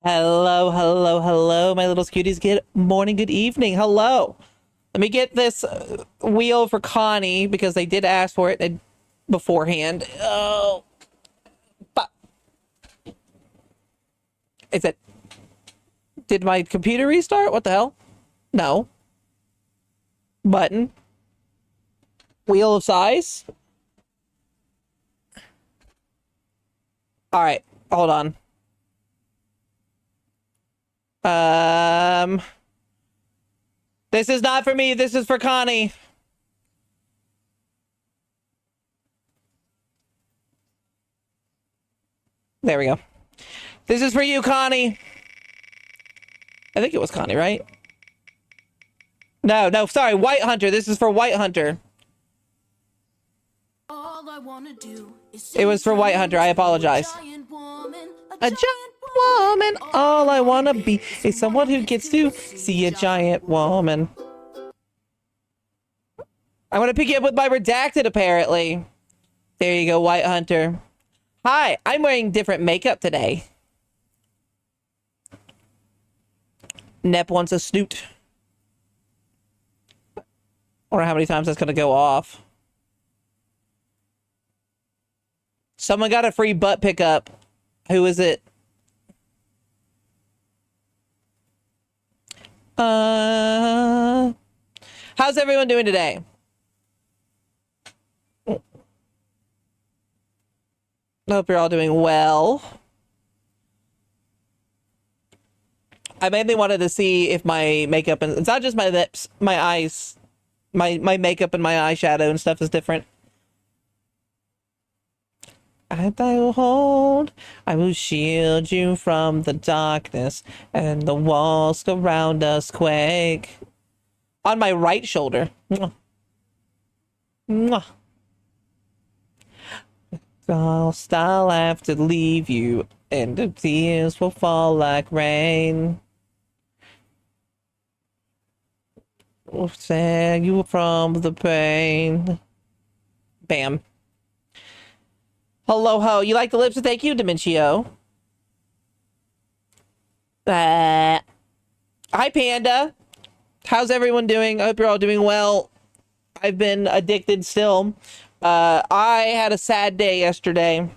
Hello, hello, hello, my little cuties. Good morning, good evening. Hello. Let me get this wheel for Connie because they did ask for it beforehand. Oh, but is it? Did my computer restart? What the hell? No. Button. Wheel of size. All right, hold on. This is not for me. This is for Connie. There we go. This is for you, Connie. I think it was Connie, right? No, sorry, White Hunter. This is for White Hunter. It was for White Hunter. I apologize. A giant woman. All I want to be is someone who gets to see a giant woman. I want to pick you up with my redacted, apparently. There you go, White Hunter. Hi, I'm wearing different makeup today. Nep wants a snoot. I wonder how many times that's going to go off. Someone got a free butt pickup. Who is it? How's everyone doing today? I hope you're all doing well. I mainly wanted to see if my makeup, and it's not just my lips, my eyes, my makeup and my eyeshadow and stuff is different. I will hold, I will shield you from the darkness, and the walls around us quake. On my right shoulder. Mwah. Mwah. I'll have to leave you, and the tears will fall like rain. Will save you from the pain. Bam. Hello, ho. You like the lips? Thank you, Dementio. Hi, Panda. How's everyone doing? I hope you're all doing well. I've been addicted still. I had a sad day yesterday.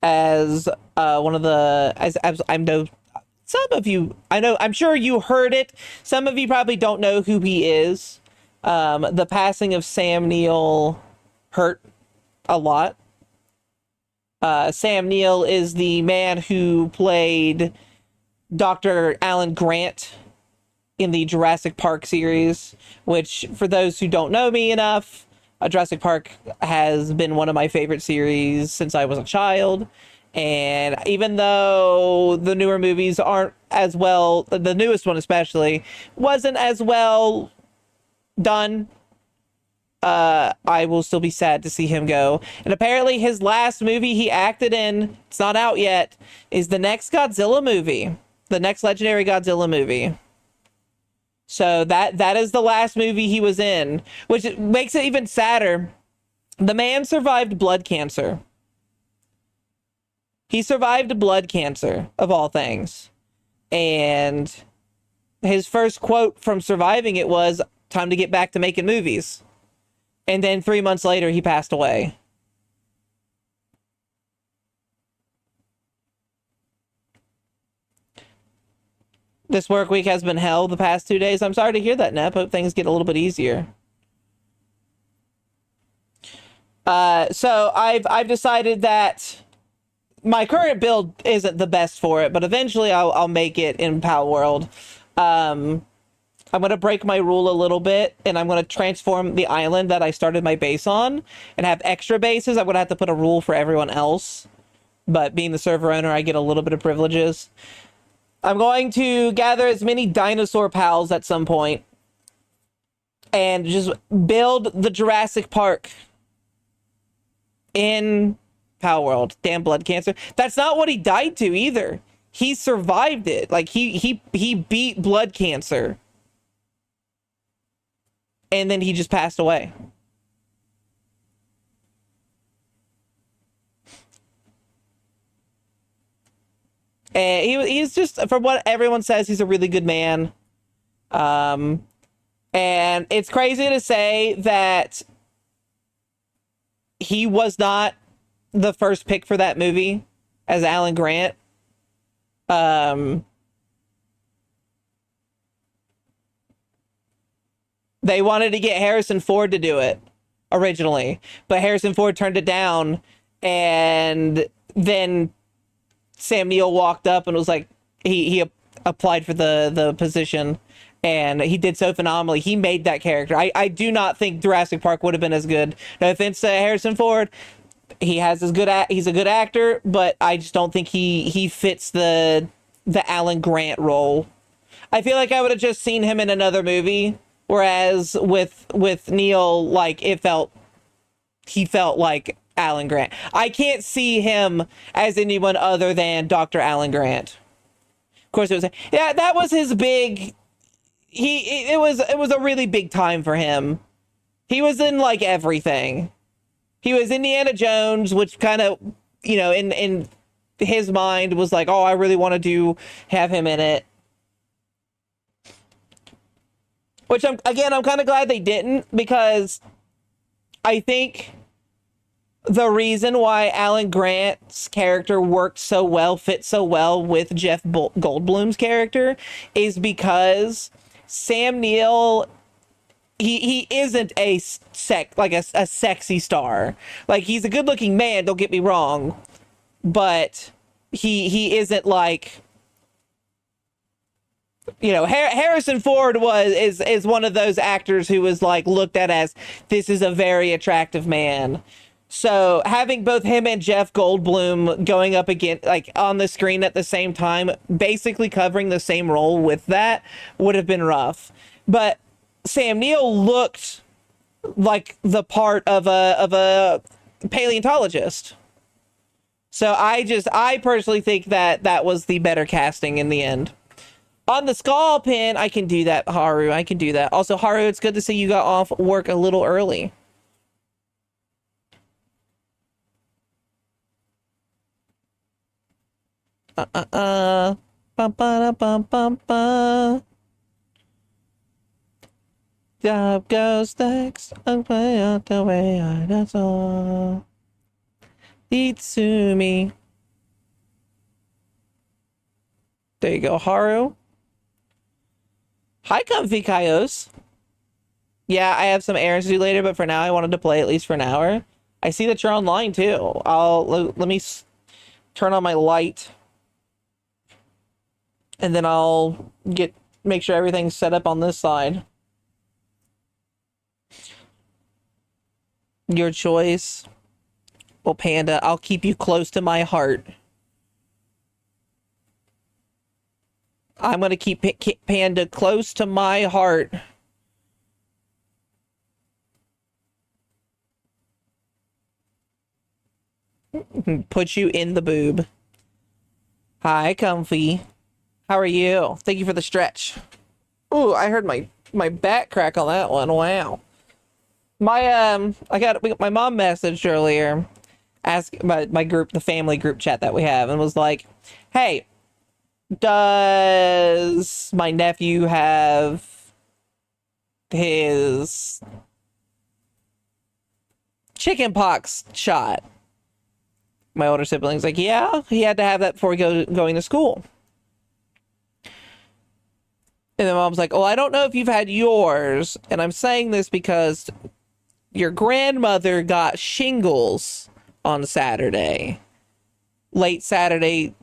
As one of the, as I know, some of you, I'm sure you heard it. Some of you probably don't know who he is. The passing of Sam Neill hurt a lot. Sam Neill is the man who played Dr. Alan Grant in the Jurassic Park series, which, for those who don't know me enough, Jurassic Park has been one of my favorite series since I was a child. And even though the newer movies aren't as well, the newest one especially, wasn't as well done, I will still be sad to see him go. And apparently his last movie he acted in, it's not out yet, is the next Godzilla movie. The next Legendary Godzilla movie. So that is the last movie he was in, which makes it even sadder. The man survived blood cancer. He survived blood cancer, of all things. And his first quote from surviving it was, "Time to get back to making movies." And then 3 months later, he passed away. This work week has been hell the past 2 days. I'm sorry to hear that, Nep. Hope things get a little bit easier. So I've decided that my current build isn't the best for it, but eventually I'll make it in Pal World. I'm going to break my rule a little bit, and I'm going to transform the island that I started my base on and have extra bases. I'm going to have to put a rule for everyone else. But being the server owner, I get a little bit of privileges. I'm going to gather as many dinosaur pals at some point and just build the Jurassic Park in Pal World. Damn blood cancer. That's not what he died to either. He survived it. Like he beat blood cancer. And then he just passed away. And he's just, from what everyone says, he's a really good man. Um, and it's crazy to say that he was not the first pick for that movie as Alan Grant. Um, they wanted to get Harrison Ford to do it originally, but Harrison Ford turned it down, and then Sam Neill walked up and was like, he applied for the position, and he did so phenomenally. He made that character. I do not think Jurassic Park would have been as good. No offense to Harrison Ford, he's a good actor, but I just don't think he fits the Alan Grant role. I feel like I would have just seen him in another movie, whereas with Neil, like he felt like Alan Grant. I can't see him as anyone other than Dr. Alan Grant. Of course, that was his big. It was a really big time for him. He was in like everything. He was Indiana Jones, which kind of, in his mind was like, oh, I really want to have him in it. Which I'm kind of glad they didn't, because I think the reason why Alan Grant's character worked so well, fit so well with Jeff Goldblum's character, is because Sam Neill, he isn't a sexy star. Like, he's a good looking man, don't get me wrong, but he isn't like, Harrison Ford is one of those actors who was like looked at as, this is a very attractive man. So having both him and Jeff Goldblum going up again, like on the screen at the same time, basically covering the same role with that, would have been rough. But Sam Neill looked like the part of a paleontologist. So I personally think that was the better casting in the end. On the skull pin, I can do that, Haru. I can do that. Also, Haru, it's good to see you got off work a little early. Bum, ba, bum, bum, ba. Job goes next. Away out the way. That's all. Itsumi. There you go, Haru. Hi, Comfy Kaios. Yeah, I have some errands to do later, but for now, I wanted to play at least for an hour. I see that you're online too. Let me turn on my light, and then I'll make sure everything's set up on this side. Your choice. Well, Panda, I'll keep you close to my heart. I'm going to keep Panda close to my heart. Put you in the boob. Hi, Comfy. How are you? Thank you for the stretch. Ooh, I heard my back crack on that one. Wow. I got my mom messaged earlier, asked my group, the family group chat that we have, and was like, "Hey, does my nephew have his chicken pox shot?" My older sibling's like, "Yeah, he had to have that before going to school." And then mom's like, "Oh, I don't know if you've had yours." And I'm saying this because your grandmother got shingles on Saturday. Late Saturday,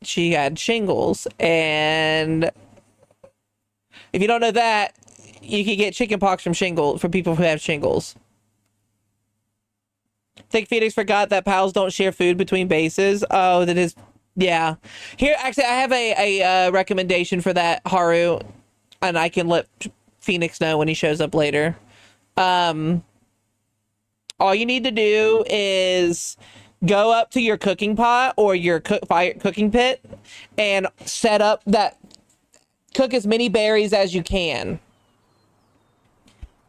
she had shingles. And if you don't know that, you can get chickenpox from people who have shingles. Think Phoenix forgot that pals don't share food between bases. Oh, that is, yeah. Here, actually, I have a recommendation for that, Haru, and I can let Phoenix know when he shows up later. All you need to do is go up to your cooking pot or your cooking pit and set up cook as many berries as you can.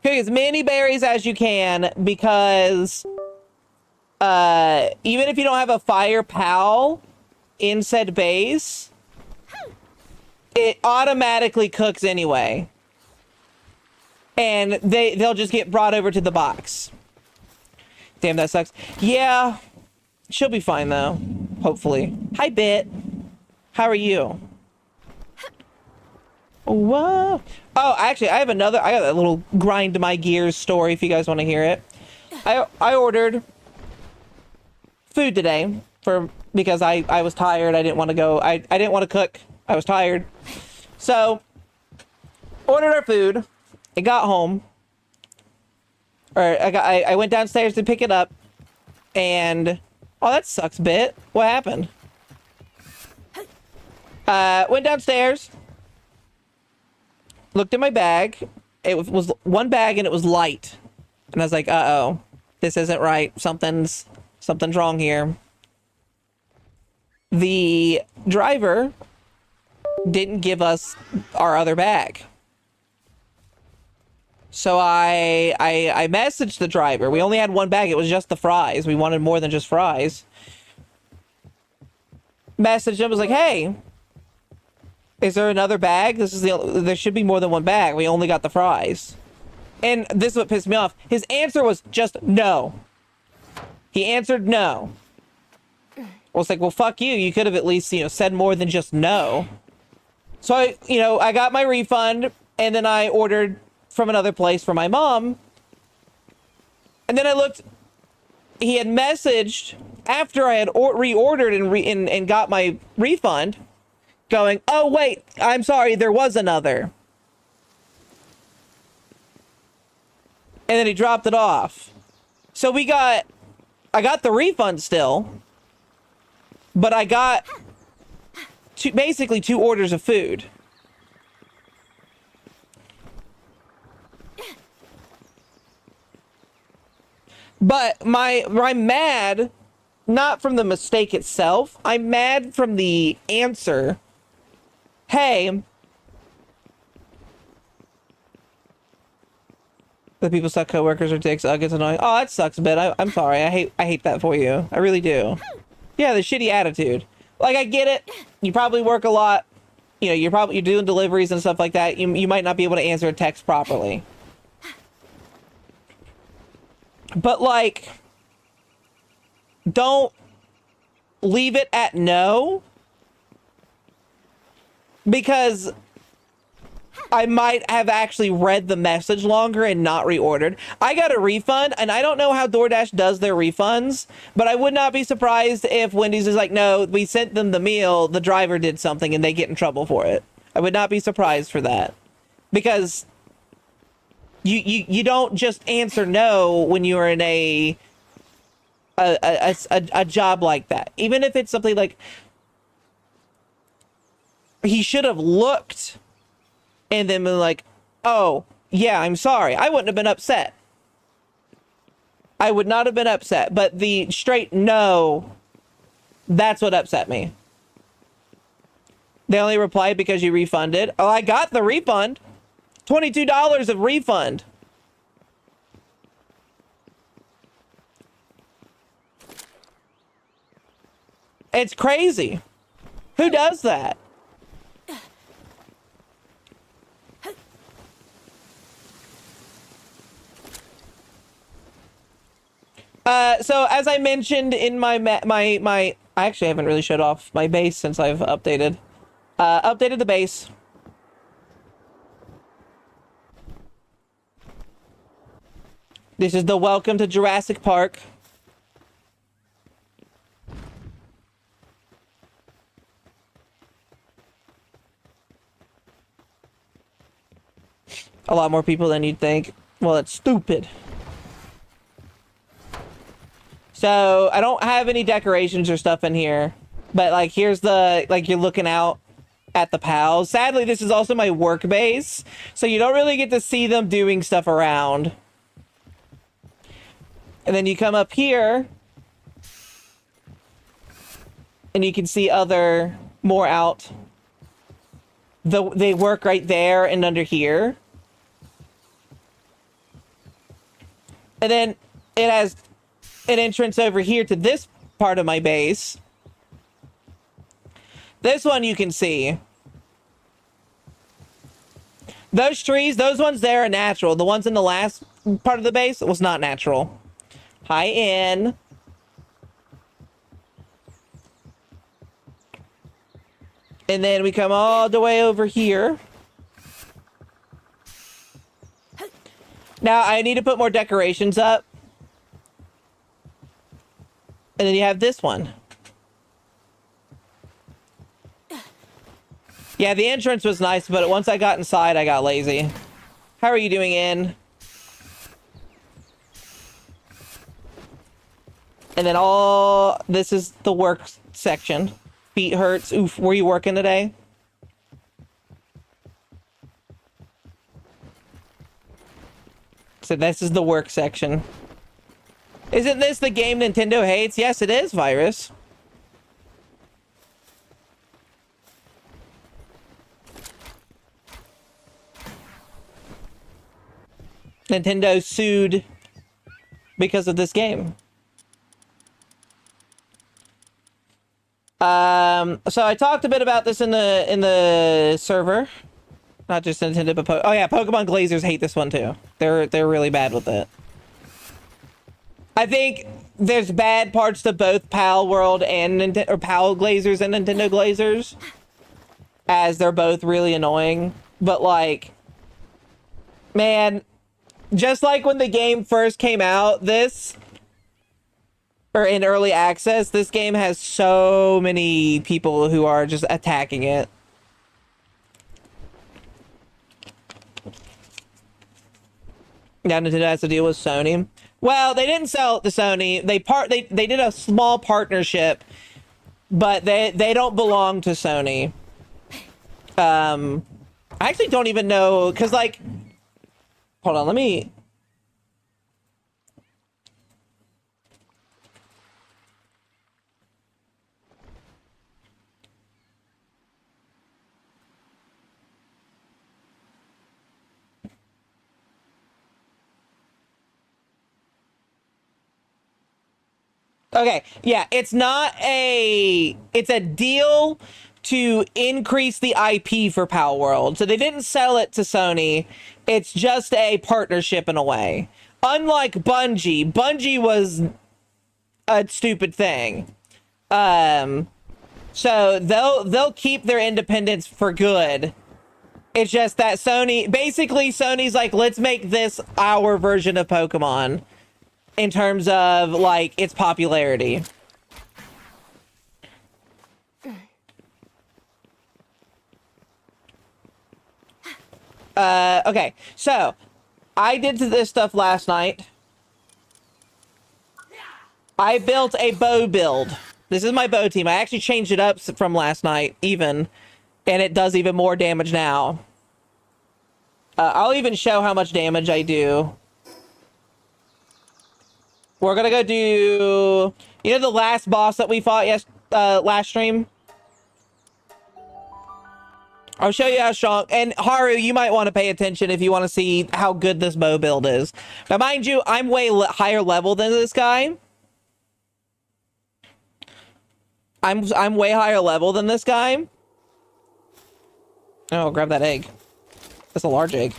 Cook as many berries as you can, because even if you don't have a fire pal in said base, it automatically cooks anyway. And they'll just get brought over to the box. Damn, that sucks. Yeah, she'll be fine though. Hopefully. Hi, Bit. How are you? Whoa. Oh, actually, I got a little grind my gears story if you guys want to hear it. I ordered food today because I was tired. I didn't want to go. I didn't want to cook. I was tired. So, ordered our food. It got home. Or I went downstairs to pick it up. And, oh, that sucks, Bit. What happened? Went downstairs. Looked in my bag. It was one bag and it was light. And I was like, uh-oh, this isn't right. Something's wrong here. The driver didn't give us our other bag. So I messaged the driver. We only had one bag. It was just the fries. We wanted more than just fries. Messaged him, was like, hey, is there another bag? There should be more than one bag. We only got the fries. And this is what pissed me off. His answer was just no. He answered no. I was like, well, fuck you. You could have at least, said more than just no. So I got my refund and then I ordered from another place for my mom. And then I looked, he had messaged after I had reordered and got my refund going, oh, wait, I'm sorry, there was another. And then he dropped it off. So I got the refund still, but I got basically 2 orders of food. But I'm mad, not from the mistake itself. I'm mad from the answer. Hey, the people suck coworkers or dicks. Ugh, it's annoying. Oh, that sucks a bit. I'm sorry. I hate that for you. I really do. Yeah, the shitty attitude. Like, I get it. You probably work a lot. You're doing deliveries and stuff like that. You might not be able to answer a text properly. But, like, don't leave it at no. Because I might have actually read the message longer and not reordered. I got a refund, and I don't know how DoorDash does their refunds, but I would not be surprised if Wendy's is like, no, we sent them the meal, the driver did something, and they get in trouble for it. I would not be surprised for that. Because you don't just answer no when you're in a job like that. Even if it's something like, he should have looked and then been like, oh, yeah, I'm sorry. I wouldn't have been upset. I would not have been upset. But the straight no, that's what upset me. They only replied because you refunded. Oh, I got the refund. $22 of refund. It's crazy. Who does that? So as I mentioned in my I actually haven't really showed off my base since I've updated the base. This is the welcome to Jurassic Park. A lot more people than you'd think. Well, it's stupid. So I don't have any decorations or stuff in here, but like here's the, like you're looking out at the pals. Sadly, this is also my work base, so you don't really get to see them doing stuff around. And then you come up here and you can see more out. They work right there and under here. And then it has an entrance over here to this part of my base. This one you can see. Those trees, those ones there are natural. The ones in the last part of the base was not natural. High in. And then we come all the way over here. Now I need to put more decorations up. And then you have this one. Yeah, the entrance was nice, but once I got inside, I got lazy. How are you doing, in? And then this is the work section. Feet hurts. Oof, were you working today? So this is the work section. Isn't this the game Nintendo hates? Yes, it is, Virus. Nintendo sued because of this game. So I talked a bit about this in the server, not just Nintendo, but oh yeah, Pokemon Glazers hate this one too. They're really bad with it. I think there's bad parts to both PAL World and PAL Glazers and Nintendo Glazers, as they're both really annoying. But like, man, just like when the game first came out, or in early access, this game has so many people who are just attacking it. Now Nintendo has to deal with Sony. Well, they didn't sell it to Sony. They did a small partnership, but they don't belong to Sony. I actually don't even know, because like, hold on, let me. Okay, yeah, it's a deal to increase the IP for PAL World. So they didn't sell it to Sony. It's just a partnership in a way. Unlike Bungie, Bungie was a stupid thing. So they'll keep their independence for good. It's just that Sony's like, let's make this our version of Pokemon. In terms of, like, its popularity. Okay, so I did this stuff last night. I built a bow build. This is my bow team. I actually changed it up from last night, even, and it does even more damage now. I'll even show how much damage I do. We're gonna go do, you know, the last boss that we fought last stream? I'll show you how strong, and Haru, you might want to pay attention if you want to see how good this bow build is. Now, mind you, I'm way higher level than this guy. I'm way higher level than this guy. Oh, grab that egg. That's a large egg.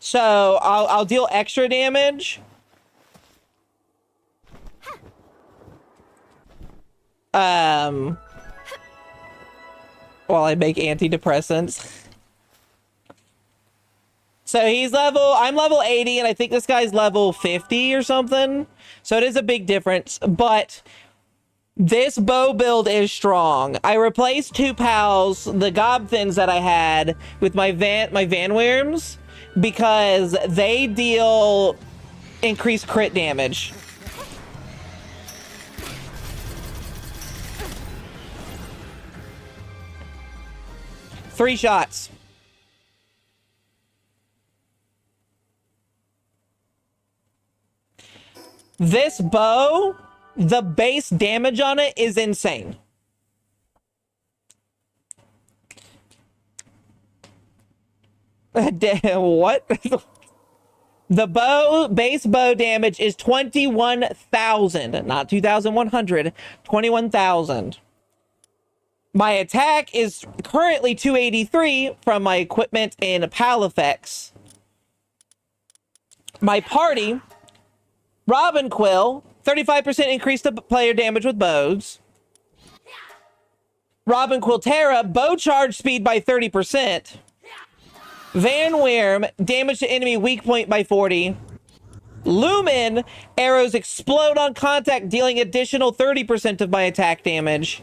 So I'll deal extra damage. While I make antidepressants. So I'm level 80, and I think this guy's level 50 or something. So it is a big difference, but this bow build is strong. I replaced two pals, the Gobthins that I had, with my Vanwyrms, because they deal increased crit damage. Three shots. This bow, the base damage on it is insane. What? The base bow damage is 21,000, not 2,100, 21,000. My attack is currently 283 from my equipment and PAL effects. My party, Robin Quill, 35% increase to player damage with bows. Robin Quiltera, bow charge speed by 30%. Van Wyrm, damage to enemy weak point by 40. Lumen, arrows explode on contact, dealing additional 30% of my attack damage.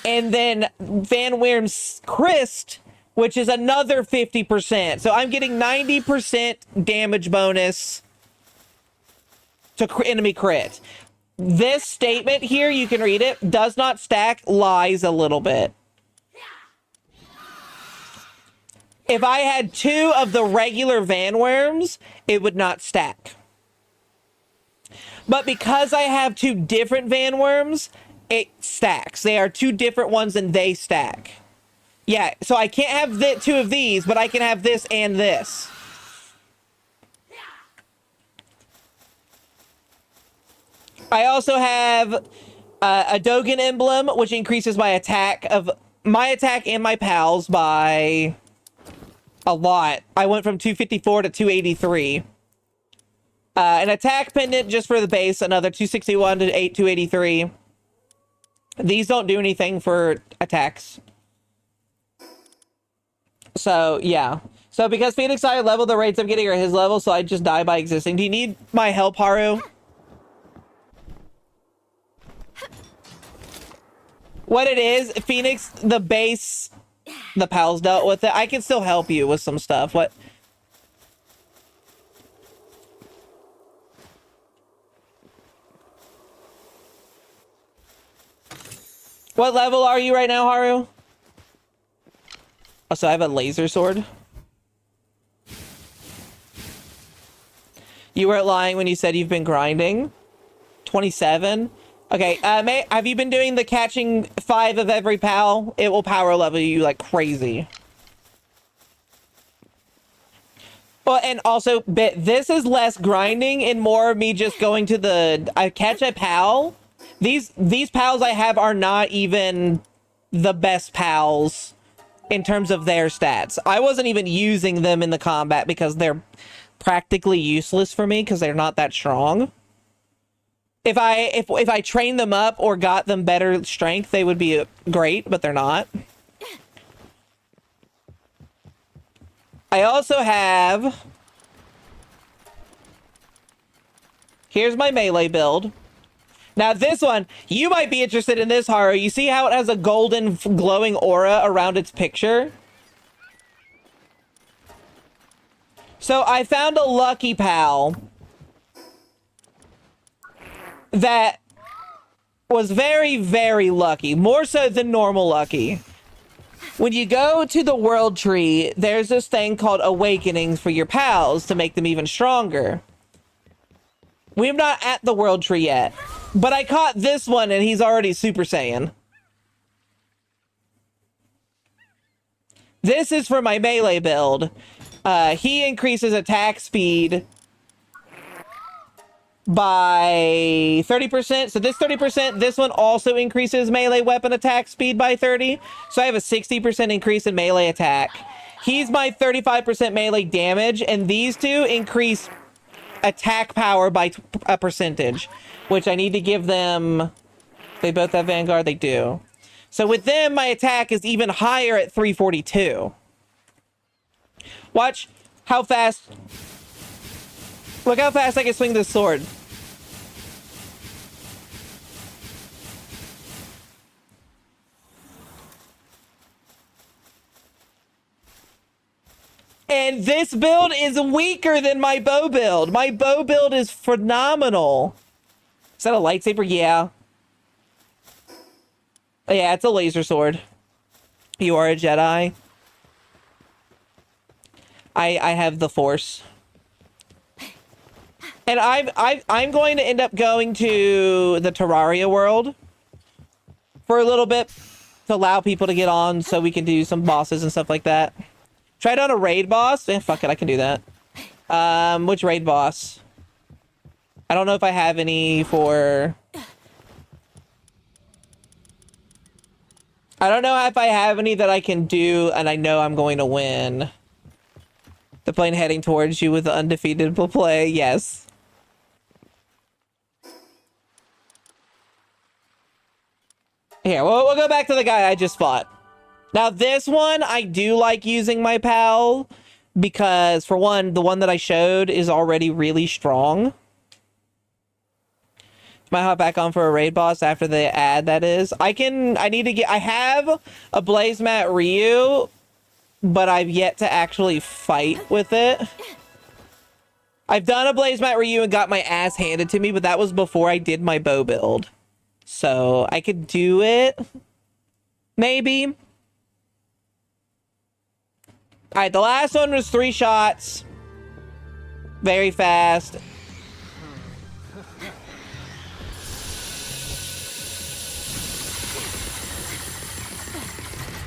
And then Van Wyrm's Christ, which is another 50%. So I'm getting 90% damage bonus to enemy crit. This statement here, you can read it, does not stack, lies a little bit. If I had 2 of the regular Van Wyrms, it would not stack. But because I have 2 different Van Wyrms, it stacks. They are 2 different ones and they stack. Yeah, so I can't have 2 of these, but I can have this and this. I also have a Dogen emblem, which increases my attack and my pals by a lot. I went from 254 to 283. An attack pendant just for the base, another 261 to 283. These don't do anything for attacks. So, yeah. So, because Phoenix Eye level, the rates I'm getting are his level, so I just die by existing. Do you need my help, Haru? What it is, Phoenix, the base, the pals dealt with it. I can still help you with some stuff. What level are you right now, Haru? Oh, so I have a laser sword. You weren't lying when you said you've been grinding. 27. Okay, have you been doing the catching 5 of every pal? It will power level you like crazy. Well, and also, this is less grinding and more me just going to I catch a pal. These pals I have are not even the best pals in terms of their stats. I wasn't even using them in the combat because they're practically useless for me because they're not that strong. If I trained them up or got them better strength, they would be great, but they're not. I also have... Here's my melee build. Now this one, you might be interested in this, Haru. You see how it has a golden glowing aura around its picture? So I found a lucky pal that was very, very lucky. More so than normal lucky. When you go to the world tree, there's this thing called awakenings for your pals to make them even stronger. We're not at the world tree yet. But I caught this one and he's already Super Saiyan. This is for my melee build. He increases attack speed by 30%. So this 30%, this one also increases melee weapon attack speed by 30. So I have a 60% increase in melee attack. He's my 35% melee damage, and these 2 increase attack power by a percentage, which I need to give them. They both have Vanguard, they do. So with them, my attack is even higher at 342. Watch how fast. Look how fast I can swing this sword. And this build is weaker than my bow build. My bow build is phenomenal. Is that a lightsaber? Yeah. Yeah, it's a laser sword. You are a Jedi. I have the Force. And I'm going to end up going to the Terraria world for a little bit to allow people to get on so we can do some bosses and stuff like that. Tried on a raid boss. Fuck it, I can do that. Which raid boss? I don't know if I have any for... I don't know if I have any that I can do, and I know I'm going to win. The plane heading towards you with the undefeatable play. Yes. Here, we'll go back to the guy I just fought. Now, this one, I do like using my pal because, for one, the one that I showed is already really strong. Might hop back on for a raid boss after the ad, that is. I have a Blaze Mat Ryu, but I've yet to actually fight with it. I've done a Blaze Mat Ryu and got my ass handed to me, but that was before I did my bow build. So I could do it. Maybe. All right, the last one was 3 shots. Very fast.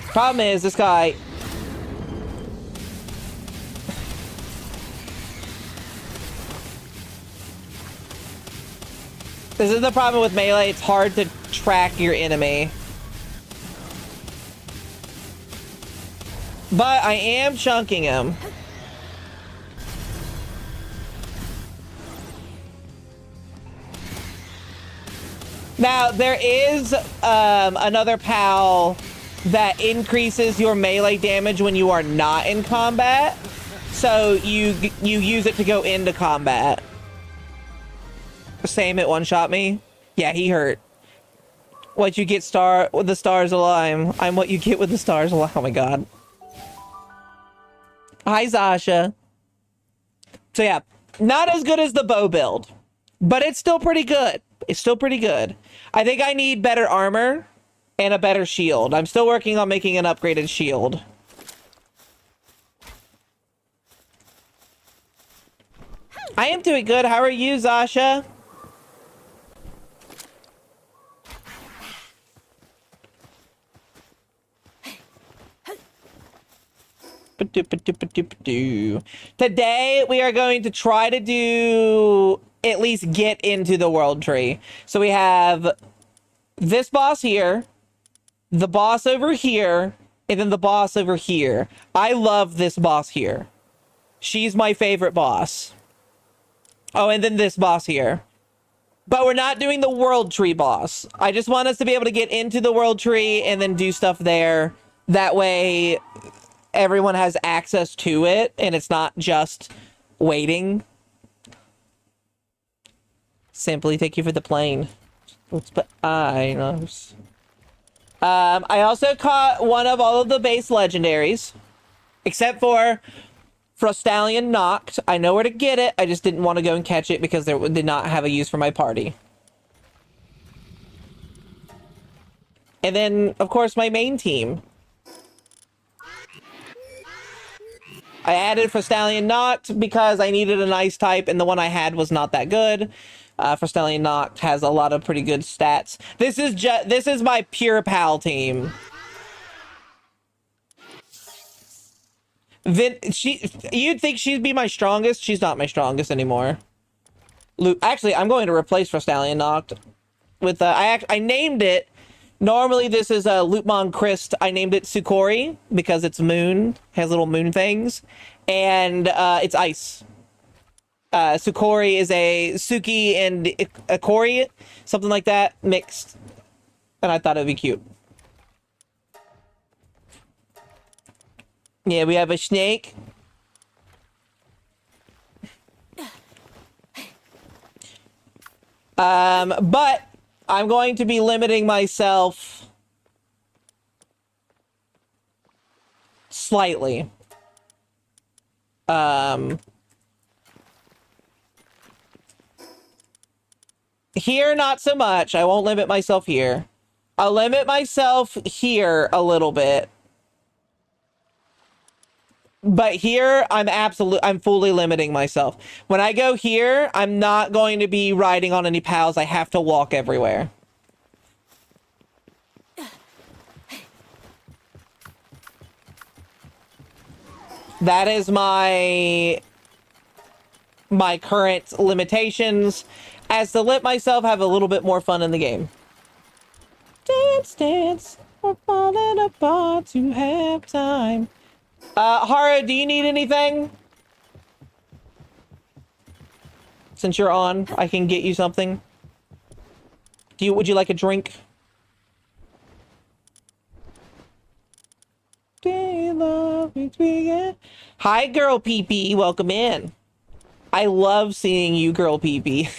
Problem is, this guy... This is the problem with melee. It's hard to track your enemy. But I am chunking him. Now, there is another PAL that increases your melee damage when you are not in combat. So you use it to go into combat. Same it one-shot me. Yeah, he hurt. What you get with the stars align. I'm what you get with the stars align. Oh my god. Hi, Zasha. So yeah, not as good as the bow build, but it's still pretty good. It's still pretty good. I think I need better armor and a better shield. I'm still working on making an upgraded shield. I am doing good. How are you, Zasha? Today, we are going to try to do at least get into the world tree. So we have this boss here, the boss over here, and then the boss over here. I love this boss here. She's my favorite boss. Oh, and then this boss here. But we're not doing the world tree boss. I just want us to be able to get into the world tree and then do stuff there. That way everyone has access to it and it's not just waiting. Simply, thank you for the plane. But I also caught one of all of the base legendaries, except for Frostallion Noct. I know where to get it. I just didn't want to go and catch it because they did not have a use for my party. And then, of course, my main team. I added Frostallion Noct because I needed a nice type, and the one I had was not that good. Frostallion Noct has a lot of pretty good stats. This is my pure PAL team. You'd think she'd be my strongest. She's not my strongest anymore. Actually, I'm going to replace Frostallion Noct with I named it. Normally, this is a Lutmon Christ. I named it Sukori because it's moon, has little moon things, and it's ice. Sukori is a Suki and Ikori, something like that, mixed. And I thought it'd be cute. Yeah, we have a snake. But I'm going to be limiting myself slightly. Here, not so much. I won't limit myself here. I'll limit myself here a little bit. But here, I'm fully limiting myself. When I go here, I'm not going to be riding on any pals. I have to walk everywhere. That is my current limitations, as to let myself have a little bit more fun in the game. Dance, dance. We're falling apart to have time. Hara, do you need anything? Since you're on, I can get you something. Would you like a drink? Hi, girl PP. Welcome in. I love seeing you, girl PP.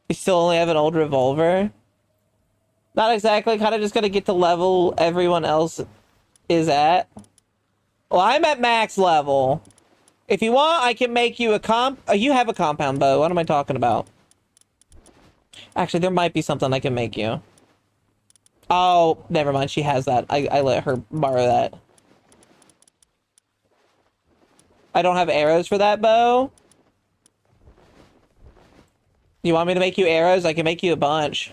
You still only have an old revolver? Not exactly. Kind of just gotta get to level everyone else is at. Well, I'm at max level. If you want, I can make you a you have a compound bow. What am I talking about? Actually, there might be something I can make you. Oh, never mind. She has that. I let her borrow that. I don't have arrows for that bow. You want me to make you arrows? I can make you a bunch.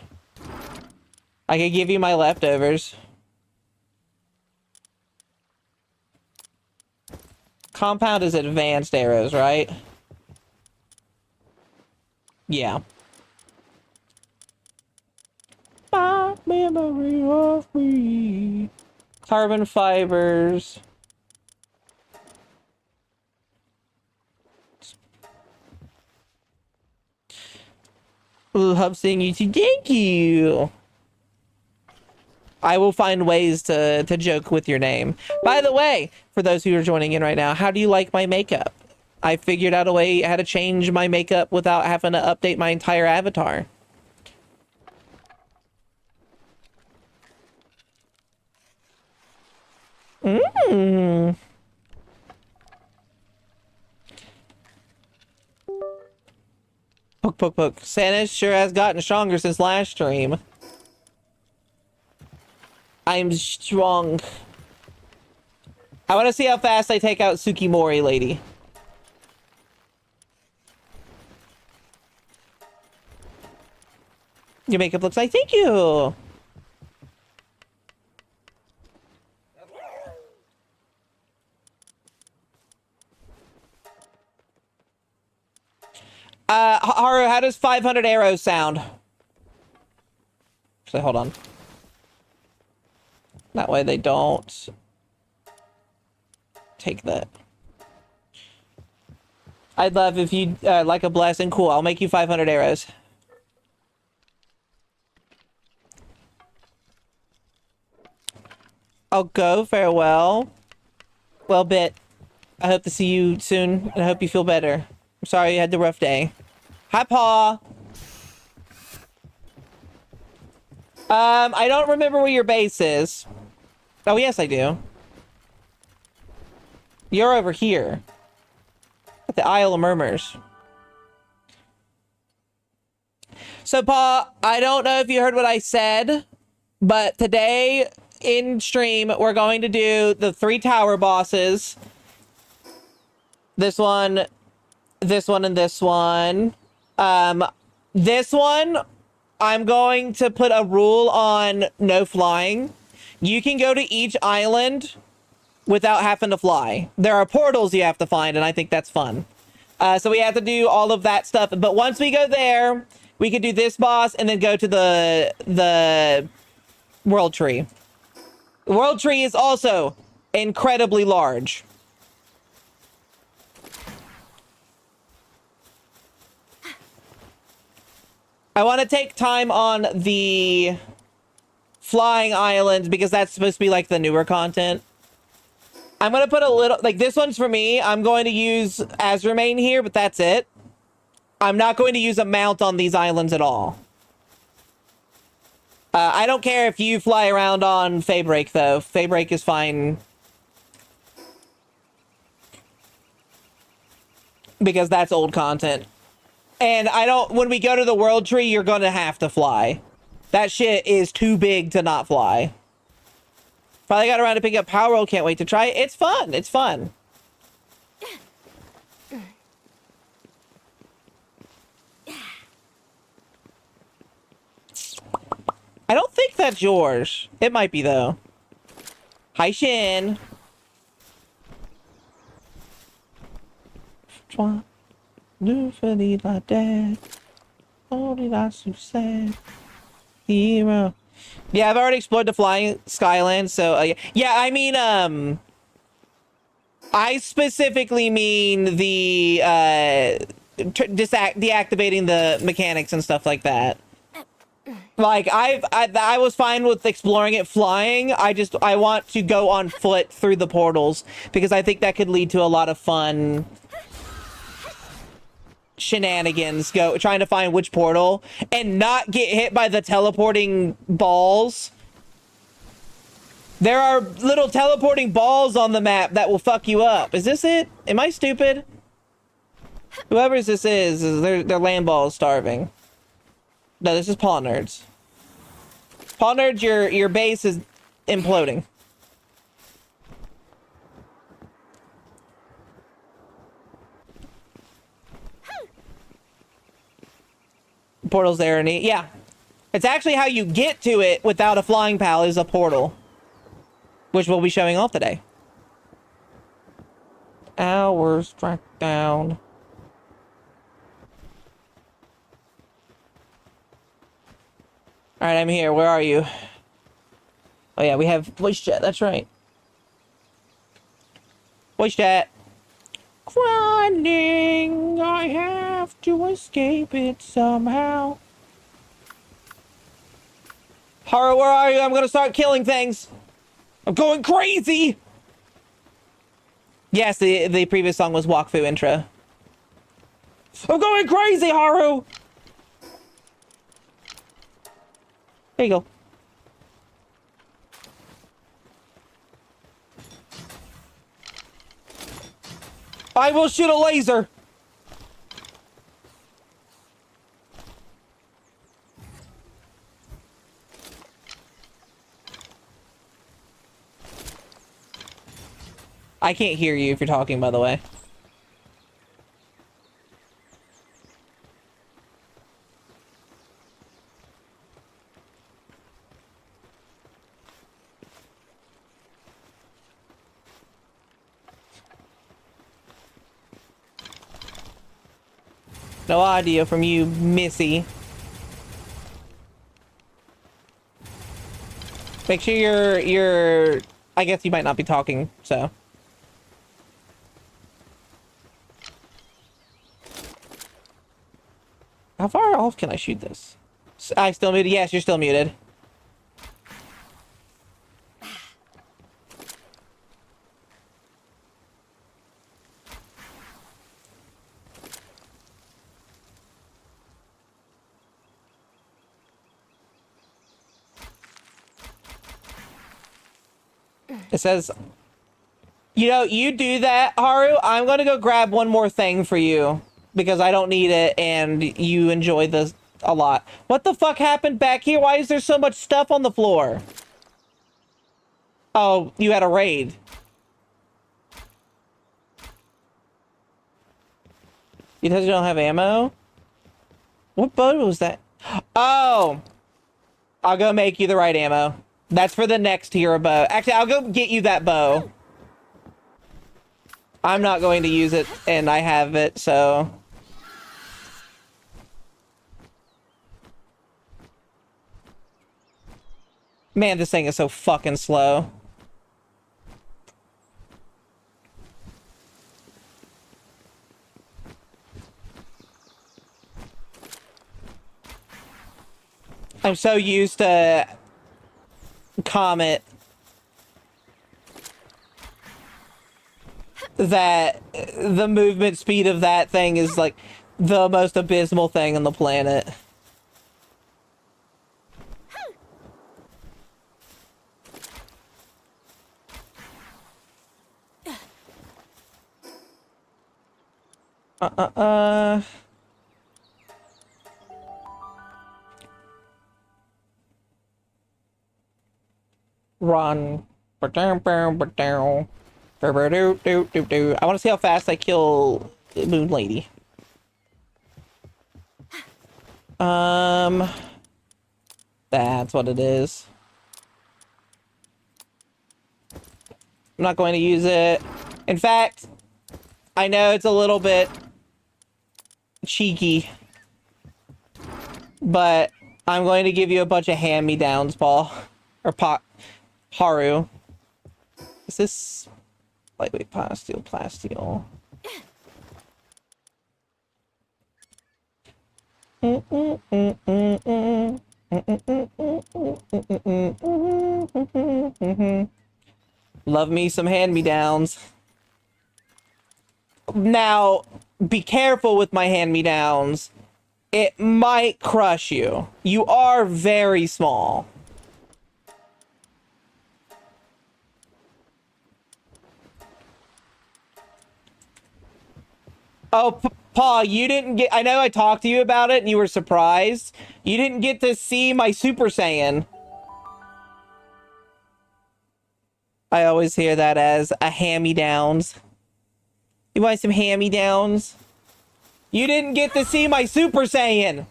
I can give you my leftovers. Compound is advanced arrows, right? Yeah. My memory of me. Carbon fibers. Ooh, love seeing you too. Thank you. I will find ways to joke with your name. By the way, for those who are joining in right now, how do you like my makeup? I figured out a way how to change my makeup without having to update my entire avatar. Mmm. Poke, poke, poke. Santa sure has gotten stronger since last stream. I'm strong. I want to see how fast I take out Tsukimori, lady. Your makeup looks like, thank you. Haru, how does 500 arrows sound? Actually, hold on. That way they don't take that. I'd love if you like a blessing. Cool, I'll make you 500 arrows. I'll go. Farewell. Well, Bit. I hope to see you soon, and I hope you feel better. I'm sorry you had the rough day. Hi, Paw. I don't remember where your base is. Oh, yes, I do. You're over here. At the Isle of Murmurs. So, Paw, I don't know if you heard what I said, but today in stream, we're going to do the 3 tower bosses. This one, this one, and this one. This one, I'm going to put a rule on no flying. You can go to each island without having to fly. There are portals you have to find, and I think that's fun. So we have to do all of that stuff. But once we go there, we can do this boss and then go to the World Tree. The World Tree is also incredibly large. I want to take time on the flying islands because that's supposed to be like the newer content. I'm going to put a little, like this one's for me. I'm going to use Azurmane here, but that's it. I'm not going to use a mount on these islands at all. I don't care if you fly around on Faebrake though. Faebrake is fine. Because that's old content. And I don't, when we go to the World Tree, you're going to have to fly. That shit is too big to not fly. Finally got around to pick up Power Roll. Can't wait to try it. It's fun. It's fun. I don't think that's yours. It might be, though. Hi, Shin. New for la dad. Only not so sad. hero. Yeah, I've already explored the flying Skyland, so yeah, I mean, I specifically mean the deactivating the mechanics and stuff like that. Like I was fine with exploring it flying. I want to go on foot through the portals because I think that could lead to a lot of fun shenanigans trying to find which portal and not get hit by the teleporting balls. There are little teleporting balls on the map that will fuck you up. Is this it? Am I stupid? Whoever this is their land ball is starving. No, this is Paw Nerds. Paw Nerds, your base is imploding. Portal's there, and yeah. It's actually how you get to it without a flying pal is a portal. Which we'll be showing off today. Hours struck down. Alright, I'm here. Where are you? Oh yeah, we have voice chat. That's right. Voice chat. Grinding. I have to escape it somehow. Haru, where are you? I'm gonna start killing things. I'm going crazy. Yes, the previous song was Wakfu intro. I'm going crazy, Haru. There you go. I will shoot a laser. I can't hear you if you're talking, by the way. No audio from you, Missy. Make sure you're... I guess you might not be talking, so... How far off can I shoot this? I'm still muted? Yes, you're still muted. It says... You know, you do that, Haru. I'm gonna go grab one more thing for you. Because I don't need it, and you enjoy this a lot. What the fuck happened back here? Why is there so much stuff on the floor? Oh, you had a raid. Because you don't have ammo? What bow was that? Oh! I'll go make you the right ammo. That's for the next hero bow. Actually, I'll go get you that bow. I'm not going to use it, and I have it, so... Man, this thing is so fucking slow. I'm so used to Comet that the movement speed of that thing is like the most abysmal thing on the planet. Run. I want to see how fast I kill Moon Lady. That's what it is. I'm not going to use it. In fact, I know it's a little bit cheeky, but I'm going to give you a bunch of hand-me-downs, Paul. Or Haru. Is this lightweight plasteel? Love me some hand-me-downs. Now, be careful with my hand-me-downs. It might crush you. You are very small. Oh, Paul, you didn't get... I know I talked to you about it and you were surprised. You didn't get to see my Super Saiyan. I always hear that as a hand-me-downs. You want some hand-me-downs? You didn't get to see my Super Saiyan!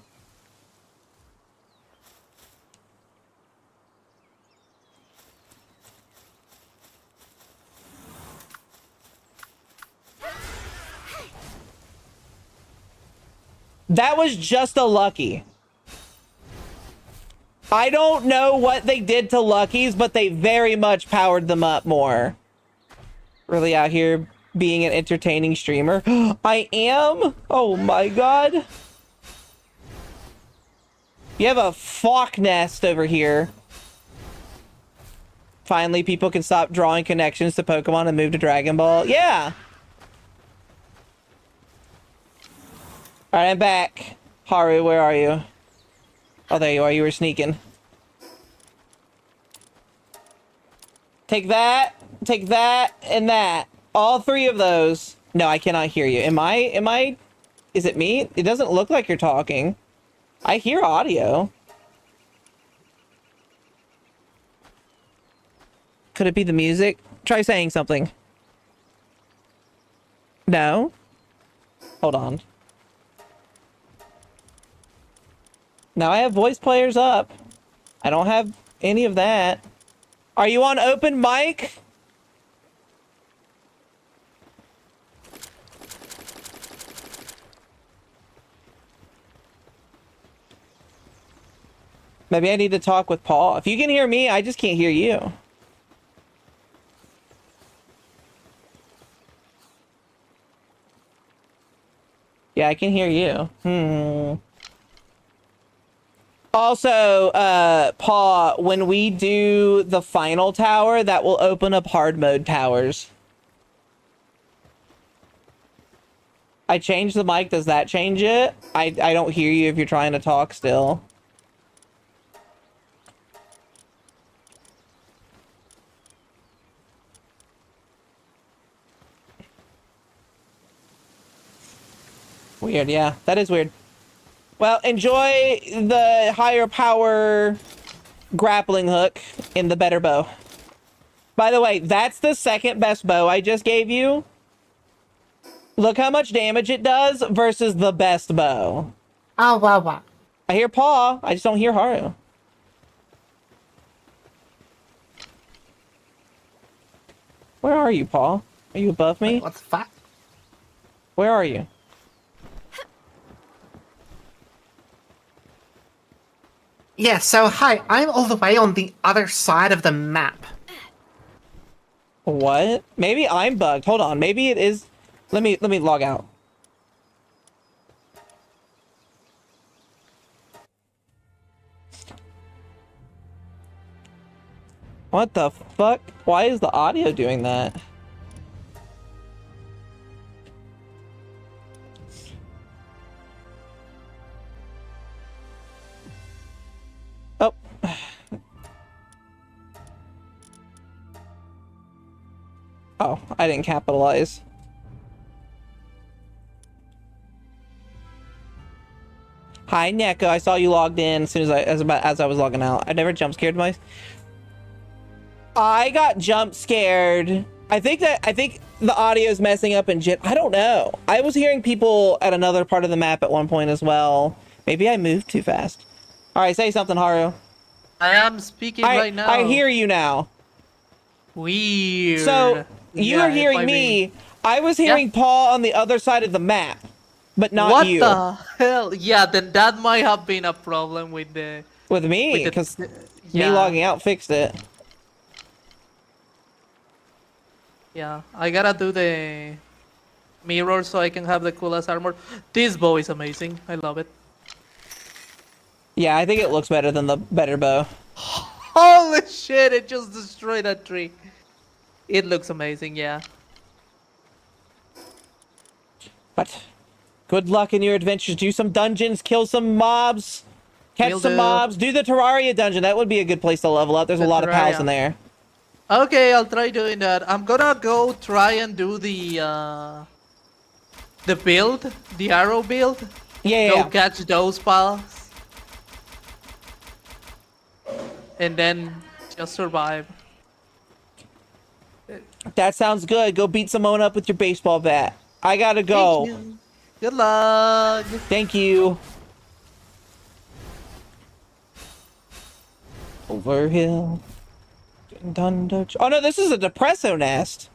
That was just a Lucky. I don't know what they did to Luckies, but they very much powered them up more. Really out here being an entertaining streamer. I am? Oh my god. You have a Fawk nest over here. Finally, people can stop drawing connections to Pokemon and move to Dragon Ball. Yeah. Alright, I'm back. Haru, where are you? Oh, there you are. You were sneaking. Take that, and that. All three of those. No, I cannot hear you. Am I... Is it me? It doesn't look like you're talking. I hear audio. Could it be the music? Try saying something. No? Hold on. Now I have voice players up. I don't have any of that. Are you on open mic? Maybe I need to talk with Paul. If you can hear me, I just can't hear you. Yeah, I can hear you. Also, Paul, when we do the final tower, that will open up hard mode towers. I changed the mic. Does that change it? I don't hear you if you're trying to talk still. Weird, yeah. That is weird. Well, enjoy the higher power grappling hook in the better bow. By the way, that's the second best bow I just gave you. Look how much damage it does versus the best bow. Oh, wow. I hear Paw. I just don't hear Haru. Where are you, Paw? Are you above me? Wait, what's that? Where are you? Yeah, so hi, I'm all the way on the other side of the map. What? Maybe I'm bugged. Hold on. Maybe it is. Let me log out. What the fuck? Why is the audio doing that? Oh. Oh, I didn't capitalize. Hi, Neko. I saw you logged in as soon as I was logging out. I never jump scared myself. I got jump scared. I think the audio is messing up in I don't know. I was hearing people at another part of the map at one point as well. Maybe I moved too fast. All right, say something, Haru. I am speaking right now. I hear you now. Weird. So you are hearing me. I was hearing Paul on the other side of the map. but not What you. the hell? Yeah, then that might have been a problem with the... With me, with the- because me yeah. logging out fixed it. Yeah, I gotta do the mirror so I can have the coolest armor. This bow is amazing. I love it. Yeah, I think it looks better than the better bow. Holy shit, it just destroyed that tree. It looks amazing, yeah. But good luck in your adventures. Do some dungeons, kill some mobs, catch Will some do. mobs. Do the Terraria dungeon. That would be a good place to level up. There's a The lot of pals Terraria. in there. Okay, I'll try doing that. I'm gonna go try and do the build, the arrow build. Yeah, Go yeah. catch those pals. And then just survive. That sounds good. Go beat Simone up with your baseball bat. I gotta go. Thank you. Good luck. Thank you. Overhill. Thunder. Oh no, this is a Depresso nest.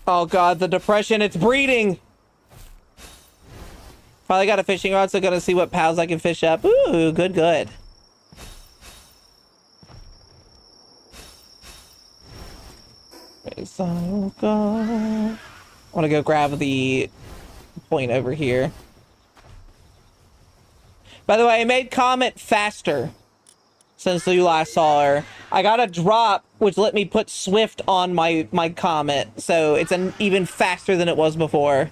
Oh god, the depression, it's breeding. Finally got a fishing rod, so gonna see what pals I can fish up. Ooh, good, good. So go. I want to go grab the point over here. By the way, I made Comet faster since you last saw her. I got a drop, which let me put Swift on my Comet, so it's even faster than it was before.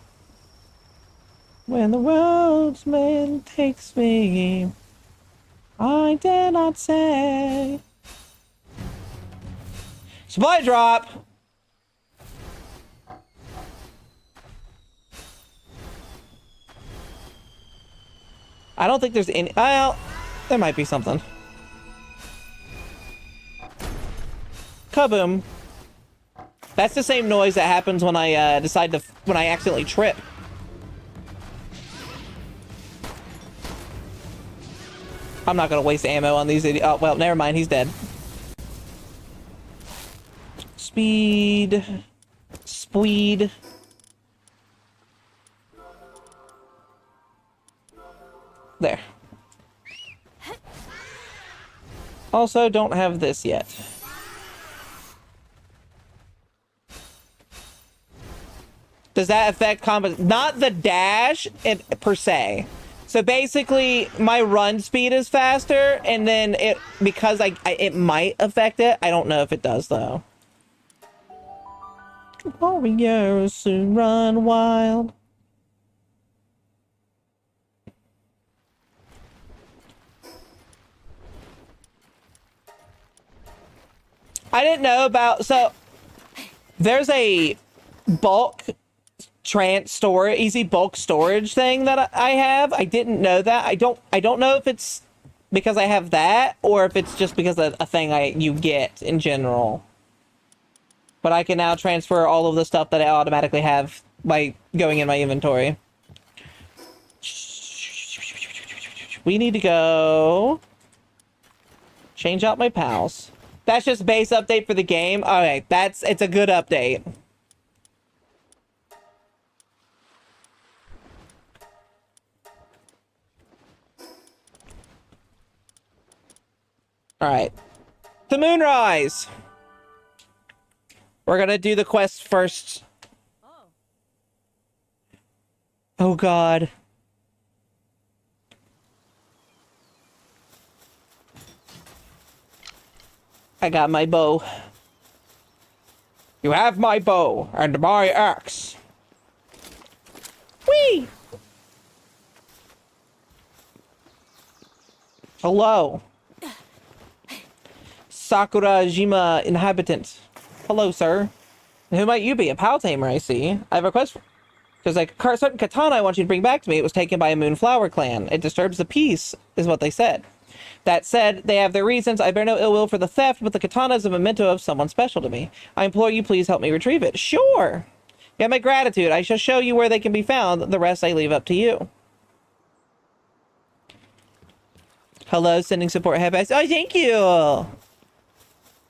When the road's man takes me, I dare not say. Supply drop! I don't think there's any... Well, there might be something. Kaboom. That's the same noise that happens when I when I accidentally trip. I'm not gonna waste ammo on these idiots. Oh, well, never mind. He's dead. Speed. Speed. There. Also, don't have this yet. Does that affect combat? Not the dash per se. So basically, my run speed is faster, and then because it might affect it. I don't know if it does though. Warriors soon run wild. I didn't know about, so there's a bulk easy bulk storage thing that I have. I didn't know that. I don't know if it's because I have that or if it's just because of a thing you get in general. But I can now transfer all of the stuff that I automatically have by going in my inventory. We need to go change out my pals. That's just base update for the game. Okay, it's a good update. All right. The Moonrise. We're gonna do the quest first. Oh God. I got my bow. You have my bow and my axe. Whee! Hello. Sakurajima inhabitant. Hello, sir. Who might you be? A pal tamer, I see. I have a request. There's like a certain katana I want you to bring back to me. It was taken by a Moonflower clan. It disturbs the peace, is what they said. That said, they have their reasons. I bear no ill will for the theft, but the katana is a memento of someone special to me. I implore you, please help me retrieve it. Sure. You have my gratitude. I shall show you where they can be found. The rest I leave up to you. Hello, sending support headbacks. Oh, thank you.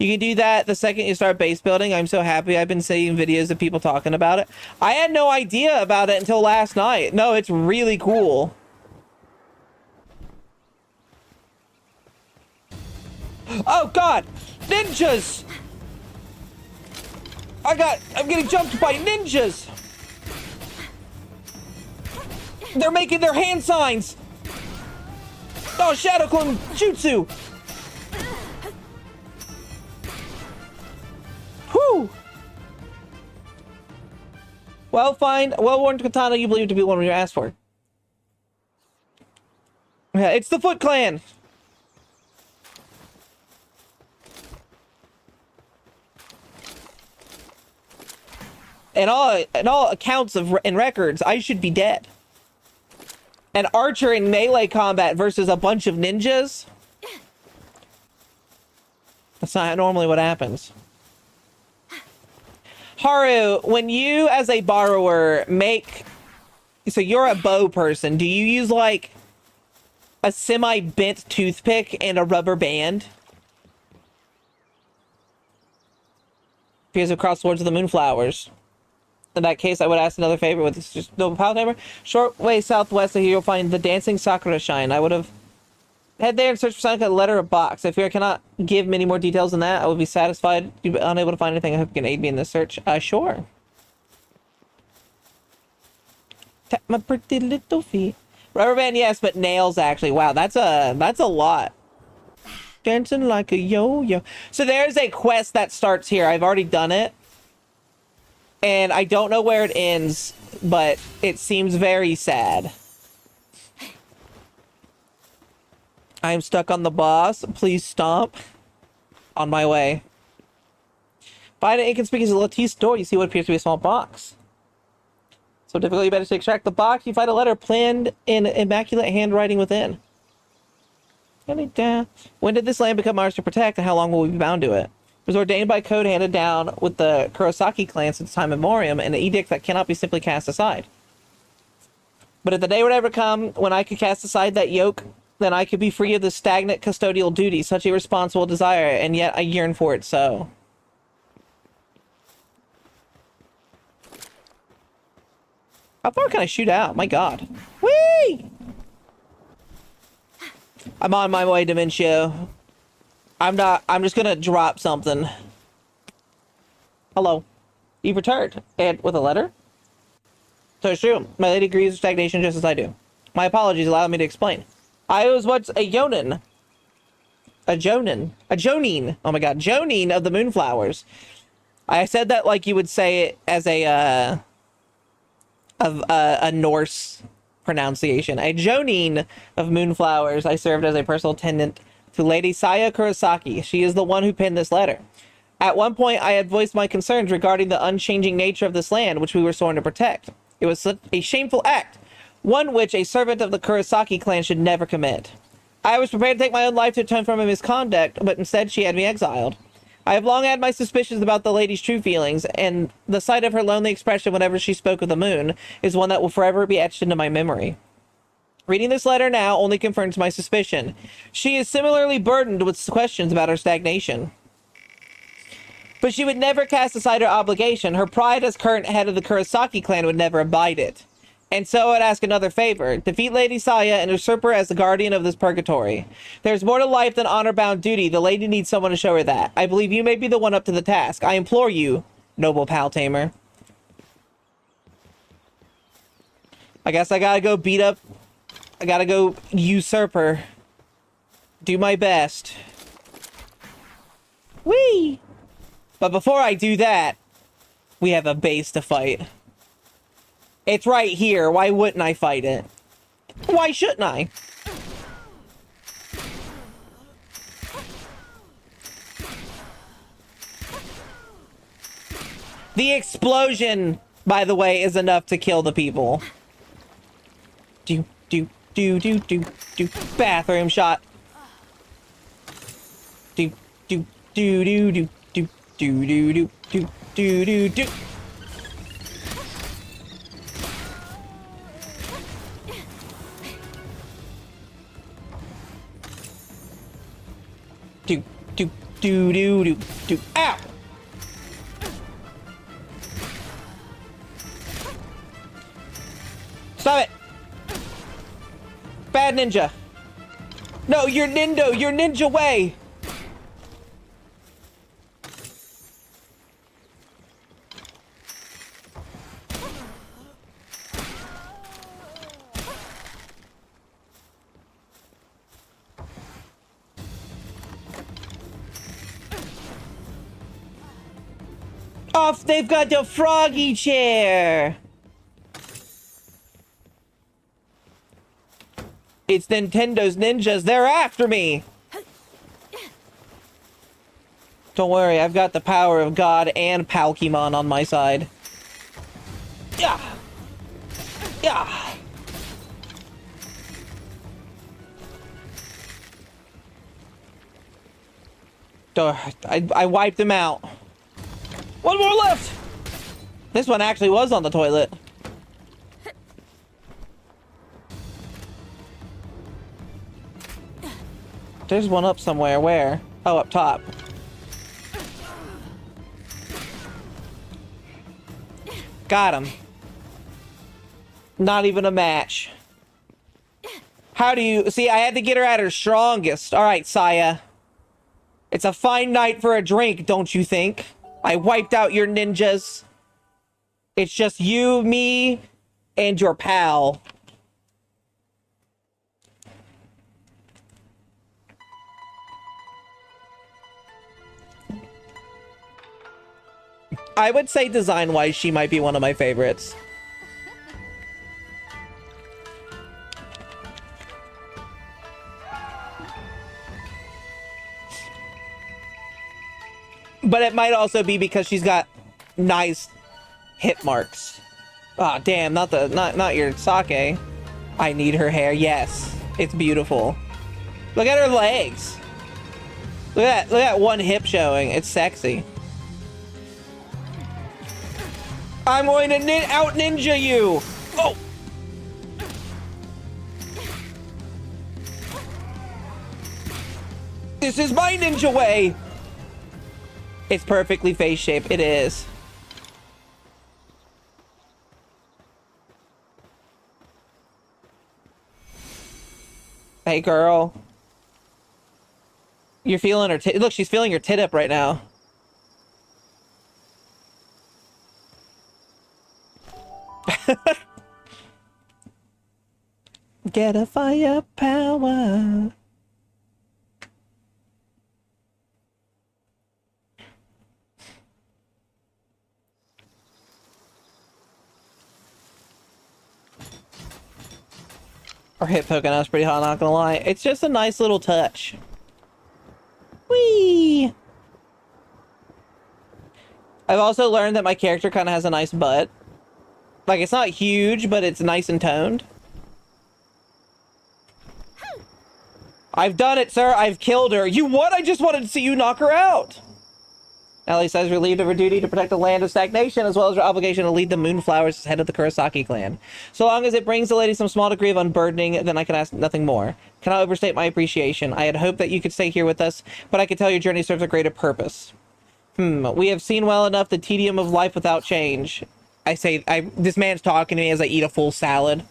You can do that the second you start base building. I'm so happy. I've been seeing videos of people talking about it. I had no idea about it until last night. No, it's really cool. Oh God, ninjas! I'm getting jumped by ninjas! They're making their hand signs! Oh, Shadow Clone Jutsu! Whew! Well-worn katana you believe to be the one you asked for. Yeah, it's the Foot Clan! And all accounts and records, I should be dead. An archer in melee combat versus a bunch of ninjas? That's not normally what happens. Haru, when you as a borrower so you're a bow person, do you use like a semi-bent toothpick and a rubber band? Because of Cross Swords of the Moonflowers. In that case, I would ask another favor with this just Noble Paltamer. Short way southwest of here, you'll find the Dancing Sakura Shrine. I would have head there and search for something like a letter or box. I fear I cannot give many more details than that. I would be satisfied. You'd be unable to find anything. I hope you can aid me in this search. Sure. Tap my pretty little feet. Rubber band, yes, but nails actually. Wow, that's a lot. Dancing like a yo-yo. So there's a quest that starts here. I've already done it. And I don't know where it ends, but it seems very sad. I am stuck on the boss. Please stomp. On my way. Find an inconspicuous lattice door. You see what appears to be a small box. So difficult, you better to extract the box. You find a letter planned in immaculate handwriting within. When did this land become ours to protect, and how long will we be bound to it? It was ordained by code handed down with the Kurosaki clan since time immemorial, and an edict that cannot be simply cast aside. But if the day would ever come when I could cast aside that yoke, then I could be free of the stagnant custodial duty, such a responsible desire, and yet I yearn for it so. How far can I shoot out? My God. Whee! I'm on my way, Dementio. I'm just gonna drop something. Hello. You've returned. And with a letter? So it's true. My lady agrees with stagnation just as I do. My apologies, allow me to explain. I was once a Jonin. A Jonin. Oh my God. Jonin of the Moonflowers. I said that like you would say it as a Norse pronunciation. A Jonin of Moonflowers. I served as a personal attendant to Lady Saya Kurosaki. She is the one who penned this letter. At one point, I had voiced my concerns regarding the unchanging nature of this land, which we were sworn to protect. It was such a shameful act, one which a servant of the Kurosaki clan should never commit. I was prepared to take my own life to atone for my misconduct, but instead she had me exiled. I have long had my suspicions about the lady's true feelings, and the sight of her lonely expression whenever she spoke of the moon is one that will forever be etched into my memory. Reading this letter now only confirms my suspicion. She is similarly burdened with questions about her stagnation. But she would never cast aside her obligation. Her pride as current head of the Kurosaki clan would never abide it. And so I'd ask another favor. Defeat Lady Saya and usurp her as the guardian of this purgatory. There's more to life than honor-bound duty. The lady needs someone to show her that. I believe you may be the one up to the task. I implore you, noble Paltamer. I guess I gotta go beat up... I gotta go usurp her. Do my best. Whee! But before I do that, we have a base to fight. It's right here. Why wouldn't I fight it? Why shouldn't I? The explosion, by the way, is enough to kill the people. Do. Bathroom shot. Do. Do do do do. Ow! Stop it! Bad ninja. No, you're ninja way. Off, they've got the froggy chair. It's Nintendo's ninjas. They're after me. Don't worry, I've got the power of God and Palkimon on my side. Yeah. Yeah. I wiped them out. One more left. This one actually was on the toilet. There's one up somewhere. Where? Oh, up top. Got him. Not even a match. How do you... See, I had to get her at her strongest. All right, Saya. It's a fine night for a drink, don't you think? I wiped out your ninjas. It's just you, me, and your pal. I would say design-wise, she might be one of my favorites. But it might also be because she's got nice hit marks. Ah, oh, damn, not your Sake. I need her hair. Yes, it's beautiful. Look at her legs. Look at that one hip showing. It's sexy. I'm going to out ninja you. Oh. This is my ninja way. It's perfectly face shaped. It is. Hey, girl. You're feeling her tit. Look, she's feeling her tit up right now. Get a firepower. Her hip poking out's pretty hot, not gonna lie. It's just a nice little touch. Whee! I've also learned that my character kind of has a nice butt. Like, it's not huge, but it's nice and toned. I've done it, sir. I've killed her. You what? I just wanted to see you knock her out. Ellie says relieved of her duty to protect the land of stagnation, as well as her obligation to lead the Moonflowers as head of the Kurosaki clan. So long as it brings the lady some small degree of unburdening, then I can ask nothing more. Cannot overstate my appreciation. I had hoped that you could stay here with us, but I can tell your journey serves a greater purpose. We have seen well enough the tedium of life without change. This man's talking to me as I eat a full salad.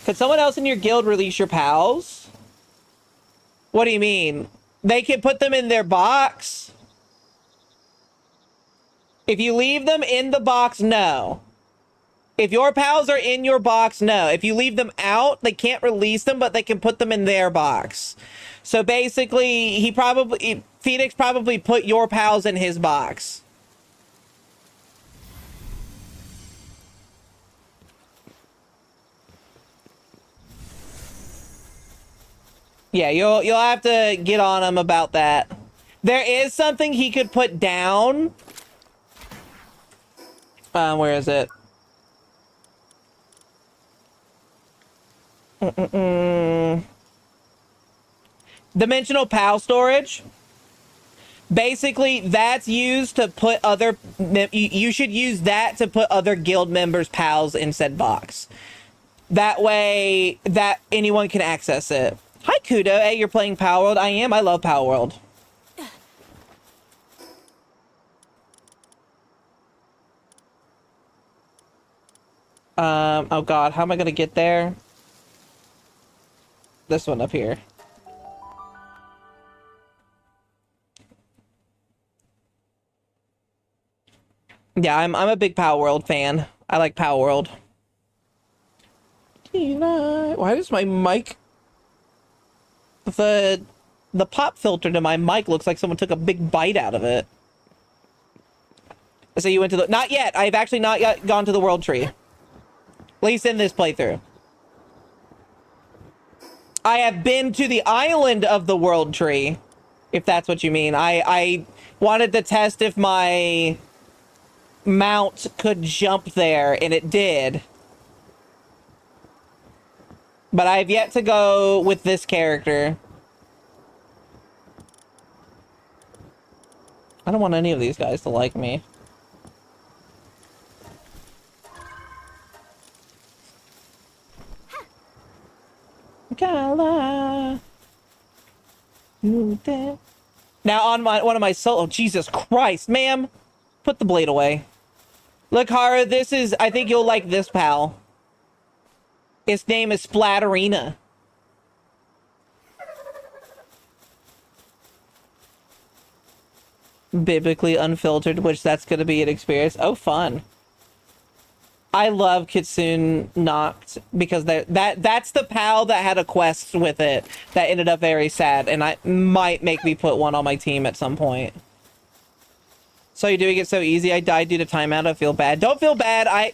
Could someone else in your guild release your pals? What do you mean? They can put them in their box? If you leave them in the box, no. If your pals are in your box, no. If you leave them out, they can't release them, but they can put them in their box. So basically, Phoenix probably put your pals in his box. Yeah, you'll have to get on him about that. There is something he could put down. Where is it? Dimensional PAL storage. Basically, that's used to put other... You should use that to put other guild members' pals in said box. That way, that anyone can access it. Hi, Kudo. Hey, you're playing Power World? I am. I love Power World. Oh god, how am I gonna get there? This one up here. Yeah, I'm a big Power World fan. I like Power World. Why does my mic... The pop filter to my mic looks like someone took a big bite out of it. So you went to the... Not yet! I've actually not yet gone to the World Tree. At least in this playthrough. I have been to the island of the World Tree. If that's what you mean. I wanted to test if my mount could jump there, and it did. But I've yet to go with this character. I don't want any of these guys to like me. Now on one of my solo... Jesus Christ, ma'am! Put the blade away. Look, Hara, this is... I think you'll like this, pal. Its name is Splatterina. Biblically unfiltered, which that's going to be an experience. Oh, fun. I love Kitsune Noct because that's the pal that had a quest with it that ended up very sad, and I might make me put one on my team at some point. So you're doing it so easy. I died due to timeout. I feel bad. Don't feel bad. I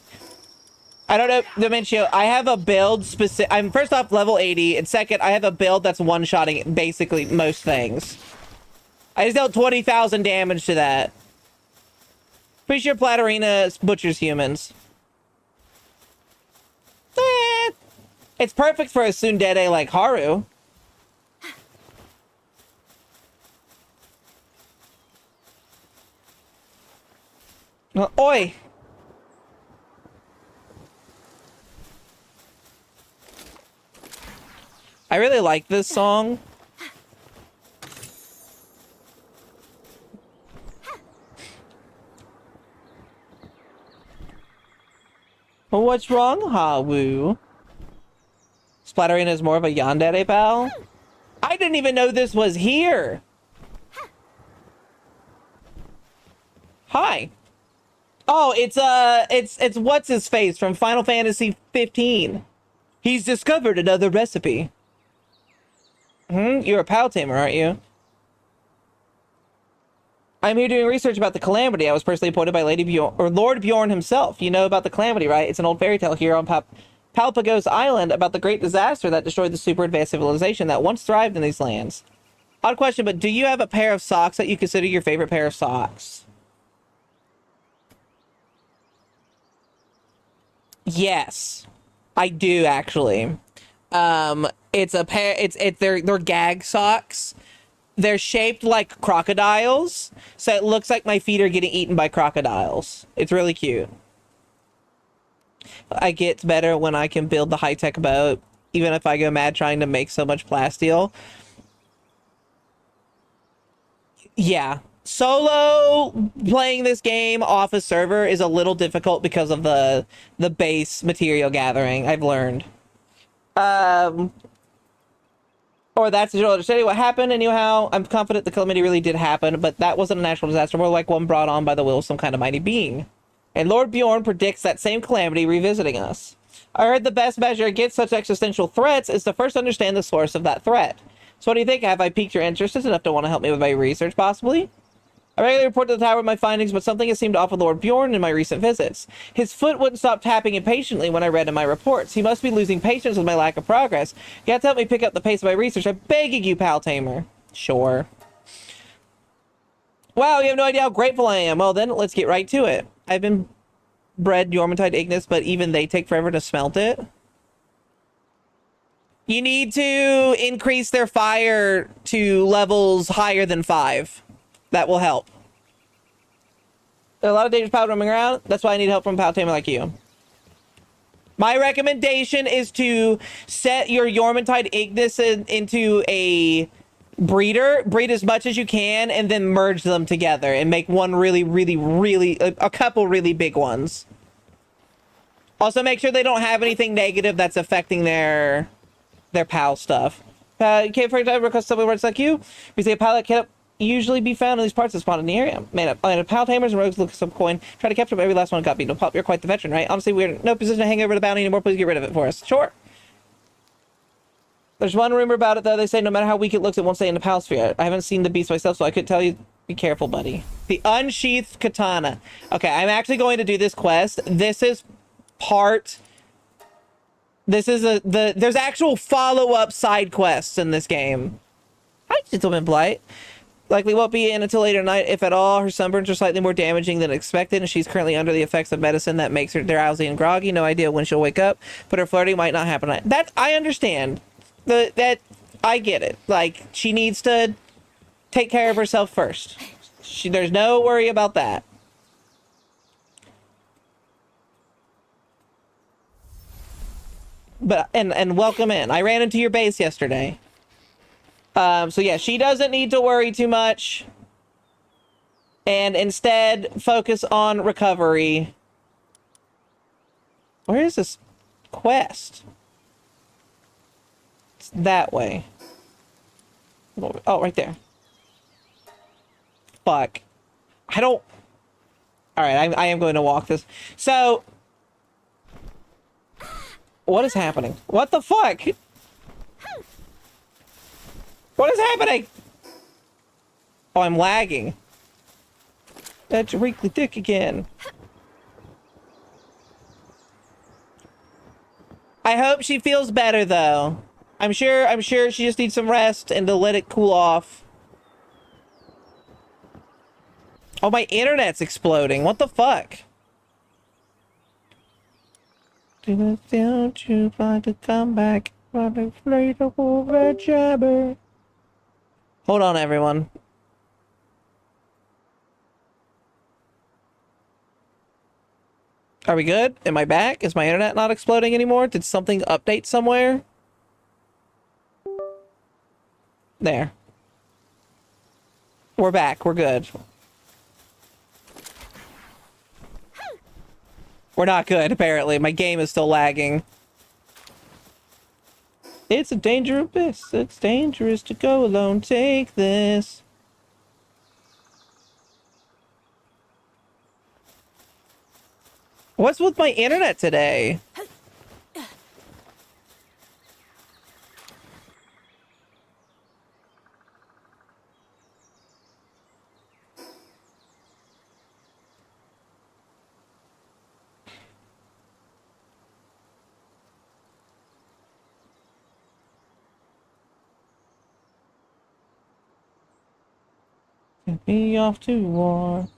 don't know, Dementio. I have a build specific. I'm first off level 80, and second, I have a build that's one-shotting basically most things. I just dealt 20,000 damage to that. Pretty sure Platterina butchers humans. It's perfect for a tsundere like Haru. Oi! I really like this song. Well, what's wrong, Hawu? Splatterina is more of a yandere pal? I didn't even know this was here! Hi. Oh, it's what's his face from Final Fantasy 15. He's discovered another recipe. You're a pal tamer, aren't you? I'm here doing research about the Calamity. I was personally appointed by Lady Bjorn, or Lord Bjorn himself. You know about the Calamity, right? It's an old fairy tale here on Palpagos Island about the great disaster that destroyed the super advanced civilization that once thrived in these lands. Odd question, but do you have a pair of socks that you consider your favorite pair of socks? Yes, I do actually. It's a pair. They're gag socks. They're shaped like crocodiles, so it looks like my feet are getting eaten by crocodiles. It's really cute. I get better when I can build the high-tech boat, even if I go mad trying to make so much plasteel. Yeah. Solo playing this game off a server is a little difficult because of the base material gathering, I've learned. Or that's a general understanding what happened. Anyhow, I'm confident the calamity really did happen, but that wasn't a natural disaster, more like one brought on by the will of some kind of mighty being. And Lord Bjorn predicts that same calamity revisiting us. I heard the best measure against such existential threats is to first understand the source of that threat. So what do you think? Have I piqued your interest enough to want to help me with my research, possibly? I regularly report to the tower my findings, but something has seemed off with Lord Bjorn in my recent visits. His foot wouldn't stop tapping impatiently when I read in my reports. He must be losing patience with my lack of progress. You have to help me pick up the pace of my research. I'm begging you, pal tamer. Sure. Wow, you have no idea how grateful I am. Well, then, let's get right to it. I've been bred Jormuntide Ignis, but even they take forever to smelt it. You need to increase their fire to levels higher than 5. That will help. There are a lot of dangerous power roaming around. That's why I need help from a pal tamer like you. My recommendation is to set your Jormuntide Ignis into a breeder. Breed as much as you can, and then merge them together and make one really, really, really... a couple really big ones. Also, make sure they don't have anything negative that's affecting their PAL stuff. Can't forget request something where it's like you. We say a pilot can't usually be found in these parts that spawn in the area. Man, PAL tamers and rogues look some coin. Try to capture them. Every last one got beaten. Pop, you're quite the veteran, right? Honestly, we're in no position to hang over the bounty anymore. Please get rid of it for us. Sure. There's one rumor about it, though. They say no matter how weak it looks, it won't stay in the PAL sphere. I haven't seen the beast myself, so I couldn't tell you. Be careful, buddy. The Unsheathed Katana. Okay, I'm actually going to do this quest. This is part... This is there's actual follow-up side quests in this game. Hi, Gentleman Blight. Likely won't be in until later tonight, if at all. Her sunburns are slightly more damaging than expected, and she's currently under the effects of medicine that makes her drowsy and groggy. No idea when she'll wake up, but her flirting might not happen. That I understand. That I get it. Like, she needs to take care of herself first. There's no worry about that. But and welcome in. I ran into your base yesterday. So yeah, she doesn't need to worry too much. And instead focus on recovery. Where is this quest? It's that way. Oh, right there. Fuck. I don't... Alright, I am going to walk this. So... What is happening? What the fuck? What is happening? Oh, I'm lagging. That's your weekly dick again. I hope she feels better, though. I'm sure she just needs some rest and to let it cool off. Oh, my internet's exploding. What the fuck? Don't you want to come back? What a inflatable red jabber. Hold on, everyone. Are we good? Am I back? Is my internet not exploding anymore? Did something update somewhere? There. We're back. We're good. We're not good, apparently. My game is still lagging. It's a dangerous abyss. It's dangerous to go alone. Take this. What's with my internet today? Be off to war.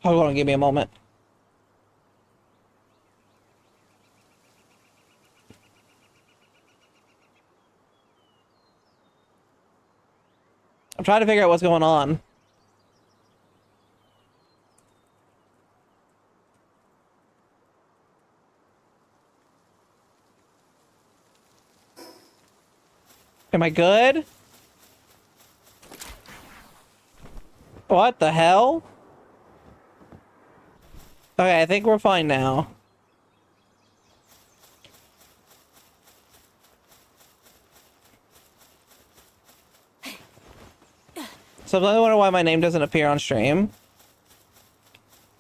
Hold on, give me a moment. I'm trying to figure out what's going on. Am I good? What the hell? Okay, I think we're fine now. So I wonder why my name doesn't appear on stream.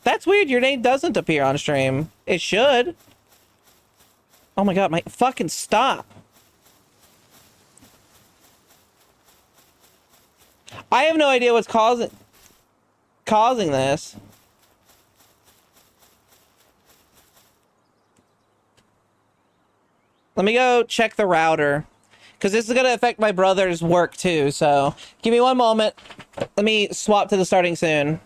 That's weird, your name doesn't appear on stream. It should. Oh my god, my fucking stop. I have no idea what's causing this. Let me go check the router, because this is going to affect my brother's work too, so give me one moment. Let me swap to the starting soon.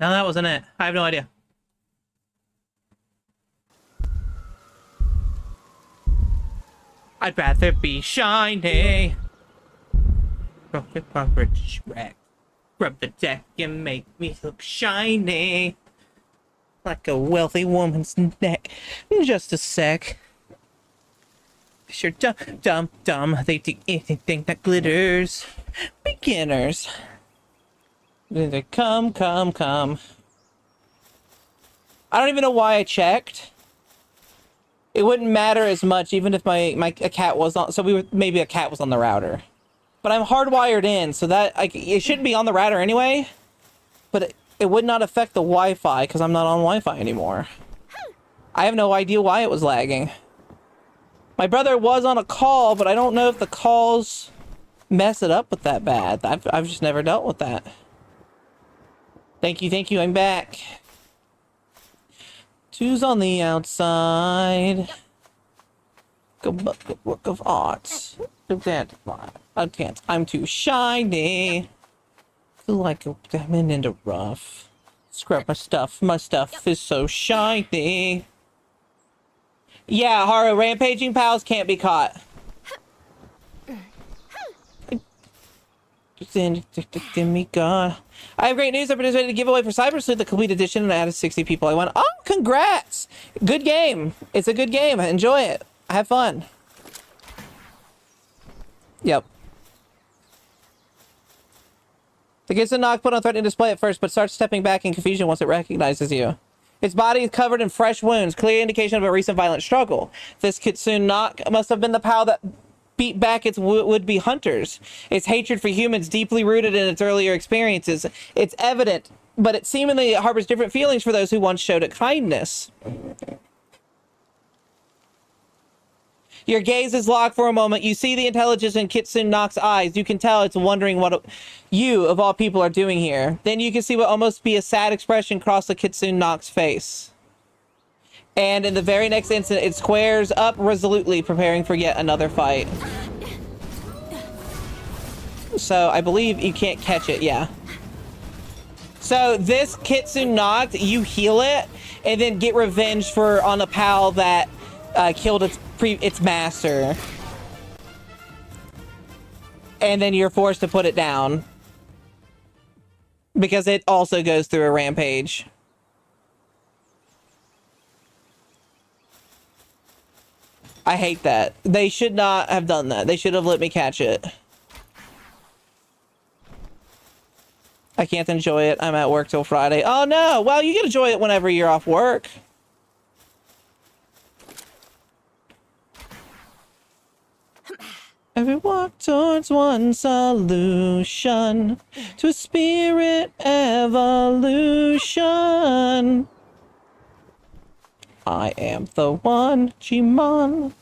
No, that wasn't it. I have no idea. I'd rather be shiny. Rocket Bumper Shrek. Rub the deck and make me look shiny. Like a wealthy woman's neck. Just a sec. Sure, dumb. They do anything that glitters. Beginners. They come. I don't even know why I checked. It wouldn't matter as much even if a cat was on. So maybe a cat was on the router. But I'm hardwired in, so that it shouldn't be on the router anyway. But it would not affect the Wi-Fi because I'm not on Wi-Fi anymore. I have no idea why it was lagging. My brother was on a call, but I don't know if the calls mess it up with that bad. I've just never dealt with that. Thank you, I'm back. Two's on the outside. Good work of art. I can't. I'm too shiny. Feel like a diamond in the rough. Scrub my stuff. My stuff is so shiny. Yeah, Haru, rampaging pals can't be caught. Demigod. I have great news. I participated in a giveaway for Cyber Sleuth, the complete edition, and I added 60 people. I went, oh, congrats! Good game. It's a good game. Enjoy it. Have fun. Yep. The Kitsune Knock put on threatening display at first, but starts stepping back in confusion once it recognizes you. Its body is covered in fresh wounds, clear indication of a recent violent struggle. This Kitsune Knock must have been the pal that beat back its would-be hunters. Its hatred for humans deeply rooted in its earlier experiences. It's evident, but it seemingly harbors different feelings for those who once showed it kindness. Your gaze is locked for a moment. You see the intelligence in Kitsune Knock's eyes. You can tell it's wondering what you, of all people, are doing here. Then you can see what almost be a sad expression cross the Kitsune Knock's face. And in the very next instant, it squares up resolutely, preparing for yet another fight. So I believe you can't catch it, yeah. So this Kitsune Knock, you heal it, and then get revenge on a pal that killed its master. And then you're forced to put it down. Because it also goes through a rampage. I hate that. They should not have done that. They should have let me catch it. I can't enjoy it. I'm at work till Friday. Oh no! Well, you can enjoy it whenever you're off work. Every walk towards one solution to a spirit evolution. I am the one, Jimon.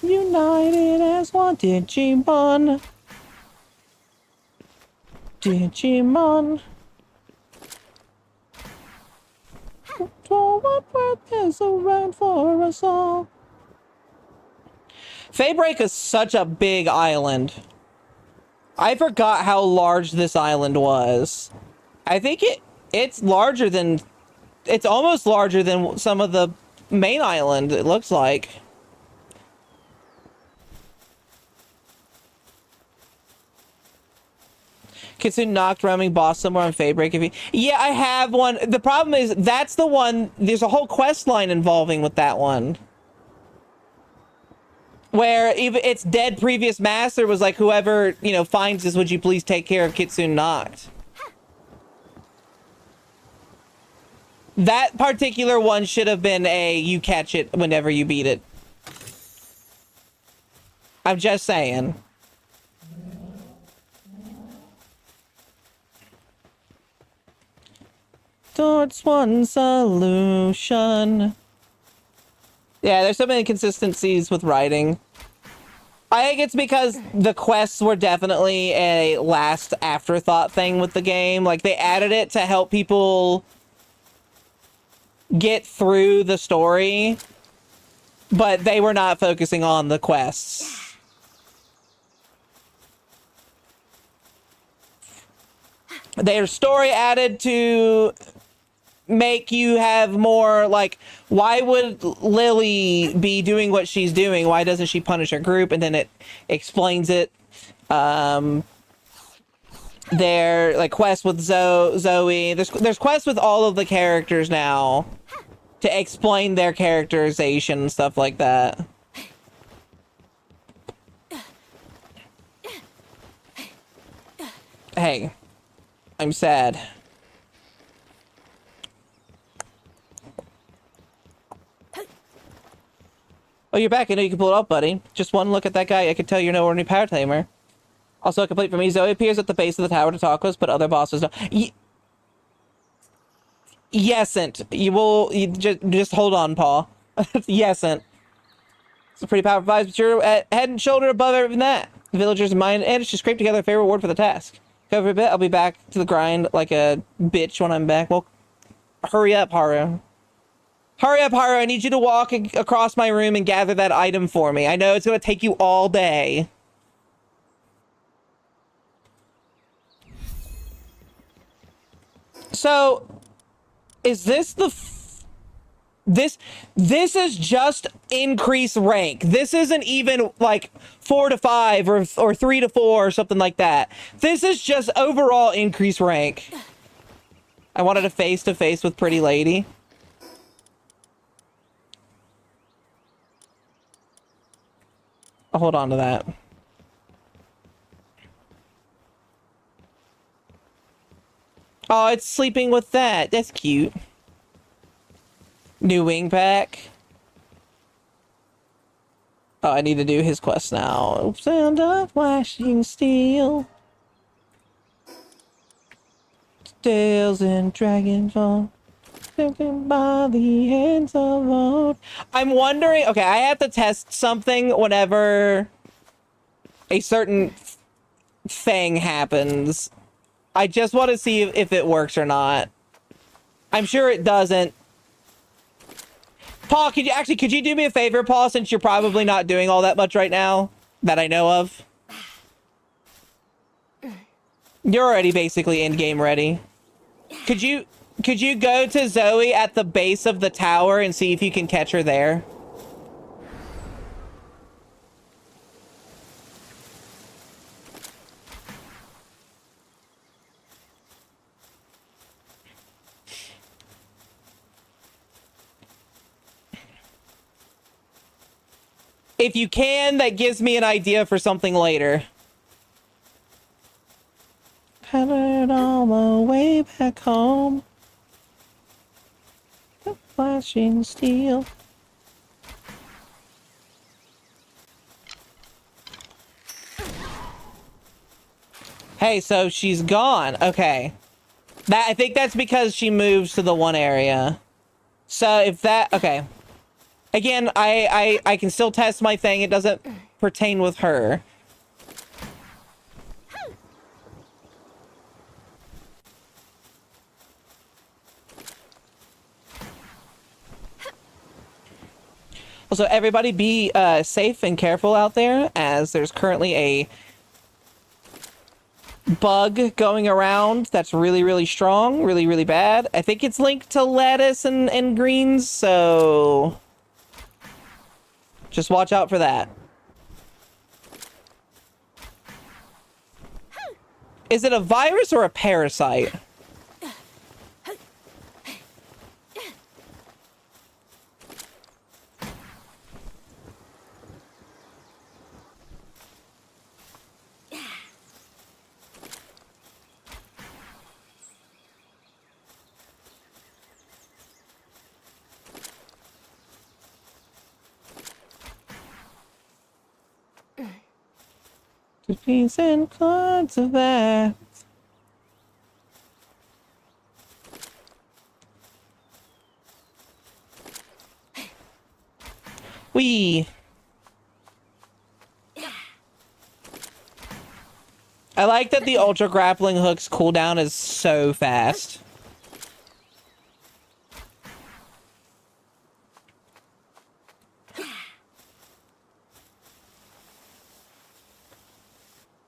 United as one, Digimon. Digimon. What worth is around for us all? Faybreak is such a big island. I forgot how large this island was. I think it's larger than... It's almost larger than some of the main island, it looks like. Kitsune Knocked roaming boss somewhere on Faybreak. Yeah, I have one. The problem is, that's the one... There's a whole quest line involving with that one. Where even its dead previous master was like, whoever, finds this, would you please take care of Kitsune Knocked? That particular one should have been you catch it whenever you beat it. I'm just saying. Towards one solution. Yeah, there's some inconsistencies with writing. I think it's because the quests were definitely a last afterthought thing with the game. Like, they added it to help people get through the story, but they were not focusing on the quests. There's story added to make you have more like, why would Lily be doing what she's doing? Why doesn't she punish her group? And then it explains it. There like quests with Zoe. There's quests with all of the characters now to explain their characterization and stuff like that. Hey, I'm sad. Oh, you're back. I know you can pull it up, buddy. Just one look at that guy. I can tell you're no ordinary power tamer. Also, complete for me. Zoe appears at the base of the tower to talk to us, but other bosses don't. Yesn't. You will. You just hold on, Paul. Yesn't. It's a pretty powerful vibes, but you're head and shoulder above everything that. The villagers managed to scrape together a fair reward for the task. Cover a bit. I'll be back to the grind like a bitch when I'm back. Well, hurry up, Haru. Hurry up, Haru. I need you to walk across my room and gather that item for me. I know it's going to take you all day. So, is this the... This is just increase rank. This isn't even like 4 to 5 or 3 to 4 or something like that. This is just overall increase rank. I wanted a face to face with Pretty Lady. I'll hold on to that. Oh, it's sleeping with that. That's cute. New wing pack. Oh, I need to do his quest now. Sound of flashing steel. Tales and Dragonfall. Taken by the hands of old. I'm wondering. Okay, I have to test something whenever a certain thing happens. I just want to see if it works or not. I'm sure it doesn't. Paul, could you do me a favor, Paul, since you're probably not doing all that much right now that I know of? You're already basically in-game ready. Could you go to Zoe at the base of the tower and see if you can catch her there? If you can, that gives me an idea for something later. Headed all the way back home. The flashing steel. Hey, so she's gone. Okay. I think that's because she moves to the one area. So if that... Okay. Again, I can still test my thing. It doesn't pertain with her. Also, everybody be safe and careful out there, as there's currently a bug going around that's really, really strong, really, really bad. I think it's linked to lettuce and greens, so... Just watch out for that. Is it a virus or a parasite? Peace and clouds of that. I like that the ultra grappling hook's cooldown is so fast.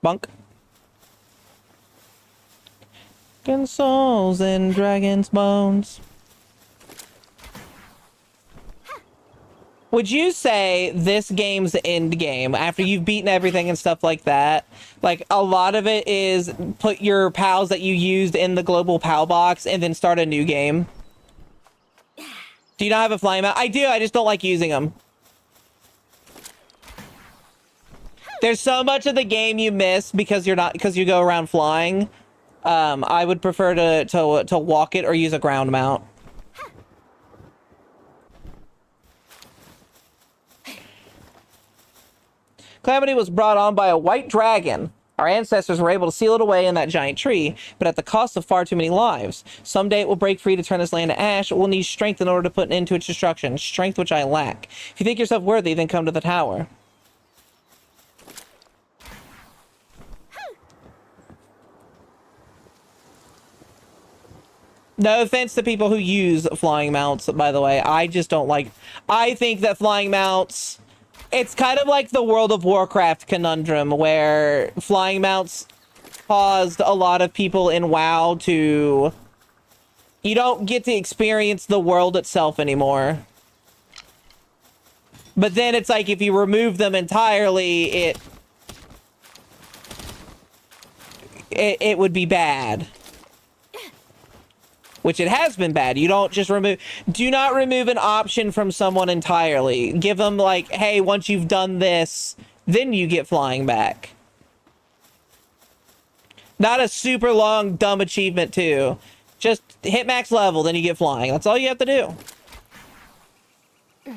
Bunk. Broken souls and dragon's bones. Would you say this game's end game, after you've beaten everything and stuff like that, like a lot of it is put your pals that you used in the global pal box and then start a new game? Do you not have a flying mount? I do, I just don't like using them. There's so much of the game you miss because you go around flying. I would prefer to walk it or use a ground mount. Calamity was brought on by a white dragon. Our ancestors were able to seal it away in that giant tree, but at the cost of far too many lives. Someday it will break free to turn this land to ash. It will need strength in order to put an end to its destruction. Strength which I lack. If you think yourself worthy, then come to the tower. No offense to people who use flying mounts, by the way. I just don't like... I think that flying mounts... It's kind of like the World of Warcraft conundrum, where flying mounts caused a lot of people in WoW to... You don't get to experience the world itself anymore. But then it's like, if you remove them entirely, it would be bad. Which it has been bad. You don't just remove... Do not remove an option from someone entirely. Give them like, hey, once you've done this, then you get flying back. Not a super long, dumb achievement too. Just hit max level, then you get flying. That's all you have to do.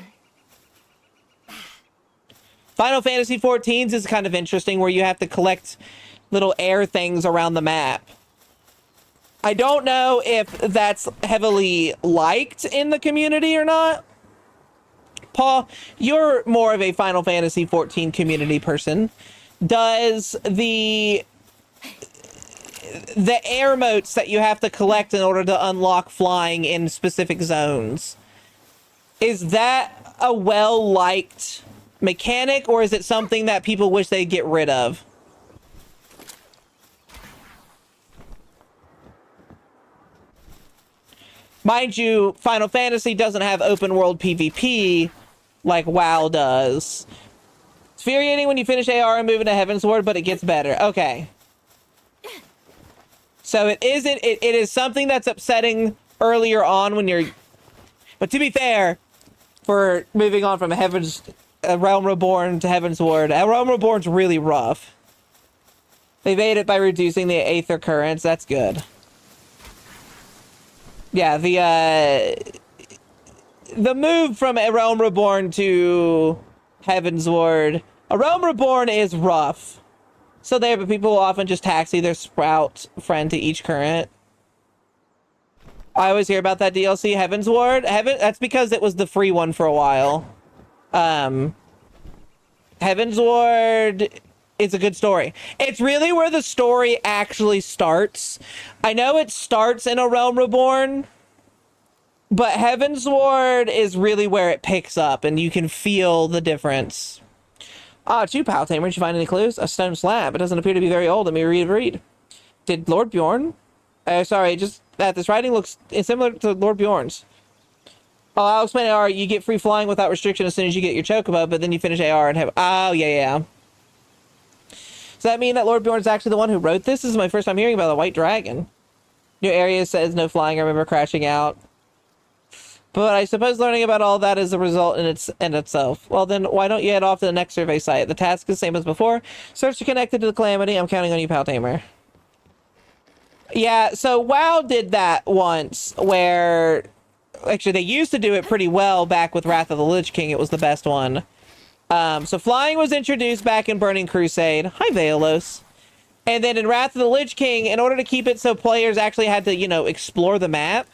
Final Fantasy XIV's is kind of interesting, where you have to collect little air things around the map. I don't know if that's heavily liked in the community or not. Paul, you're more of a Final Fantasy XIV community person. Does the air motes that you have to collect in order to unlock flying in specific zones, is that a well-liked mechanic, or is it something that people wish they'd get rid of? Mind you, Final Fantasy doesn't have open world PvP like WoW does. It's infuriating when you finish AR and move into Heavensward, but it gets better. Okay. So it is something that's upsetting earlier on when you're... But to be fair, for moving on from Realm Reborn to Heavensward, Realm Reborn's really rough. They made it by reducing the Aether currents. That's good. Yeah, the move from A Realm Reborn to Heavensward, A Realm Reborn is rough. So there, but people will often just taxi their Sprout friend to each current. I always hear about that DLC, Heavensward. That's because it was the free one for a while. Heavensward... It's a good story. It's really where the story actually starts. I know it starts in A Realm Reborn, but Heavensward is really where it picks up, and you can feel the difference. Ah, it's you, Pal Tamer. Did you find any clues? A stone slab. It doesn't appear to be very old. Let me read. Did Lord Bjorn? Sorry, just that this writing looks similar to Lord Bjorn's. Oh, I'll explain AR. You get free flying without restriction as soon as you get your chocobo, but then you finish AR and have... Oh, yeah. Does that mean that Lord Bjorn's actually the one who wrote this? This is my first time hearing about the White Dragon. New area says no flying. I remember crashing out. But I suppose learning about all that is a result in itself. Well, then why don't you head off to the next survey site? The task is the same as before. Search to connect it to the Calamity. I'm counting on you, Pal Tamer. Yeah, so WoW did that once, where... Actually, they used to do it pretty well back with Wrath of the Lich King. It was the best one. So flying was introduced back in Burning Crusade. Hi, Velos. And then in Wrath of the Lich King, in order to keep it so players actually had to, explore the map,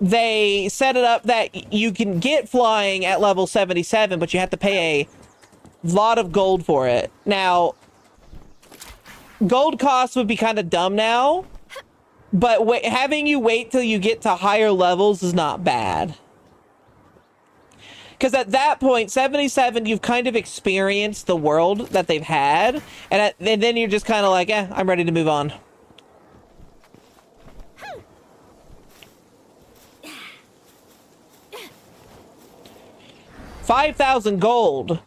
they set it up that you can get flying at level 77, but you have to pay a lot of gold for it. Now, gold costs would be kind of dumb now, but having you wait till you get to higher levels is not bad. Because at that point, 77, you've kind of experienced the world that they've had. And then you're just kind of like, I'm ready to move on. 5,000 gold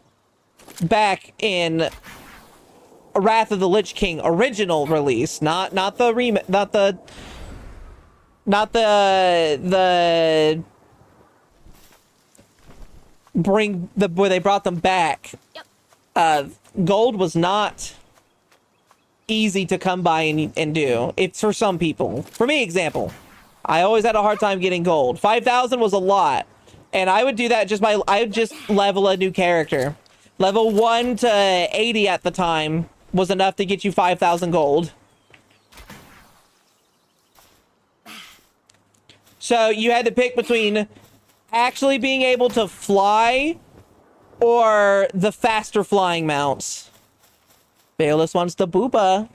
back in Wrath of the Lich King original release, not the where they brought them back. Gold was not easy to come by and do. It's for some people. For me, example, I always had a hard time getting gold. 5,000 was a lot, and I would do that I would just level a new character. Level 1 to 80 at the time was enough to get you 5,000 gold. So you had to pick between actually being able to fly or the faster flying mounts. Bayless wants the booba.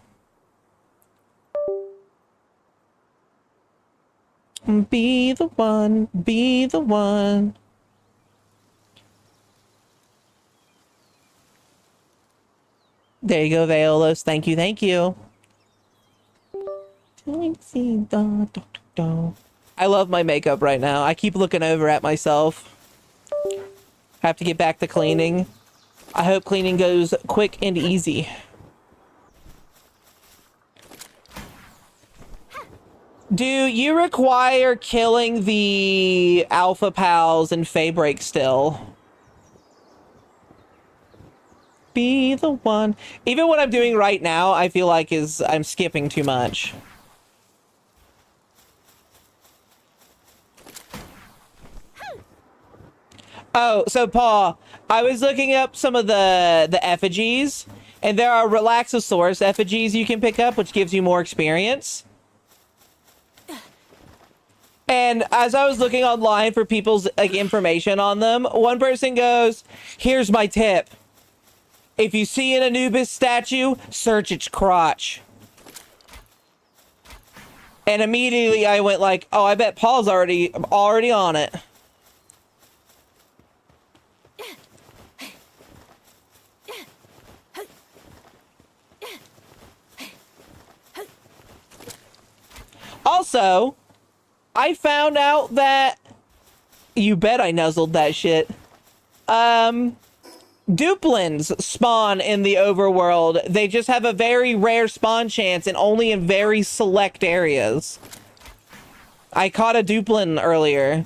Be the one, be the one. There you go, Vaeolus. Thank you, thank you. I love my makeup right now. I keep looking over at myself. Have to get back to cleaning. I hope cleaning goes quick and easy. Do you require killing the Alpha Pals in Faebreak still? Be the one. Even what I'm doing right now, I feel like I'm skipping too much. Oh, so Paul, I was looking up some of the effigies, and there are Relaxosaurus effigies you can pick up, which gives you more experience. And as I was looking online for people's information on them, one person goes, "Here's my tip. If you see an Anubis statue, search its crotch." And immediately I went like, "Oh, I bet Paul's already on it." Also, I found out that, you bet I nuzzled that shit. Duplins spawn in the overworld. They just have a very rare spawn chance and only in very select areas. I caught a Duplin earlier.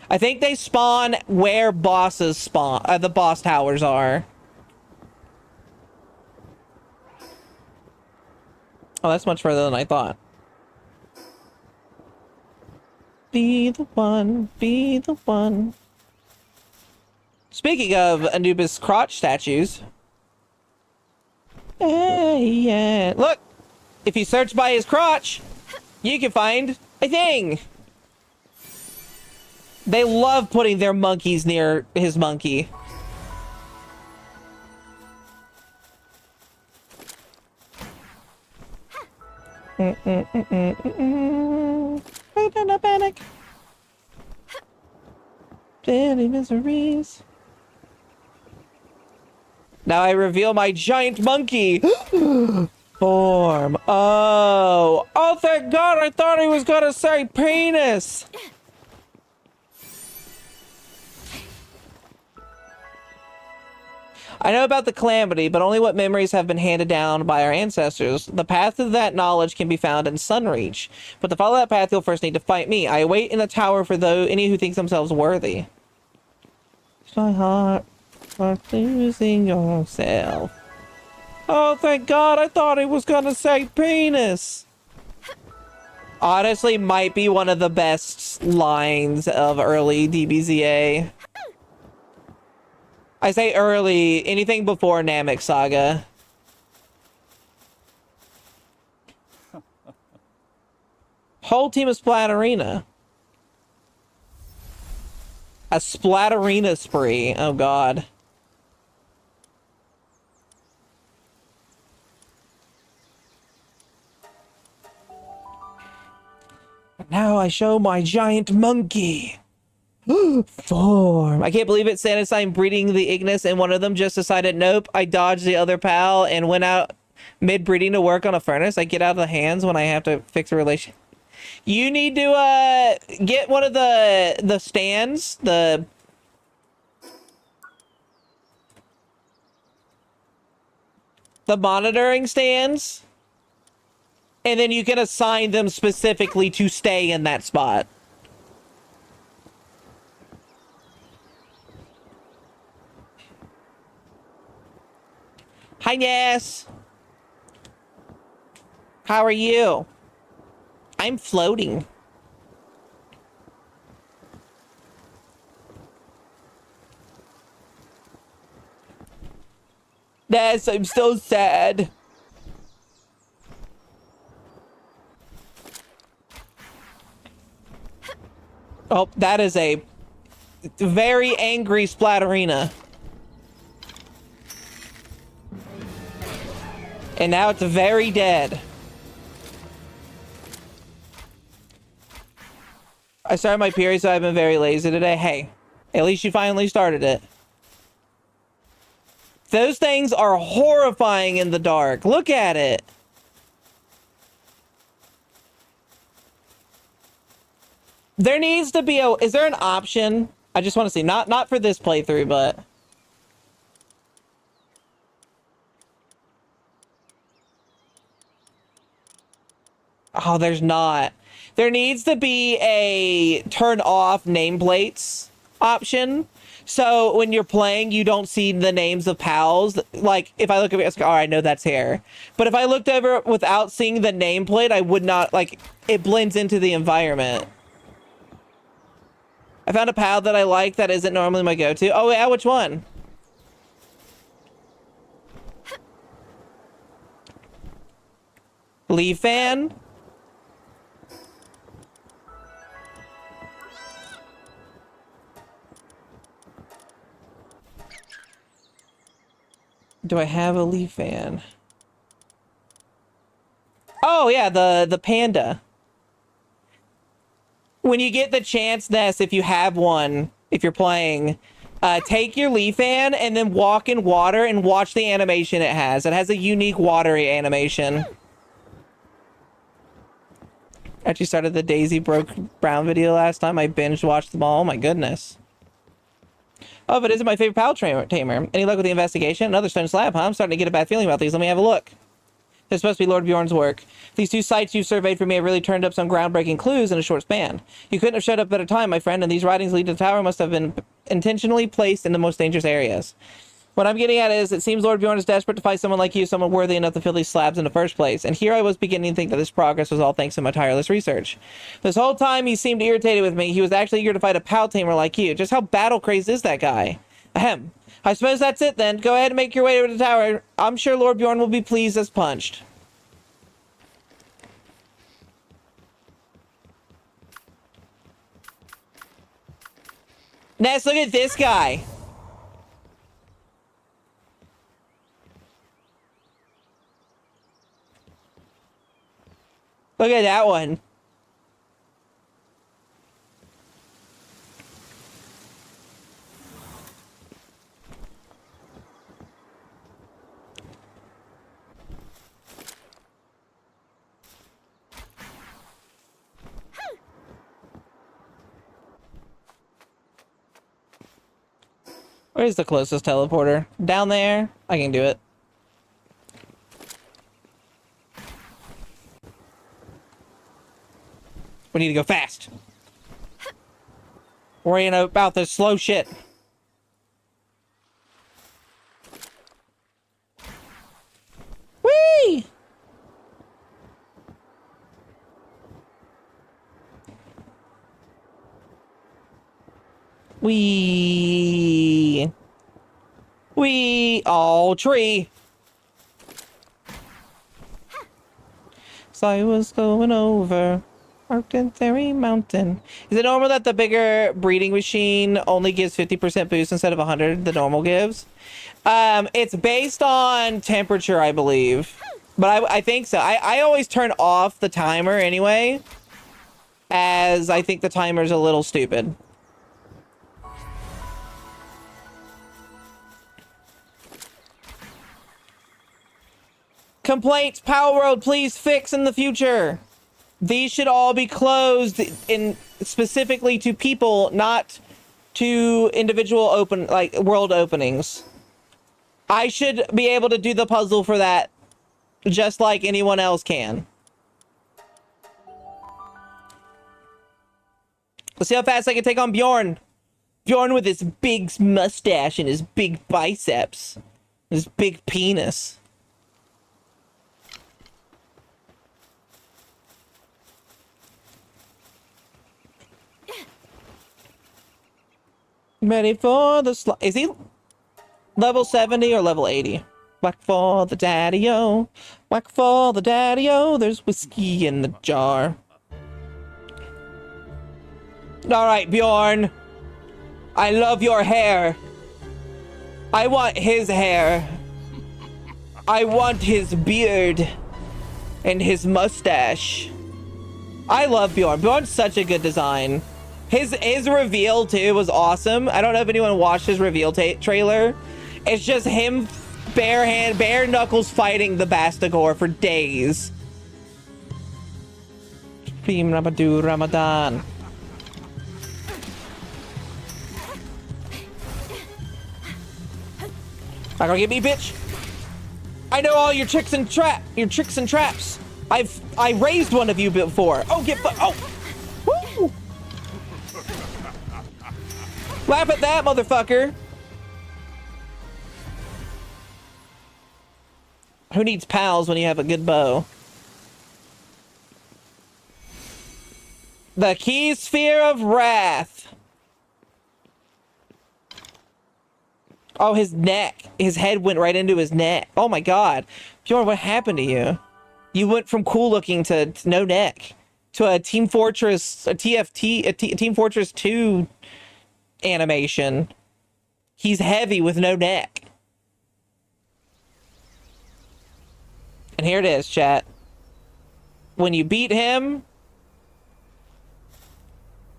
I think they spawn where bosses spawn, the boss towers are. Oh, that's much further than I thought. Be the one, be the one. Speaking of Anubis crotch statues. Hey, yeah. Look! If you search by his crotch, you can find a thing. They love putting their monkeys near his monkey. Panic. Daily miseries. Now I reveal my giant monkey form. Oh, thank God! I thought he was gonna say penis. I know about the calamity, but only what memories have been handed down by our ancestors. The path to that knowledge can be found in Sunreach. But to follow that path, you'll first need to fight me. I wait in the tower for any who think themselves worthy. My heart for losing yourself. Oh, thank God, I thought he was gonna say penis. Honestly, might be one of the best lines of early DBZA. I say early, anything before Namek Saga. Whole team of Splatterina. A Splatterina spree. Oh, God. Now I show my giant monkey. Form. I can't believe it. Sandersheim breeding the Ignis, and one of them just decided, nope, I dodged the other pal and went out mid-breeding to work on a furnace. I get out of the hands when I have to fix a relation. You need to get one of the stands, the monitoring stands, and then you can assign them specifically to stay in that spot. Hi, Ness. How are you? I'm floating. Ness, I'm so sad. Oh, that is a very angry Splatterina. And now it's very dead. I started my period, so I've been very lazy today. Hey, at least you finally started it. Those things are horrifying in the dark. Look at it. There needs to be a... Is there an option? I just want to see. Not for this playthrough, but... Oh, there's not. There needs to be a turn off nameplates option. So when you're playing, you don't see the names of pals. Like, if I look at it, all right, I know that's here. But if I looked over without seeing the nameplate, I would not, like, it blends into the environment. I found a pal that I like that isn't normally my go-to. Oh, yeah, which one? Leaf fan? Do I have a leaf fan? Oh, yeah, the panda. When you get the chance, Ness, if you have one, if you're playing, take your leaf fan and then walk in water and watch the animation it has. It has a unique watery animation. Actually started the Daisy Broke Brown video last time. I binge watched them all. Oh my goodness. Oh, but isn't my favorite pal tamer. Any luck with the investigation? Another stone slab, huh? I'm starting to get a bad feeling about these. Let me have a look. This supposed to be Lord Bjorn's work. These two sites you've surveyed for me have really turned up some groundbreaking clues in a short span. You couldn't have showed up at a time, my friend, and these writings lead to the tower must have been intentionally placed in the most dangerous areas. What I'm getting at is, it seems Lord Bjorn is desperate to find someone like you, someone worthy enough to fill these slabs in the first place. And here I was beginning to think that this progress was all thanks to my tireless research. This whole time he seemed irritated with me. He was actually eager to fight a pal tamer like you. Just how battle crazed is that guy? Ahem. I suppose that's it then. Go ahead and make your way to the tower. I'm sure Lord Bjorn will be pleased as punched. Ness, look at this guy. Look at that one. Where's the closest teleporter? Down there? I can do it. We need to go fast. Worrying about this slow shit. Whee! Oh, tree. So I was going over Arctic Mountain. Is it normal that the bigger breeding machine only gives 50% boost instead of 100 the normal gives? It's based on temperature, I believe. But I think so. I always turn off the timer anyway, as I think the timer's a little stupid. Complaints, Power World, please fix in the future. These should all be closed in specifically to people, not to individual world openings. I should be able to do the puzzle for that just like anyone else can. Let's see how fast I can take on Bjorn. Bjorn with his big mustache and his big biceps. His big penis. Ready for the is he level 70 or level 80? Whack for the daddy-o. Whack for the daddy-o. There's whiskey in the jar. Alright, Bjorn. I love your hair. I want his hair. I want his beard. And his mustache. I love Bjorn. Bjorn's such a good design. His reveal, too, was awesome. I don't know if anyone watched his reveal trailer. It's just him bare knuckles fighting the Bastigor for days. Beam Rabadu Ramadan. Not gonna get me, bitch. I know all your tricks and traps. I raised one of you before. Oh, woo! Laugh at that, motherfucker. Who needs pals when you have a good bow? The Key Sphere of Wrath. Oh, his neck. His head went right into his neck. Oh my god. Bjorn, what happened to you? You went from cool looking to no neck. To a Team Fortress, a Team Fortress 2 animation. He's heavy with no neck. And here it is, chat. When you beat him,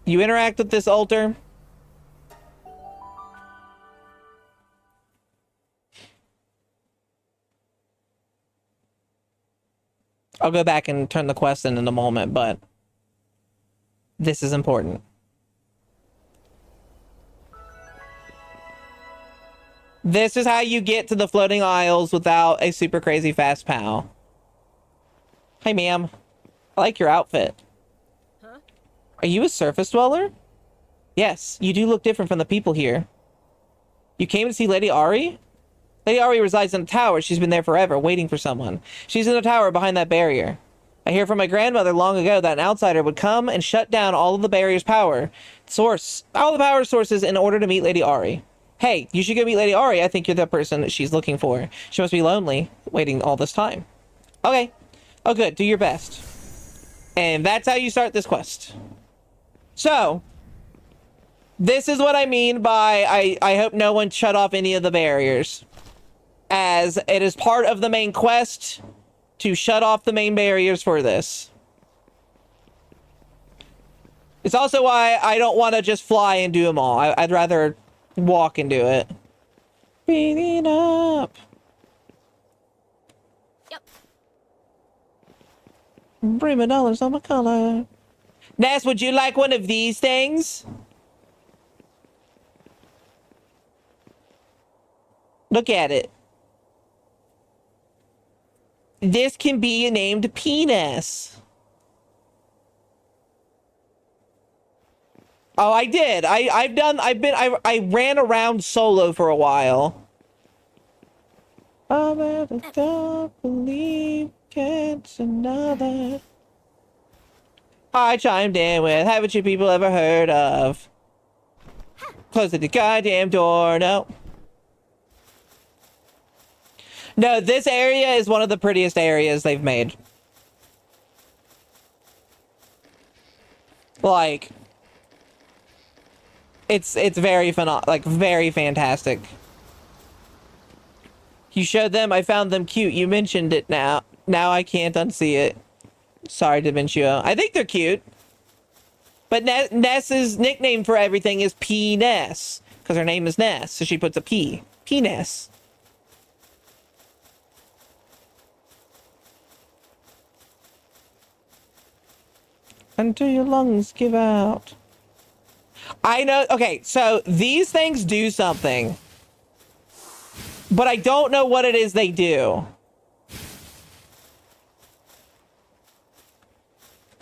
you interact with this altar. I'll go back and turn the quest in a moment, but this is important. This is how you get to the floating isles without a super crazy fast POW. Hey, ma'am. I like your outfit. Huh? Are you a surface dweller? Yes, you do look different from the people here. You came to see Lady Ari? Lady Ari resides in a tower. She's been there forever, waiting for someone. She's in the tower behind that barrier. I hear from my grandmother long ago that an outsider would come and shut down all of the barrier's power sources in order to meet Lady Ari. Hey, you should go meet Lady Ari. I think you're the person that she's looking for. She must be lonely, waiting all this time. Okay. Oh, good. Do your best. And that's how you start this quest. So, this is what I mean by I hope no one shut off any of the barriers. As it is part of the main quest to shut off the main barriers for this. It's also why I don't want to just fly and do them all. I'd rather walk and do it. Beat it up. Yep. Bring me dollars on my collar. Ness, would you like one of these things? Look at it. This can be named Penis. Oh, I did. I ran around solo for a while. I better don't believe it's another. I chimed in with, haven't you people ever heard of? Close the goddamn door, no. No, this area is one of the prettiest areas they've made. Like, it's very very fantastic. You showed them, I found them cute. You mentioned it now. Now I can't unsee it. Sorry, Dementia. I think they're cute. But Ness's nickname for everything is P Ness. Because her name is Ness, so she puts a P. P Ness. until your lungs give out. I know. Okay, so these things do something, but I don't know what it is they do.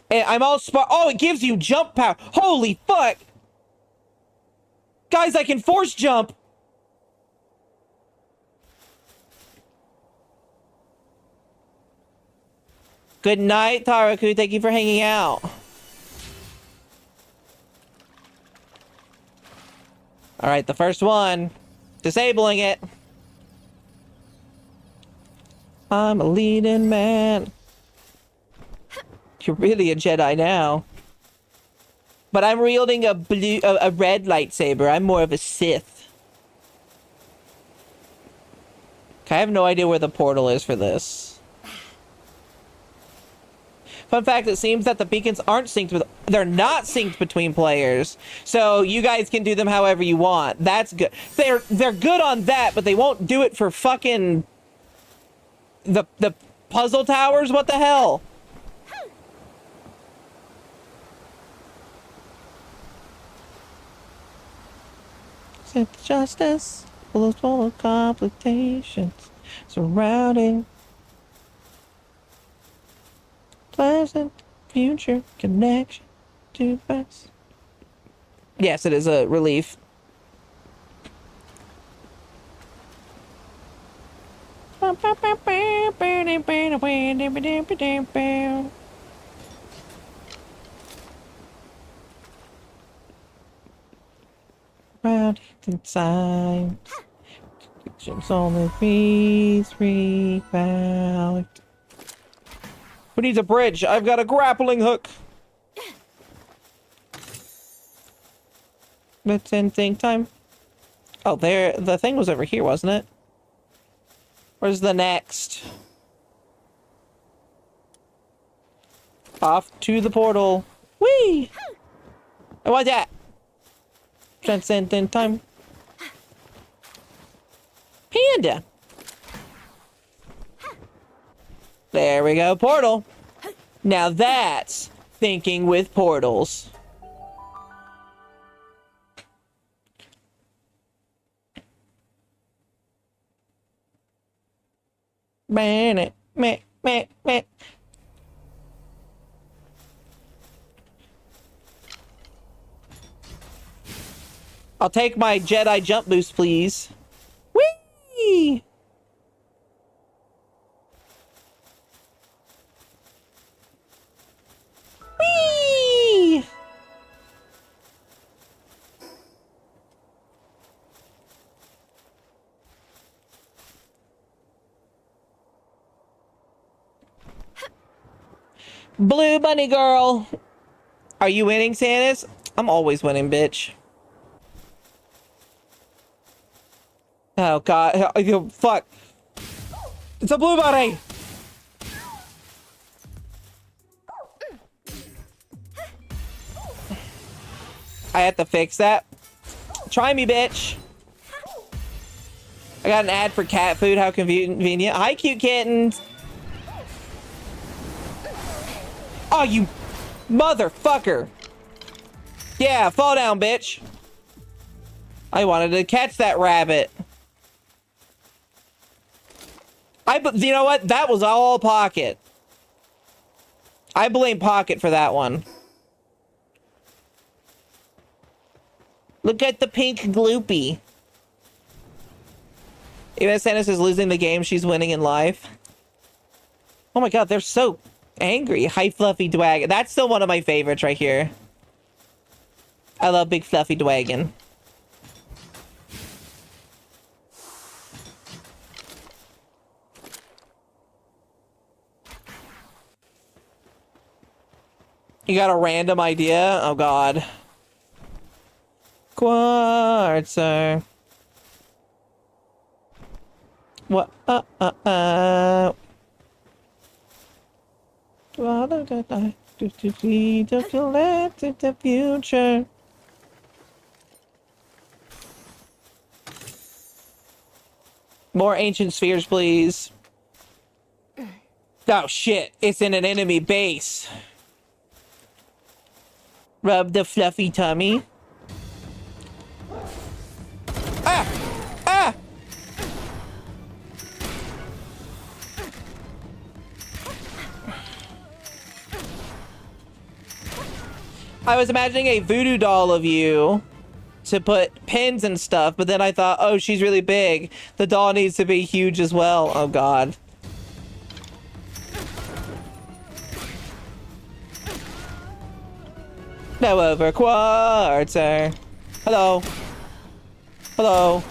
And I'm all oh, it gives you jump power. Holy fuck. Guys, I can force jump. Good night, Taraku. Thank you for hanging out. All right, the first one. Disabling it. I'm a leading man. You're really a Jedi now. But I'm wielding a red lightsaber. I'm more of a Sith. Okay, I have no idea where the portal is for this. Fun fact, it seems that the beacons aren't synced with... They're not synced between players. So you guys can do them however you want. That's good. They're good on that, but they won't do it for fucking... The puzzle towers? What the hell? It's justice, full of complications, surrounding pleasant future connection to past. Yes, it is a relief. Round inside. Jumps on the V3 valid. Who needs a bridge? I've got a grappling hook. Let's end think time. Oh, there. The thing was over here, wasn't it? Where's the next? Off to the portal. Whee! I want that. Transcendent time. Panda. There we go, portal. Now that's thinking with portals. Man, meh. I'll take my Jedi jump boost, please. Whee! Whee! Blue bunny girl. Are you winning, Sanus? I'm always winning, bitch. Oh god, oh, fuck. It's a blue bunny! I have to fix that. Try me, bitch. I got an ad for cat food, how convenient. Hi, cute kittens. Oh, you motherfucker. Yeah, fall down, bitch. I wanted to catch that rabbit. You know what? That was all Pocket. I blame Pocket for that one. Look at the pink gloopy. Even Sanus is losing the game, she's winning in life. Oh my god, they're so angry. Hi, Fluffy Dwagon. That's still one of my favorites right here. I love Big Fluffy Dwagon. You got a random idea? Oh god. Quartzer. What? The future. More ancient spheres, please. Oh shit! It's in an enemy base. Rub the fluffy tummy. Ah! Ah! I was imagining a voodoo doll of you to put pins and stuff, but then I thought, oh, she's really big. The doll needs to be huge as well. Oh, God. No over quarter. Hello. Hello.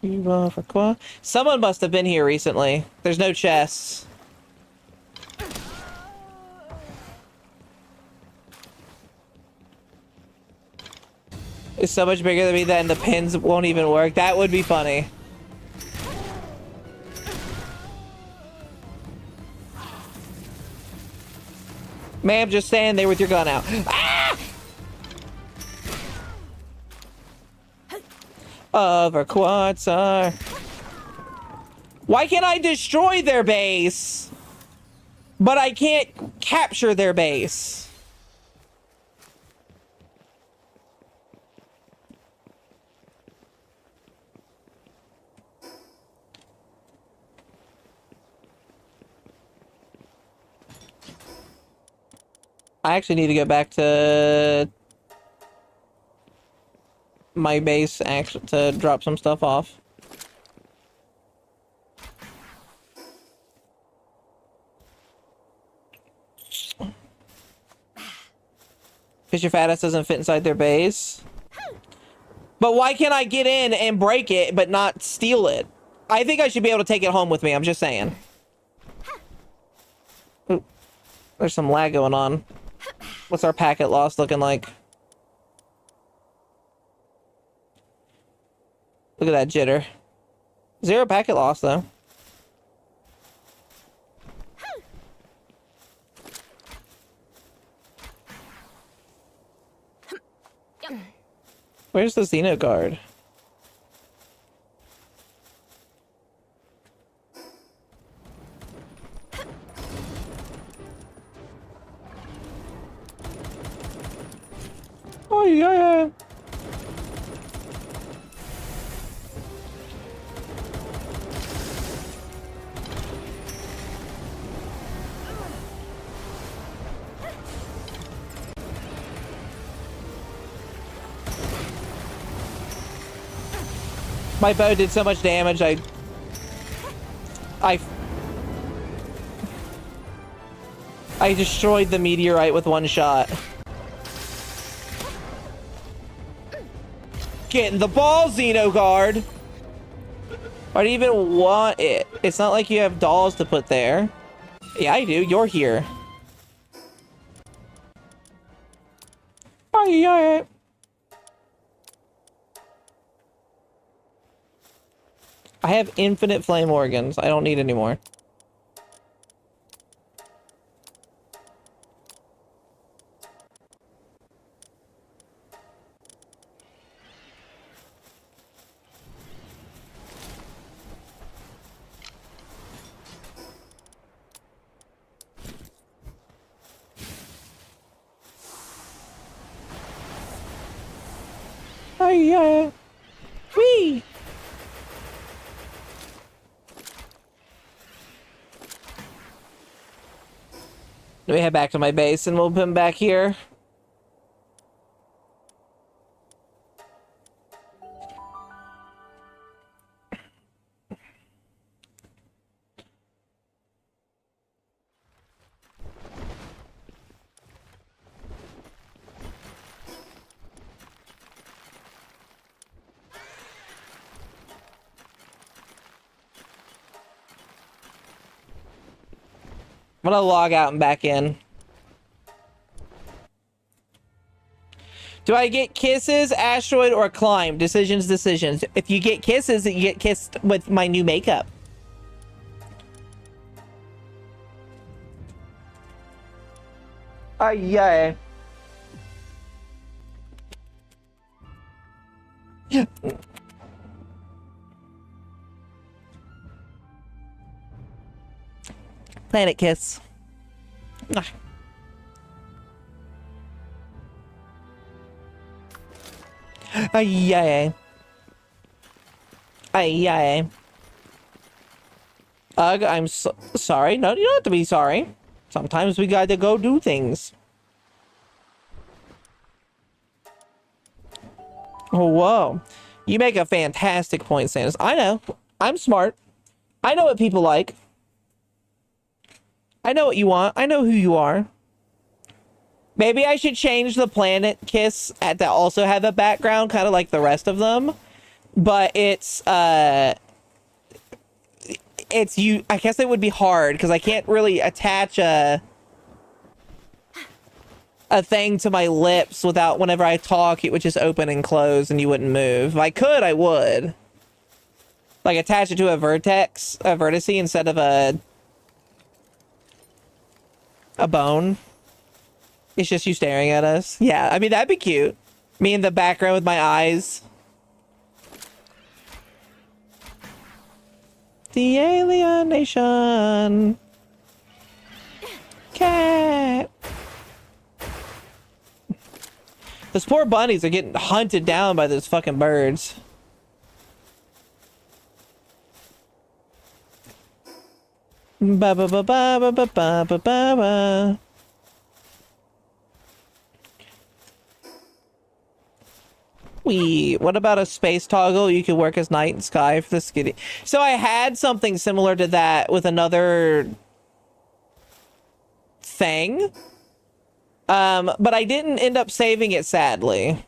You over quarter? Someone must have been here recently. There's no chests. It's so much bigger than me that the pins won't even work. That would be funny. Ma'am, just stand there with your gun out. Ah! Over Quartzar. Why can't I destroy their base? But I can't capture their base. I actually need to go back to my base actually to drop some stuff off. Because your fat ass doesn't fit inside their base. But why can't I get in and break it but not steal it? I think I should be able to take it home with me. I'm just saying. Ooh, there's some lag going on. What's our packet loss looking like? Look at that jitter. 0 packet loss, though. Where's the Xeno guard? Oh, yeah. My bow did so much damage, I destroyed the meteorite with one shot. Get in the ball, Xenoguard! Why do you even want it? It's not like you have dolls to put there. Yeah, I do. You're here. Oh, yeah. I have infinite flame organs. I don't need any more. Oh, yeah. Whee! Let me head back to my base and we'll put him back here. I'm gonna log out and back in. Do I get kisses, asteroid, or climb? Decisions. If you get kisses, you get kissed with my new makeup. Yeah. Planet kiss. Ay, ay. Ugh, I'm sorry. No, you don't have to be sorry. Sometimes we gotta go do things. Oh, whoa. You make a fantastic point, Sanus. I know. I'm smart. I know what people like. I know what you want. I know who you are. Maybe I should change the Planet Kiss to also have a background, kind of like the rest of them. But it's you. I guess it would be hard because I can't really attach a thing to my lips without whenever I talk, it would just open and close and you wouldn't move. If I could, I would. Like attach it to a vertex instead of a bone. It's just you staring at us. Yeah, I mean, that'd be cute. Me in the background with my eyes. The alien nation. Cat. Those poor bunnies are getting hunted down by those fucking birds. Ba ba ba ba ba ba ba ba ba. What about a space toggle? You could work as night and sky for the skitty. So I had something similar to that with another thing. But I didn't end up saving it, sadly.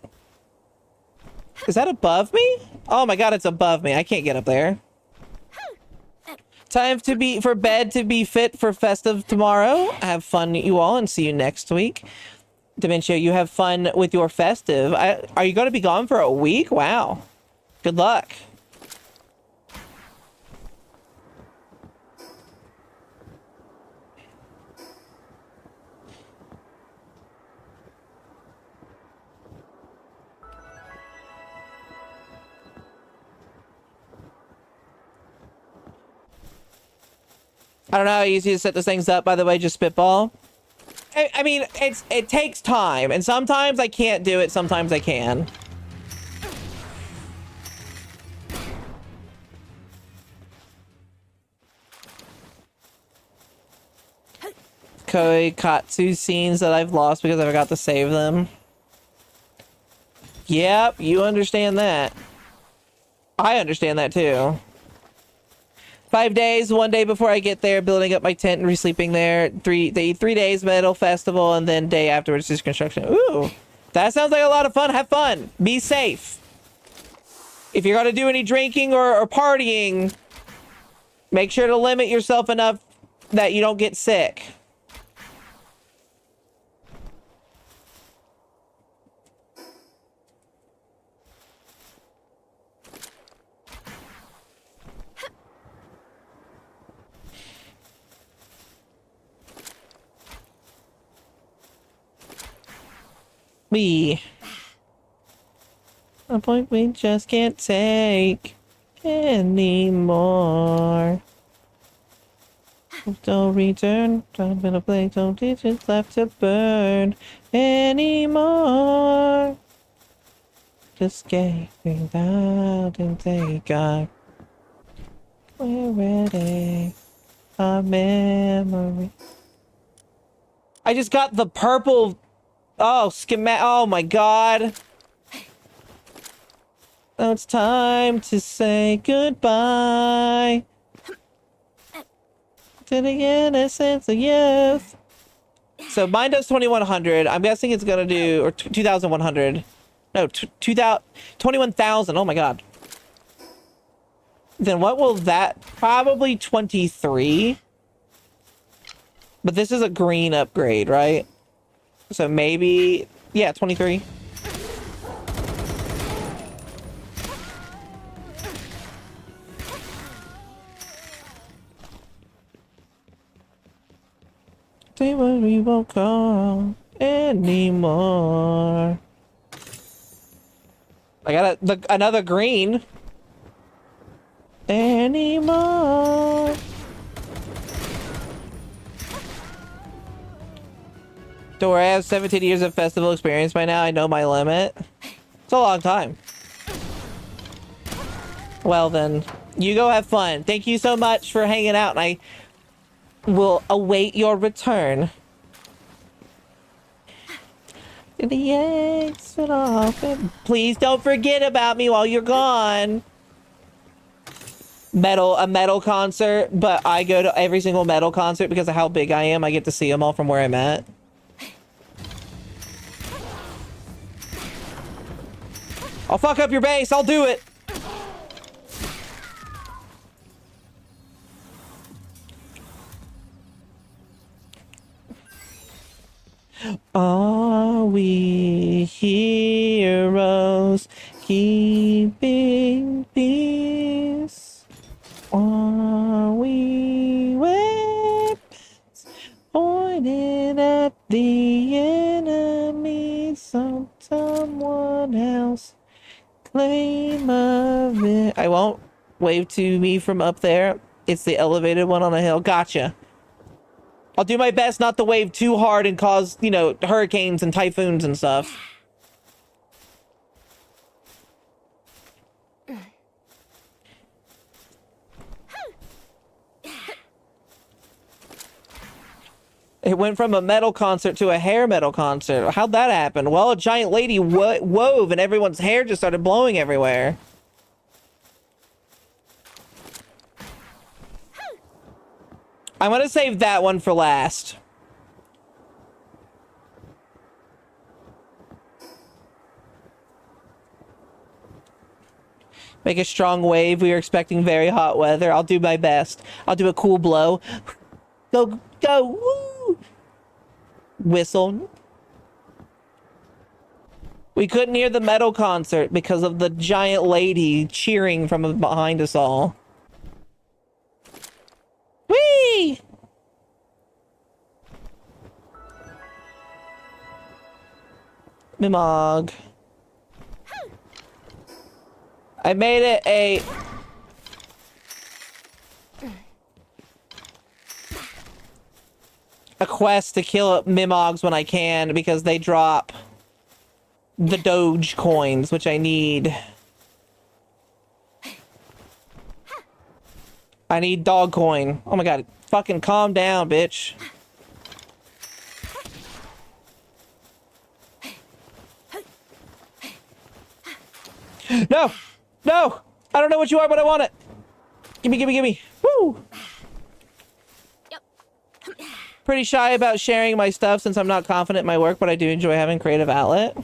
Is that above me? Oh my god, it's above me. I can't get up there. Time for bed to be fit for festive tomorrow. Have fun, you all, and see you next week. Dementia, you have fun with your festive. Are you going to be gone for a week? Wow. Good luck. I don't know how easy to set those things up, by the way, just spitball. I mean, it takes time, and sometimes I can't do it, sometimes I can. Koikatsu scenes that I've lost because I forgot to save them. Yep, you understand that. I understand that too. 5 days, 1 day before I get there, building up my tent and re-sleeping there. 3 days metal festival, and then day afterwards is construction. Ooh, that sounds like a lot of fun. Have fun. Be safe. If you're gonna do any drinking or partying, make sure to limit yourself enough that you don't get sick. A point we just can't take anymore. Don't return. I'm gonna play. Don't digits left to burn anymore. Just get out and take our. We're ready. Our memory. I just got the purple. Oh, oh my god. Now it's time to say goodbye to the innocence of youth. So mine does 2100. I'm guessing it's gonna do, or 2100. No, 21,000. Oh my god. Then what will that? Probably 23. But this is a green upgrade, right? So maybe, yeah, 23. Say what we won't call anymore. I got another green. Anymore. Don't worry, I have 17 years of festival experience by now. I know my limit. It's a long time. Well then, you go have fun. Thank you so much for hanging out, and I will await your return. The exit off. Please don't forget about me while you're gone. A metal concert, but I go to every single metal concert because of how big I am. I get to see them all from where I'm at. I'll fuck up your base. I'll do it. Are we heroes keeping peace? Are we weapons pointed at the enemy? So someone else claim of it. I won't wave to me from up there. It's the elevated one on a hill. Gotcha. I'll do my best not to wave too hard and cause, you know, hurricanes and typhoons and stuff. It went from a metal concert to a hair metal concert. How'd that happen? Well, a giant lady wove and everyone's hair just started blowing everywhere. I'm gonna save that one for last. Make a strong wave. We are expecting very hot weather. I'll do my best. I'll do a cool blow. Go, go, woo! Whistle. We couldn't hear the metal concert because of the giant lady cheering from behind us all. Whee! Mimog. I made it a quest to kill Mimogs when I can because they drop the Doge coins, which I need. I need dog coin. Oh my god. Fucking calm down, bitch. No! No! I don't know what you are, but I want it! Gimme, gimme, gimme! Woo! Pretty shy about sharing my stuff since I'm not confident in my work, but I do enjoy having creative outlet.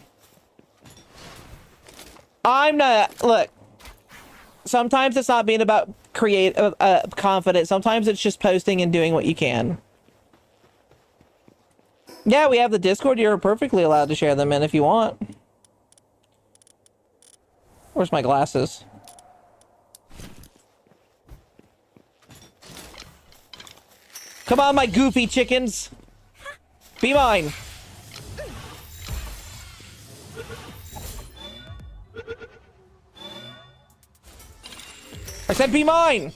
I'm not... Look. Sometimes it's not being about confident. Sometimes it's just posting and doing what you can. Yeah, we have the Discord. You're perfectly allowed to share them in if you want. Where's my glasses? Come on, my goofy chickens. Be mine. I said be mine.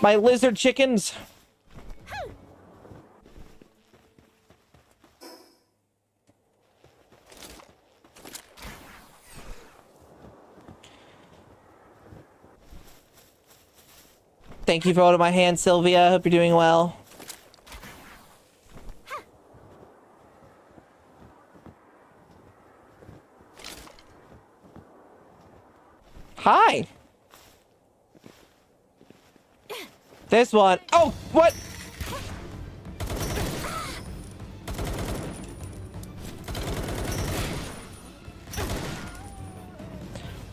My lizard chickens. Thank you for holding my hand, Sylvia. Hope you're doing well. Hi. This one. Oh, what?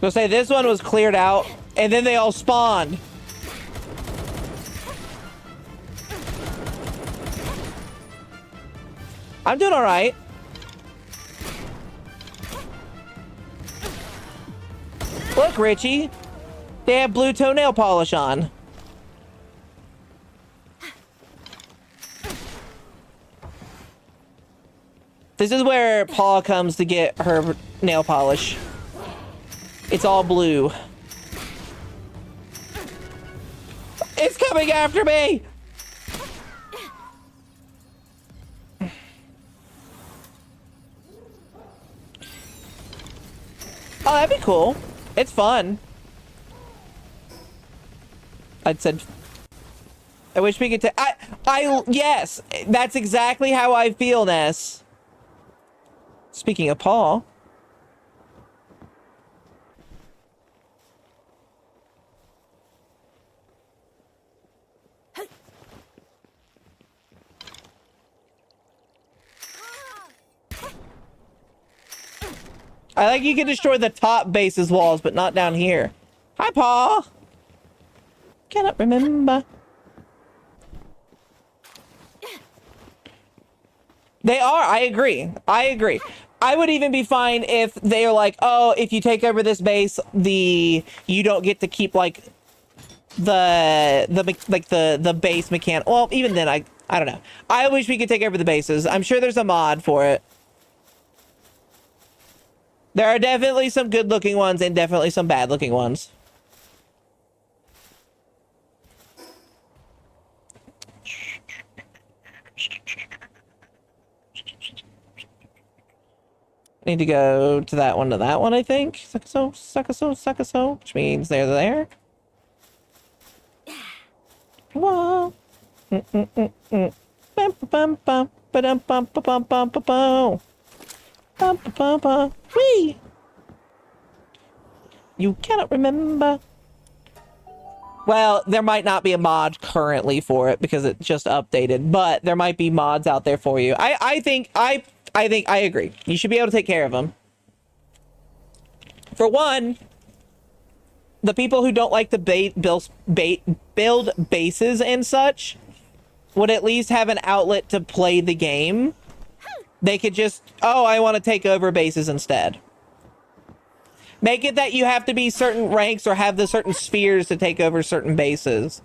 Go say this one was cleared out, and then they all spawned. I'm doing all right. Look, Richie. They have blue toenail polish on. This is where Paw comes to get her nail polish. It's all blue. It's coming after me! Oh, that'd be cool. It's fun. I said, I wish we could take, yes, that's exactly how I feel, Ness. Speaking of Paul. I like you can destroy the top base's walls, but not down here. Hi, Paul. Cannot remember. They are. I agree. I agree. I would even be fine if they're like, oh, if you take over this base, you don't get to keep like the base mechanic. Well, even then, I don't know. I wish we could take over the bases. I'm sure there's a mod for it. There are definitely some good looking ones and definitely some bad looking ones. Need to go to that one, I think. Suckaso, which means they're there. Whoa. Whee! You cannot remember. Well, there might not be a mod currently for it because it just updated, but there might be mods out there for you. I think I agree. You should be able to take care of them. For one, the people who don't like to build bases and such would at least have an outlet to play the game. They could just, oh, I want to take over bases instead. Make it that you have to be certain ranks or have the certain spheres to take over certain bases.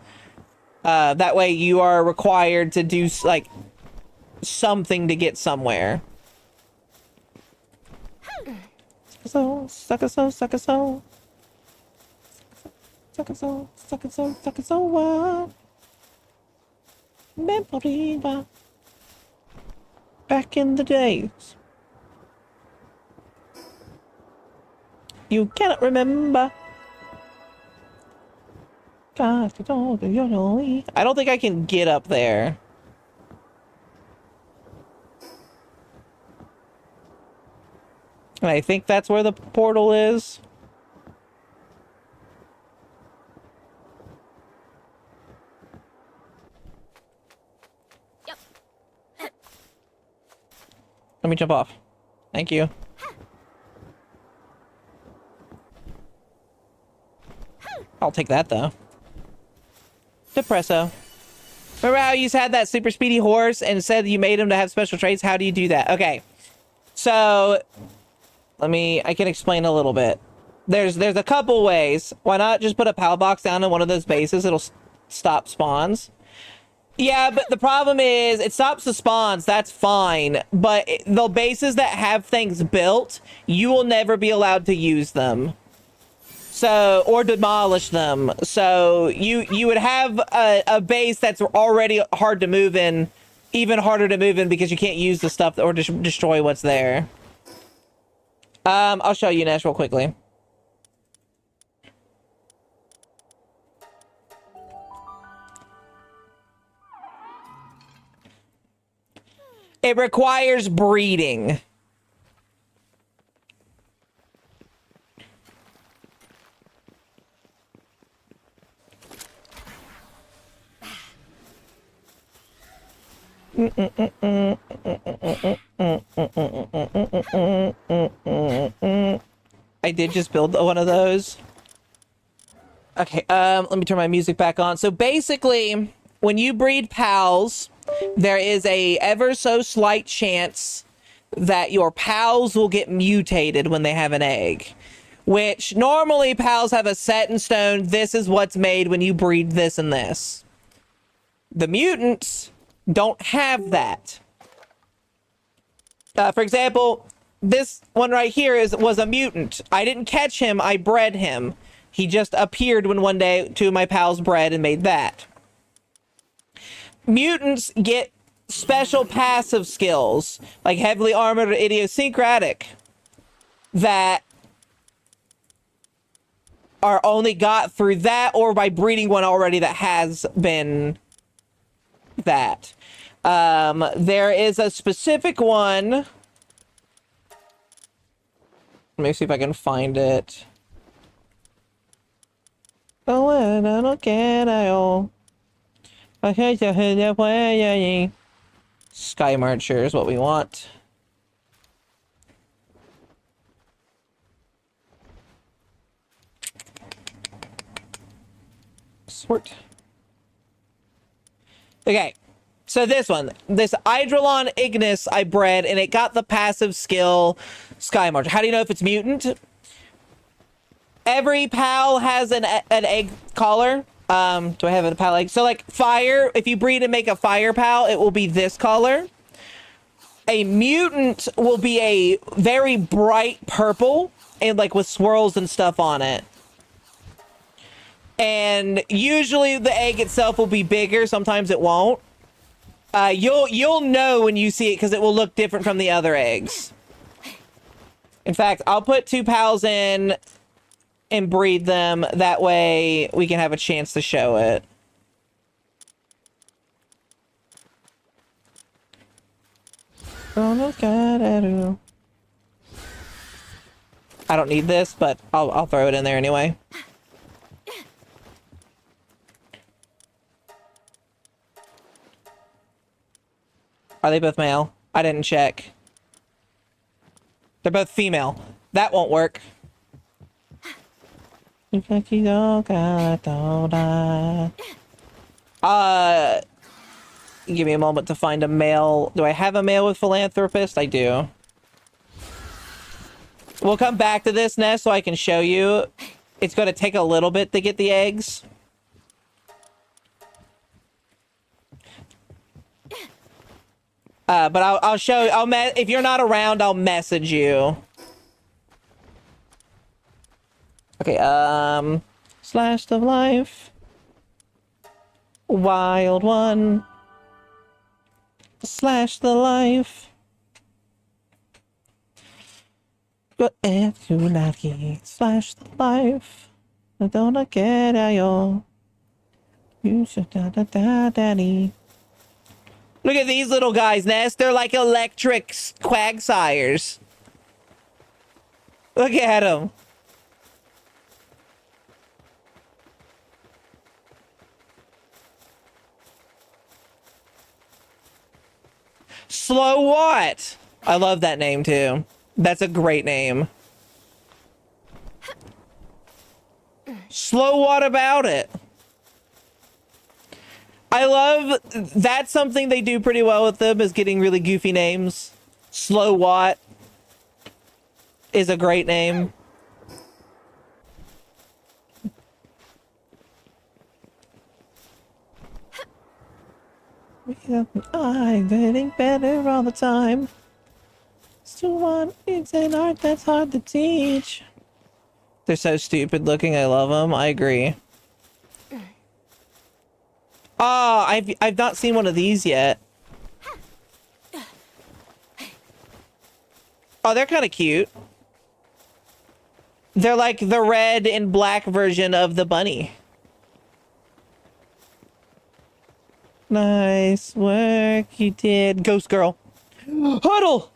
That way you are required to do like something to get somewhere. Suckaso. Memory back in the days. You cannot remember. I don't think I can get up there. And I think that's where the portal is. Yep. Let me jump off. Thank you. I'll take that, though. Depresso. Remember how you had that super speedy horse and said you made him to have special traits? How do you do that? Okay. So, I can explain a little bit. There's a couple ways. Why not just put a PAL box down in one of those bases? It'll stop spawns. Yeah, but the problem is it stops the spawns. That's fine. But the bases that have things built, you will never be allowed to use them. So, or demolish them. So you would have a base that's already hard to move in, even harder to move in because you can't use the stuff or destroy what's there. I'll show you, Nash, real quickly. It requires breeding. I did just build one of those. Okay, let me turn my music back on. So basically, when you breed pals, there is a ever so slight chance that your pals will get mutated when they have an egg. Which normally pals have a set in stone, this is what's made when you breed this and this. The mutants don't have that. For example, this one right here was a mutant. I didn't catch him, I bred him. He just appeared when one day two of my pals bred and made that. Mutants get special passive skills, like heavily armored or idiosyncratic, that are only got through that or by breeding one already that has been that. There is a specific one. Let me see if I can find it. Sky Marcher is what we want. Sort. Okay, so this one, this Eidrillon Ignis I bred, and it got the passive skill Sky Marcher. How do you know if it's mutant? Every pal has an egg collar. Do I have a pal egg? So like fire, if you breed and make a fire pal, it will be this color. A mutant will be a very bright purple and like with swirls and stuff on it. And usually the egg itself will be bigger. Sometimes it won't. You'll know when you see it because it will look different from the other eggs. In fact, I'll put 2 pals in and breed them. That way we can have a chance to show it. I don't need this, but I'll throw it in there anyway. Are they both male? I didn't check. They're both female. That won't work. Give me a moment to find a male. Do I have a male with philanthropist? I do. We'll come back to this nest so I can show you. It's going to take a little bit to get the eggs. But I'll show you. If you're not around, I'll message you. Okay, Slash of Life. Wild one. Slash the life. But if you lucky, slash the life. I don't get it. You should daddy. Look at these little guys, Ness. They're like electric quagsires. Look at them. Slow what? I love that name too. That's a great name. Slow what about it? I love that's something they do pretty well with them is getting really goofy names. Slow Watt is a great name. I'm getting better all the time. Still want it's an art that's hard to teach. They're so stupid looking. I love them. I agree. Oh, I've not seen one of these yet. Oh, they're kind of cute. They're like the red and black version of the bunny. Nice work you did, Ghost Girl. Huddle!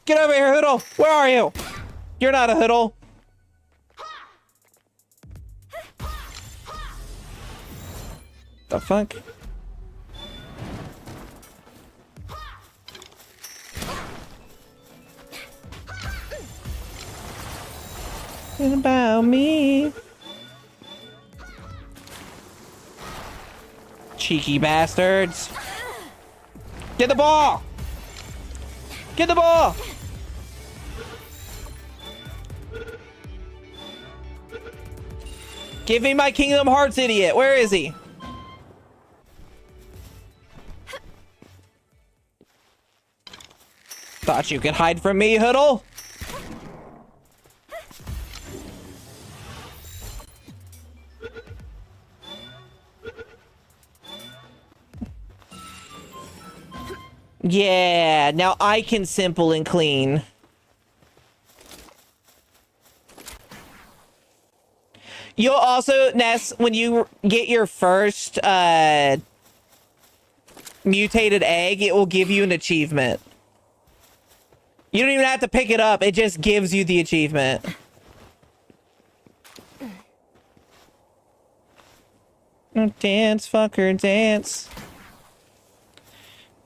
Get over here, Hoodle! Where are you? You're not a Hoodle. The fuck? It's about me. Cheeky bastards. Get the ball! Get the ball! Give me my Kingdom Hearts idiot. Where is he? Thought you could hide from me, Hoodle? Yeah, now I can simple and clean. You'll also, Ness, when you get your first mutated egg, it will give you an achievement. You don't even have to pick it up. It just gives you the achievement. Dance, fucker, dance.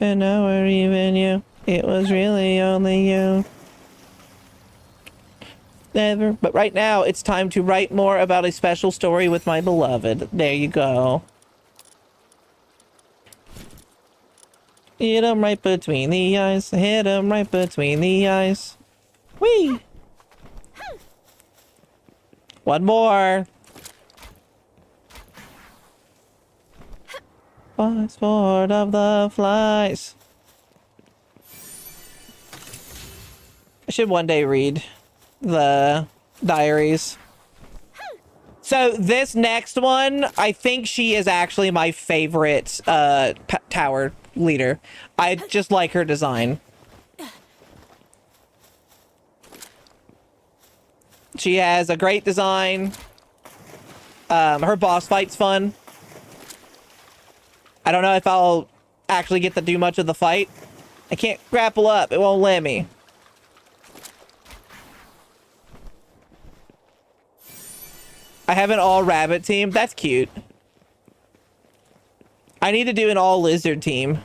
And now we're even you. It was really only you. Never. But right now, it's time to write more about a special story with my beloved. There you go. Hit him right between the eyes. Hit him right between the eyes. Whee! One more. Passport of the flies. I should one day read the diaries. So this next one, I think she is actually my favorite tower leader. I just like her design. She has a great design. Her boss fight's fun. I don't know if I'll actually get to do much of the fight. I can't grapple up. It won't let me. I have an all rabbit team. That's cute. I need to do an all lizard team.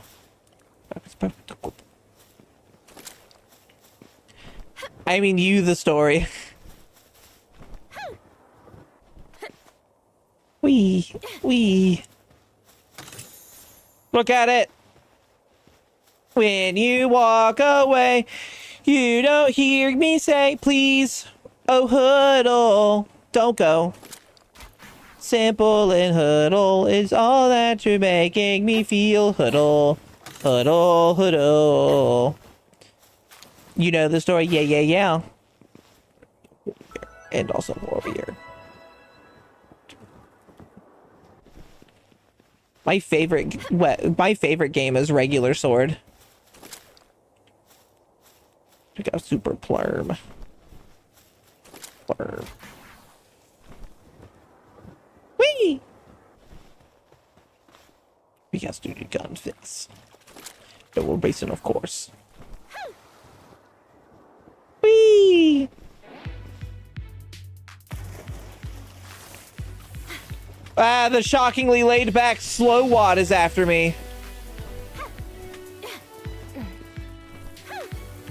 I mean, you, the story. Wee. Look at it. When you walk away, you don't hear me say, please. Oh, Huddle, don't go. Simple and Huddle is all that you're making me feel. Huddle, Huddle, Huddle. You know the story, yeah. And also Warrior. My favorite game is regular sword. We got super plurb. Whee! We got student gun fix. And we're racing, of course. Whee! Ah, the shockingly laid-back Slowwad is after me.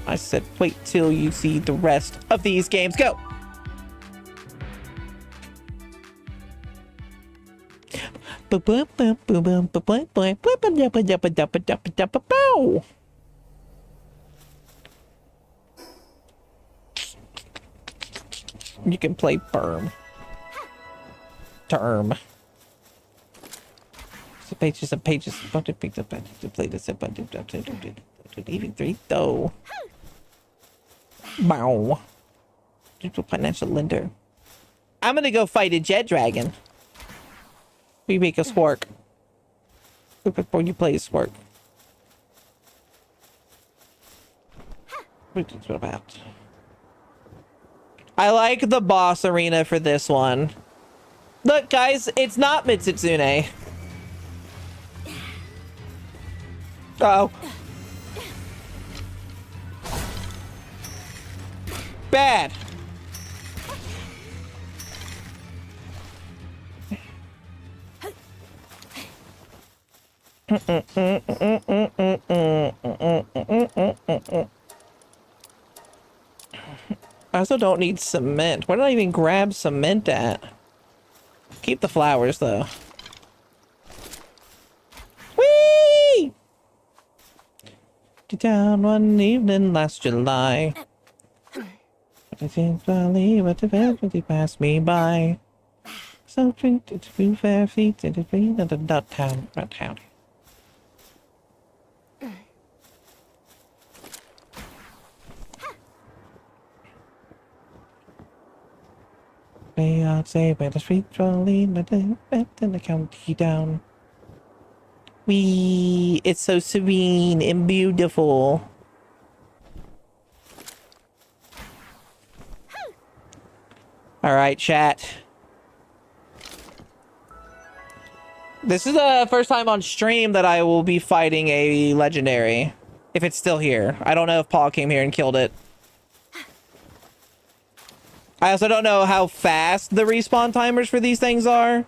I said, wait till you see the rest of these games. Go! You can play Term. Pages and pages. Even three though. Bow. Financial lender. I'm gonna go fight a jet dragon. We make a spork. Before you play a spork. What about? I like the boss arena for this one. Look, guys, it's not Mitsuzune. Uh-oh. Bad. I also don't need cement. Where did I even grab cement at? Keep the flowers, though. Whee! Down one evening last July. I think I'll leave at the bed when they pass me by. So drink to two fair feet to the green of the nut town. I'd say by the street trolley, the bed and the county down. It's so serene and beautiful. All right, chat. This is the first time on stream that I will be fighting a legendary. If it's still here. I don't know if Paul came here and killed it. I also don't know how fast the respawn timers for these things are.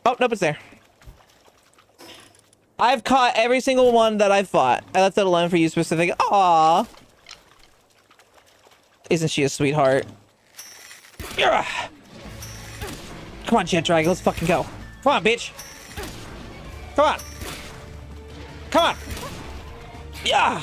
Oh, nope, it's there. I've caught every single one that I've fought. I left it alone for you specific. Aww. Isn't she a sweetheart? Ugh. Come on, Jet Dragon, let's fucking go. Come on, bitch. Come on. Come on. Yeah.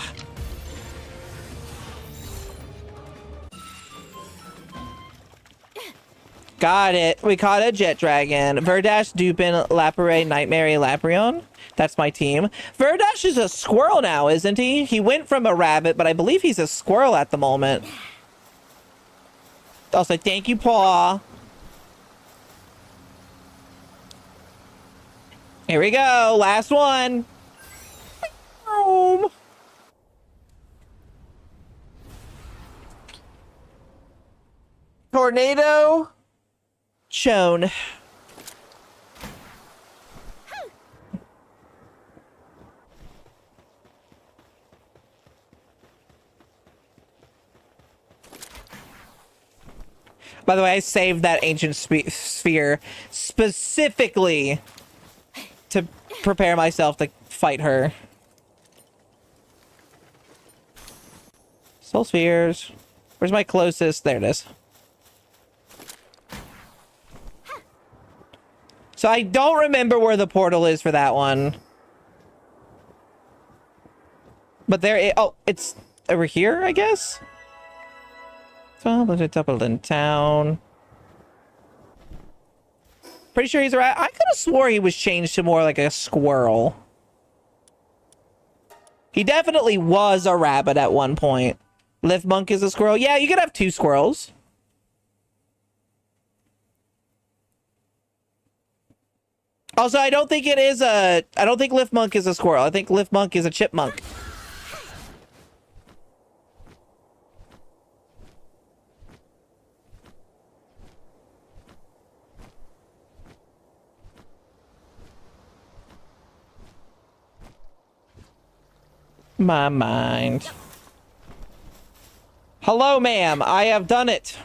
Got it. We caught a Jet Dragon. Verdash, Dupin, Lapare, Nightmare, Laprion. That's my team. Verdash is a squirrel now, isn't he? He went from a rabbit, but I believe he's a squirrel at the moment. Also, thank you, Paw. Here we go. Last one. Boom. Tornado. Shown. By the way, I saved that ancient sphere specifically to prepare myself to fight her. Soul spheres. Where's my closest? There it is. So I don't remember where the portal is for that one. But oh, it's over here, I guess? Doubleton Town. Pretty sure he's a rat. I could have swore he was changed to more like a squirrel. He definitely was a rabbit at one point. Lift Monk is a squirrel. Yeah, you could have two squirrels. Also, I don't think Lift Monk is a squirrel. I think Lift Monk is a chipmunk. My mind. Hello, ma'am. I have done it.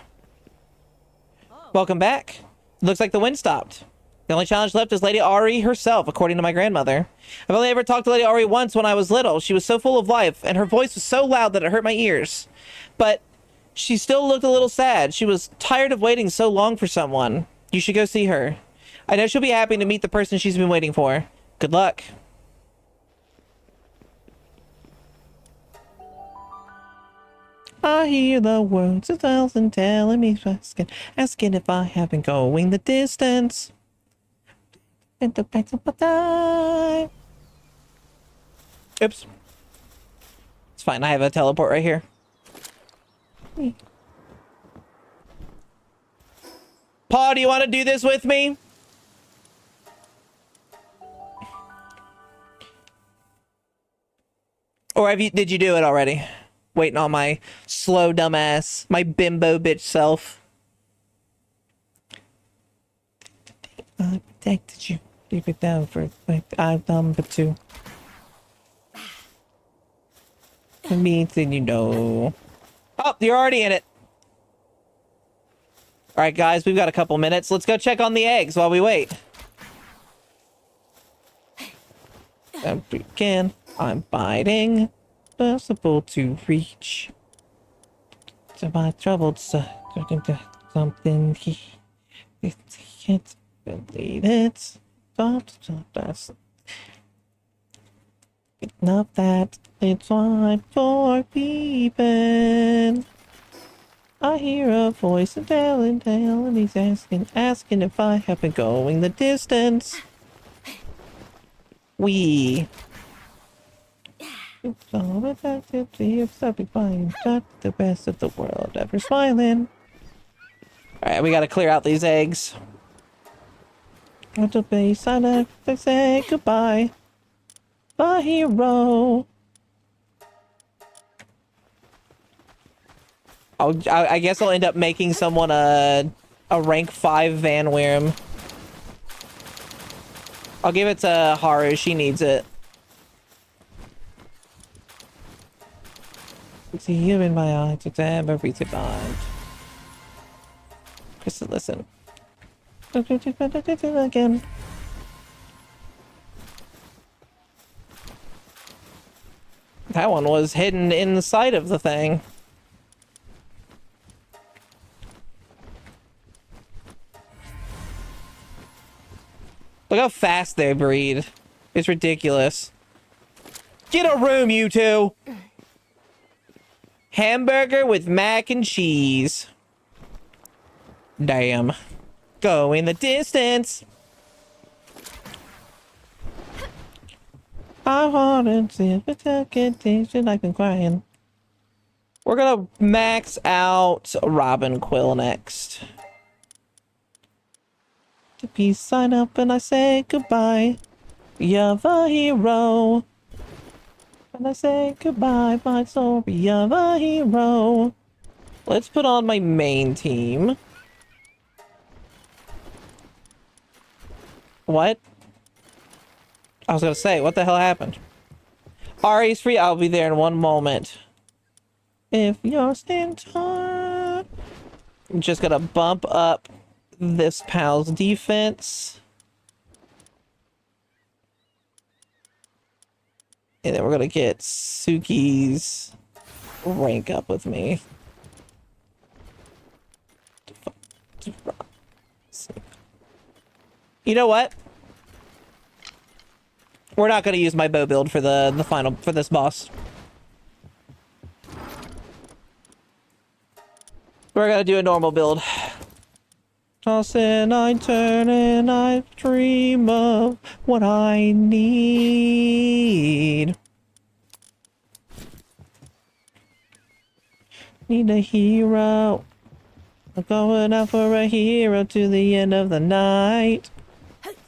Welcome back. Looks like the wind stopped. The only challenge left is Lady Ari herself, according to my grandmother. I've only ever talked to Lady Ari once when I was little. She was so full of life, and her voice was so loud that it hurt my ears. But she still looked a little sad. She was tired of waiting so long for someone. You should go see her. I know she'll be happy to meet the person she's been waiting for. Good luck. I hear the words of thousand telling me, asking if I have been going the distance. Oops. It's fine. I have a teleport right here. Paul, do you want to do this with me? Or did you do it already? Waiting on my slow dumbass, my bimbo bitch self. I protected you. Leave it down for I've number two. It means that you know. Oh, you're already in it. All right, guys, we've got a couple minutes. Let's go check on the eggs while we wait. Again, I'm biting. Possible to reach. To my troubled something he can't believe it. That's enough that it's time for peeping. I hear a voice and and he's asking if I have been going the distance. We. It's all about that if something fine, not the best of the world ever smiling. Alright, we gotta clear out these eggs. To be silent, say goodbye. A hero. I guess I'll end up making someone a rank 5 Van Wyrm. I'll give it to Haru. She needs it. See you in my eyes, to damn everything mind. Kristen, listen. Again. That one was hidden inside of the thing. Look how fast they breed. It's ridiculous. Get a room, you two! Hamburger with mac and cheese. Damn. Going the distance. I wanna see if it's a good thing. I've been crying. We're gonna max out Robin Quill next. To be sign up and I say goodbye. You're the hero. And I say goodbye, my soul. You're the hero. Let's put on my main team. What? I was gonna say, what the hell happened? Ari's free. I'll be there in one moment. If you're in time. I'm just gonna bump up this pal's defense. And then we're gonna get Suki's rank up with me. You know what? We're not gonna use my bow build for the final for this boss. We're gonna do a normal build. Toss and I turn and I dream of what I need. Need a hero. I'm going out for a hero to the end of the night.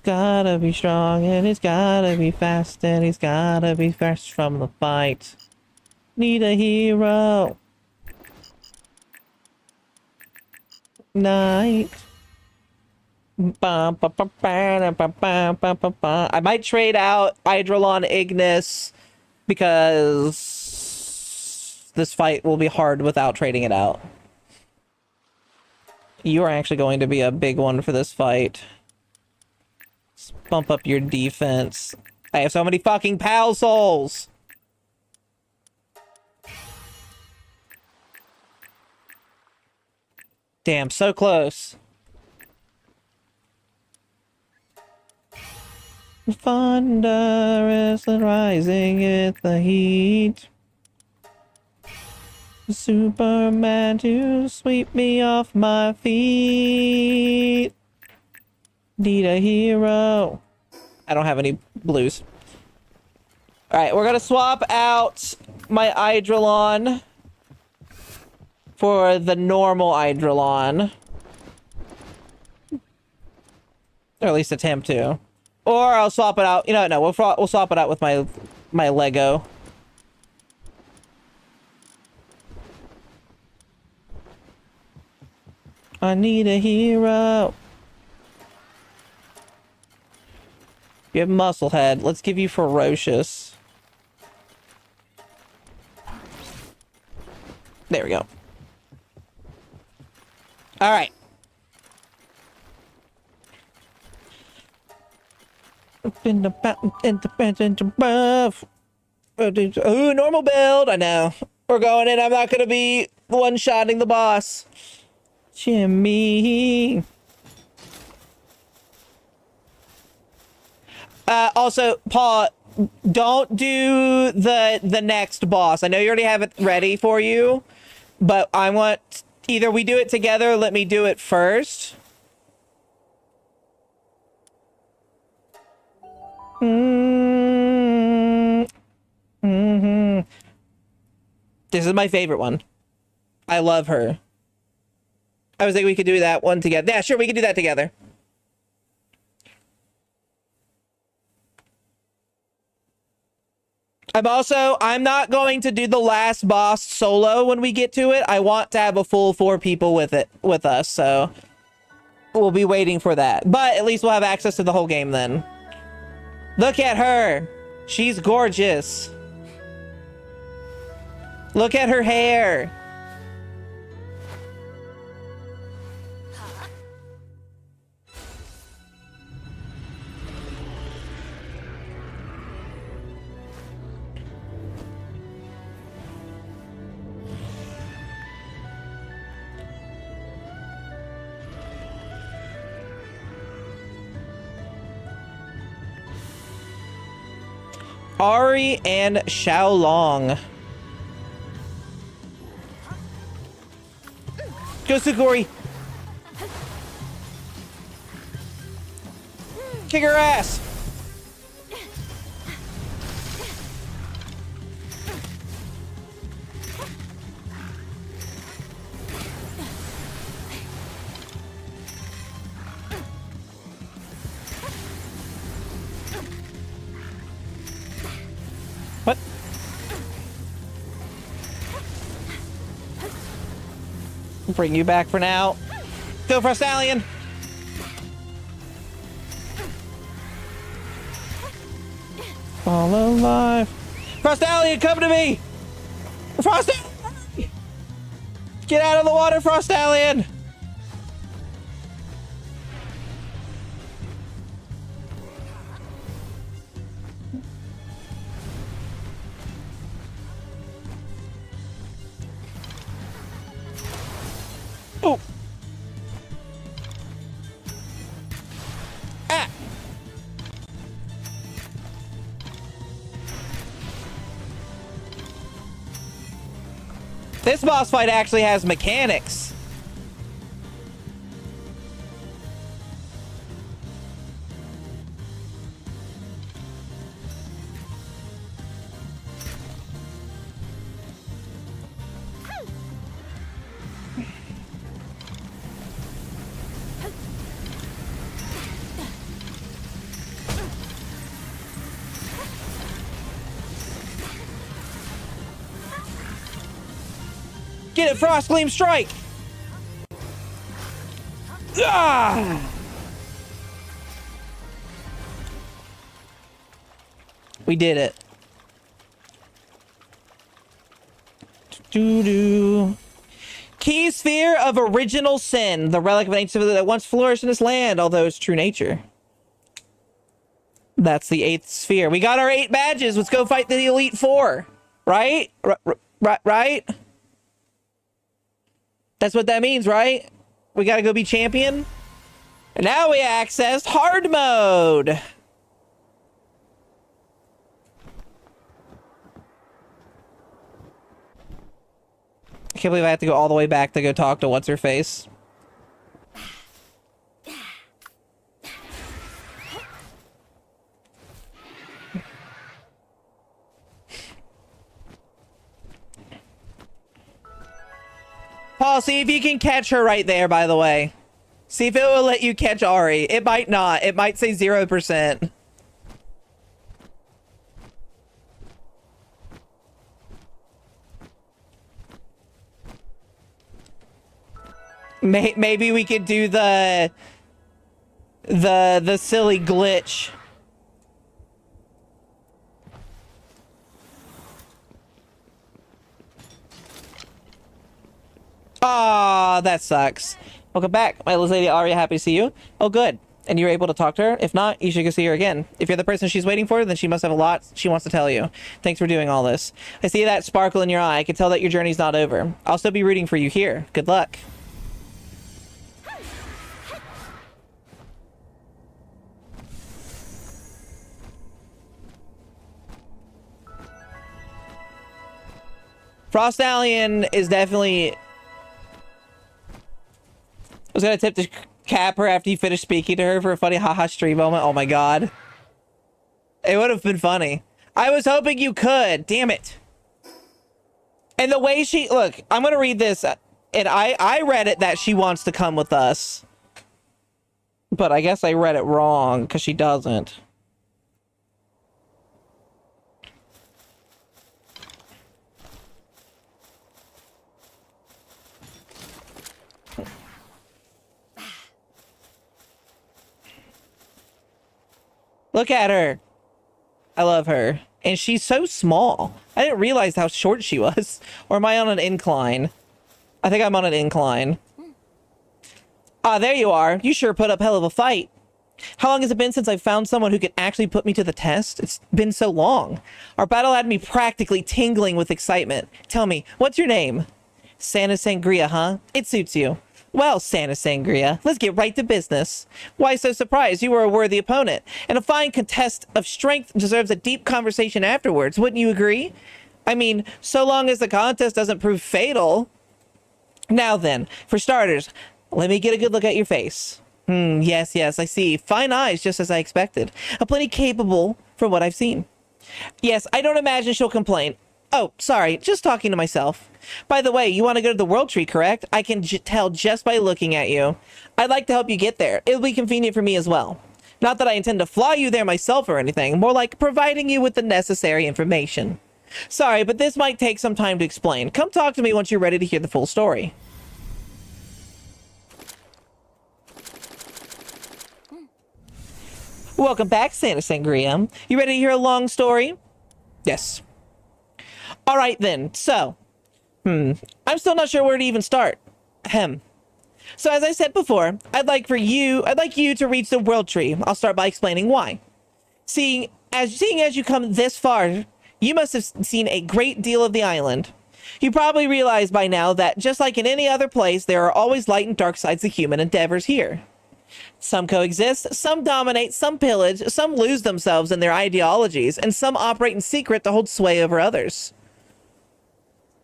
Gotta be strong and he's gotta be fast and he's gotta be fresh from the fight. Need a hero. Night. I might trade out Eidrolon Ignis because this fight will be hard without trading it out. You are actually going to be a big one for this fight. Let's bump up your defense. I have so many fucking pal souls. Damn, so close. Thunder is rising in the heat. Superman to sweep me off my feet. Need a hero. I don't have any blues. Alright, we're gonna swap out my Eidrolon for the normal Eidrolon. Or at least attempt to. Or I'll swap it out. You know, no, we'll swap it out with my Lego. I need a hero. You have Musclehead. Let's give you Ferocious. There we go. All right. Independent above. Ooh, normal build. I know. We're going in. I'm not going to be one-shotting the boss. Jimmy. Also, Paul, don't do the next boss. I know you already have it ready for you, but I want either we do it together or let me do it first. This is my favorite one. I love her. I was thinking we could do that one together. Yeah, sure, we can do that together. I'm not going to do the last boss solo when we get to it. I want to have a full 4 people with us, so we'll be waiting for that. But at least we'll have access to the whole game then. Look at her. She's gorgeous. Look at her hair. Ari and Xiaolong. Go, Suguri. Kick her ass. What? Bring you back for now. Go, Frostallion. All alive. Frostallion, come to me. Frostallion! Get out of the water, Frostallion. Oh. Ah. This boss fight actually has mechanics. Get it, Frost Gleam Strike! Ah! We did it. Doo-doo. Key Sphere of Original Sin, the relic of an ancient civilization that once flourished in this land, although its true nature. That's the 8th sphere. We got our 8 badges. Let's go fight the Elite Four. Right? Right? That's what that means, right? We gotta go be champion. And now we accessed hard mode. I can't believe I have to go all the way back to go talk to what's-her-face. Paul, see if you can catch her right there, by the way. See if it will let you catch Ari. It might not. It might say 0%. Maybe we could do the silly glitch. Ah, that sucks. Welcome back, my little lady Aria. Happy to see you. Oh, good. And you're able to talk to her? If not, you should go see her again. If you're the person she's waiting for, then she must have a lot she wants to tell you. Thanks for doing all this. I see that sparkle in your eye. I can tell that your journey's not over. I'll still be rooting for you here. Good luck. Frostallion is definitely... I was gonna tip to cap her after you finish speaking to her for a funny haha stream moment. Oh my god. It would have been funny. I was hoping you could. Damn it. And the way she... Look, I'm gonna read this. And I read it that she wants to come with us. But I guess I read it wrong because she doesn't. Look at her. I love her. And she's so small. I didn't realize how short she was. Or am I on an incline? I think I'm on an incline. Ah, there you are. You sure put up hell of a fight. How long has it been since I found someone who could actually put me to the test? It's been so long. Our battle had me practically tingling with excitement. Tell me, what's your name? Santa Sangria, huh? It suits you. Well, Santa Sangria, let's get right to business. Why so surprised? You were a worthy opponent, and a fine contest of strength deserves a deep conversation afterwards. Wouldn't you agree? I mean, so long as the contest doesn't prove fatal. Now then, for starters, let me get a good look at your face. Yes, I see. Fine eyes, just as I expected. Plenty capable from what I've seen. Yes, I don't imagine she'll complain. Oh, sorry, just talking to myself. By the way, you want to go to the World Tree, correct? I can tell just by looking at you. I'd like to help you get there. It'll be convenient for me as well. Not that I intend to fly you there myself or anything, more like providing you with the necessary information. Sorry, but this might take some time to explain. Come talk to me once you're ready to hear the full story. Welcome back, Santa Sangria. You ready to hear a long story? Yes. All right, then. So, I'm still not sure where to even start. Ahem. So, as I said before, I'd like you to reach the World Tree. I'll start by explaining why. Seeing as you come this far, you must have seen a great deal of the island. You probably realize by now that just like in any other place, there are always light and dark sides to human endeavors here. Some coexist, some dominate, some pillage, some lose themselves in their ideologies, and some operate in secret to hold sway over others.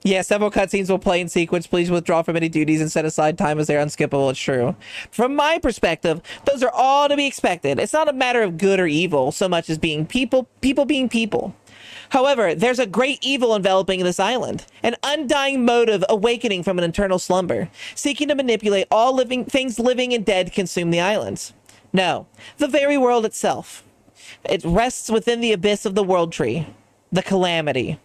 Yeah, several cutscenes will play in sequence. Please withdraw from any duties and set aside time as they're unskippable. It's true. From my perspective, those are all to be expected. It's not a matter of good or evil so much as being people being people. However, there's a great evil enveloping this island, an undying motive awakening from an eternal slumber, seeking to manipulate all living things living and dead to consume the islands. No, the very world itself. It rests within the abyss of the World Tree, the Calamity.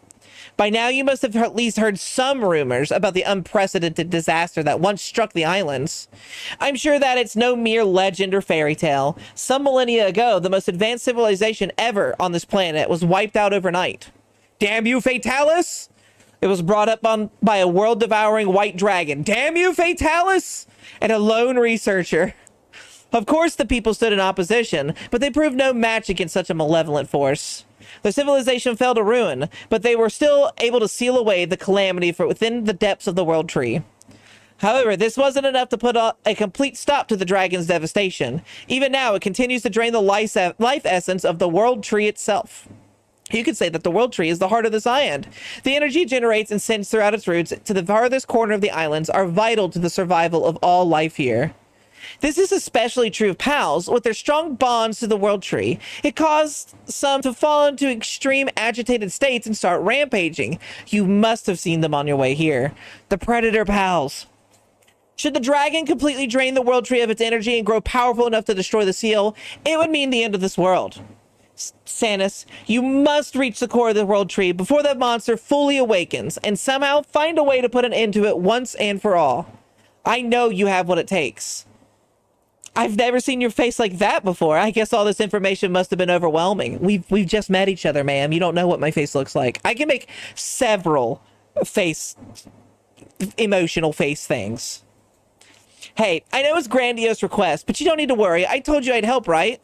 By now, you must have at least heard some rumors about the unprecedented disaster that once struck the islands. I'm sure that it's no mere legend or fairy tale. Some millennia ago, the most advanced civilization ever on this planet was wiped out overnight. Damn you, Fatalis! It was brought up by a world-devouring white dragon. Damn you, Fatalis! And a lone researcher. Of course, the people stood in opposition, but they proved no match against such a malevolent force. The civilization fell to ruin, but they were still able to seal away the calamity from within the depths of the World Tree. However, this wasn't enough to put a complete stop to the dragon's devastation. Even now, it continues to drain the life essence of the World Tree itself. You could say that the World Tree is the heart of this island. The energy it generates and sends throughout its roots to the farthest corner of the islands are vital to the survival of all life here. This is especially true of pals. With their strong bonds to the World Tree, it caused some to fall into extreme agitated states and start rampaging. You must have seen them on your way here. The Predator Pals. Should the dragon completely drain the World Tree of its energy and grow powerful enough to destroy the seal, it would mean the end of this world. Sanus, you must reach the core of the World Tree before that monster fully awakens and somehow find a way to put an end to it once and for all. I know you have what it takes. I've never seen your face like that before. I guess all this information must have been overwhelming. We've just met each other, ma'am. You don't know what my face looks like. I can make several emotional face things. Hey, I know it's grandiose request, but you don't need to worry. I told you I'd help, right?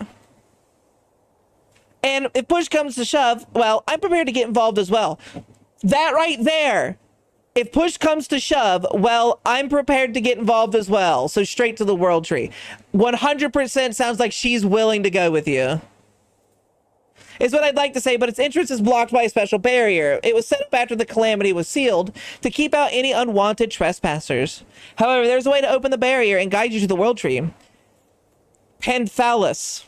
And if push comes to shove, well, I'm prepared to get involved as well. That right there. If push comes to shove, well, I'm prepared to get involved as well. So straight to the World Tree. 100% sounds like she's willing to go with you. Is what I'd like to say, but its entrance is blocked by a special barrier. It was set up after the calamity was sealed to keep out any unwanted trespassers. However, there's a way to open the barrier and guide you to the World Tree. Penthalis.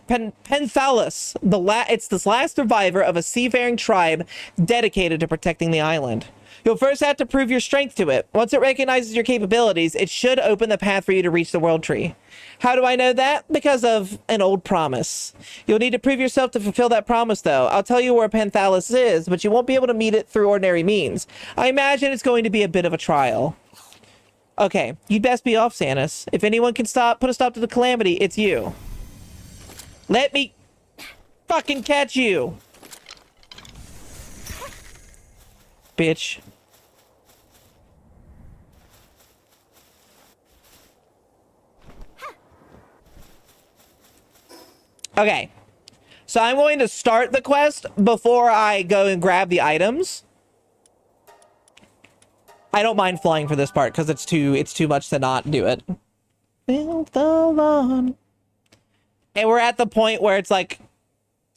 Penthalis. It's this last survivor of a seafaring tribe dedicated to protecting the island. You'll first have to prove your strength to it. Once it recognizes your capabilities, it should open the path for you to reach the World Tree. How do I know that? Because of an old promise. You'll need to prove yourself to fulfill that promise, though. I'll tell you where Panthalis is, but you won't be able to meet it through ordinary means. I imagine it's going to be a bit of a trial. Okay, you'd best be off, Sanus. If anyone can put a stop to the calamity, it's you. Let me fucking catch you. Bitch. Okay. So I'm going to start the quest before I go and grab the items. I don't mind flying for this part because it's too much to not do it. Build the lawn. And we're at the point where it's like,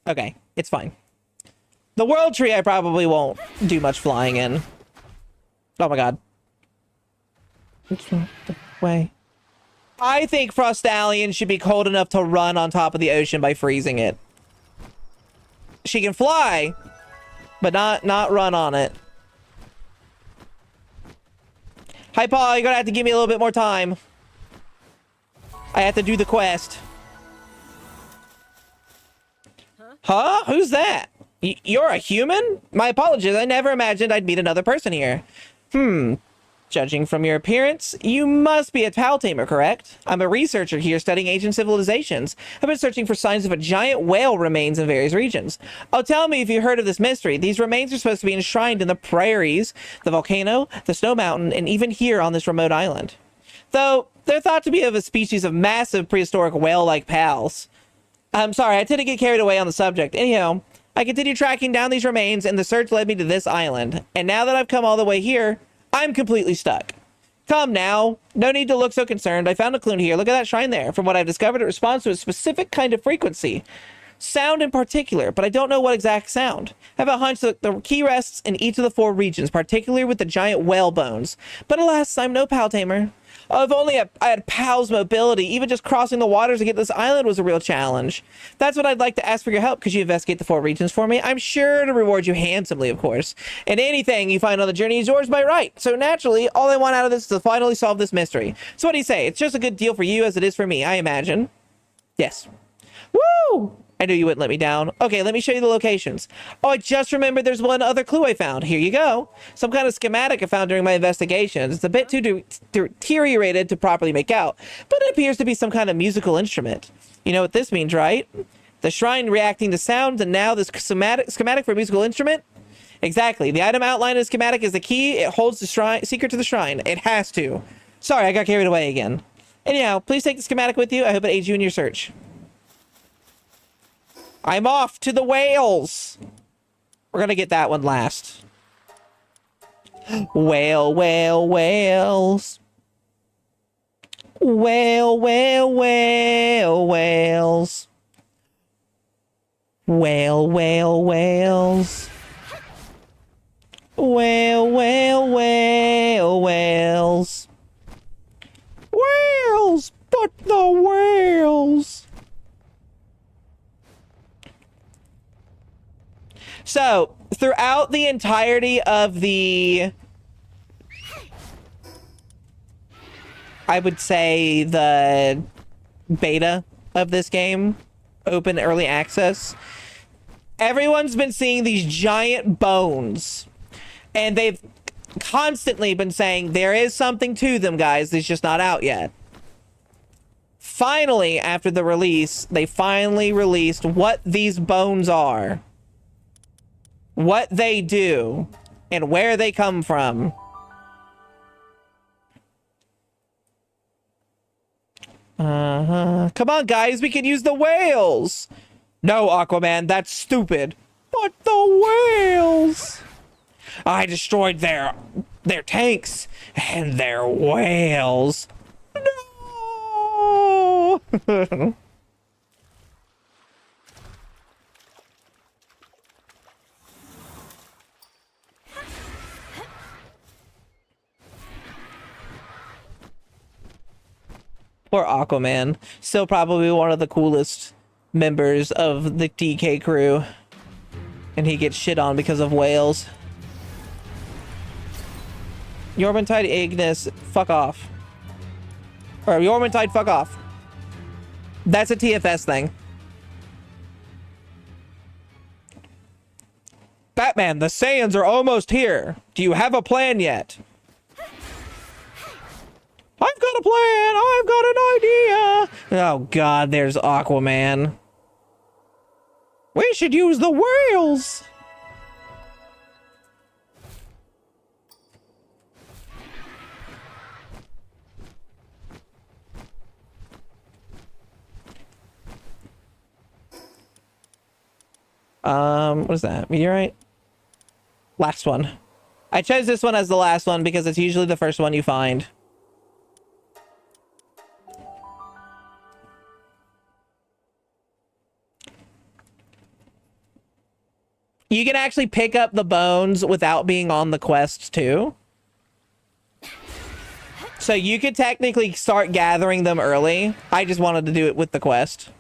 okay, it's fine. The World Tree I probably won't do much flying in. Oh my god. Which way? I think Frostallion should be cold enough to run on top of the ocean by freezing it. She can fly, but not run on it. Hi, Paul. You're gonna have to give me a little bit more time. I have to do the quest. Huh? Who's that? You're a human? My apologies. I never imagined I'd meet another person here. Judging from your appearance, you must be a Pal Tamer, correct? I'm a researcher here studying ancient civilizations. I've been searching for signs of a giant whale remains in various regions. Oh, tell me if you heard of this mystery. These remains are supposed to be enshrined in the prairies, the volcano, the snow mountain, and even here on this remote island. Though, they're thought to be of a species of massive prehistoric whale-like pals. I'm sorry, I tend to get carried away on the subject. Anyhow, I continued tracking down these remains, and the search led me to this island. And now that I've come all the way here, I'm completely stuck. Come now. No need to look so concerned. I found a clue here. Look at that shrine there. From what I've discovered, it responds to a specific kind of frequency. Sound in particular, but I don't know what exact sound. I have a hunch that the key rests in each of the 4 regions, particularly with the giant whale bones. But alas, I'm no Pal Tamer. Oh, if only I had Pal's mobility. Even just crossing the waters to get to this island was a real challenge. That's what I'd like to ask for your help. Could you investigate the 4 regions for me? I'm sure to reward you handsomely, of course. And anything you find on the journey is yours by right. So naturally, all I want out of this is to finally solve this mystery. So what do you say? It's just a good deal for you as it is for me, I imagine. Yes. Woo! I knew you wouldn't let me down. Okay, let me show you the locations. Oh, I just remembered there's one other clue I found. Here you go. Some kind of schematic I found during my investigations. It's a bit too deteriorated to properly make out, but it appears to be some kind of musical instrument. You know what this means, right? The shrine reacting to sound, and now this schematic for a musical instrument? Exactly. The item outlined in the schematic is the key. It holds the shrine secret to the shrine. It has to. Sorry, I got carried away again. Anyhow, please take the schematic with you. I hope it aids you in your search. I'm off to the whales. We're gonna get that one last. Whale, whale, whales. Whale, whale, whale, whales. Whale, whale, whales. Whale, whale, whale, whales. Whales, but the whales. So, throughout the entirety of the, I would say, the beta of this game, open early access, everyone's been seeing these giant bones. And they've constantly been saying, there is something to them, guys. It's just not out yet. Finally, after the release, they finally released what these bones are. What they do, and where they come from. Come on, guys, we can use the whales. No, Aquaman, that's stupid. But the whales. I destroyed their tanks and their whales. No. Poor Aquaman. Still probably one of the coolest members of the DK crew. And he gets shit on because of whales. Yormantide Ignis, fuck off. Or Yormantide, fuck off. That's a TFS thing. Batman, the Saiyans are almost here. Do you have a plan yet? I've got a plan. I've got an idea. Oh, God, there's Aquaman. We should use the whales. What is that? Meteorite? Last one. I chose this one as the last one because it's usually the first one you find. You can actually pick up the bones without being on the quest too. So you could technically start gathering them early. I just wanted to do it with the quest.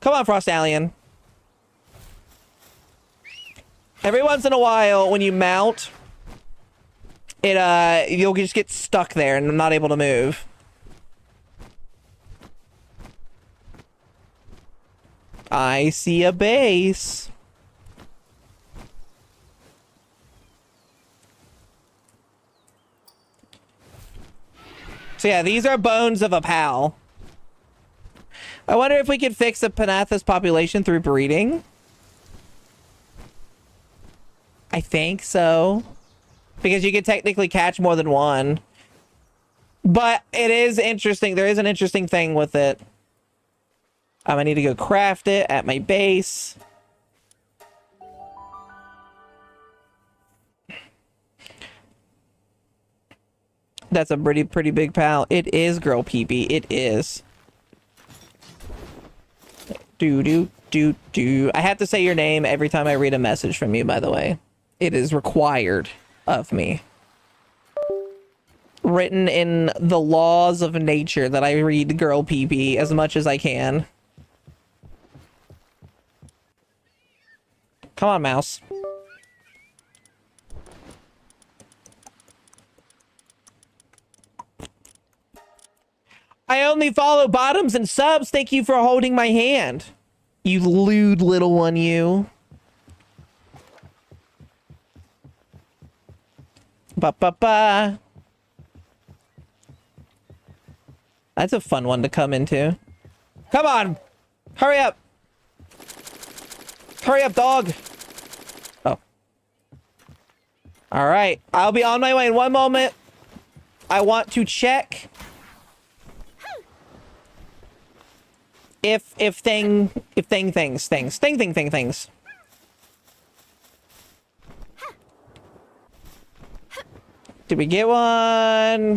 Come on, Frost Alien. Every once in a while, when you mount, you'll just get stuck there and not able to move. I see a base. So yeah, these are bones of a pal. I wonder if we could fix the Panathas population through breeding. I think so. Because you can technically catch more than one. But it is interesting. There is an interesting thing with it. I need to go craft it at my base. That's a pretty big pal. It is, girl peepee. It is. Do. I have to say your name every time I read a message from you, by the way. It is required of me. Written in the laws of nature that I read girl peepee as much as I can. Come on, mouse. I only follow bottoms and subs. Thank you for holding my hand. You lewd little one, you. Ba-ba-ba. That's a fun one to come into. Come on. Hurry up. Hurry up, dog. Oh. All right. I'll be on my way in one moment. I want to check if things. Did we get one?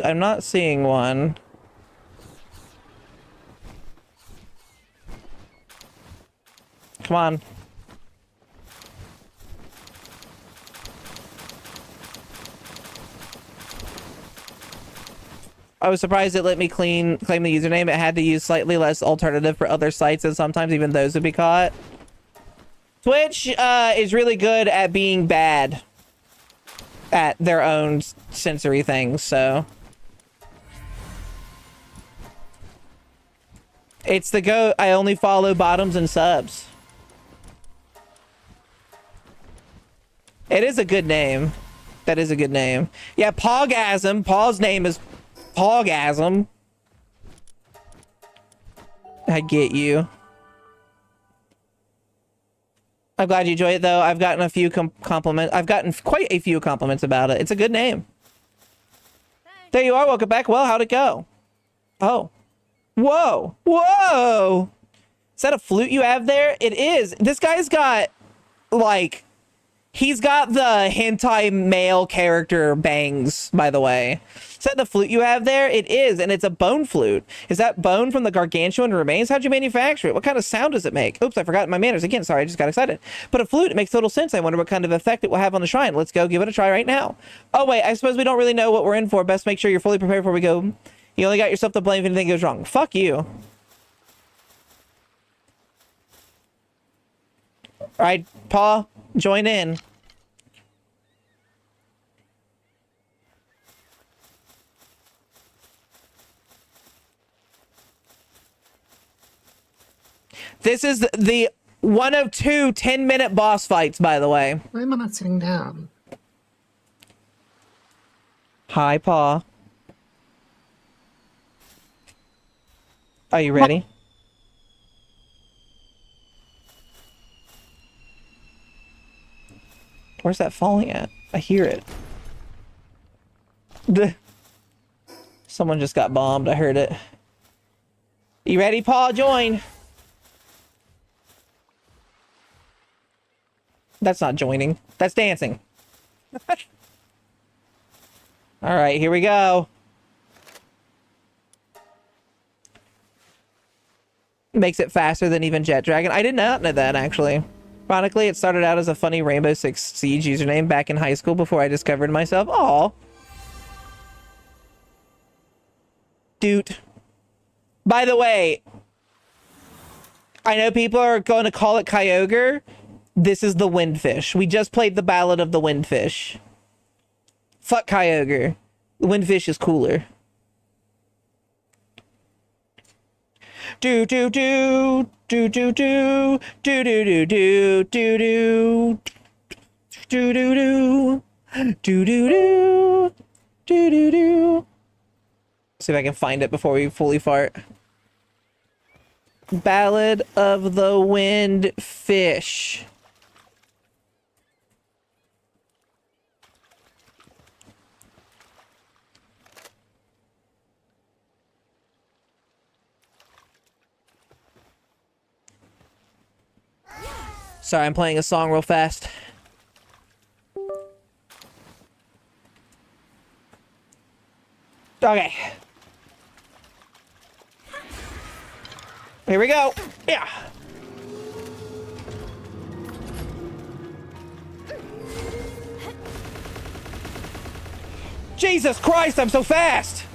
I'm not seeing one. Come on. I was surprised it let me claim the username. It had to use slightly less alternative for other sites, and sometimes even those would be caught. Twitch is really good at being bad at their own sensory things, so it's the goat. I only follow bottoms and subs. It is a good name. That is a good name. Yeah, Pogasm. Paul's name is Pogasm. I get you. I'm glad you enjoy it, though. I've gotten a few compliments. I've gotten quite a few compliments about it. It's a good name. There you are. Welcome back. Well, how'd it go? Oh. Whoa. Whoa. Is that a flute you have there? It is. This guy's got, like, he's got the hentai male character bangs, by the way. Is that the flute you have there? It is, and it's a bone flute. Is that bone from the gargantuan remains? How'd you manufacture it? What kind of sound does it make? Oops, I forgot my manners again. Sorry, I just got excited. But a flute, it makes total sense. I wonder what kind of effect it will have on the shrine. Let's go give it a try right now. Oh, wait, I suppose we don't really know what we're in for. Best make sure you're fully prepared before we go. You only got yourself to blame if anything goes wrong. Fuck you. All right, Paw, join in. This is the one of two 10-minute boss fights, by the way. Why am I not sitting down? Hi, Paw. Are you ready? Where's that falling at? I hear it. Someone just got bombed. I heard it. You ready, Paw? Join. That's not joining. That's dancing. All right, here we go. Makes it faster than even Jet Dragon. I did not know that, actually. Ironically, it started out as a funny Rainbow Six Siege username back in high school before I discovered myself. Aw. Dude. By the way, I know people are going to call it Kyogre. This is the Windfish. We just played the Ballad of the Windfish. Fuck Kyogre. The Windfish is cooler. Do do do do do do do do do do do do do do do do do do do. See if I can find it before we fully fart. Ballad of the Windfish. Sorry, I'm playing a song real fast. Okay. Here we go. Yeah. Jesus Christ, I'm so fast.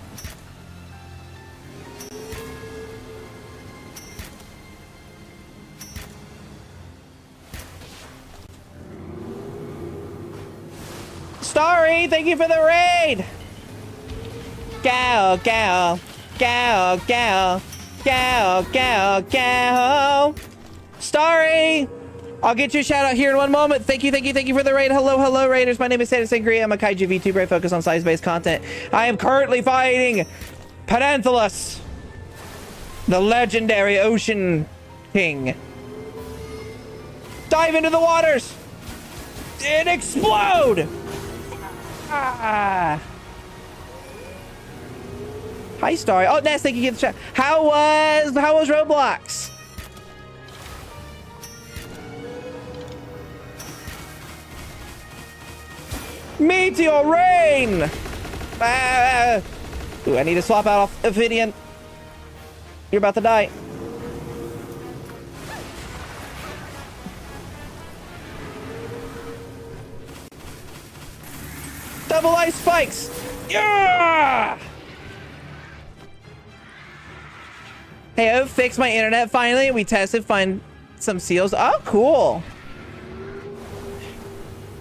Starry, thank you for the raid. Go, go, go, go, go, go, go. Starry, I'll get you a shout out here in one moment. Thank you for the raid. Hello, raiders. My name is Santa Sangria. I'm a kaiju VTuber. I focus on size-based content. I am currently fighting Penanthalus, the legendary ocean king. Dive into the waters and explode. Ah. Hi, Starry. Oh, Ness, thank you for the chat. How was Roblox? Meteor rain. Ah. Ooh, I need to swap out off Ophidian. You're about to die. Double ice spikes. Yeah. Hey, I've fixed my internet finally. We tested, find some seals. Oh, cool.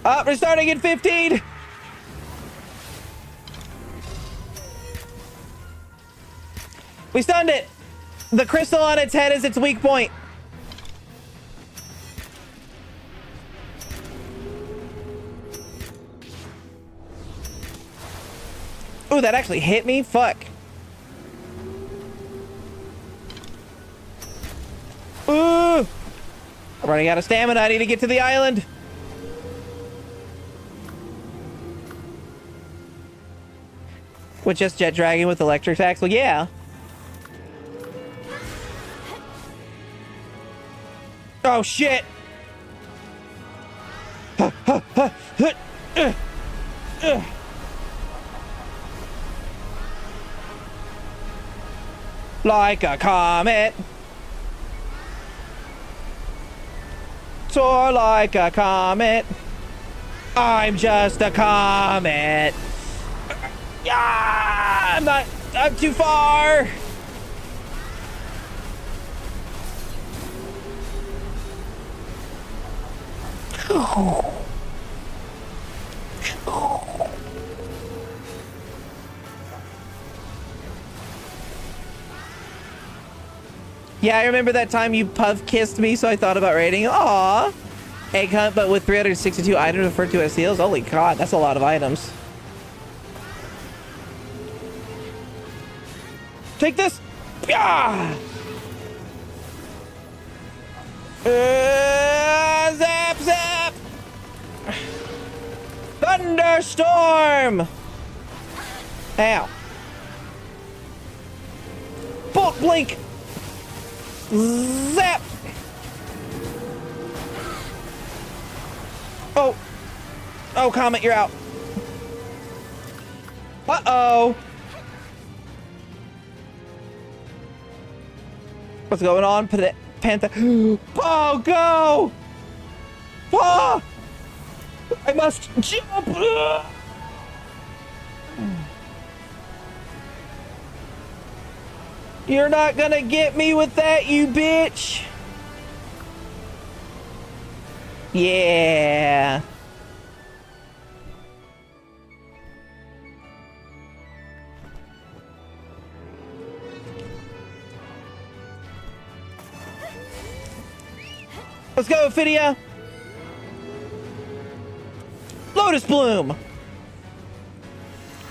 We're starting in 15. We stunned it. The crystal on its head is its weak point. Ooh, that actually hit me? Fuck. Ooh! I'm running out of stamina. I need to get to the island. With just Jet Dragon with electric attacks? Well, yeah. Oh, shit! Like a comet. Soar like a comet. I'm just a comet. Yeah, I'm too far. Yeah, I remember that time you puff kissed me, so I thought about raiding. Aw. Egg hunt, but with 362 items referred to as seals. Holy god, that's a lot of items. Take this. Yeah. Zap, zap. Thunderstorm. Ow. Bolt blink. Zap. Oh. Oh, Comet, you're out. Uh-oh. What's going on, Panther? Paw, go! Paw! I must jump! You're not gonna get me with that, you bitch! Yeah. Let's go, Ophidia! Lotus Bloom!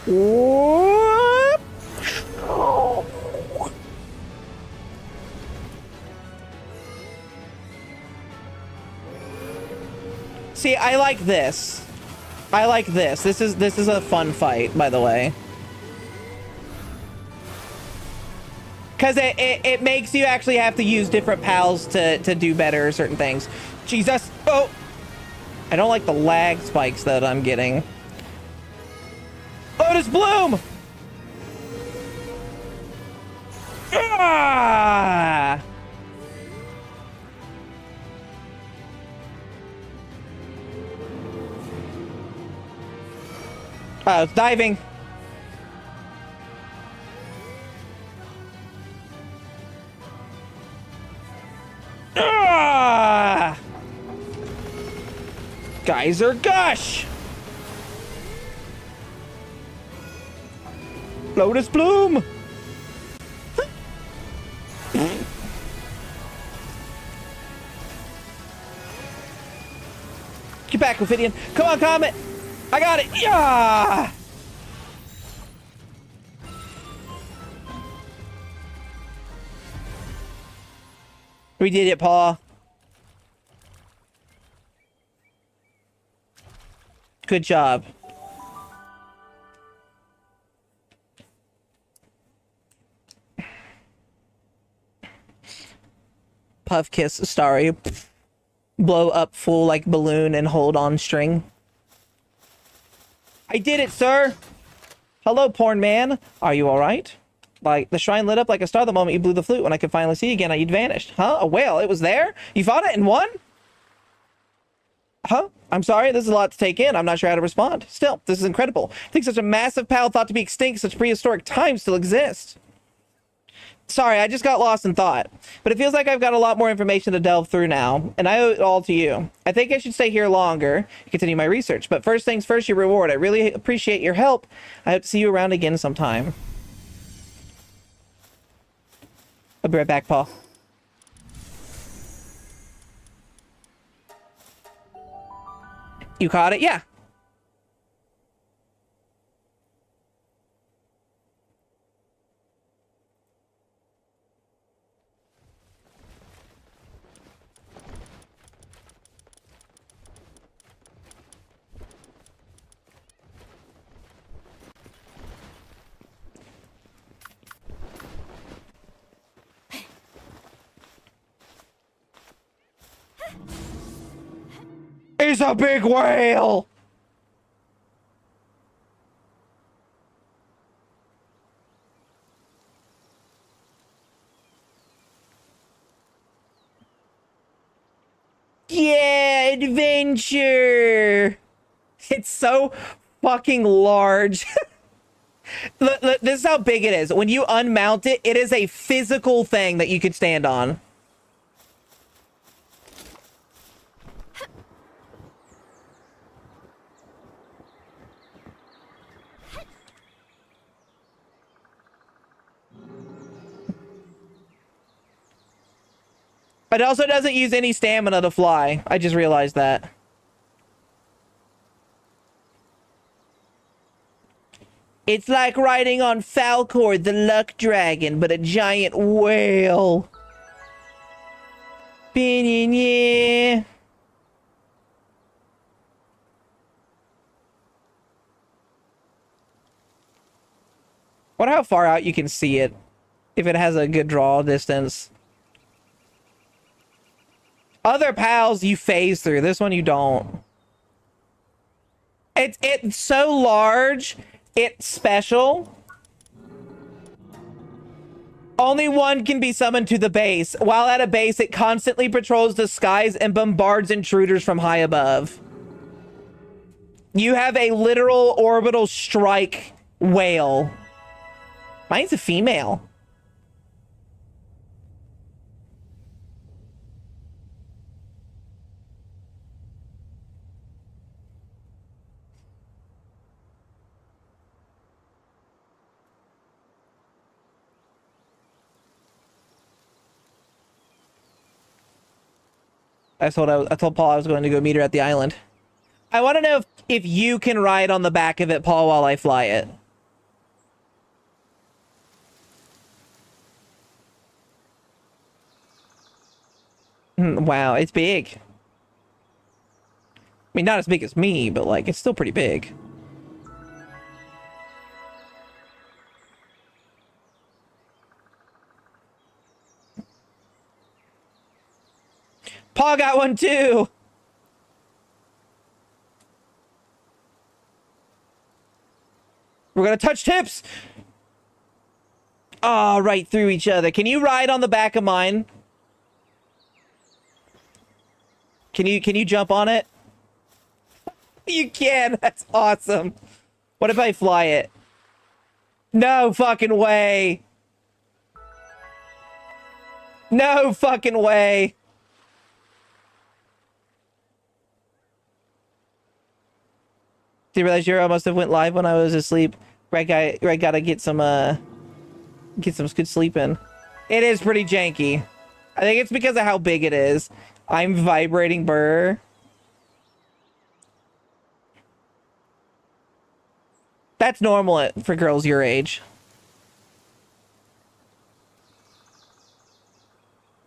Whoop. See, I like this. I like this. This is a fun fight, by the way. Because it makes you actually have to use different pals to do better certain things. Jesus. Oh! I don't like the lag spikes that I'm getting. Lotus Bloom! Ah! It's diving. Ah! Geyser Gush! Lotus Bloom! Get back, Ophidian. Come on, Comet! I got it! Yeah! We did it, Paw. Good job. Puff kiss Starry. Blow up full like balloon and hold on string. I did it, sir. Hello, porn man. Are you all right? Like, the shrine lit up like a star the moment you blew the flute. When I could finally see you again, you'd vanished. Huh? A whale? It was there? You fought it and won? Huh? I'm sorry, this is a lot to take in. I'm not sure how to respond. Still, this is incredible. I think such a massive pal thought to be extinct, such prehistoric times still exist. Sorry, I just got lost in thought. But it feels like I've got a lot more information to delve through now, and I owe it all to you. I think I should stay here longer and continue my research. But first things first, your reward. I really appreciate your help. I hope to see you around again sometime. I'll be right back, Paul. You caught it? Yeah. It's a big whale! Yeah, adventure! It's so fucking large. Look, this is how big it is. When you unmount it, it is a physical thing that you could stand on. It also doesn't use any stamina to fly. I just realized that. It's like riding on Falcor, the luck dragon, but a giant whale. Yeah. Wonder how far out you can see it. If it has a good draw distance. Other pals you phase through. This one you don't. It's so large. It's special. Only one can be summoned to the base. While at a base, it constantly patrols the skies and bombards intruders from high above. You have a literal orbital strike whale. Mine's a female. I told Paul I was going to go meet her at the island. I want to know if you can ride on the back of it, Paul, while I fly it. Wow, it's big. I mean, not as big as me, but like, it's still pretty big. Paul got one too. We're gonna touch tips. Ah, right through each other. Can you ride on the back of mine? Can you jump on it? You can. That's awesome. What if I fly it? No fucking way. No fucking way. Do you realize Euro must have went live when I was asleep? Greg gotta get some good sleep in. It is pretty janky. I think it's because of how big it is. I'm vibrating burr. That's normal for girls your age.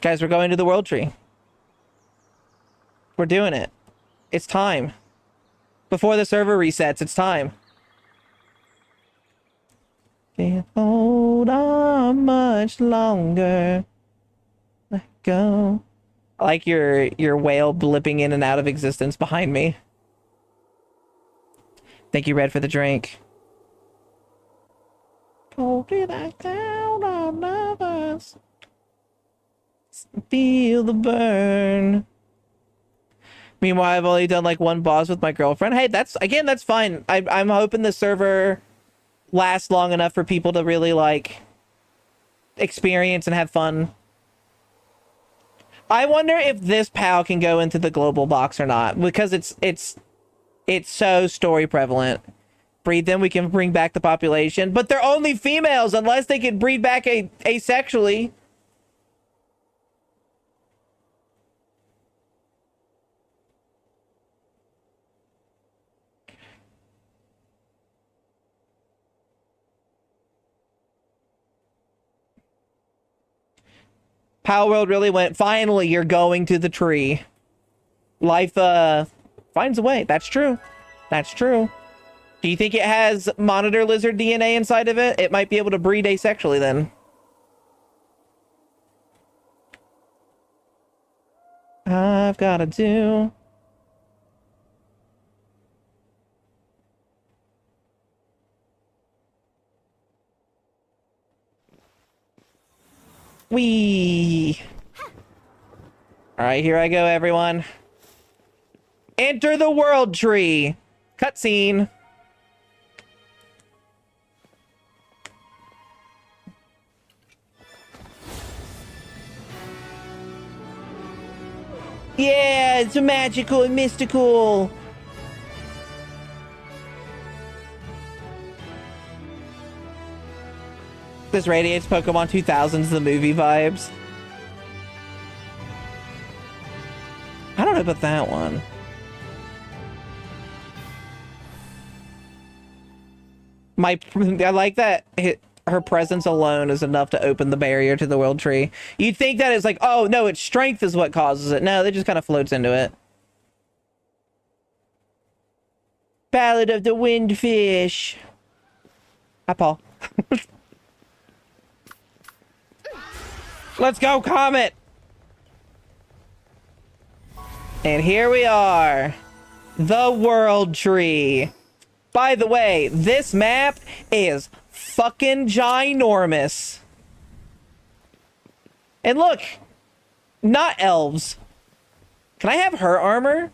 Guys, we're going to the World Tree. We're doing it. It's time. Before the server resets, it's time. Can't hold on much longer. Let go. I like your whale blipping in and out of existence behind me. Thank you, Red, for the drink. Hold it back down on lovers. Feel the burn. Meanwhile, I've only done like one boss with my girlfriend. Hey, that's fine. I'm hoping the server lasts long enough for people to really like experience and have fun. I wonder if this POW can go into the global box or not, because it's so story prevalent. Breed them, we can bring back the population, but they're only females unless they can breed back asexually. Power World really went, finally, you're going to the tree. Life, finds a way. That's true. That's true. Do you think it has monitor lizard DNA inside of it? It might be able to breed asexually then. I've got to do... Whee! Alright, here I go, everyone. Enter the World Tree! Cutscene. Yeah, it's magical and mystical. This radiates Pokemon 2000's the movie vibes. would I put that one? I like that her presence alone is enough to open the barrier to the world tree. You'd think that it's like, oh no, its strength is what causes it. No, it just kind of floats into it. Ballad of the Windfish. Hi, Paul. Let's go, Comet! And here we are. The World Tree. By the way, this map is fucking ginormous. And look, not elves. Can I have her armor?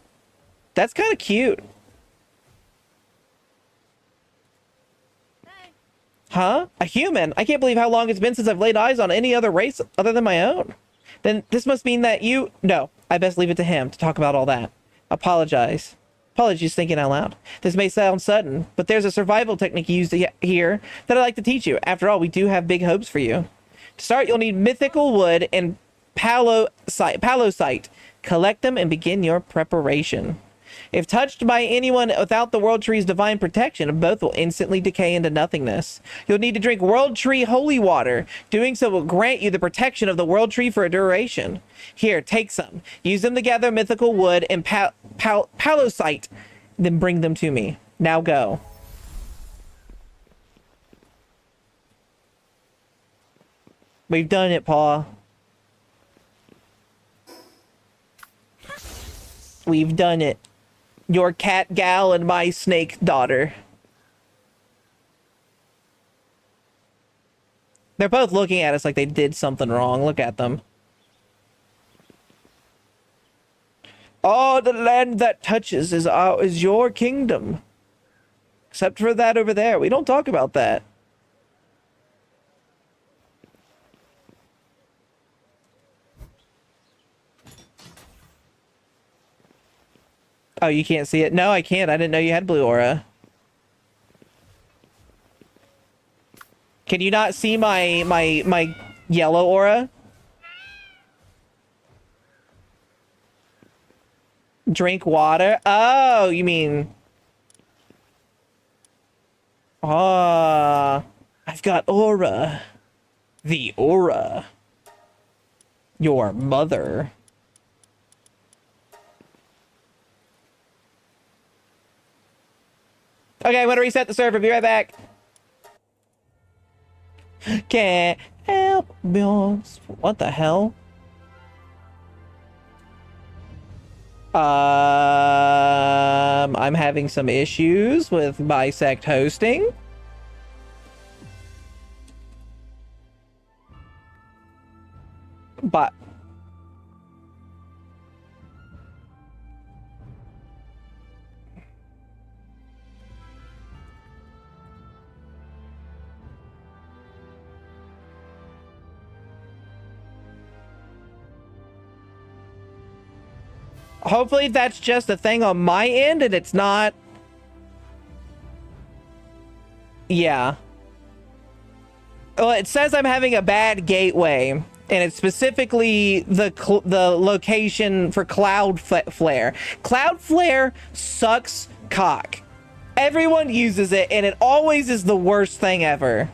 That's kind of cute. Huh? A human? I can't believe how long it's been since I've laid eyes on any other race other than my own. Then this must mean that you... No, I best leave it to him to talk about all that. Apologies thinking out loud. This may sound sudden, but there's a survival technique used here that I'd like to teach you. After all, we do have big hopes for you. To start, you'll need mythical wood and palosite. Collect them and begin your preparation. If touched by anyone without the World Tree's divine protection, both will instantly decay into nothingness. You'll need to drink World Tree holy water. Doing so will grant you the protection of the World Tree for a duration. Here, take some. Use them to gather mythical wood and palosite. Then bring them to me. Now go. We've done it, Paw. We've done it. Your cat gal and my snake daughter. They're both looking at us like they did something wrong. Look at them. Oh, the land that touches is your kingdom. Except for that over there. We don't talk about that. Oh, you can't see it? No, I can't. I didn't know you had blue aura. Can you not see my yellow aura? Drink water? Oh, you mean... Ah, I've got aura. The aura. Your mother. Okay, I'm gonna reset the server. Be right back. Can't help yours. What the hell? I'm having some issues with Bisect hosting. But hopefully that's just a thing on my end and it's not. Yeah. Well, it says I'm having a bad gateway, and it's specifically the location for Cloudflare. Cloudflare sucks cock. Everyone uses it, and it always is the worst thing ever.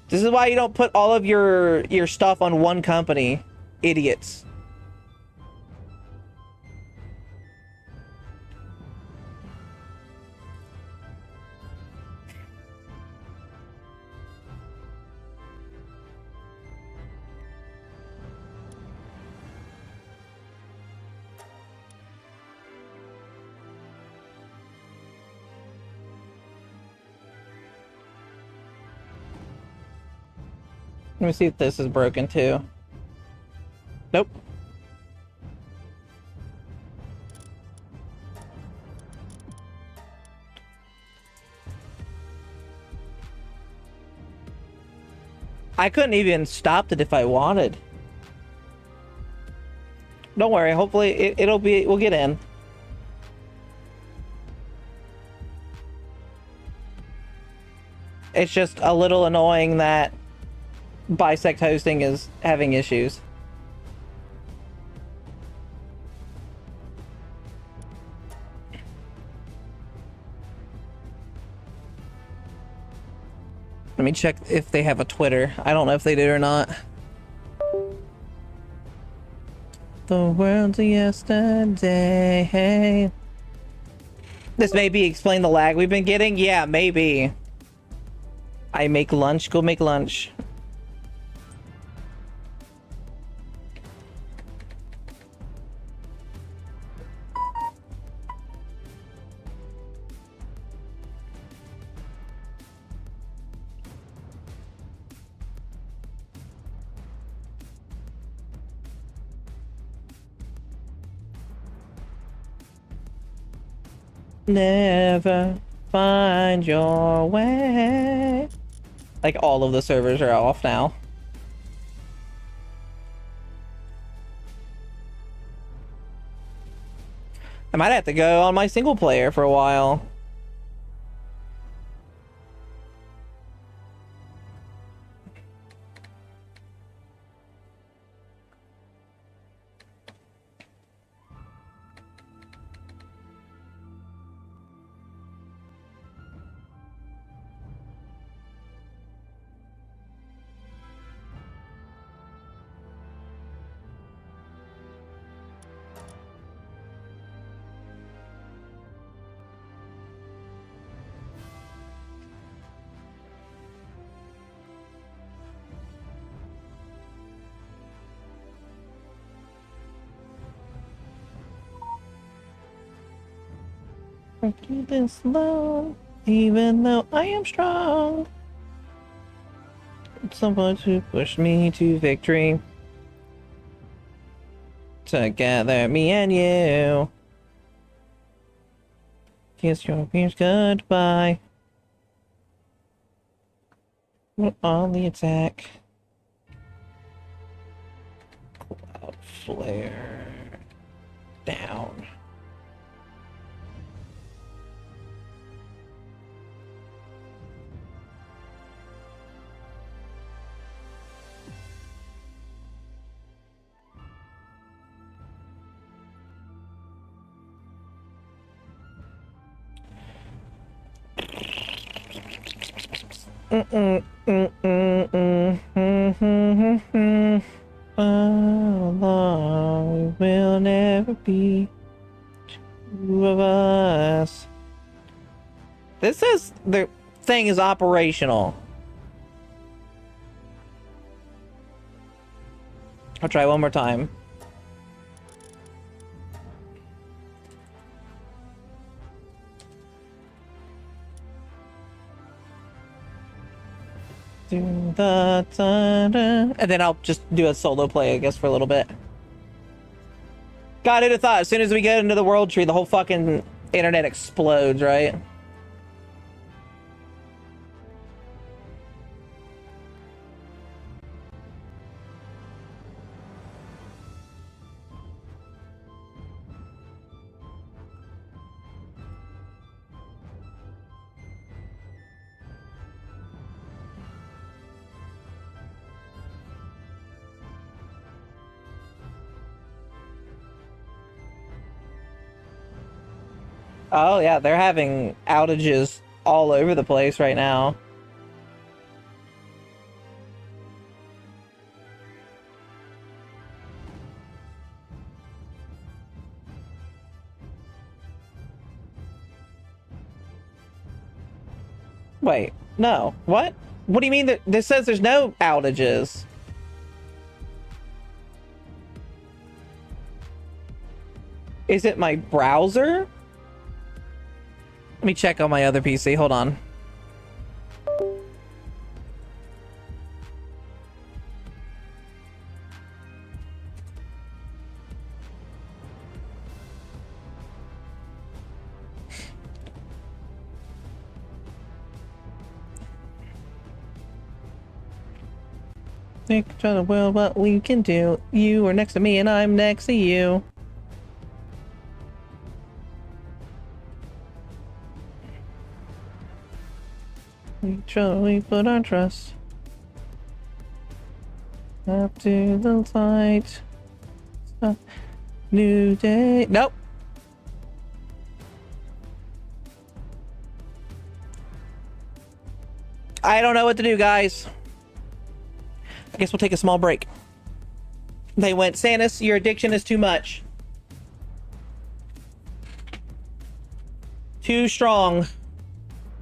This is why you don't put all of your stuff on one company, idiots. Let me see if this is broken too. Nope. I couldn't even stop it if I wanted. Don't worry. Hopefully we'll get in. It's just a little annoying that Bisect hosting is having issues. Let me check if they have a Twitter. I don't know if they do or not. The world's a yesterday. This maybe explain the lag we've been getting? Yeah, maybe. I make lunch. Go make lunch. Never find your way. Like all of the servers are off now. I might have to go on my single player for a while. I do this slow, even though I am strong. Someone to push me to victory. Together, me and you. Kiss your peers goodbye. We're on the attack. Cloud flare. Down. Alone will never be two of us. This says the thing is operational. I'll try one more time. And then I'll just do a solo play, I guess, for a little bit. God, who'd have thought as soon as we get into the world tree, the whole fucking internet explodes, right? Oh yeah, they're having outages all over the place right now. Wait, no. What? What do you mean that this says there's no outages? Is it my browser? Let me check on my other PC. Hold on. Think each other well, what we can do. You are next to me and I'm next to you. Each other we put our trust. Up to the light. New day. Nope. I don't know what to do, guys. I guess we'll take a small break. They went, Sanus, your addiction is too much. Too strong.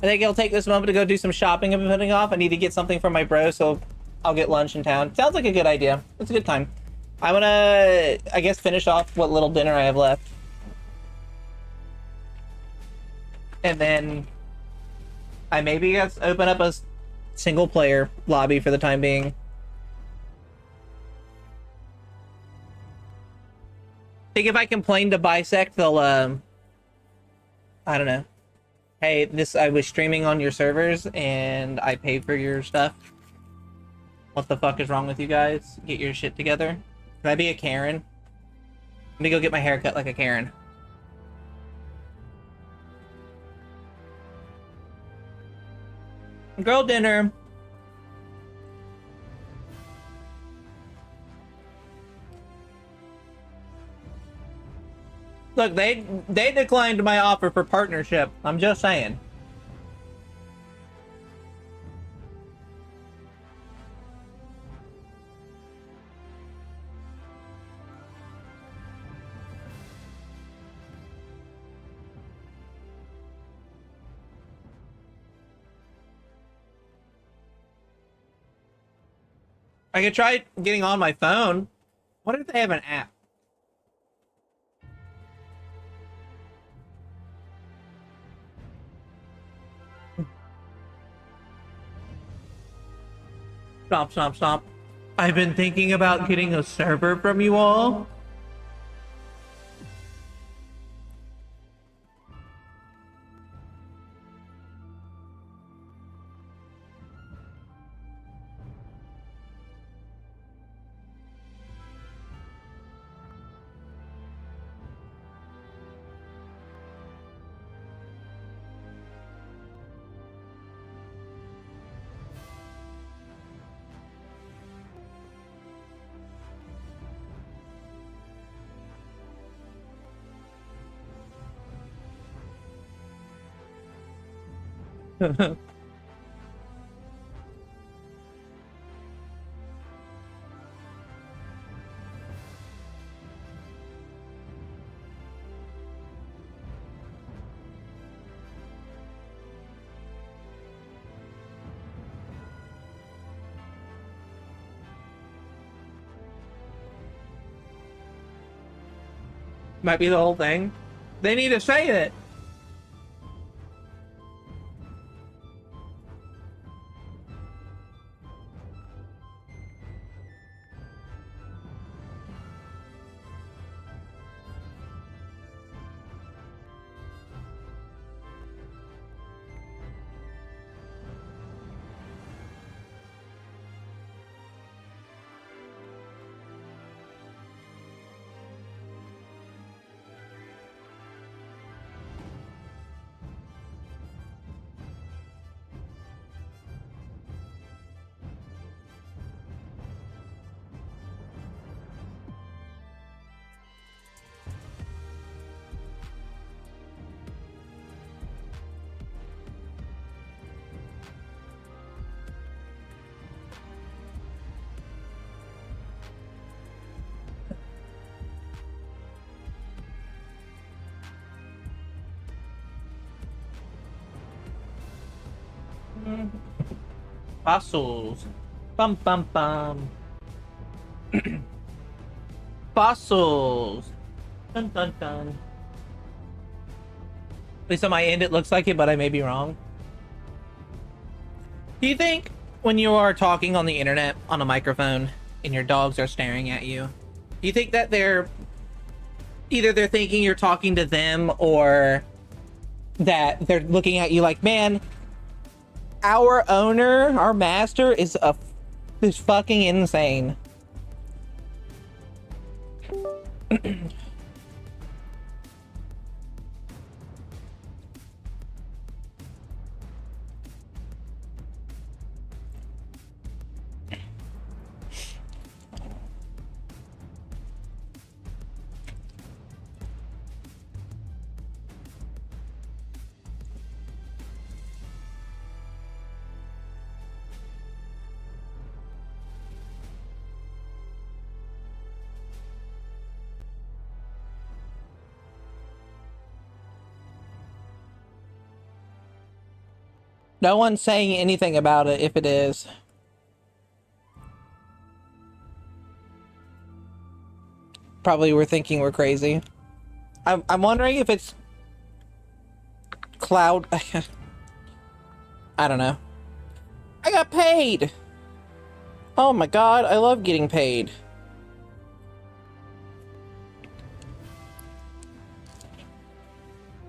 I think I'll take this moment to go do some shopping I've been putting off. I need to get something from my bro, so I'll get lunch in town. Sounds like a good idea. It's a good time. I want to, I guess, finish off what little dinner I have left. And then I maybe guess open up a single player lobby for the time being. I think if I complain to Bisect, they'll, I don't know. Hey, I was streaming on your servers and I paid for your stuff. What the fuck is wrong with you guys? Get your shit together. Can I be a Karen? Let me go get my hair cut like a Karen. Girl dinner. Look, they declined my offer for partnership. I'm just saying. I could try getting on my phone. What if they have an app? Stomp, stomp, stomp. I've been thinking about getting a server from you all. Might be the whole thing. They need to say it. Fossils. Bum bum bum. Fossils. Dun dun dun. At least on my end it looks like it, but I may be wrong. Do you think when you are talking on the internet on a microphone and your dogs are staring at you, do you think that they're thinking you're talking to them, or that they're looking at you like, man, our owner, our master is is fucking insane. No one's saying anything about it if it is. Probably we're thinking we're crazy. I'm wondering if it's cloud. I don't know. I got paid. Oh my god, I love getting paid.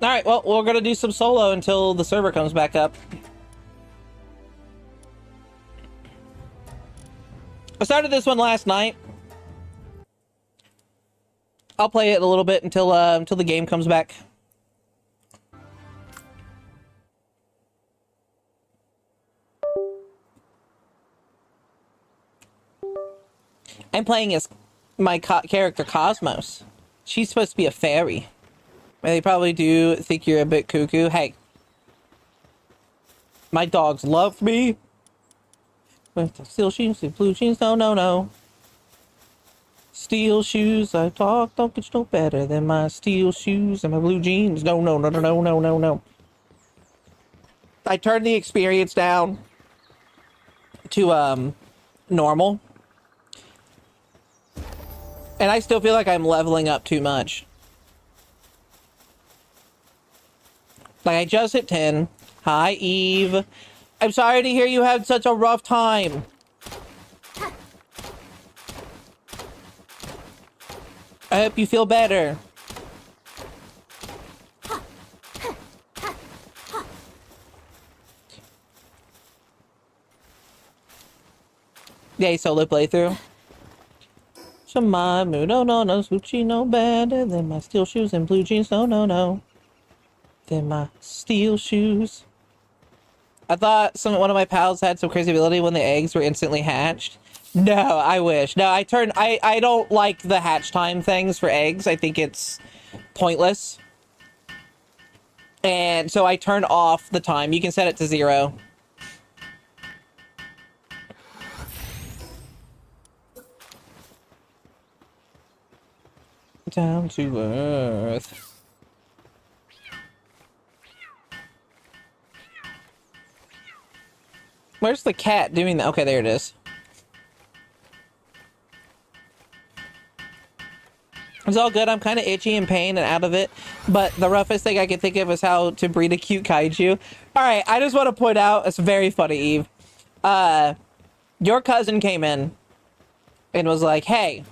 All right, well, we're gonna do some solo until the server comes back up. I started this one last night. I'll play it a little bit until the game comes back. I'm playing as my character Cosmos. She's supposed to be a fairy. They probably do think you're a bit cuckoo. Hey, my dogs love me. Steel shoes and blue jeans, no, no, no. Steel shoes, I talk, don't get no better than my steel shoes and my blue jeans. No, no, no, no, no, no, no, no. I turned the experience down to normal. And I still feel like I'm leveling up too much. Like, I just hit 10. Hi, Eve. I'm sorry to hear you had such a rough time. I hope you feel better. Yay, solo playthrough. My mood, no, no, no, Gucci no better than my steel shoes and blue jeans, no, no, no. Than my steel shoes. I thought one of my pals had some crazy ability when the eggs were instantly hatched. No, I wish. No, I don't like the hatch time things for eggs. I think it's pointless. And so I turned off the time. You can set it to 0. Down to earth. Where's the cat doing that? Okay, there it is. It's all good. I'm kind of itchy and pain and out of it. But the roughest thing I can think of is how to breed a cute kaiju. Alright, I just want to point out, it's very funny, Eve. Your cousin came in and was like, hey,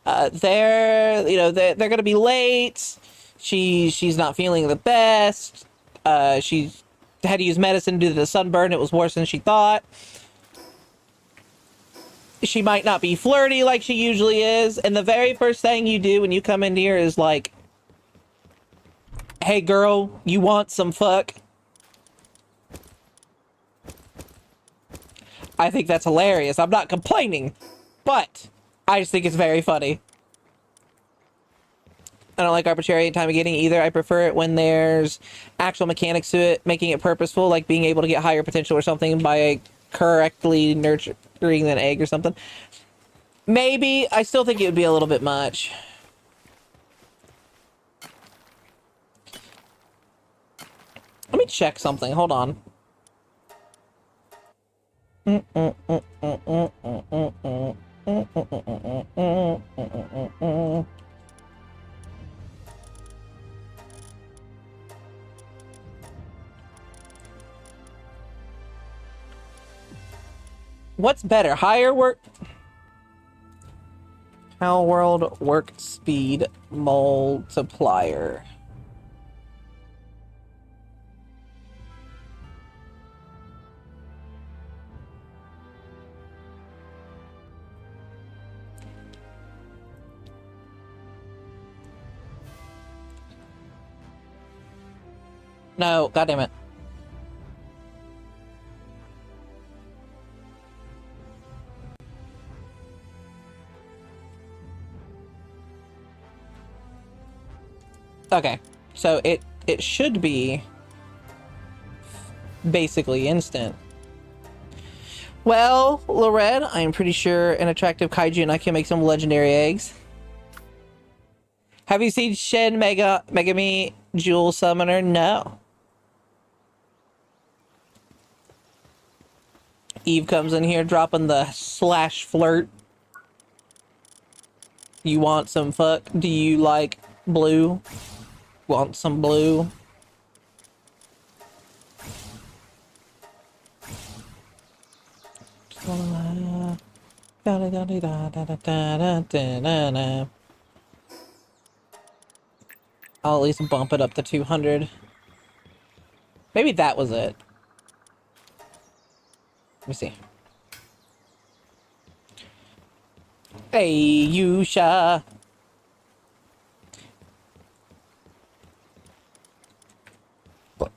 they're gonna be late. She's not feeling the best. She had to use medicine due to the sunburn. It was worse than she thought. She might not be flirty like she usually is. And the very first thing you do when you come in here is like, hey girl, you want some fuck? I think that's hilarious. I'm not complaining, but I just think it's very funny. I don't like arbitrary time of getting either. I prefer it when there's actual mechanics to it, making it purposeful, like being able to get higher potential or something by correctly nurturing an egg or something. Maybe. I still think it would be a little bit much. Let me check something. Hold on. What's better? Higher work... Pal World work speed multiplier. No, goddammit. Okay, so it should be basically instant. Well, Lored, I'm pretty sure an attractive kaiju and I can make some legendary eggs. Have you seen Shen Megami Jewel Summoner? No. Eve comes in here dropping the slash flirt. You want some fuck? Do you like blue? Want some blue? I'll at least bump it up to 200. Maybe that was it. Let me see. Hey, Yusha. What?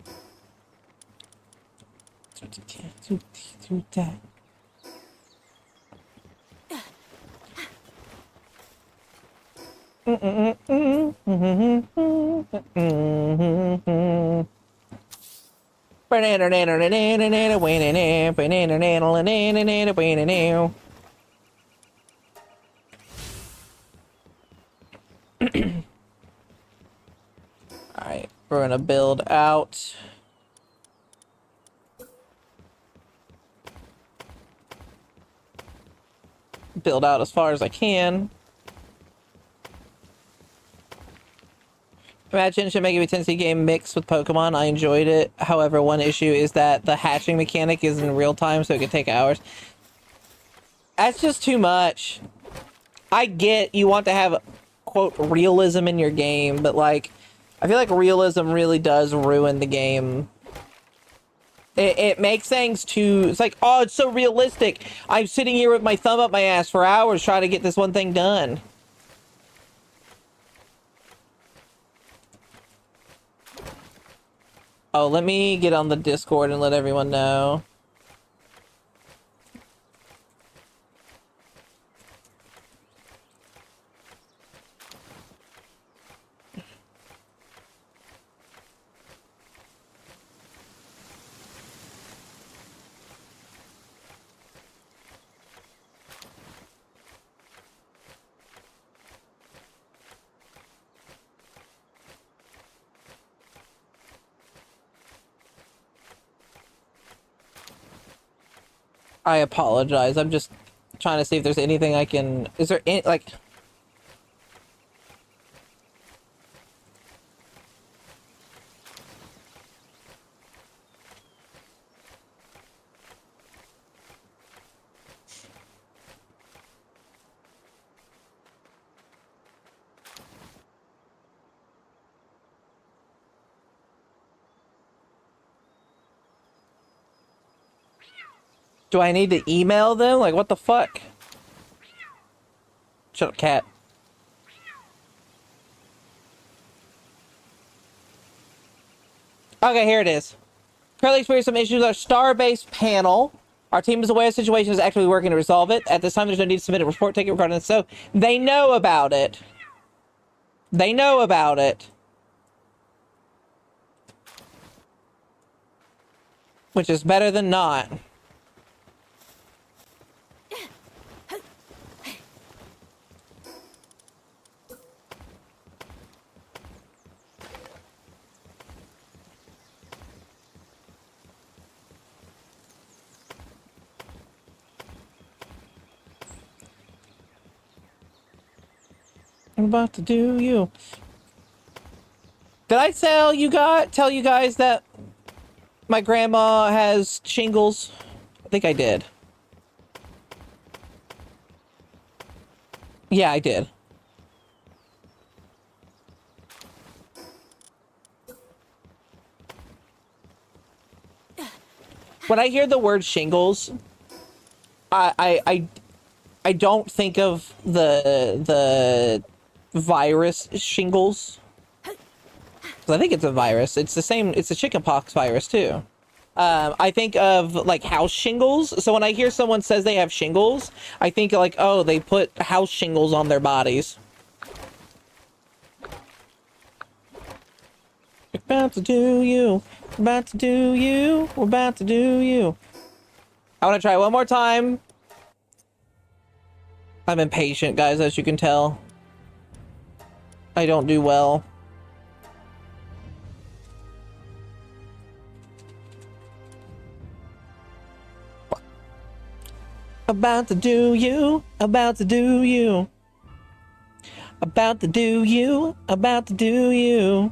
Alright, we're gonna build out. Build out as far as I can. Imagine Shin Megami Tensei game mixed with Pokemon. I enjoyed it. However, one issue is that the hatching mechanic is in real time, so it could take hours. That's just too much. I get you want to have, quote, realism in your game, but, like, I feel like realism really does ruin the game. It makes things too... It's like, oh, it's so realistic. I'm sitting here with my thumb up my ass for hours trying to get this one thing done. Oh, let me get on the Discord and let everyone know. I apologize. I'm just trying to see if there's anything I can... Is there any, like... Do I need to email them? Like, what the fuck? Shut up, cat. Okay, here it is. Currently experiencing some issues with our Starbase panel. Our team is aware of the situation and is actively working to resolve it. At this time, there's no need to submit a report ticket regarding this. So, they know about it. They know about it. Which is better than not. I'm about to do you. Did I tell you guys that my grandma has shingles? I think I did. Yeah, I did. When I hear the word shingles, I don't think of the virus shingles. 'Cause I think it's a virus. It's the same. It's a chickenpox virus too. I think of like house shingles. So when I hear someone says they have shingles, I think like, oh, they put house shingles on their bodies. We're about to do you. We're about to do you. We're about to do you. I want to try one more time. I'm impatient, guys, as you can tell. I don't do well. About to do you, about to do you. About to do you, about to do you.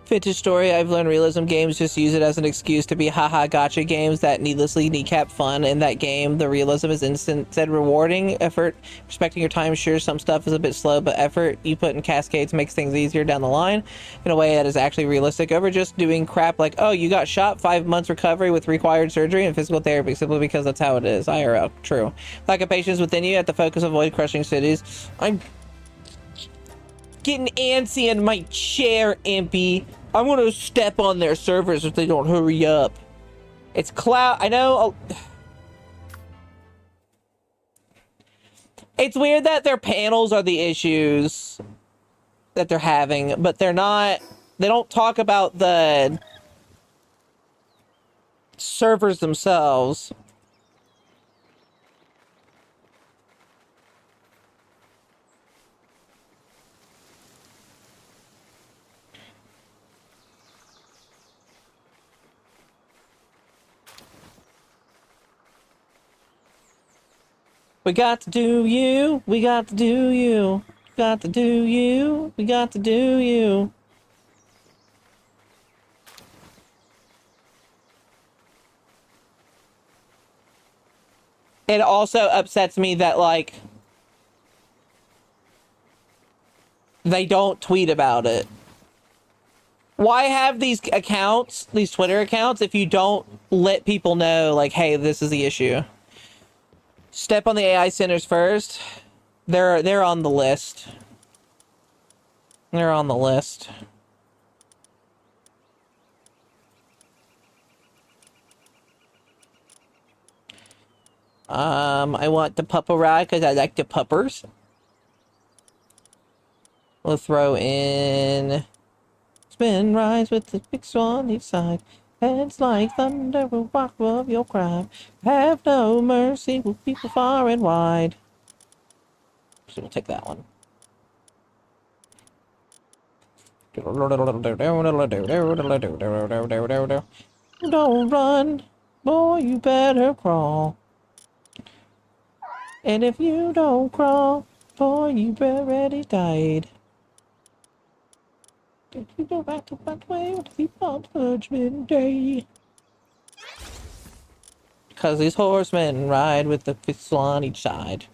Vintage story, I've learned realism games just use it as an excuse to be haha gotcha games that needlessly kneecap fun. In that game, the realism is instead rewarding effort, respecting your time. Sure, some stuff is a bit slow, but effort you put in cascades makes things easier down the line in a way that is actually realistic over just doing crap like, oh, you got shot, 5 months recovery with required surgery and physical therapy simply because that's how it is. IRL, true. Lack of patience within you at the focus avoid crushing cities. I'm getting antsy in my chair, Impy. I'm gonna step on their servers if they don't hurry up. It's cloud. I know. It's weird that their panels are the issues that they're having, but they're not. They don't talk about the servers themselves. We got to do you, we got to do you, got to do you, we got to do you. It also upsets me that, like, they don't tweet about it. Why have these accounts, these Twitter accounts, if you don't let people know, like, hey, this is the issue? Step on the AI centers first. They're on the list. They're on the list. I want the pupper ride because I like the puppers. We'll throw in spin rides with the big swan each side. Heads like thunder will walk above your crime. Have no mercy with people far and wide. So we'll take that one. Don't run, boy, you better crawl. And if you don't crawl, boy, you already died. Did you go back to that way to keep on Judgment Day? Because these horsemen ride with the pistol on each side.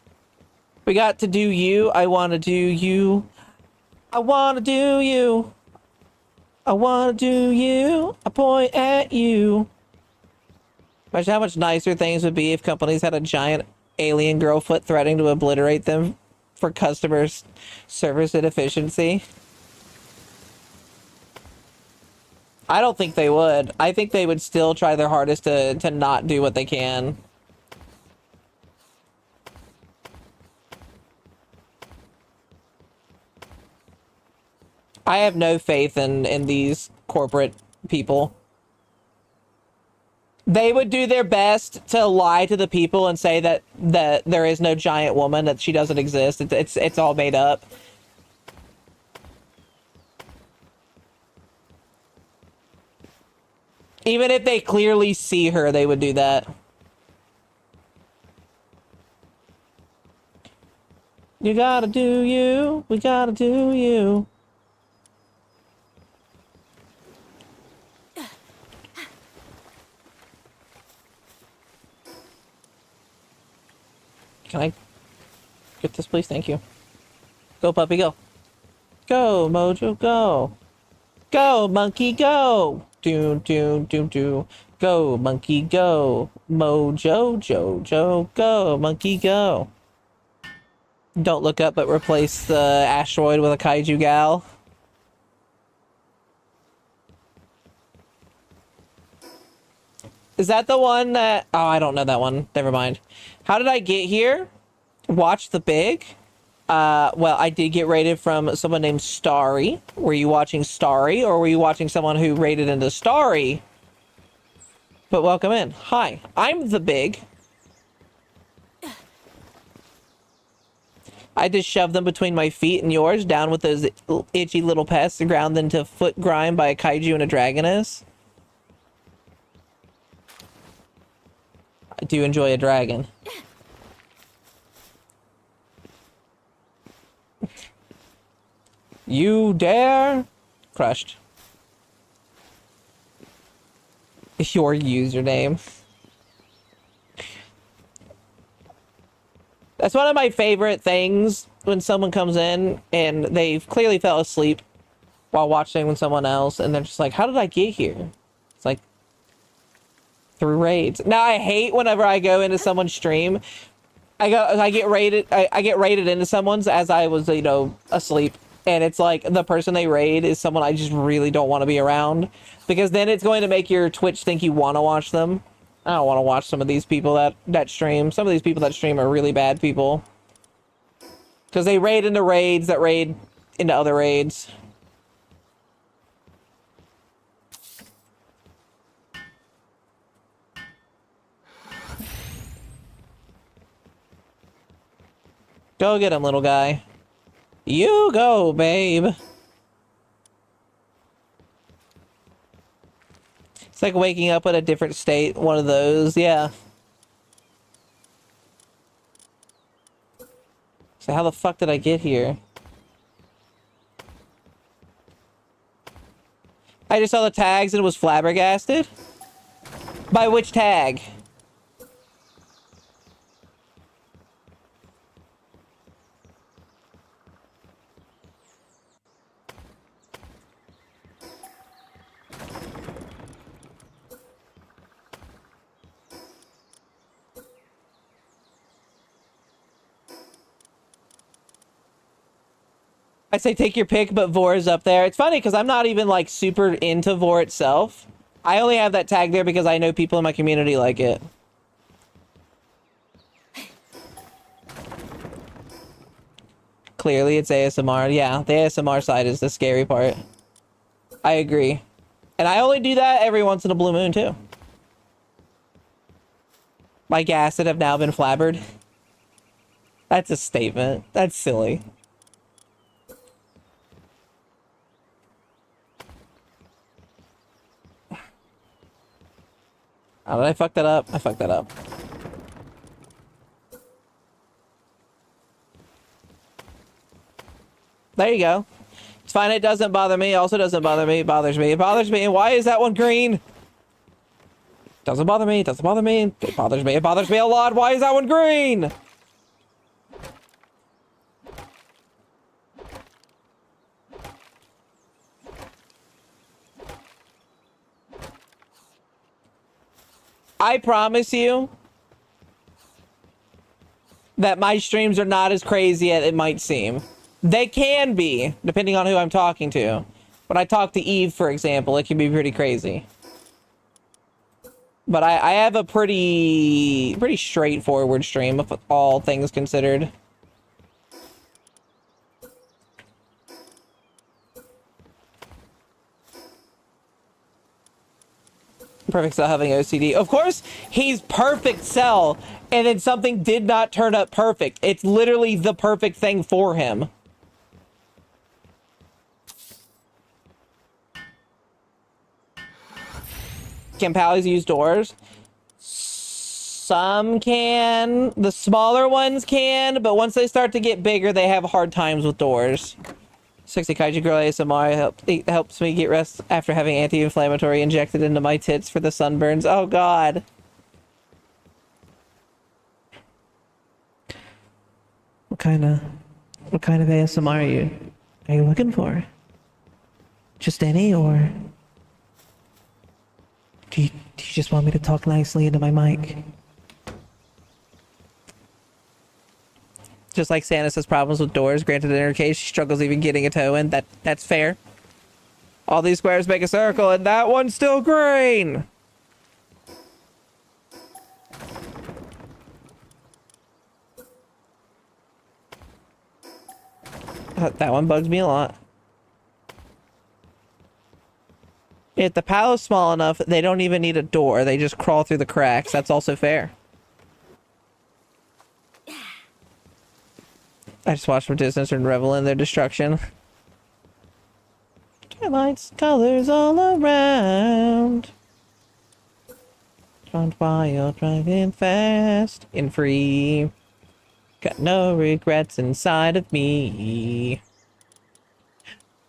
We got to do you. I want to do you. I want to do you. I want to do you. I point at you. Imagine how much nicer things would be if companies had a giant alien girl foot threatening to obliterate them for customers' service inefficiency. I don't think they would. I think they would still try their hardest to not do what they can. I have no faith in these corporate people. They would do their best to lie to the people and say that there is no giant woman, that she doesn't exist. It's all made up. Even if they clearly see her, they would do that. You gotta do you. We gotta do you. Can I get this, please? Thank you. Go, puppy, go. Go, Mojo, go. Go, monkey, go. Do, do, do, do. Go, monkey, go. Mojo, Jojo, go, monkey, go. Don't look up, but replace the asteroid with a kaiju gal. Is that the one that... Oh, I don't know that one. Never mind. How did I get here? Watch the big? Well, I did get rated from someone named Starry. Were you watching Starry, or were you watching someone who rated into Starry? But welcome in. Hi, I'm the big. I just shoved them between my feet and yours, down with those itchy little pests, ground them to foot grind by a kaiju and a dragoness. I do enjoy a dragon. You dare? Crushed. Your username. That's one of my favorite things when someone comes in and they've clearly fell asleep while watching with someone else, and they're just like, how did I get here? It's like, through raids. Now, I hate whenever I go into someone's stream. I get raided into someone's as I was, you know, asleep. And it's like the person they raid is someone I just really don't want to be around, because then it's going to make your Twitch think you want to watch them. I don't want to watch some of these people that stream. Some of these people that stream are really bad people, because they raid into raids that raid into other raids. Go get him, little guy. You go, babe. It's like waking up in a different state. One of those, yeah. So how the fuck did I get here? I just saw the tags and was flabbergasted. By which tag? I say take your pick, but Vor is up there. It's funny because I'm not even like super into Vor itself. I only have that tag there because I know people in my community like it. Clearly it's ASMR. Yeah, the ASMR side is the scary part. I agree. And I only do that every once in a blue moon too. My gas that have now been flabbered. That's a statement. That's silly. How did I fuck that up? I fucked that up. There you go. It's fine. It doesn't bother me. It also doesn't bother me. It bothers me. It bothers me. And why is that one green? Doesn't bother me. It doesn't bother me. It bothers me. It bothers me a lot. Why is that one green? I promise you that my streams are not as crazy as it might seem. They can be, depending on who I'm talking to. When I talk to Eve, for example, it can be pretty crazy. But I have a pretty straightforward stream, of all things considered. Perfect Cell having OCD. Of course, he's Perfect Cell, and then something did not turn up perfect. It's literally the perfect thing for him. Can Pallies use doors? Some can. The smaller ones can, but once they start to get bigger, they have hard times with doors. Sexy Kaiju Girl ASMR helps me get rest after having anti-inflammatory injected into my tits for the sunburns. Oh god. What kind of ASMR are you looking for? Just any, or do Do you just want me to talk nicely into my mic? Just like Samus has problems with doors. Granted, in her case, she struggles even getting a toe in. That's fair. All these squares make a circle, and that one's still green. That one bugs me a lot. If the palace is small enough, they don't even need a door. They just crawl through the cracks. That's also fair. I just watched from distance and revel in their destruction. Lights, colors all around. Drawn wild, driving fast and free. Got no regrets inside of me.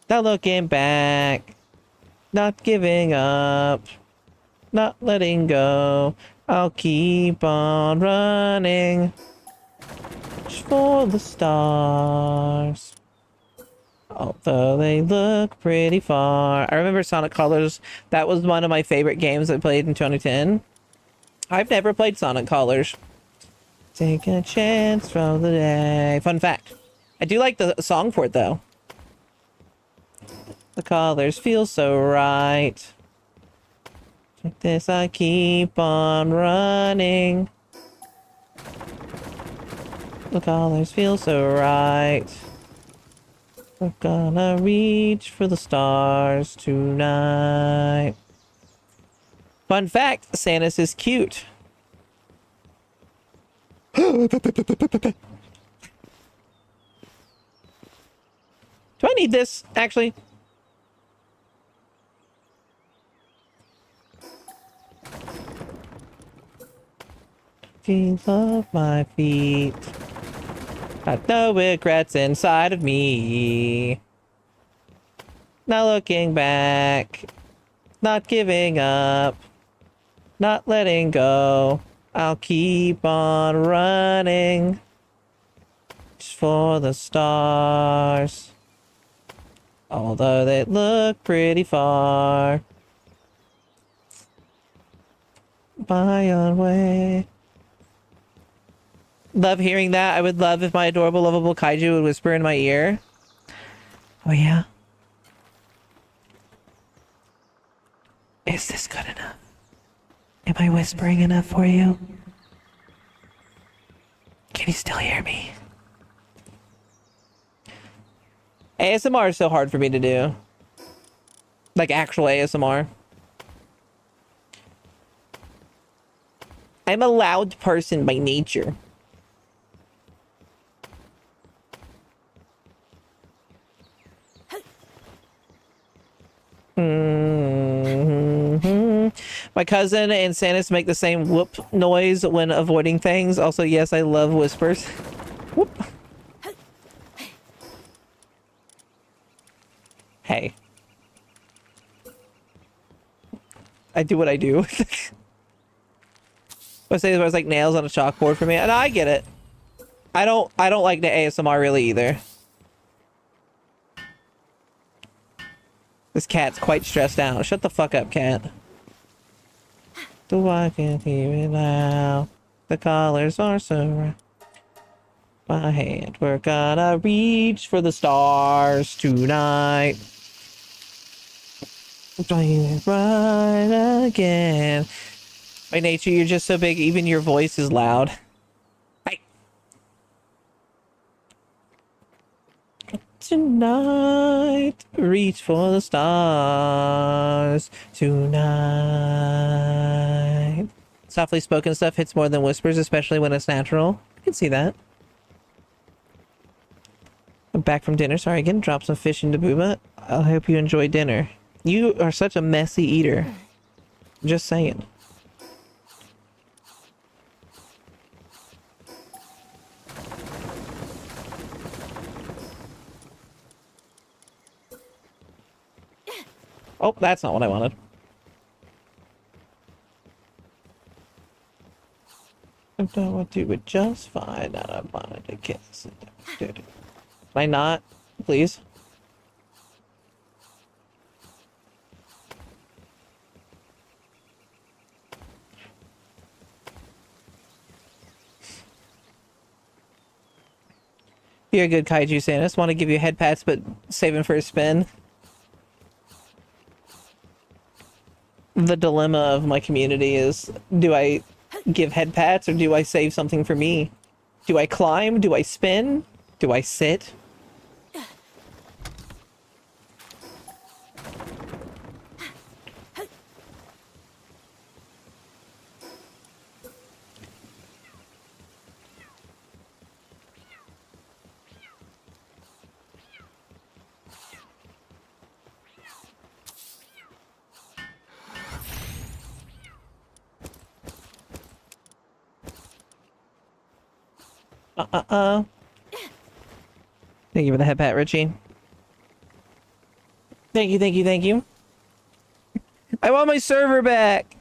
Not looking back. Not giving up. Not letting go. I'll keep on running. For the stars. Although they look pretty far. I remember Sonic Colors. That was one of my favorite games I played in 2010. I've never played Sonic Colors. Take a chance from the day. Fun fact. I do like the song for it though. The colors feel so right. Like this, I keep on running. The colors feel so right. We're gonna reach for the stars tonight. Fun fact, Samus is cute. Do I need this, actually? Feet of my feet. Got no regrets inside of me. Not looking back. Not giving up. Not letting go. I'll keep on running. Just for the stars. Although they look pretty far. My own way. Love hearing that. I would love if my adorable, lovable kaiju would whisper in my ear. Oh, yeah? Is this good enough? Am I whispering enough for you? Can you still hear me? ASMR is so hard for me to do. Like actual ASMR. I'm a loud person by nature. My cousin and Samus make the same whoop noise when avoiding things. Also, yes, I love whispers. Whoop. Hey. I do what I do. I say it was like nails on a chalkboard for me, and I get it. I don't like the ASMR really either. This cat's quite stressed out. Shut the fuck up, cat. Do I can hear it now? The colors are so right. My hand, we're gonna reach for the stars tonight. Playing it right again. By nature, you're just so big, even your voice is loud. Hey. Tonight, reach for the stars. Tonight. Softly spoken stuff hits more than whispers, especially when it's natural. I can see that. I'm back from dinner. Sorry again. Drop some fish into Booba. I hope you enjoy dinner. You are such a messy eater. Just saying. Oh, that's not what I wanted. I thought I'd do it just fine. And I wanted to kiss it. Can I not? Please? You're a good kaiju Sanus. Want to give you head pats, but saving for a spin. The dilemma of my community is, do I give head pats or do I save something for me? Do I climb? Do I spin? Do I sit? Thank you for the head pat, Richie. Thank you, thank you, thank you. I want my server back.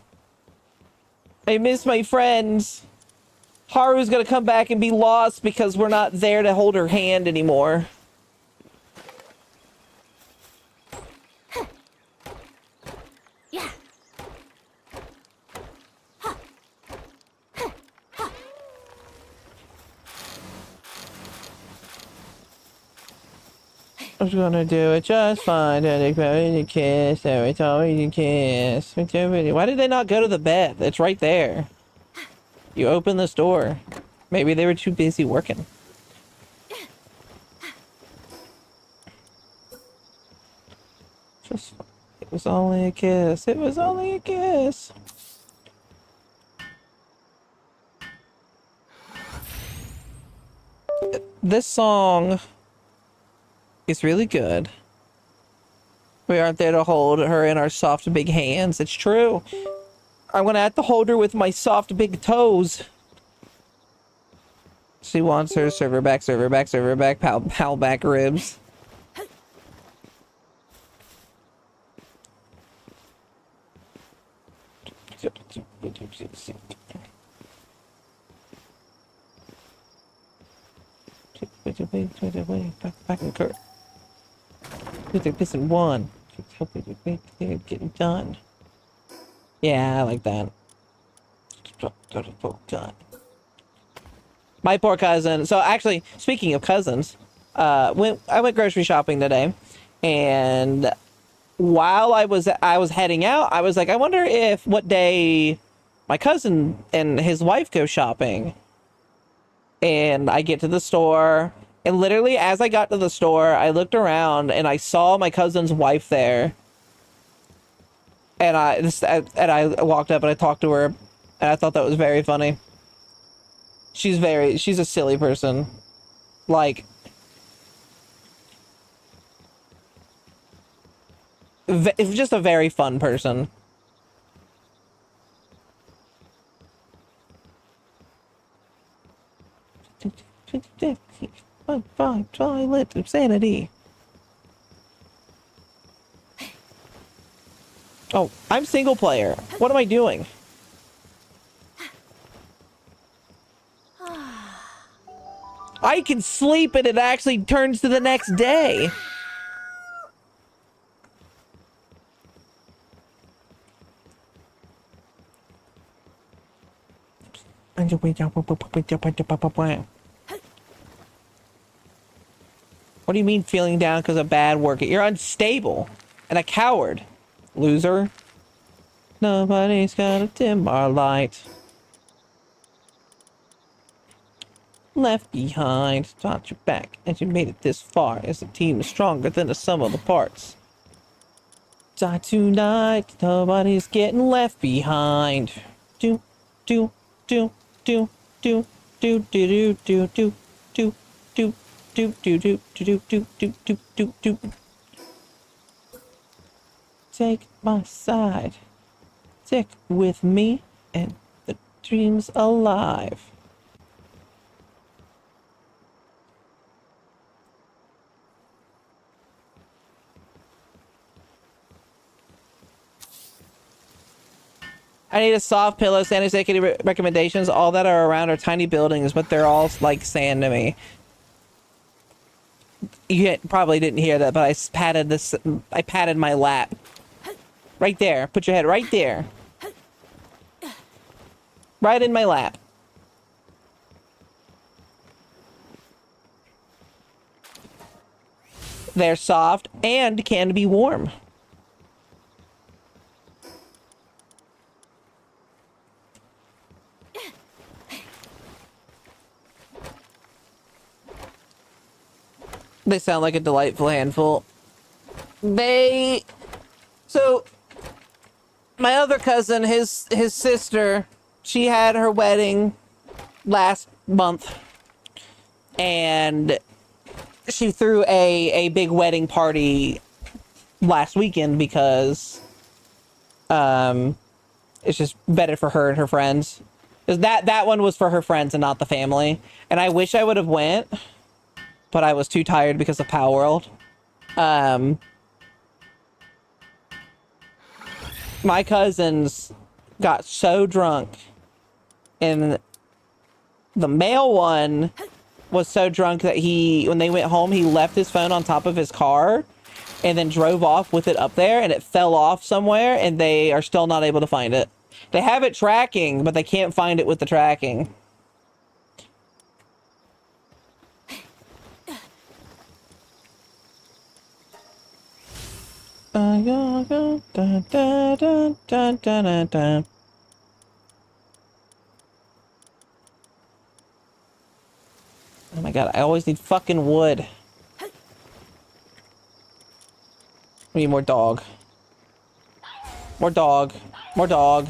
I miss my friends. Haru's gonna come back and be lost because we're not there to hold her hand anymore. Yeah. I was gonna do it just fine. To kiss, every time you kiss. Why did they not go to the bed? It's right there. You open this door. Maybe they were too busy working. Just, it was only a kiss. It was only a kiss. This song is really good. We aren't there to hold her in our soft big hands. It's true. I'm gonna have to hold her with my soft big toes. She wants her server back, server back, server back, pal back ribs. Back and Kurt. This in one. Getting done. Yeah, I like that. My poor cousin. So actually, speaking of cousins, I went grocery shopping today, and while I was heading out, I was like, I wonder if what day my cousin and his wife go shopping. And I get to the store, and literally as I got to the store, I looked around and I saw my cousin's wife there. And I walked up and I talked to her, and I thought that was very funny. She's a silly person. Like, just a very fun person. Toilet insanity. Oh, I'm single player. What am I doing? I can sleep and it actually turns to the next day. What do you mean feeling down because of bad work? You're unstable and a coward, loser. Nobody's gonna dim our light. Left behind, got your back, and you made it this far. As a team is stronger than the sum of the parts. Die tonight, nobody's getting left behind. Do, do, do, do, do, do, do, do, do, do, do, do, do, do, do, do, do, do, do, do. Take my side. Stick with me, and the dream's alive. I need a soft pillow. Standard executive recommendations. All that are around are tiny buildings, but they're all like sand to me. You probably didn't hear that, but I patted this. I patted my lap. Right there. Put your head right there. Right in my lap. They're soft and can be warm. They sound like a delightful handful. So my other cousin, his sister, she had her wedding last month, and she threw a big wedding party last weekend because it's just better for her and her friends. Because that one was for her friends and not the family. And I wish I would have went, but I was too tired because of Power World. My cousins got so drunk, and the male one was so drunk that when they went home, he left his phone on top of his car and then drove off with it up there, and it fell off somewhere, and they are still not able to find it. They have it tracking, but they can't find it with the tracking. Oh my god, I always need fucking wood. We need more dog. More dog. More dog.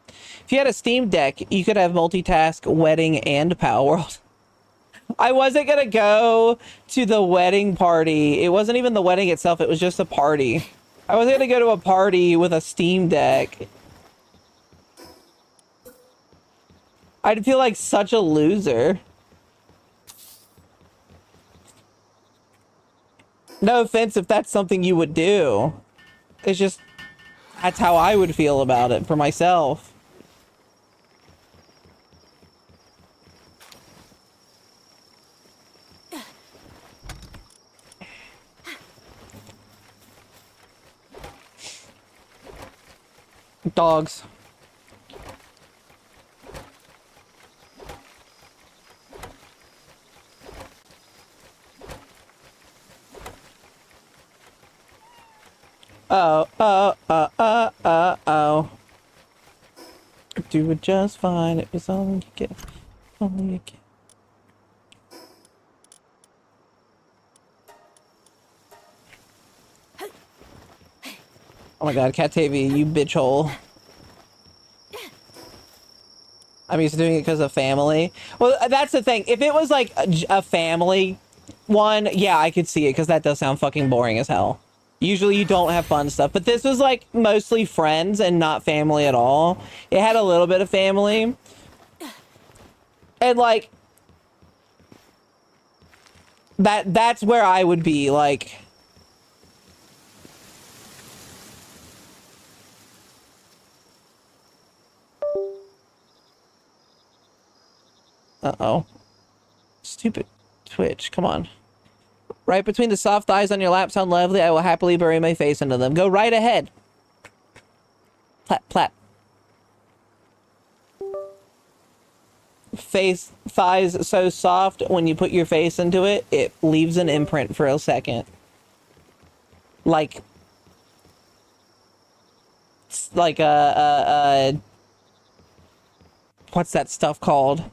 If you had a Steam Deck, you could have multitask wedding and Power World. I wasn't gonna go to the wedding party. It wasn't even the wedding itself, it was just a party. I wasn't gonna go to a party with a Steam Deck. I'd feel like such a loser. No offense if that's something you would do. It's just, that's how I would feel about it for myself. Dogs. Oh. Do it just fine. It was only a gift. Only a gift. Oh my god, Catavia, you bitch hole. I'm used to doing it because of family. Well, that's the thing. If it was like a family one, yeah, I could see it because that does sound fucking boring as hell. Usually you don't have fun stuff, but this was like mostly friends and not family at all. It had a little bit of family. And like, that's where I would be like. Uh-oh. Stupid Twitch, come on. Right between the soft thighs on your lap sound lovely. I will happily bury my face into them. Go right ahead. Plap, plap. Thighs so soft, when you put your face into it, it leaves an imprint for a second. Like what's that stuff called?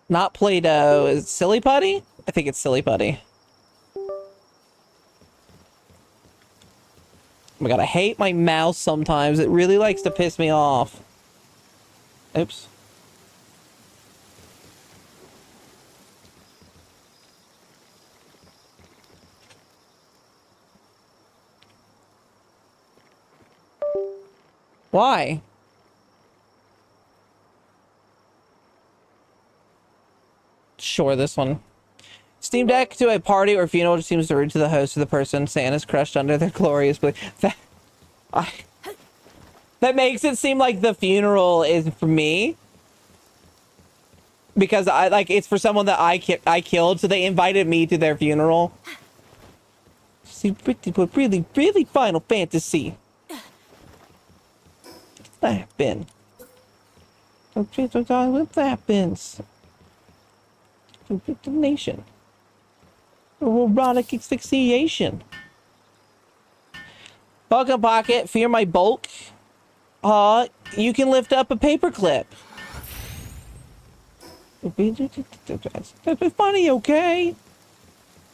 Not Play-Doh. Is it Silly Putty? I think it's Silly Putty. Oh my god, I hate my mouse sometimes. It really likes to piss me off. Oops. Why? Sure, this one. Steam Deck to a party or funeral just seems to rude to the host or the person Santa's crushed under their glorious blue. That makes it seem like the funeral is for me. Because it's for someone that I killed, so they invited me to their funeral. See, really, really Final Fantasy. What happened? What happens? Nation. Erotic asphyxiation. Bucket pocket, fear my bulk. You can lift up a paperclip. That's funny, okay?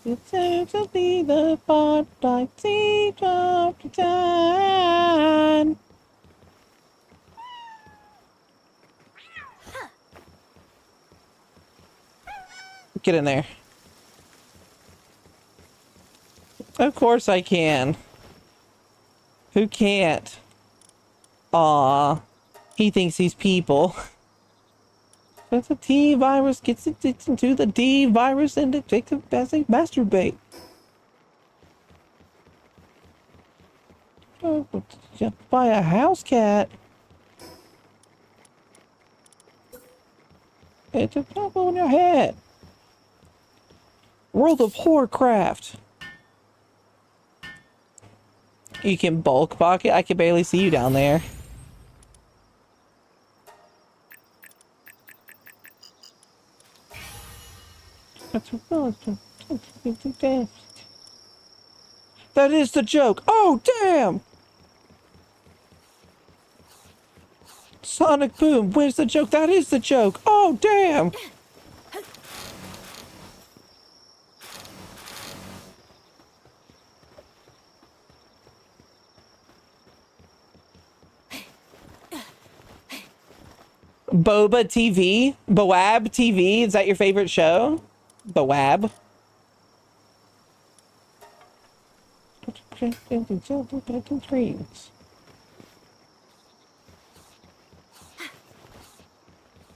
It seems to be the part I see of the time. Get in there. Of course I can. Who can't? Aw. He thinks he's people. That's a T virus gets into the D virus and it takes it as they masturbate. Oh, just buy a house cat. It's a pop on your head. World of Horrorcraft. You can bulk pocket. I can barely see you down there. That is the joke. Oh, damn. Sonic Boom. Where's the joke? That is the joke. Oh, damn. Boba TV? Boab TV? Is that your favorite show? Boab?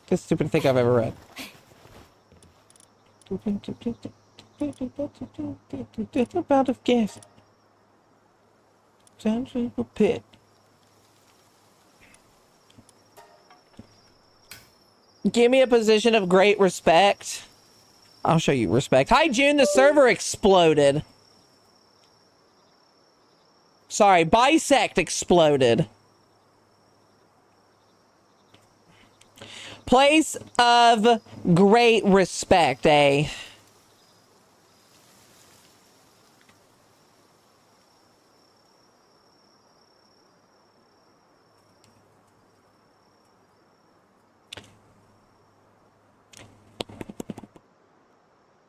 The stupidest thing I've ever read. About of gas. Sounds like a pit. Give me a position of great respect. I'll show you respect. Hi, June. The server exploded. Sorry, bisect exploded. Place of great respect, eh?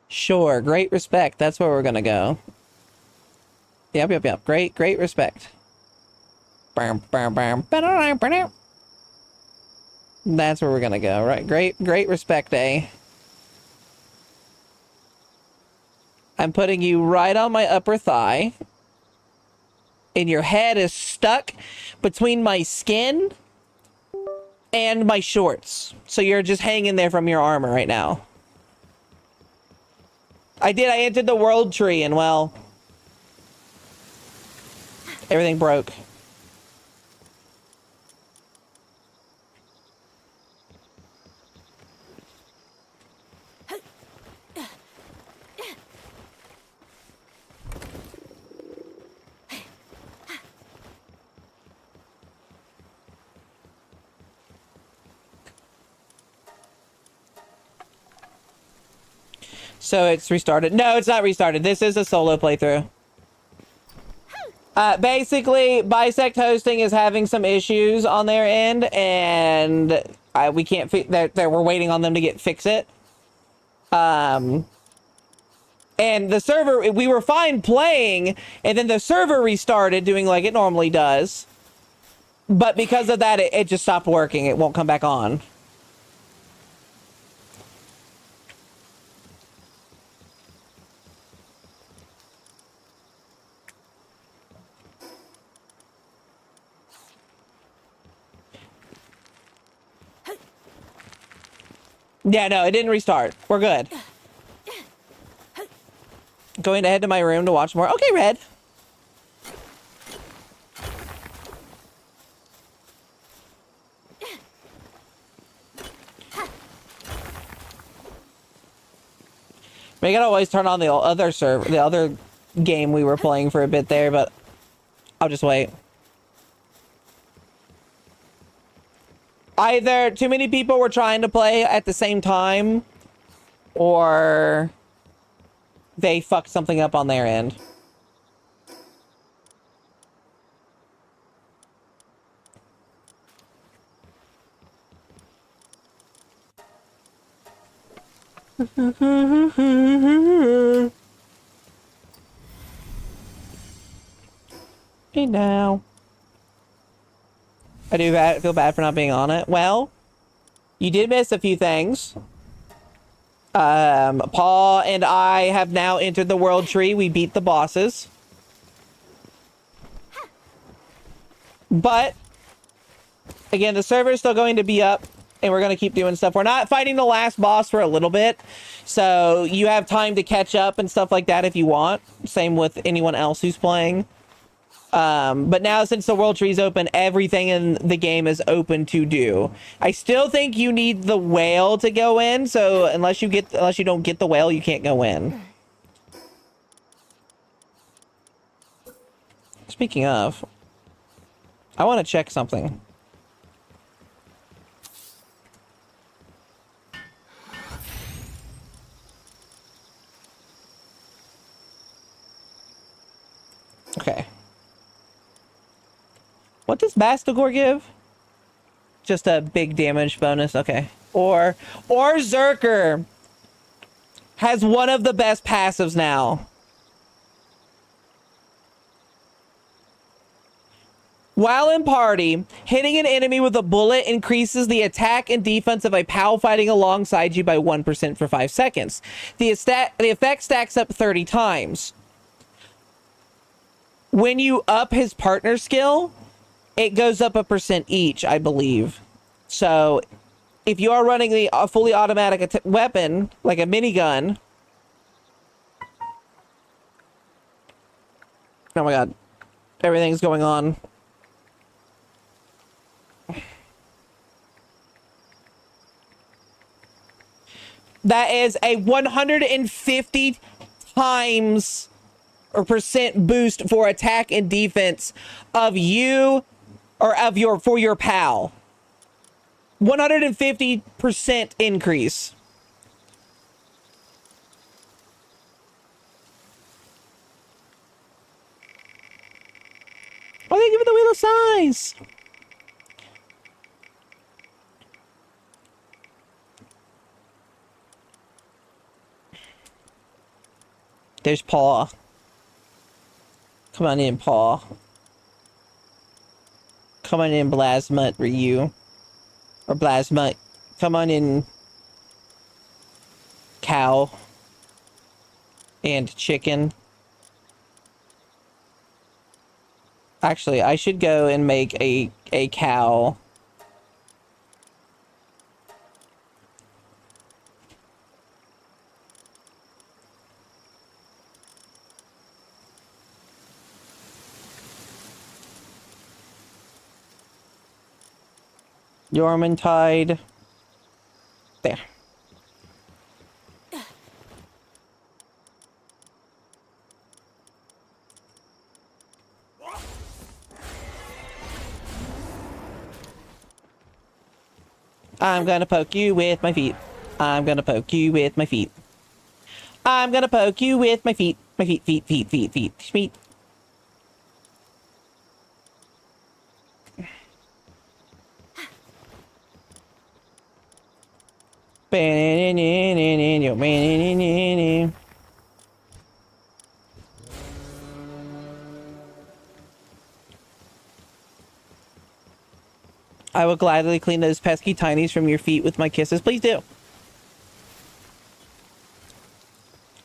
Sure, great respect. That's where we're gonna go. Yep. Great respect. That's where we're gonna go, right? Great respect, eh? I'm putting you right on my upper thigh. And your head is stuck between my skin and my shorts. So you're just hanging there from your armor right now. I entered the world tree and, well, everything broke. So it's restarted. No, it's not restarted. This is a solo playthrough. Basically, Bisect Hosting is having some issues on their end, and we can't. We're waiting on them to fix it. And the server, we were fine playing, and then the server restarted, doing like it normally does. But because of that, it just stopped working. It won't come back on. Yeah, no, it didn't restart. We're good. Going to head to my room to watch more. Okay, Red. We gotta always turn on the other server, the other game we were playing for a bit there, but I'll just wait. Either too many people were trying to play at the same time, or they fucked something up on their end. Hey now. I do feel bad for not being on it. Well, you did miss a few things. Paul and I have now entered the world tree. We beat the bosses. But, again, the server is still going to be up, and we're going to keep doing stuff. We're not fighting the last boss for a little bit, so you have time to catch up and stuff like that if you want. Same with anyone else who's playing. But now since the world tree is open, everything in the game is open to do. I still think you need the whale to go in, so unless you don't get the whale, you can't go in. Speaking of, I want to check something. Okay. What does Bastigor give? Just a big damage bonus. Okay. Or Zerker has one of the best passives now. While in party, hitting an enemy with a bullet increases the attack and defense of a POW fighting alongside you by 1% for 5 seconds. The effect stacks up 30 times. When you up his partner skill, it goes up 1% each, I believe. So, if you are running the fully automatic weapon, like a minigun... Oh my god. Everything's going on. That is a 150 times or percent boost for attack and defense of you or of your POW. 150% increase. Why they give it the wheel of size? There's Paw. Come on in, Paw. Come on in, Blasmut, Ryu. Or Blasmut. Come on in, Cow. And Chicken. Actually, I should go and make a cow. Yormantide. There. I'm gonna poke you with my feet. I'm gonna poke you with my feet. I'm gonna poke you with my feet. My feet, feet, feet, feet, feet, feet. I will gladly clean those pesky tinies from your feet with my kisses. Please do.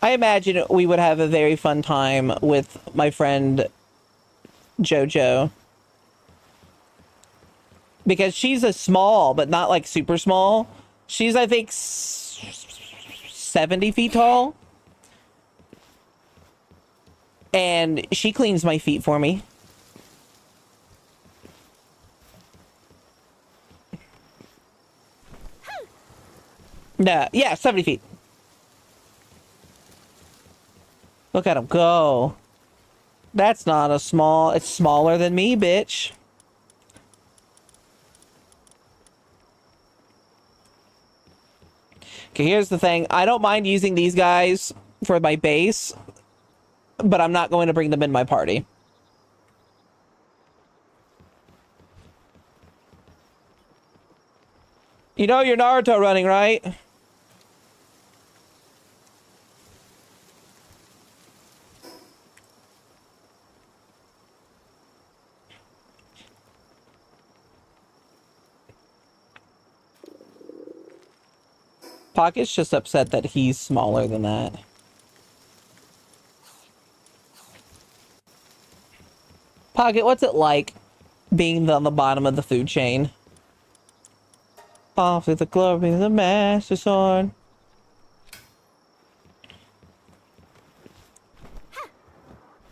I imagine we would have a very fun time with my friend Jojo. Because she's a small, but not like super small. She's, I think, 70 feet tall. And she cleans my feet for me. No, yeah, 70 feet. Look at him go. That's not a small... It's smaller than me, bitch. Okay, here's the thing. I don't mind using these guys for my base, but I'm not going to bring them in my party. You know you're Naruto running, right? Pocket's just upset that he's smaller than that. Pocket, what's it like being on the bottom of the food chain? Off with the glory of the Master Sword.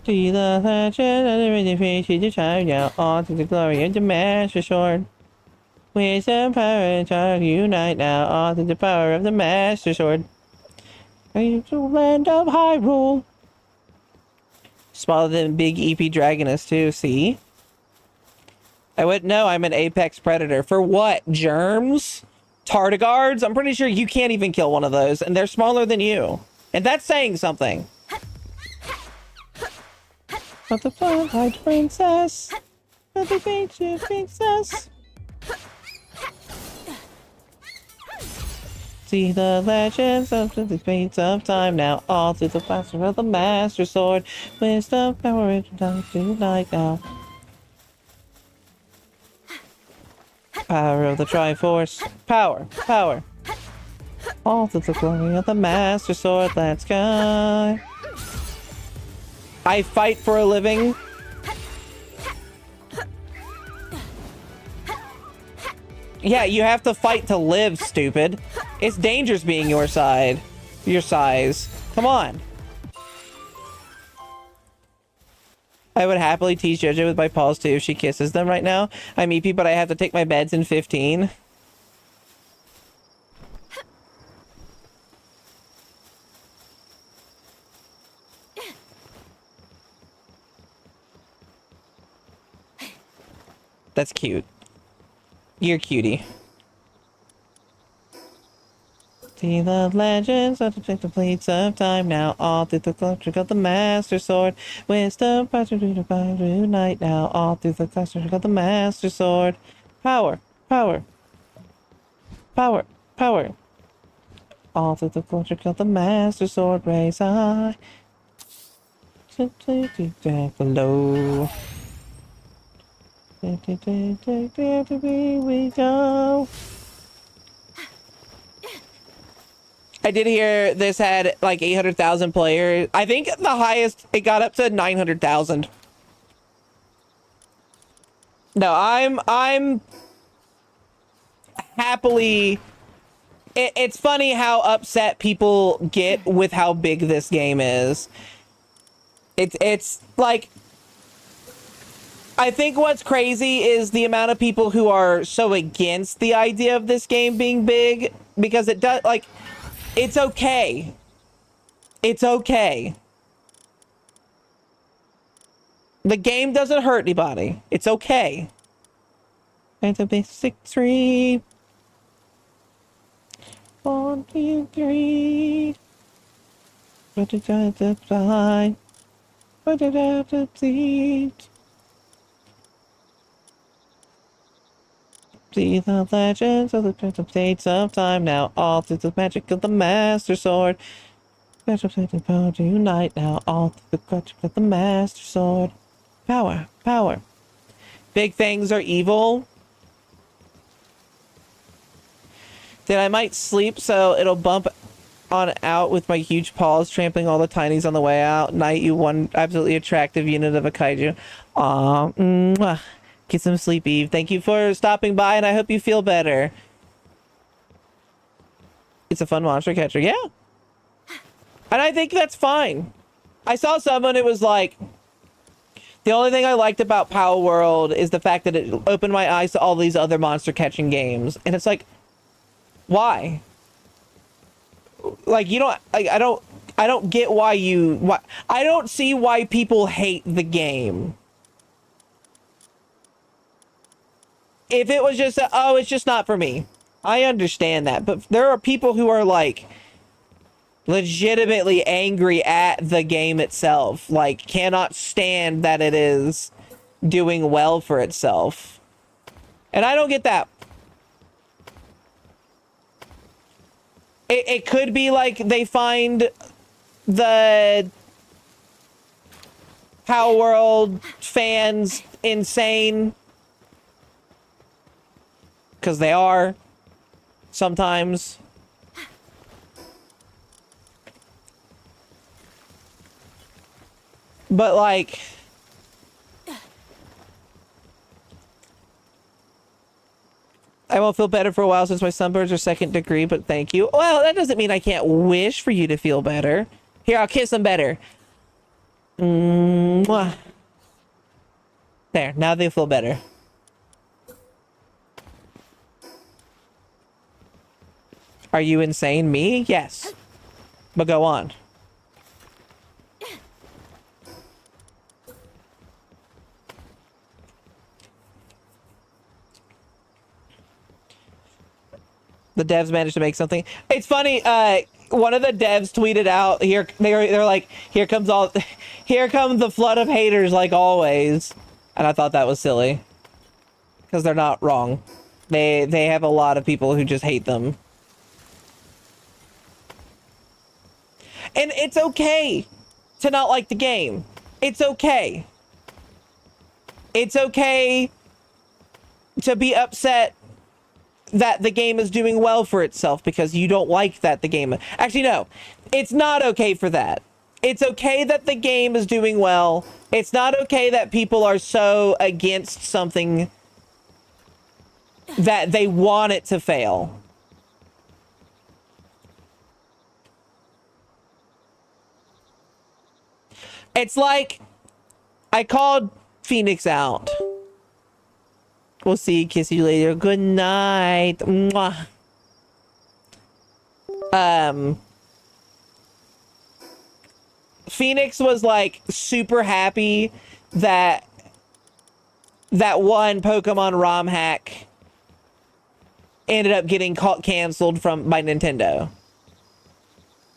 See the legend of the ready to time now. On to the glory of the Master Sword. Wisdom, power, and charge unite now. On to the power of the Master Sword. And the land of Hyrule. Smaller than big EP Dragoness too, see? I wouldn't know I'm an apex predator. For what? Germs? Tardigards? I'm pretty sure you can't even kill one of those, and they're smaller than you. And that's saying something. But the Twilight Princess. But the ancient princess. See the legends of the fates of time now. All through the master of the Master Sword. Wisdom, power, and tonight now. Power of the Triforce. Power, power. All through the glory of the Master Sword. Let's go. I fight for a living. Yeah, you have to fight to live, stupid. It's dangerous being your size. Come on. I would happily tease JoJo with my paws too if she kisses them right now. I'm EP, but I have to take my meds in 15. That's cute. You're a cutie. See the legends of the plates of time now. All through the clutch of the Master Sword. Wisdom, power, night now. All through the clutch of the Master Sword. Power, power. Power, power. All through the clutch of the Master Sword. Raise high. Below. We go. I did hear this had like 800,000 players. I think the highest it got up to 900,000. No, I'm happily. It's funny how upset people get with how big this game is. It's like. I think what's crazy is the amount of people who are so against the idea of this game being big, because it does, like, it's okay. It's okay. The game doesn't hurt anybody. It's okay. It's a basic tree. 1, 2, 3. But it's the fly. But it out the seat. See the legends of the states of time now. All through the magic of the Master Sword. Special power to unite now. All through the clutch of the Master Sword. Power, power. Big things are evil. Then I might sleep so it'll bump on out with my huge paws trampling all the tinies on the way out. Night, you one absolutely attractive unit of a kaiju. Aw, mwah. Get some sleep, Eve. Thank you for stopping by, and I hope you feel better. It's a fun monster catcher. Yeah. And I think that's fine. I saw someone, it was like, the only thing I liked about Power World is the fact that it opened my eyes to all these other monster catching games. And it's like, why? Like, you don't, like, I don't get why I don't see why people hate the game. If it was just, oh, it's just not for me. I understand that, but there are people who are like legitimately angry at the game itself, like cannot stand that it is doing well for itself. And I don't get that. It could be like they find the Power World fans insane, because they are sometimes. But like, I won't feel better for a while since my sunburns are second degree, but thank you. Well, that doesn't mean I can't wish for you to feel better. Here, I'll kiss them better. Mwah. There, now they feel better. Are you insane? Me? Yes. But go on. The devs managed to make something. It's funny. One of the devs tweeted out here. They're like, here comes the flood of haters like always, and I thought that was silly because they're not wrong. They have a lot of people who just hate them, and it's okay to not like the game. It's okay. It's okay to be upset that the game is doing well for itself because you don't like that the game... Actually, no. It's not okay for that. It's okay that the game is doing well. It's not okay that people are so against something that they want it to fail. It's like I called Phoenix out. We'll see. Kiss you later. Good night. Mwah. Phoenix was like super happy that one Pokemon ROM hack ended up getting canceled by Nintendo.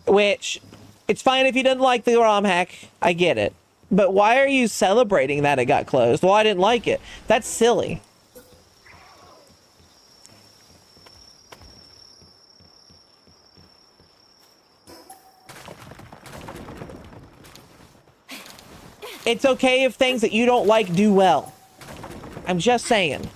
Which, it's fine if you didn't like the ROM hack. I get it. But why are you celebrating that it got closed? Well, I didn't like it. That's silly. It's okay if things that you don't like do well. I'm just saying.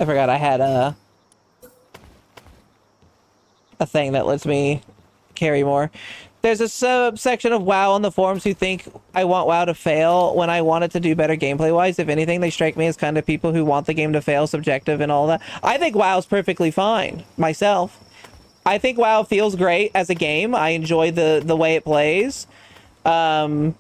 I forgot I had a thing that lets me carry more. There's a subsection of WoW on the forums who think I want WoW to fail when I want it to do better gameplay-wise. If anything, they strike me as kind of people who want the game to fail, subjective and all that. I think WoW's perfectly fine, myself. I think WoW feels great as a game. I enjoy the way it plays. Right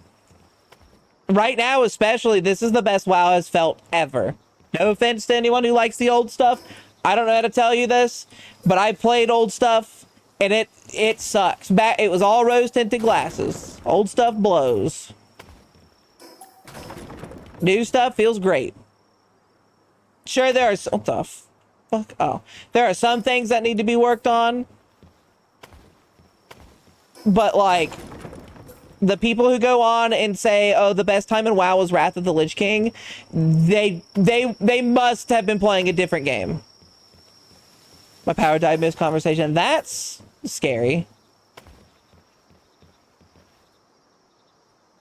now, especially, this is the best WoW has felt ever. No offense to anyone who likes the old stuff. I don't know how to tell you this, but I played old stuff, and it sucks. It was all rose-tinted glasses. Old stuff blows. New stuff feels great. Sure, there are... What the fuck? Oh. There are some things that need to be worked on. But, like... The people who go on and say, oh, the best time in WoW was Wrath of the Lich King, they must have been playing a different game. My power died mid-conversation. That's scary.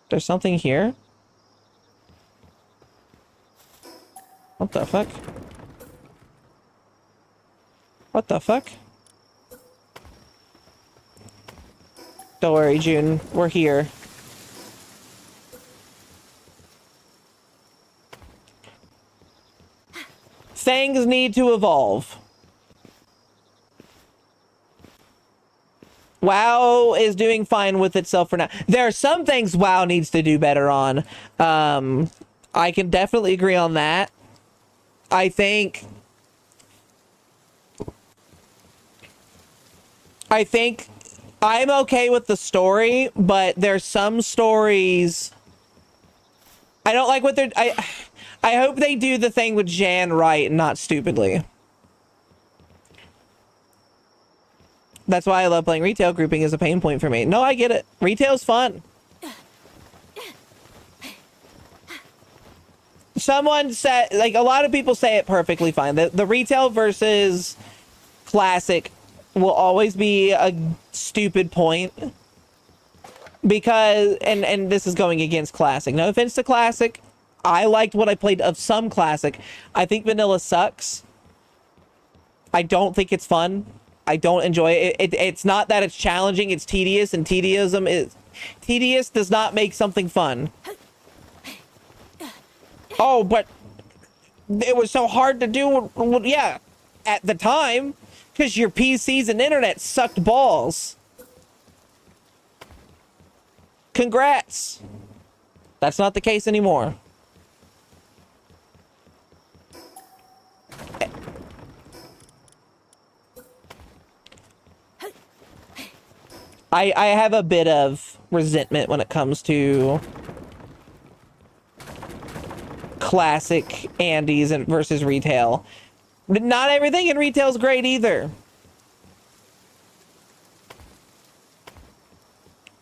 There's something here? What the fuck? What the fuck? Don't worry, June. We're here. Things need to evolve. WoW is doing fine with itself for now. There are some things WoW needs to do better on. I can definitely agree on that. I think I'm okay with the story, but there's some stories I don't like what they're I hope they do the thing with Jan right and not stupidly. That's why I love playing retail. Grouping is a pain point for me. No, I get it. Retail's fun. Someone said, like, a lot of people say it perfectly fine. The retail versus classic will always be a stupid point. Because, and this is going against classic. No offense to classic. I liked what I played of some classic. I think vanilla sucks. I don't think it's fun. I don't enjoy it. It's not that it's challenging, it's tedious, and tedious does not make something fun. Oh, but it was so hard to do. Well, yeah, at the time, because your PCs and internet sucked balls. Congrats. That's not the case anymore. I have a bit of resentment when it comes to classic Andes and versus retail. But not everything in retail is great either.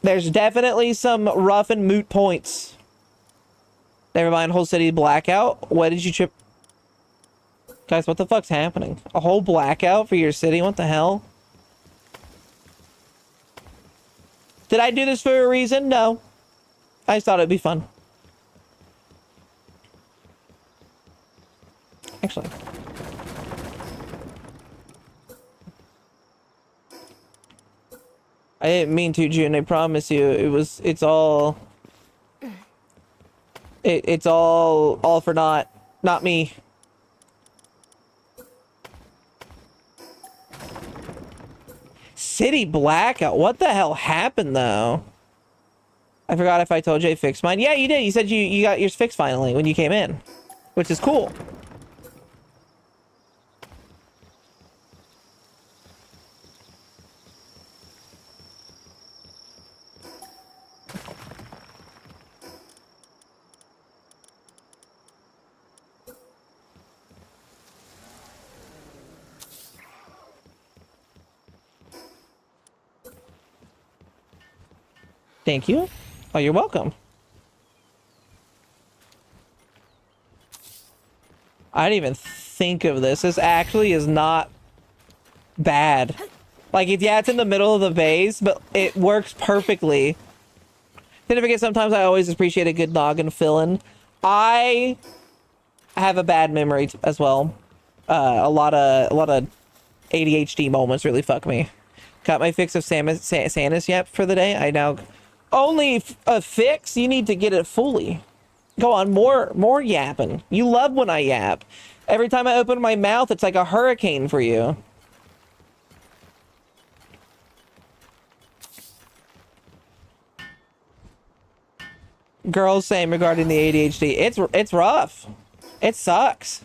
There's definitely some rough and moot points. Never mind, whole city blackout. What did you trip? Guys, what the fuck's happening? A whole blackout for your city? What the hell? Did I do this for a reason? No. I just thought it'd be fun. Actually. I didn't mean to, June. I promise you. It's all for naught. Not me. City blackout. What the hell happened though? I forgot if I told you I fixed mine. Yeah, you did. You said you got yours fixed finally when you came in, which is cool. Thank you. Oh, you're welcome. I didn't even think of this. This actually is not bad. Like, yeah, it's in the middle of the vase, but it works perfectly. Didn't forget, sometimes I always appreciate a good noggin fill-in. I have a bad memory as well. A lot of ADHD moments really fuck me. Got my fix of Sanus yet for the day. I now... Only a fix? You need to get it fully. Go on, more yapping. You love when I yap. Every time I open my mouth, it's like a hurricane for you. Girls same regarding the ADHD. It's rough. It sucks.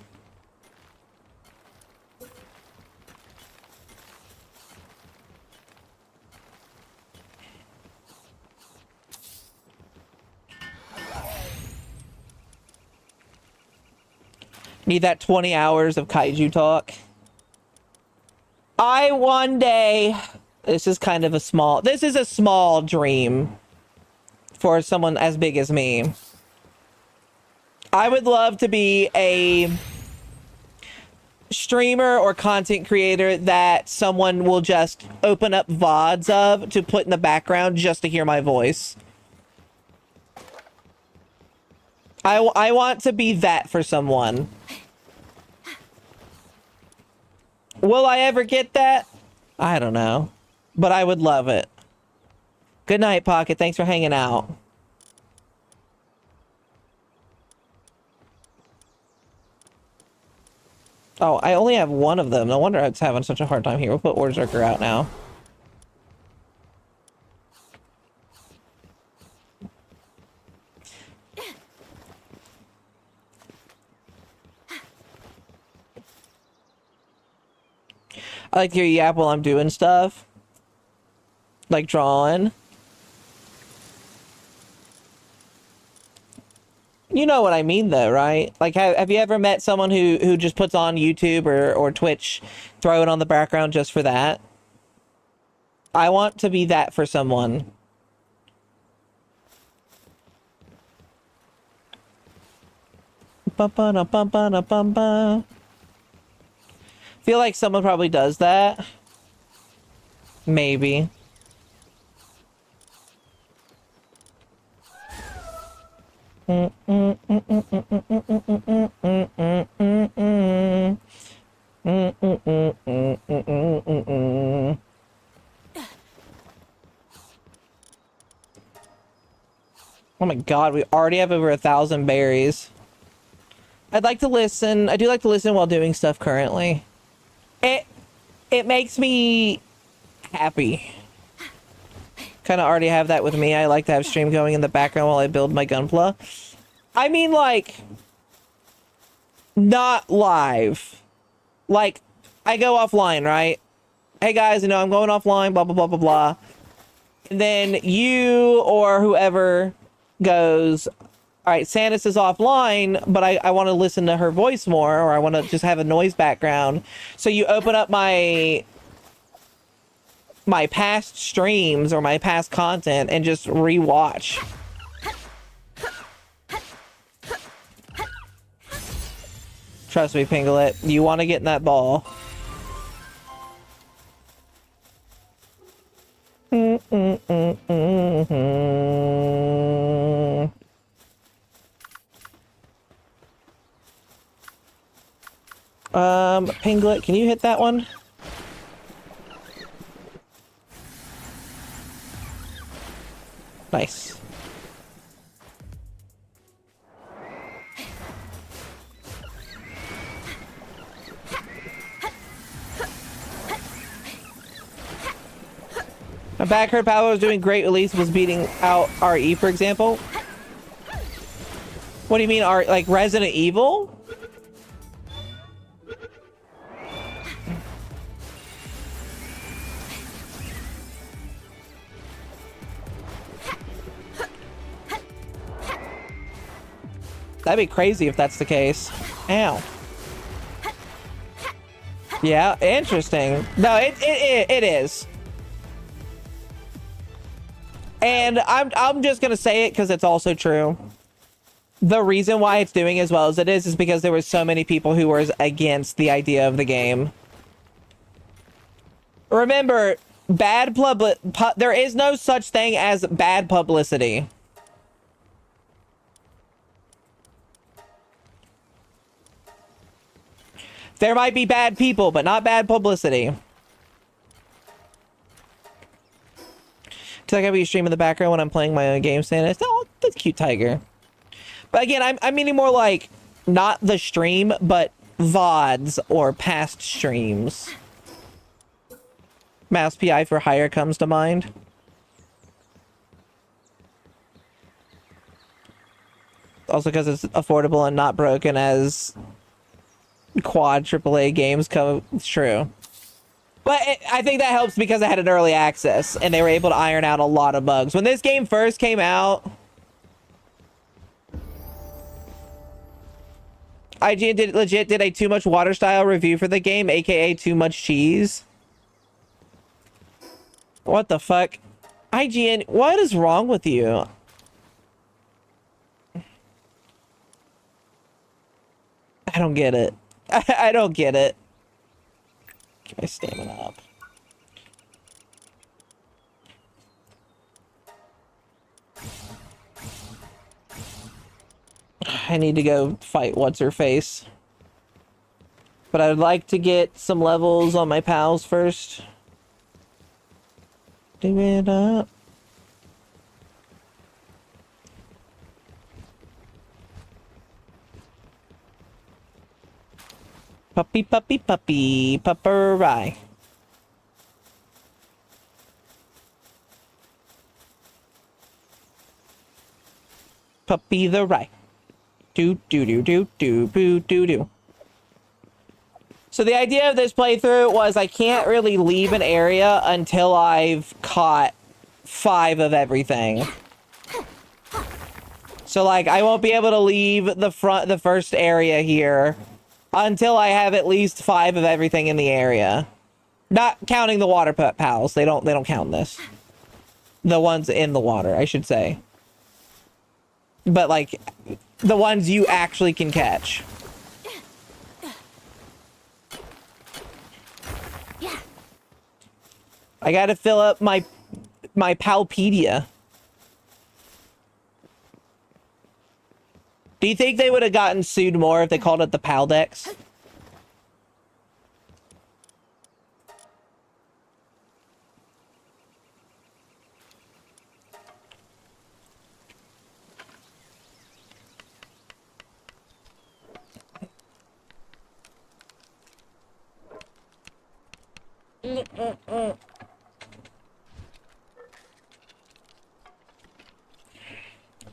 Need that 20 hours of kaiju talk. One day, this is a small dream for someone as big as me. I would love to be a streamer or content creator that someone will just open up VODs of to put in the background just to hear my voice. I want to be that for someone. Will I ever get that? I don't know. But I would love it. Good night, Pocket. Thanks for hanging out. Oh, I only have one of them. No wonder I was having such a hard time here. We'll put Ordzerker out now. I like to hear you yap while I'm doing stuff. Like drawing. You know what I mean, though, right? Like, have you ever met someone who just puts on YouTube or Twitch, throw it on the background just for that? I want to be that for someone. Ba-ba-da-ba-ba-da-ba-ba. Feel like someone probably does that. Maybe. Oh my god, we already have over 1,000 berries. I'd like to listen. I do like to listen while doing stuff currently. It makes me happy. Kind of already have that with me. I like to have stream going in the background while I build my Gunpla. I mean, like, not live. Like, I go offline, right? Hey guys, you know, I'm going offline, blah, blah, blah, blah, blah. And then you or whoever goes, all right, Santis is offline, but I want to listen to her voice more, or I want to just have a noise background. So you open up my past streams or my past content and just rewatch. Trust me, Pinglet, you want to get in that ball. Pinglet, can you hit that one? Nice. My backcard power was doing great, at least was beating out RE, for example. What do you mean, like Resident Evil? That'd be crazy if that's the case. Ow. Yeah, interesting. No, it is. And I'm just gonna say it because it's also true. The reason why it's doing as well as it is because there were so many people who were against the idea of the game. Remember, there is no such thing as bad publicity. There might be bad people, but not bad publicity. Do I gotta be streaming in the background when I'm playing my own game, Santa? Oh, that's a cute tiger. But again, I'm meaning more like not the stream, but VODs or past streams. Mouse PI for hire comes to mind. Also because it's affordable and not broken as quad AAA games come. It's true. But I think that helps because I had an early access and they were able to iron out a lot of bugs. When this game first came out, IGN did a too much water style review for the game, aka too much cheese. What the fuck? IGN, what is wrong with you? I don't get it. I don't get it. Get my stamina up. I need to go fight what's-her-face. But I'd like to get some levels on my pals first. Do it up. Puppy, puppy, puppy, puppery. Puppy the right. Do do do do do boo do do. So the idea of this playthrough was I can't really leave an area until I've caught 5 of everything. So like I won't be able to leave the first area here until I have at least 5 of everything in the area. Not counting the water pals. They don't count this. The ones in the water, I should say. But like the ones you actually can catch. Yeah. I gotta fill up my Palpedia. Do you think they would have gotten sued more if they called it the Paldex?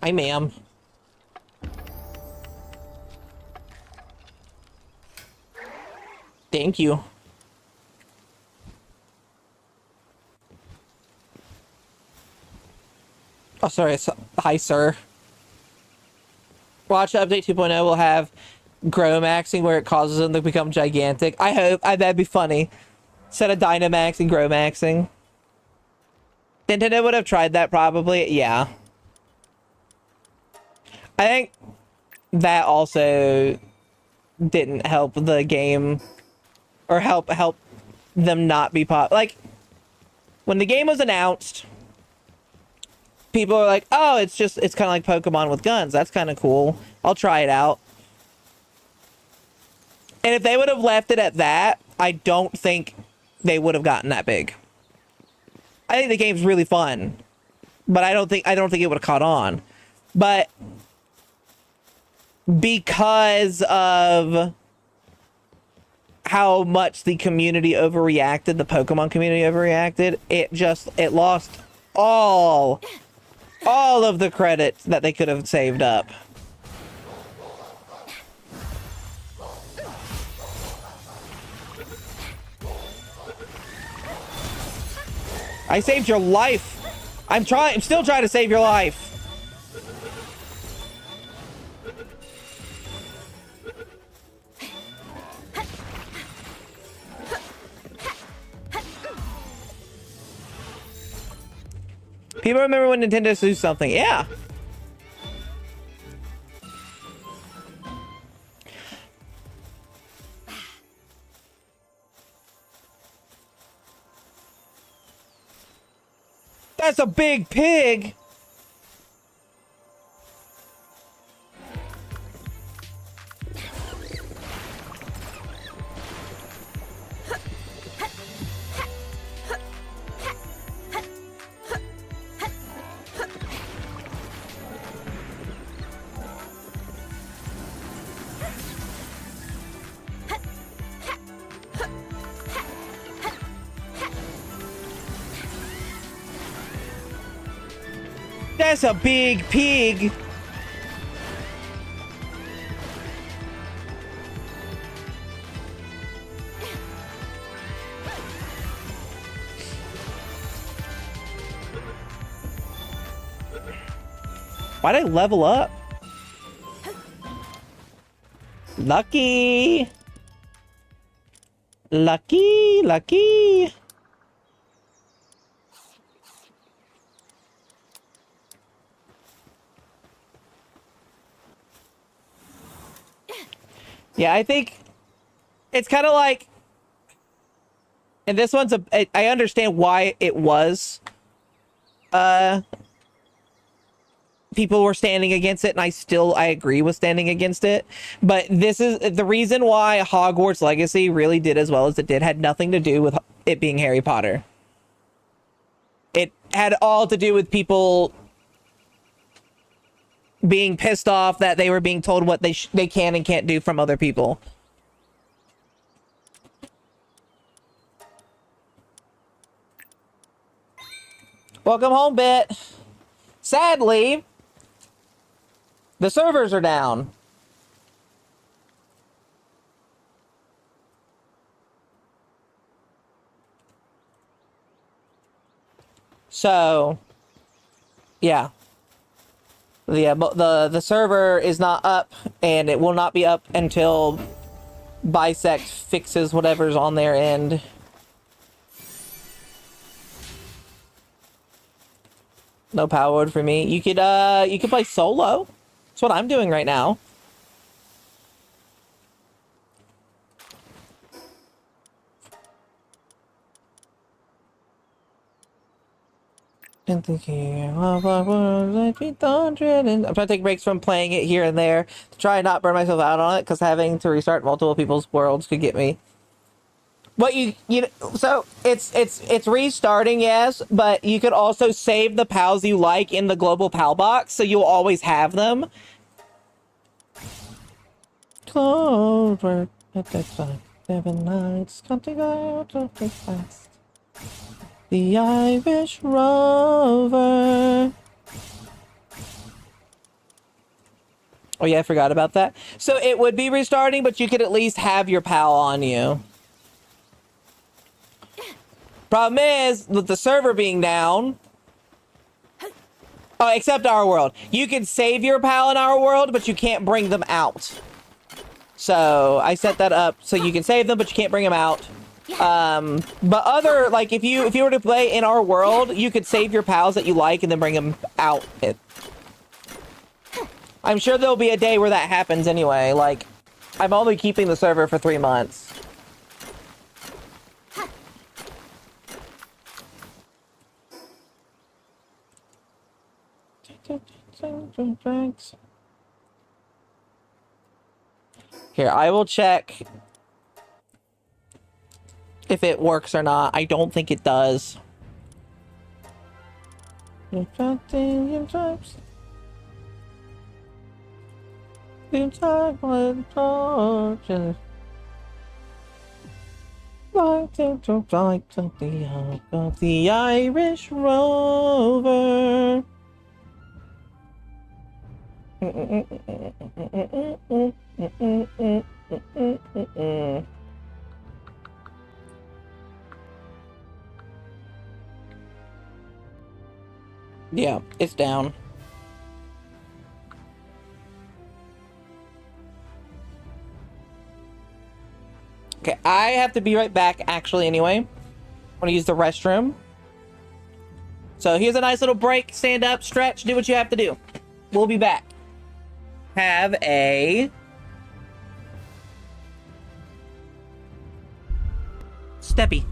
Hi, ma'am. Thank you. Oh, sorry. Hi, sir. Watch Update 2.0 will have grow maxing where it causes them to become gigantic. I hope. That'd be funny. Instead of Dynamax and grow maxing. Nintendo would have tried that probably. Yeah. I think that also didn't help the game or help them not be like when the game was announced, people were like, oh, it's kind of like Pokemon with guns. That's kind of cool. I'll try it out. And if they would have left it at that, I don't think they would have gotten that big. I think the game's really fun, but I don't think it would have caught on. But because of how much the community overreacted, the Pokemon community overreacted, it lost all of the credit that they could have saved up. I saved your life. I'm still trying to save your life. People remember when Nintendo used to do something. Yeah. That's a big pig. That's a big pig. Why'd I level up? Lucky. Lucky, lucky. Yeah, I think it's kind of like, and this one's I understand why it was, people were standing against it, and I agree with standing against it. But this is the reason why Hogwarts Legacy really did as well as it did, had nothing to do with it being Harry Potter. It had all to do with people being pissed off that they were being told what they can and can't do from other people. Welcome home, Bit. Sadly, the servers are down. So, yeah. The server is not up, and it will not be up until Bisect fixes whatever's on their end. No power word for me. You could play solo. That's what I'm doing right now. I'm trying to take breaks from playing it here and there to try and not burn myself out on it, because having to restart multiple people's worlds could get me. But so it's restarting, yes, but you could also save the pals you like in the global pal box, so you'll always have them. Clover at that time, 7 nights come to go to fast. The Irish Rover. Oh yeah, I forgot about that. So it would be restarting, but you could at least have your pal on you. Problem is, with the server being down... Oh, except our world. You can save your pal in our world, but you can't bring them out. So I set that up so you can save them, but you can't bring them out. But other, like, if you were to play in our world, you could save your pals that you like and then bring them out. I'm sure there'll be a day where that happens anyway. Like, I'm only keeping the server for 3 months. Here, I will check if it works or not. I don't think it does. The Irish Rover. Yeah, it's down. Okay, I have to be right back, actually, anyway. I want to use the restroom. So here's a nice little break. Stand up, stretch, do what you have to do. We'll be back. Have a... steppy.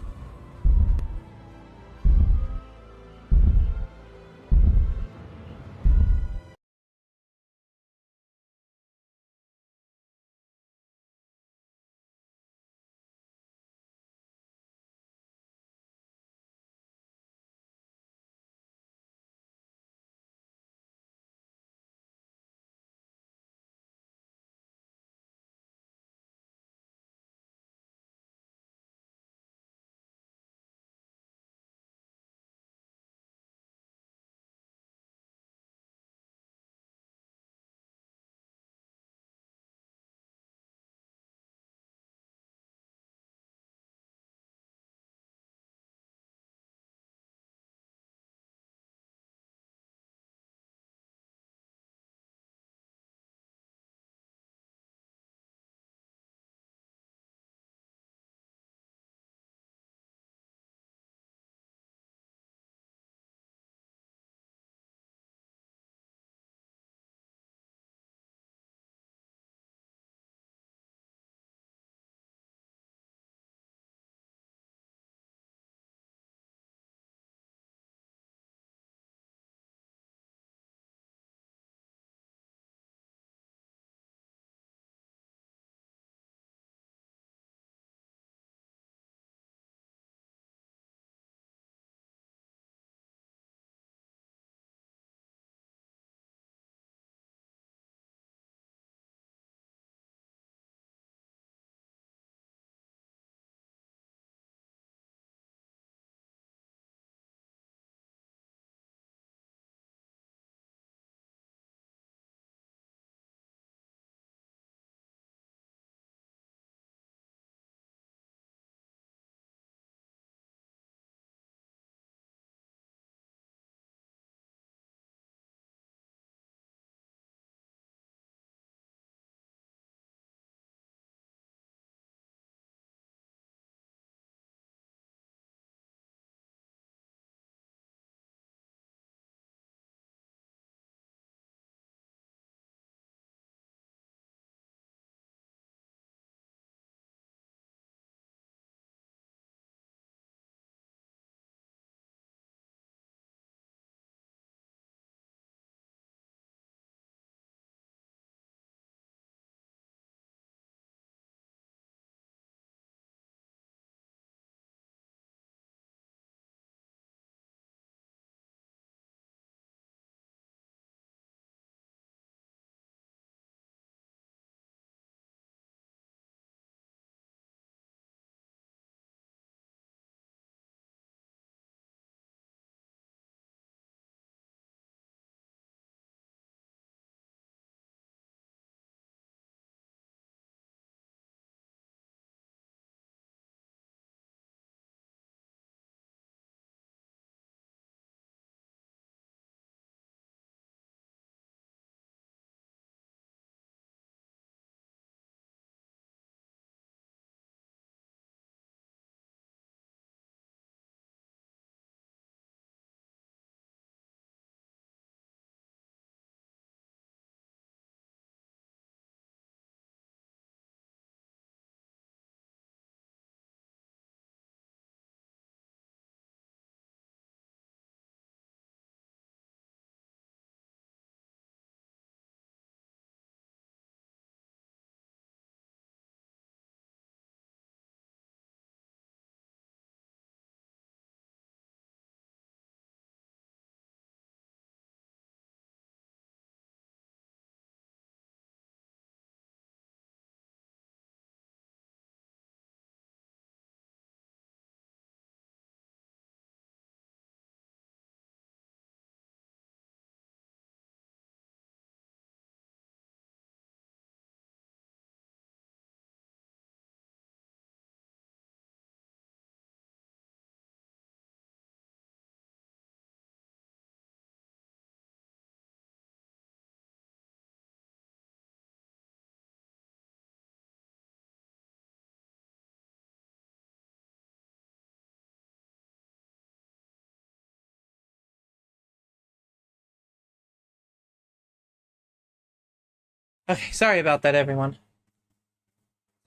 Okay, sorry about that, everyone. Is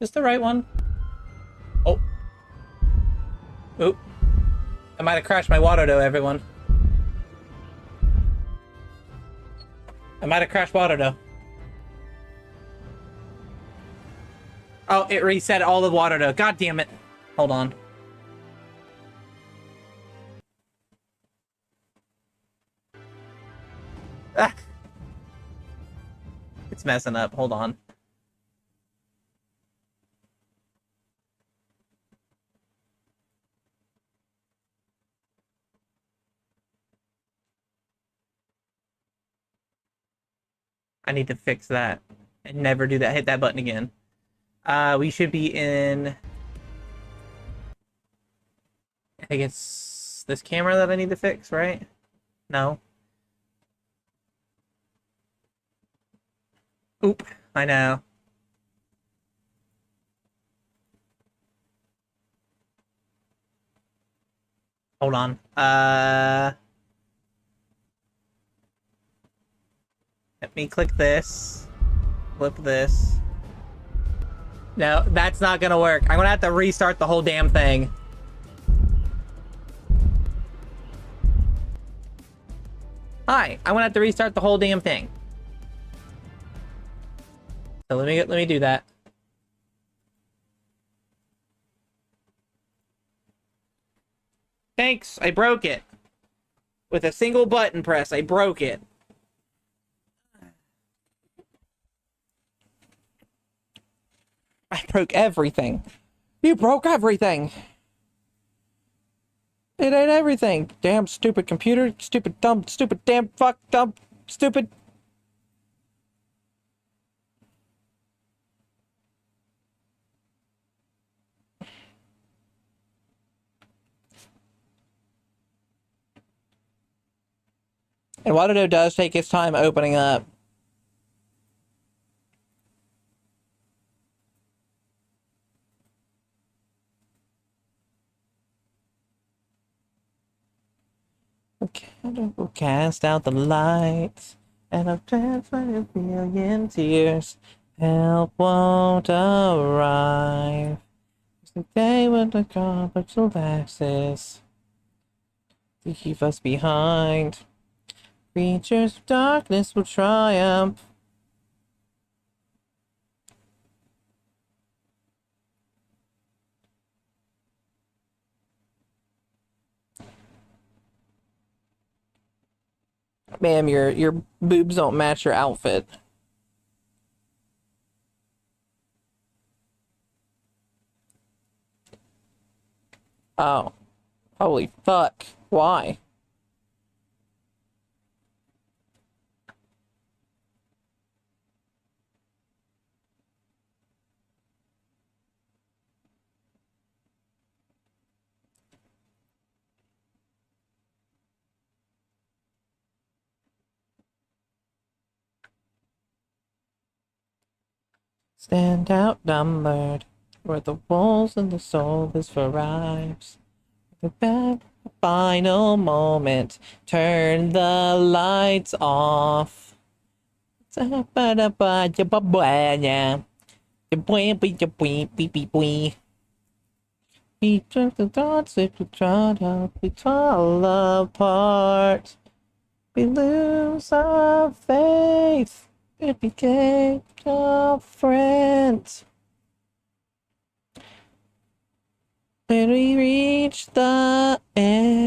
this the right one? Oh. Oop. I might have crashed my water though, everyone. I might have crashed water though. Oh, it reset all the water though. God damn it. Hold on. Ah. It's messing up. Hold on. I need to fix that and never do that. Hit that button again. We should be in... I think it's this camera that I need to fix, right? No. Oop, I know. Hold on. Let me click this. Flip this. No, that's not gonna work. I'm gonna have to restart the whole damn thing. Hi, I'm gonna have to restart the whole damn thing. So let me do that. Thanks, I broke it. With a single button press, I broke it. I broke everything. You broke everything. It ain't everything. Damn stupid computer. Stupid dumb. Stupid damn fuck dumb. Stupid. And Waterdo does take its time opening up. We'll cast out the lights, and I've transferred a million tears. Help won't arrive. It's the day when the garbage relaxes to keep us behind. Creatures of darkness will triumph. Ma'am, your boobs don't match your outfit. Oh. Holy fuck. Why? Stand outnumbered, where the walls and the soul is for rives. The bad final moment, turn the lights off. We took the thoughts if we tried out, we fall apart. We lose our faith. It became a friend. When we reach the end,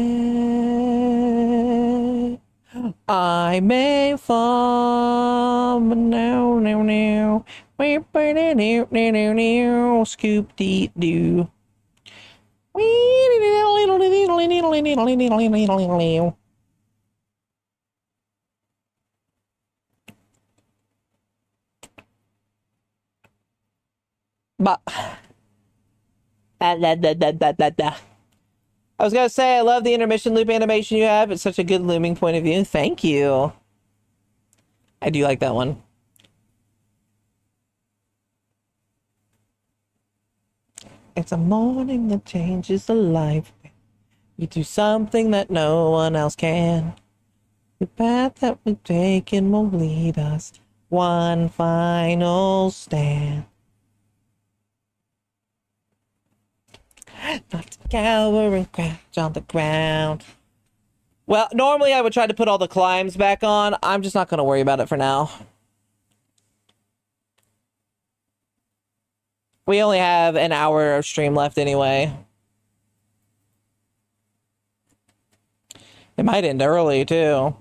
I may fall, but no. We're burning out, now, scoop dee doo. But I was gonna say I love the intermission loop animation you have. It's such a good looming point of view. Thank you. I do like that one. It's a morning that changes a life. We do something that no one else can. The path that we've taken will lead us One final stand. Not to cower and crouch on the ground. Well, normally I would try to put all the climbs back on. I'm just not going to worry about it for now. We only have an hour of stream left anyway. It might end early, too.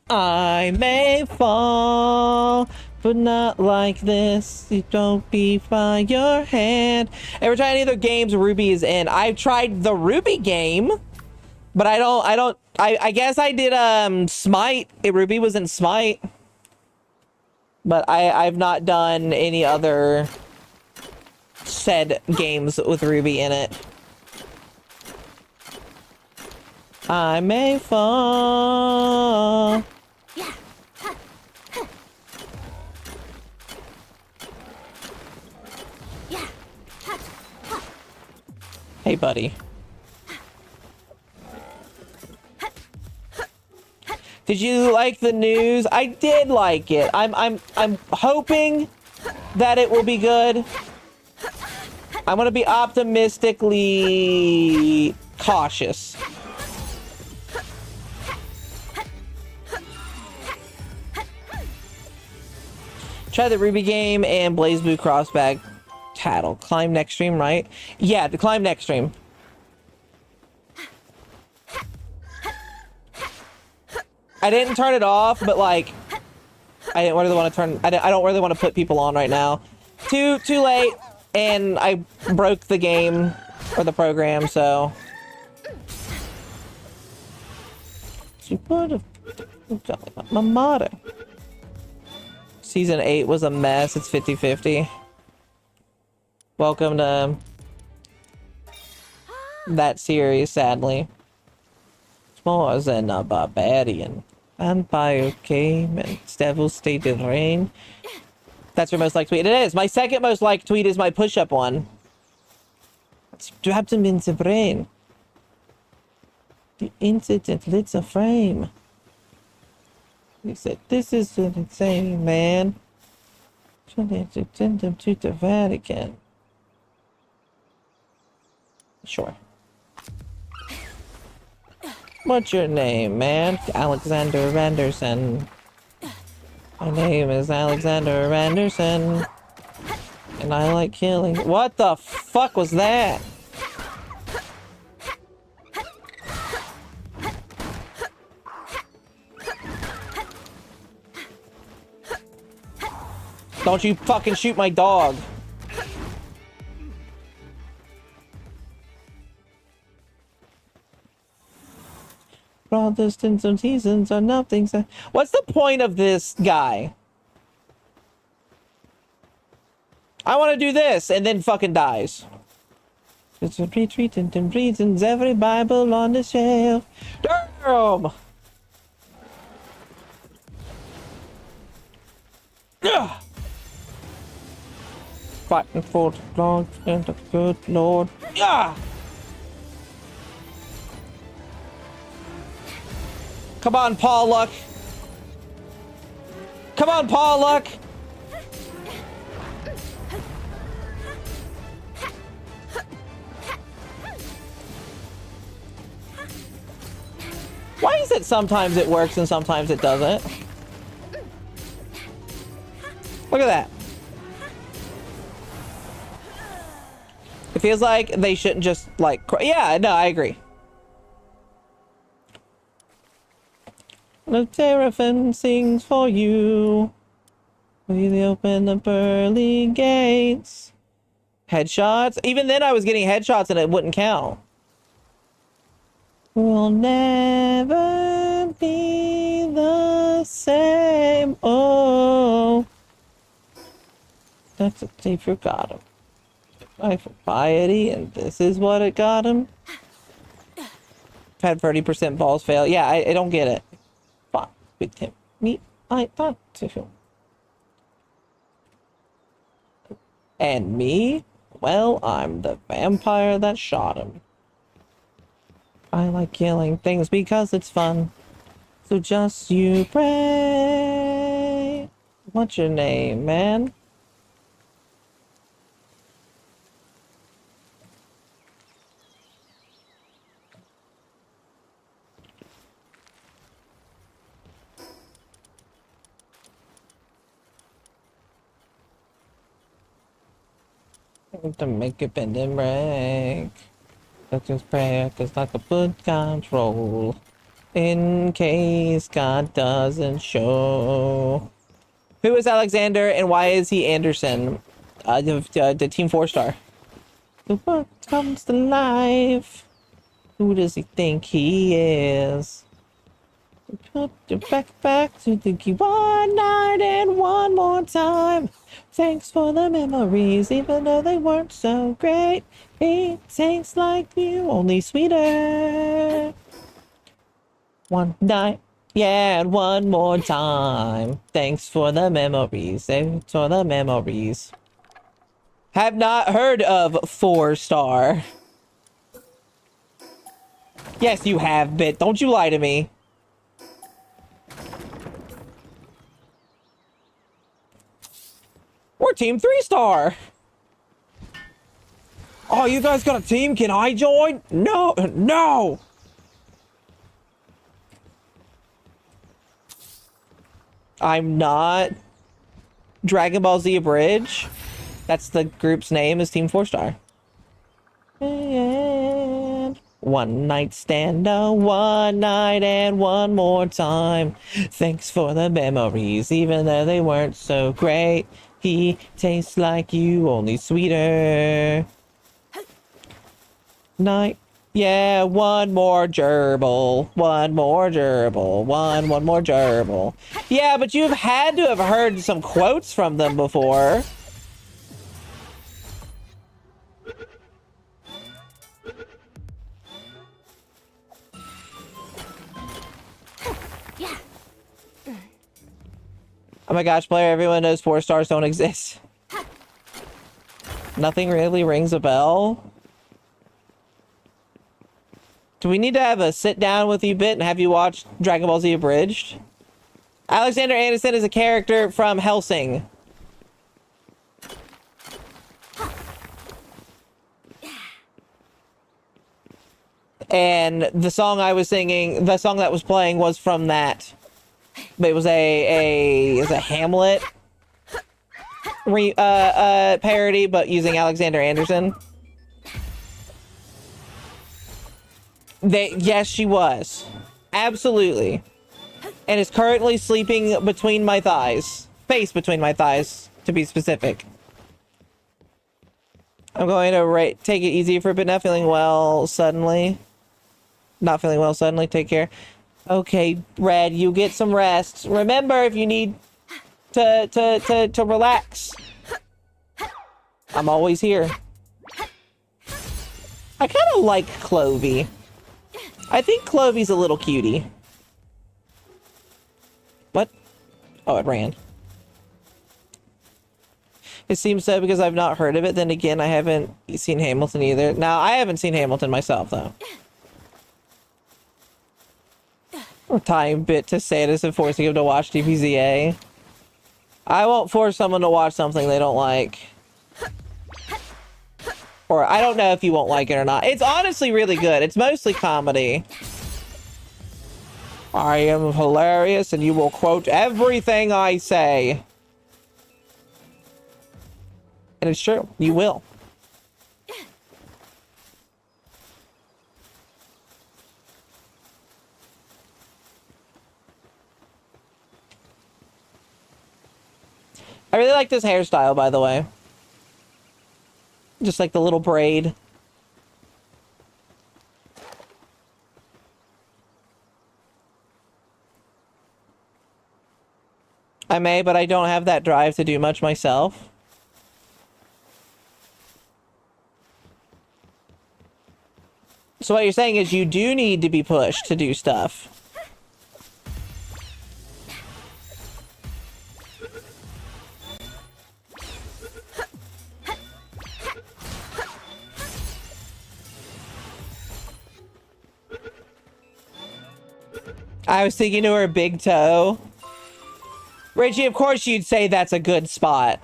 I may fall, but not like this. You don't be by your hand. And we're trying either games Ruby is in. I've tried the Ruby game, but I guess I did Smite. Ruby was in Smite. But I've not done any other said games with Ruby in it. I may fall. Yeah. Yeah. Hey, buddy. Did you like the news? I did like it. I'm hoping that it will be good. I'm gonna be optimistically cautious. Try the Ruby game and BlazBlue Crossbag Tattle. Climb next stream, right? Yeah, the climb next stream. I didn't turn it off, but like, I didn't really want to turn. I don't really want to put people on right now. Too late, and I broke the game or the program. So. My motto. Season 8 was a mess. It's 50-50. Welcome to that series, sadly. More than a barbarian. Vampire came and devil stayed in rain. That's your most liked tweet. It is. My second most liked tweet is my push-up one. It's dropped him into brain. The incident lit a frame. He said, "This is insane, man. Trying to send him to the Vatican." Sure. What's your name, man? Alexander Anderson. My name is Alexander Anderson. And I like killing. What the fuck was that? Don't you fucking shoot my dog. Protestants and seasons are nothing. What's the point of this guy? I want to do this and then fucking dies. It's a retreat and reasons every Bible on the shelf. Damn! Ugh. Fighting for the Lord and the good Lord. Yeah. Come on, Paul Luck. Come on, Paul Luck. Why is it sometimes it works and sometimes it doesn't? Look at that. It feels like they shouldn't just like, yeah, no, I agree. The Seraphim sings for you. We open the pearly gates. Headshots. Even then I was getting headshots and it wouldn't count. We'll never be the same. Oh. That's what they forgot him. I for piety, and this is what it got him. Had 30% balls fail. Yeah, I don't get it. Fuck with him. Me, I thought to him. And me? Well, I'm the vampire that shot him. I like killing things because it's fun. So just you pray. What's your name, man? To make it bend and break. Let's just pray, cause like a foot control. In case God doesn't show. Who is Alexander and why is he Anderson? The Team 4-star. The world comes to life. Who does he think he is? Put your back to the key one night and one more time. Thanks for the memories, even though they weren't so great. It tastes like you, only sweeter. One night, yeah, and one more time. Thanks for the memories, thanks for the memories. Have not heard of 4-star. Yes, you have, Bit. Don't you lie to me. We're Team 3-star. Oh, you guys got a team? Can I join? No, no. I'm not. Dragon Ball Z Abridged. That's the group's name is Team 4-star. And one night stand, one night and one more time. Thanks for the memories, even though they weren't so great. He tastes like you, only sweeter. Night. Yeah, one more gerbil. One more gerbil. One more gerbil. Yeah, but you've had to have heard some quotes from them before. Yeah. Oh my gosh, player, everyone knows 4-stars don't exist. Nothing really rings a bell. Do we need to have a sit down with you, Bit, and have you watch Dragon Ball Z Abridged? Alexander Anderson is a character from Hellsing. And the song I was singing, the song that was playing was from that. But it was a Hamlet parody, but using Alexander Anderson. Yes, she was. Absolutely. And is currently sleeping between my thighs. Face between my thighs, to be specific. I'm going to take it easy for a bit. Not feeling well suddenly. Not feeling well suddenly. Take care. Okay, Red, you get some rest. Remember, if you need to relax, I'm always here. I kind of like Clovey. I think Clovey's a little cutie. What? Oh, it ran. It seems so because I've not heard of it. Then again, I haven't seen Hamilton either. Now, I haven't seen Hamilton myself, though. We're tying Bit to Sadis and forcing him to watch DBZA. I won't force someone to watch something they don't like. Or I don't know if you won't like it or not. It's honestly really good. It's mostly comedy. I am hilarious and you will quote everything I say. And it's true. You will. I really like this hairstyle, by the way. Just like the little braid. I may, but I don't have that drive to do much myself. So what you're saying is you do need to be pushed to do stuff. I was thinking to her big toe. Richie, of course you'd say that's a good spot.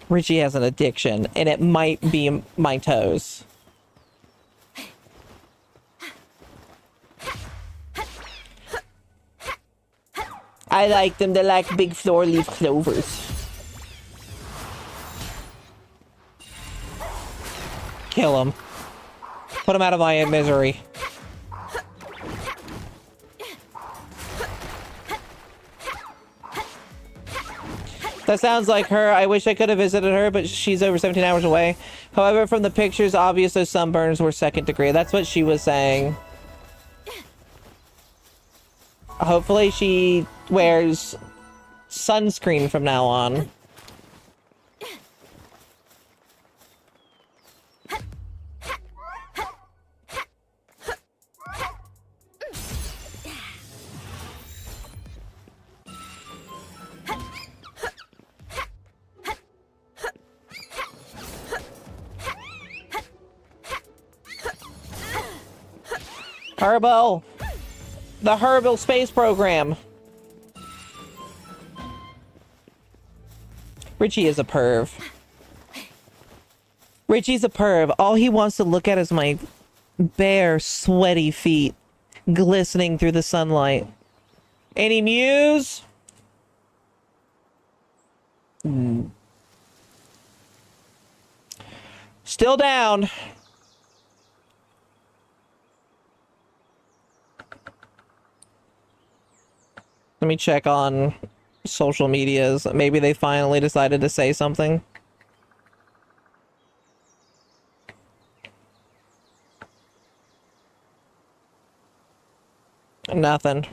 Richie has an addiction, and it might be my toes. I like them. They're like big floor leaf clovers. Kill him. Put him out of my misery. That sounds like her. I wish I could have visited her, but she's over 17 hours away. However, from the pictures, obvious those sunburns were second degree. That's what she was saying. Hopefully she wears sunscreen from now on. Herbal. The Herbal Space Program. Richie is a perv. Richie's a perv. All he wants to look at is my bare, sweaty feet glistening through the sunlight. Any news? Still down. Let me check on social medias. Maybe they finally decided to say something. Nothing.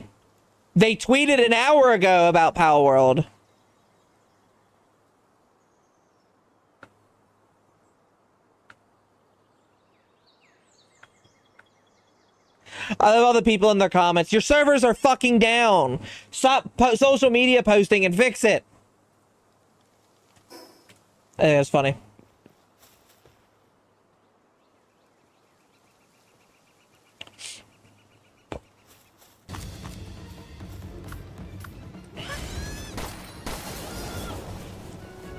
They tweeted an hour ago about Pal World. I love all the people in their comments. Your servers are fucking down. Stop social media posting and fix it. I think that's funny.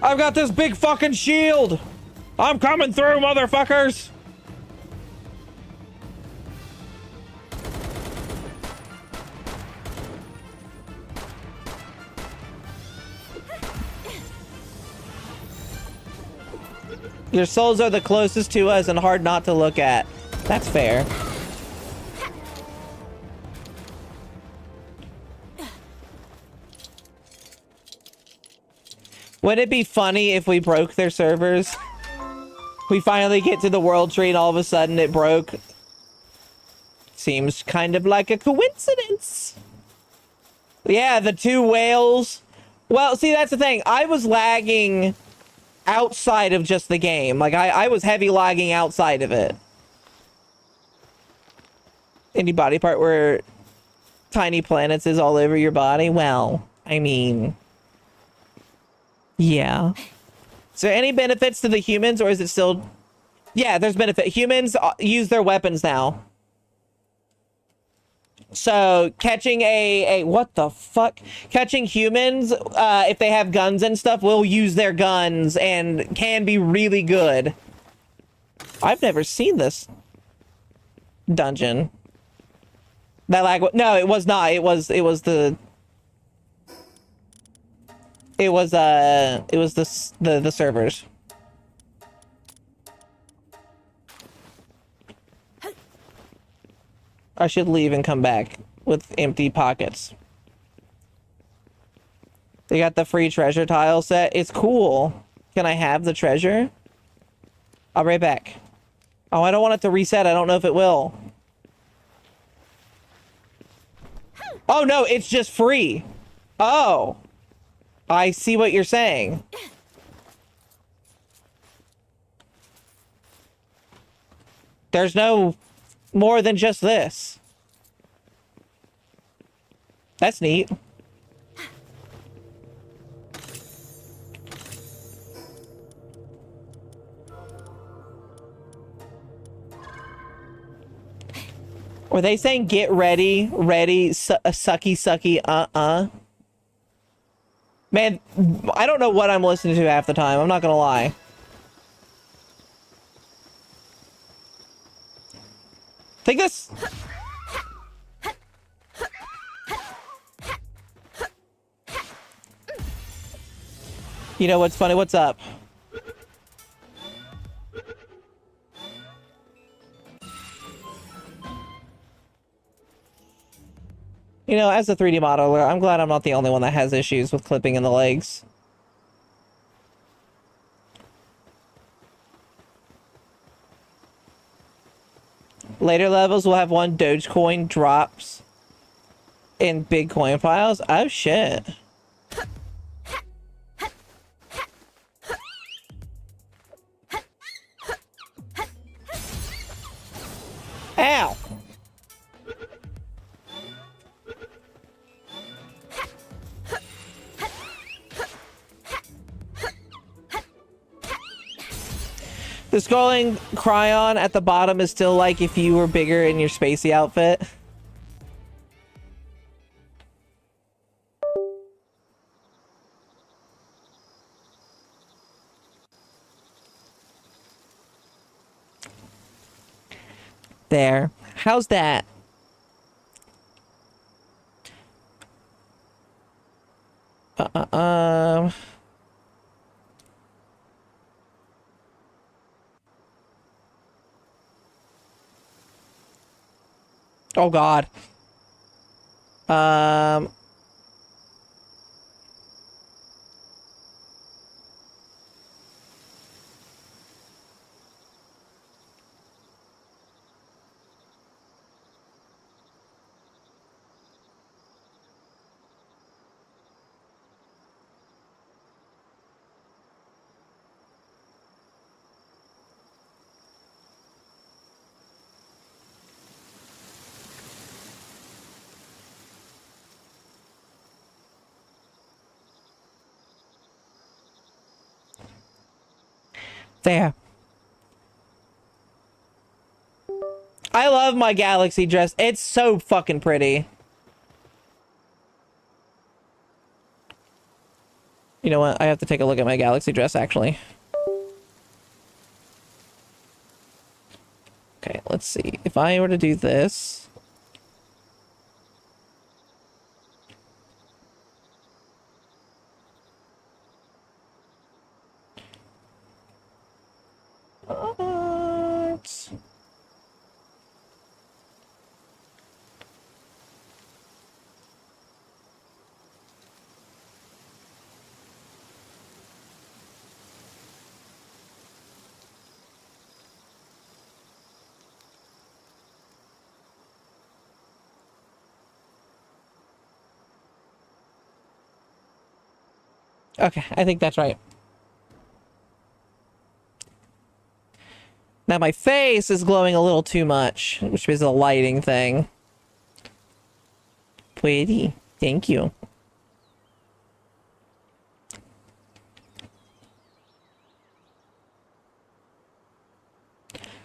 I've got this big fucking shield. I'm coming through, motherfuckers. Your souls are the closest to us and hard not to look at. That's fair. Wouldn't it be funny if we broke their servers? We finally get to the world tree and all of a sudden it broke. Seems kind of like a coincidence. Yeah, the two whales. Well, see, that's the thing. I was lagging outside of just the game. Like, I was heavy lagging outside of it. Any body part where tiny planets is all over your body? Well, I mean... yeah. Is there any benefits to the humans, or is it still... yeah, there's benefit. Humans use their weapons now. So, catching what the fuck? Catching humans, if they have guns and stuff, will use their guns and can be really good. I've never seen this dungeon. That lag... no, it was not. It was the servers. I should leave and come back with empty pockets. They got the free treasure tile set. It's cool. Can I have the treasure? I'll be right back. Oh, I don't want it to reset. I don't know if it will. Oh, no, it's just free. Oh. I see what you're saying. There's no more than just this. That's neat. Were they saying get ready, ready, sucky, sucky, Man, I don't know what I'm listening to half the time. I'm not gonna lie. Take this. You know what's funny? What's up? You know, as a 3D modeler, I'm glad I'm not the only one that has issues with clipping in the legs. Later levels will have one Dogecoin drops in big coin piles. Oh shit. Ow. The scrolling cryon at the bottom is still like if you were bigger in your spacey outfit. There. How's that? Oh God. There. I love my galaxy dress. It's so fucking pretty. You know what? I have to take a look at my galaxy dress, actually. Okay, let's see. If I were to do this... Okay, I think that's right. Now my face is glowing a little too much, which is a lighting thing. Pretty. Thank you.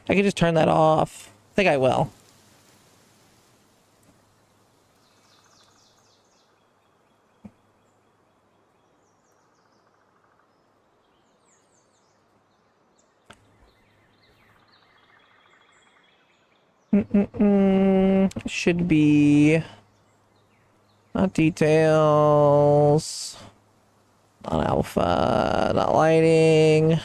I can just turn that off. I think I will. Should be not details, not alpha, not lighting.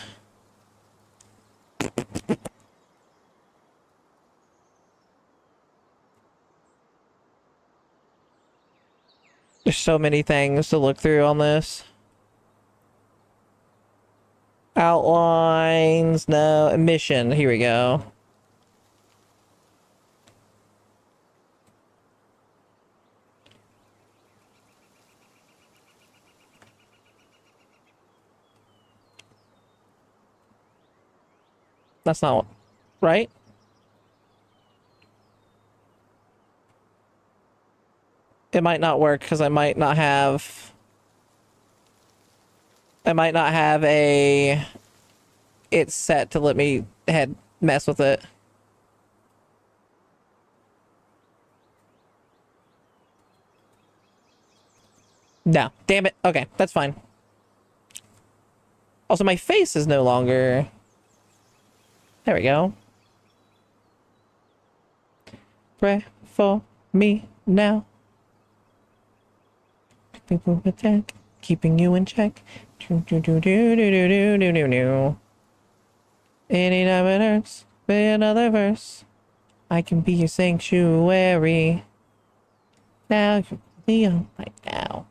There's so many things to look through on this. Outlines, no, emission, here we go. That's not right. It might not work because I might not have a it's set to let me mess with it. No. Damn it. Okay, that's fine. Also, my face is no longer... There we go. Pray for me now. People attack, keeping you in check. Any time it hurts, be another verse. I can be your sanctuary. Now you're Leon right now.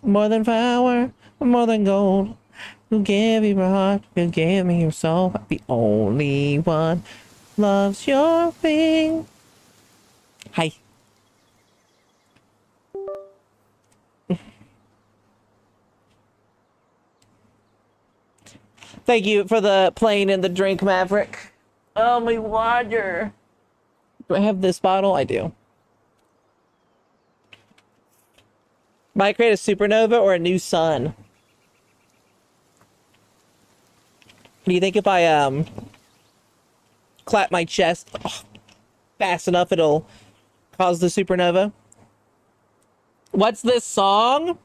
More than power, more than gold. You give me your heart, you give me your soul. The only one loves your thing. Hi. Thank you for the plane and the drink, Maverick. Oh, my water. Do I have this bottle? I do. Might create a supernova or a new sun. What do you think if I clap my chest fast enough it'll cause the supernova? What's this song?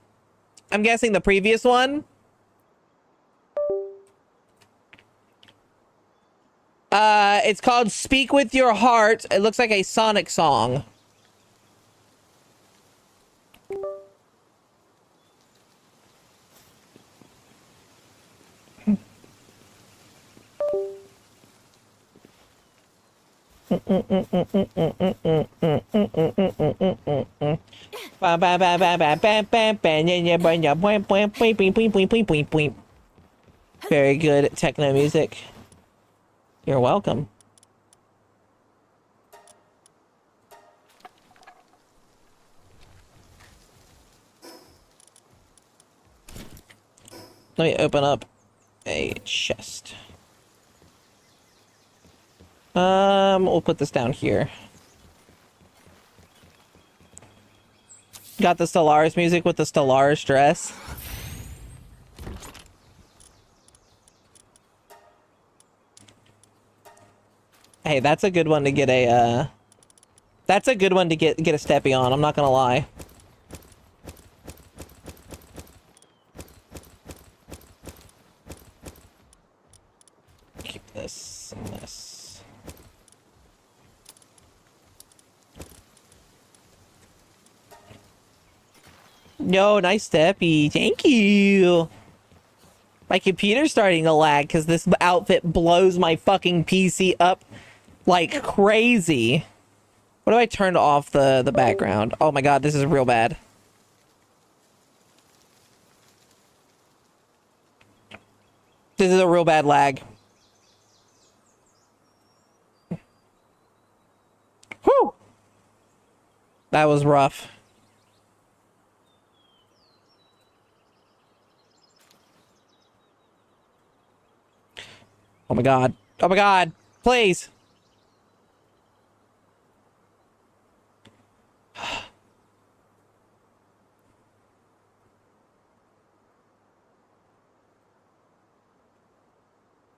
I'm guessing the previous one. It's called Speak With Your Heart. It looks like a Sonic song. Very good techno music. You're welcome. Let me open up a chest. We'll put this down here. Got the Stellaris music with the Stellaris dress. Hey, that's a good one to get a, that's a good one to get a steppy on, I'm not gonna lie. Keep this and this. No, nice steppy. Thank you. My computer's starting to lag because this outfit blows my fucking PC up like crazy. What do I turn off the background? Oh my god, this is real bad. This is a real bad lag. Whew! That was rough. Oh my god. Oh my god. Please.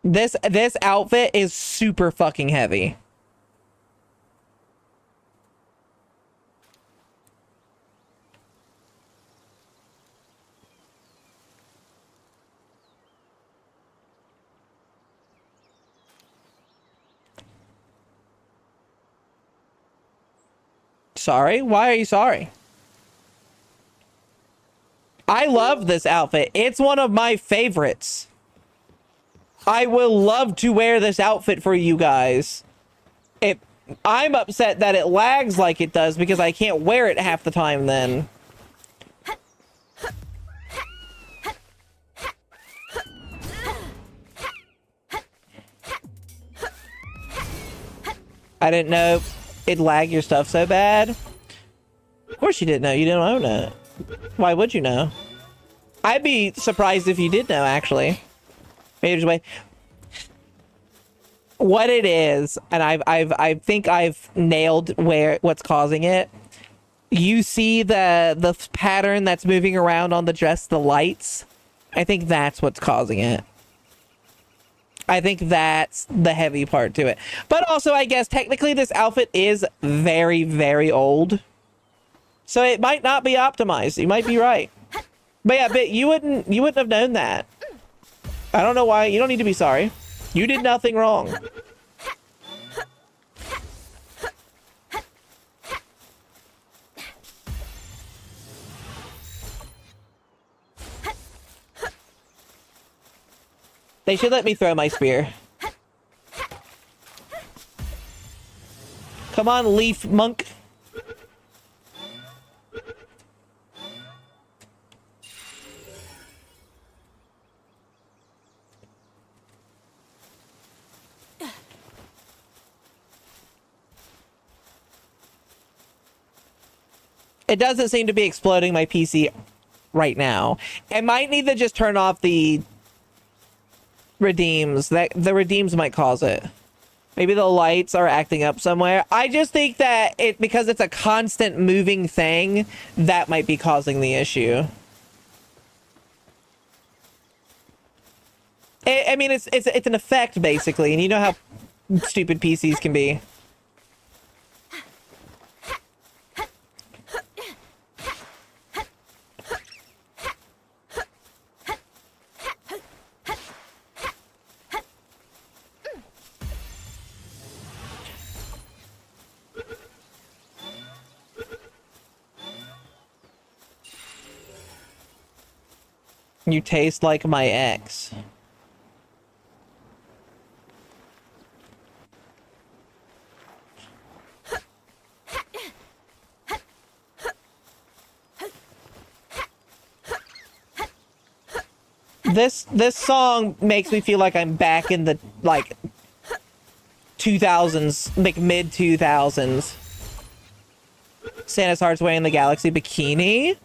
This outfit is super fucking heavy. Sorry? Why are you sorry? I love this outfit. It's one of my favorites. I will love to wear this outfit for you guys. I'm upset that it lags like it does because I can't wear it half the time then. I didn't know it'd lag your stuff so bad. Of course you didn't know. You didn't own it. Why would you know? I'd be surprised if you did know, actually. Maybe just wait. What it is, and I think I've nailed what's causing it. You see the pattern that's moving around on the dress, the lights. I think that's what's causing it. I think that's the heavy part to it. But also, I guess technically this outfit is very, very old. So it might not be optimized. You might be right. But yeah, but you wouldn't have known that. I don't know why. You don't need to be sorry. You did nothing wrong. They should let me throw my spear. Come on, leaf monk. It doesn't seem to be exploding my PC right now. I might need to just turn off the redeems. That the redeems might cause it. Maybe the lights are acting up somewhere. I just think that because it's a constant moving thing, that might be causing the issue. I mean, it's an effect basically, and you know how stupid PCs can be. You taste like my ex. This song makes me feel like I'm back in the like 2000s, like mid 2000s. Santa's Heart's wearing the Galaxy bikini.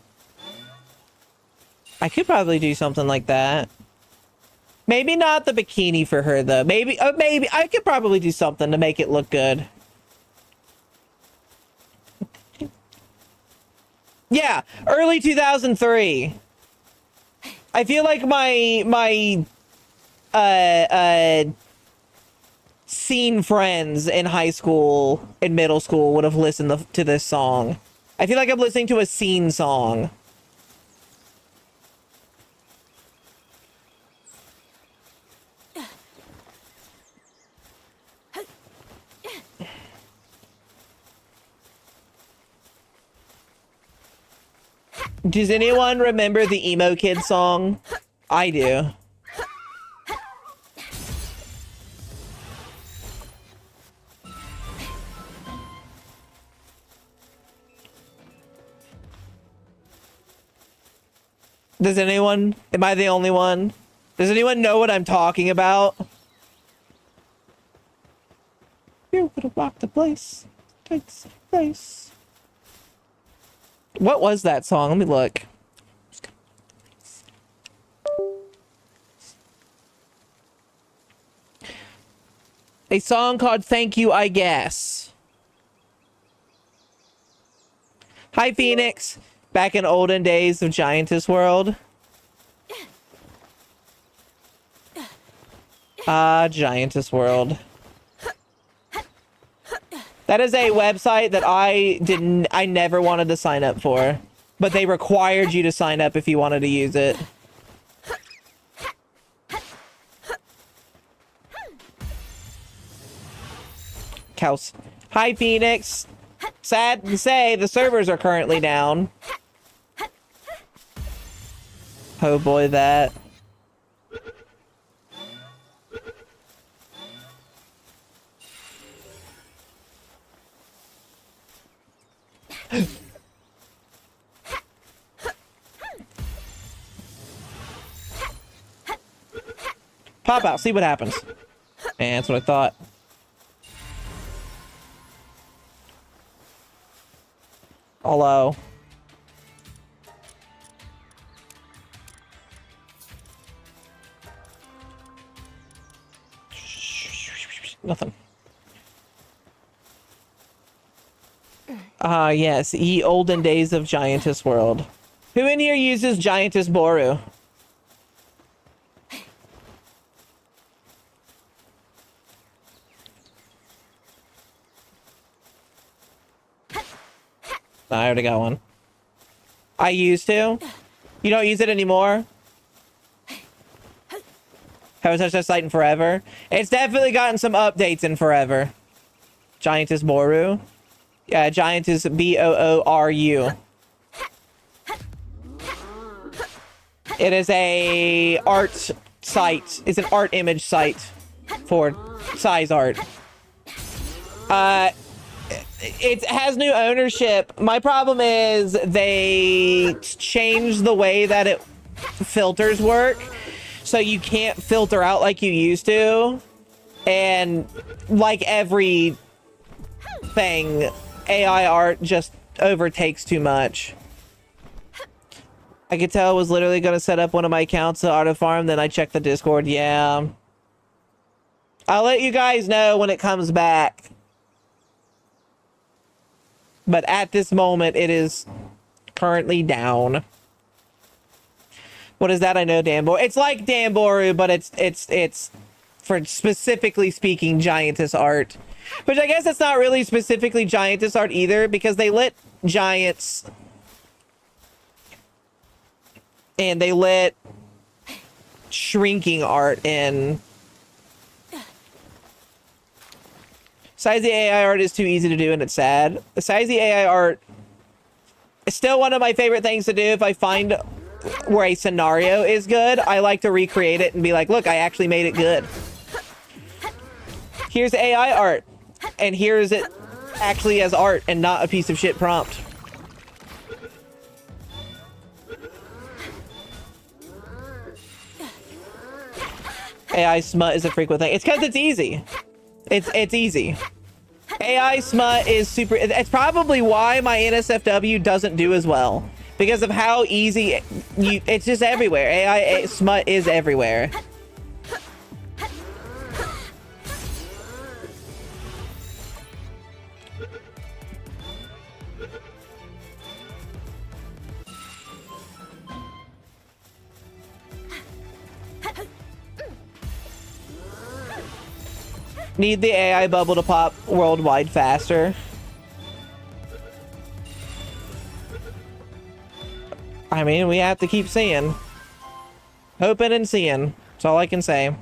I could probably do something like that. Maybe not the bikini for her though. Maybe I could probably do something to make it look good. Yeah, early 2003. I feel like my scene friends in high school and middle school would have listened to this song. I feel like I'm listening to a scene song. Does anyone remember the Emo Kid song? I do. Does anyone? Am I the only one? Does anyone know what I'm talking about? You're gonna rock the place. Takes place. What was that song? Let me look. A song called Thank You, I Guess. Hi, Phoenix. Back in olden days of Giantess World. Giantess World. That is a website that I never wanted to sign up for, but they required you to sign up if you wanted to use it. Cows. Hi, Phoenix. Sad to say, the servers are currently down. Oh boy, that. Pop out, see what happens. Man, that's what I thought. Hello. Nothing. Yes, ye olden days of Giantess World. Who in here uses Giantess Boru? I already got one. I used to. You don't use it anymore? Haven't touched that site in forever. It's definitely gotten some updates in forever. Giantess Boru. Yeah, Giantess Booru. It is a art site. It's an art image site for size art. It has new ownership. My problem is they changed the way that it filters work, so you can't filter out like you used to. And like every thing, AI art just overtakes too much. I could tell I was literally going to set up one of my accounts to Art of Farm, then I checked the Discord. Yeah. I'll let you guys know when it comes back. But at this moment, it is currently down. What is that? I know Danboru. It's like Danboru, but it's for specifically speaking Giantess art. Which I guess it's not really specifically Giantess art either, because they lit Giants and they lit shrinking art in. Sizey AI art is too easy to do and it's sad. The Sizey AI art is still one of my favorite things to do. If I find where a scenario is good, I like to recreate it and be like, look, I actually made it good. Here's AI art. And here's it actually as art and not a piece of shit prompt. AI smut is a frequent thing. It's because it's easy. It's easy. AI smut is super. It's probably why my NSFW doesn't do as well, because of how easy it's just everywhere. AI smut is everywhere. Need the AI bubble to pop worldwide faster. I mean, we have to keep seeing. Hoping and seeing. That's all I can say.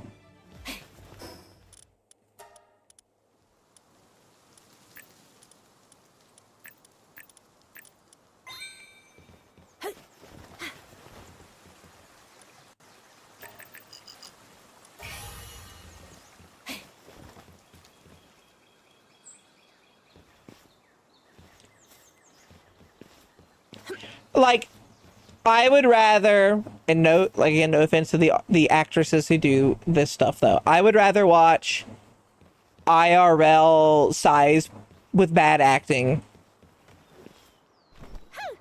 Like, I would rather, and no, like, again, no offense to the actresses who do this stuff though, I would rather watch IRL size with bad acting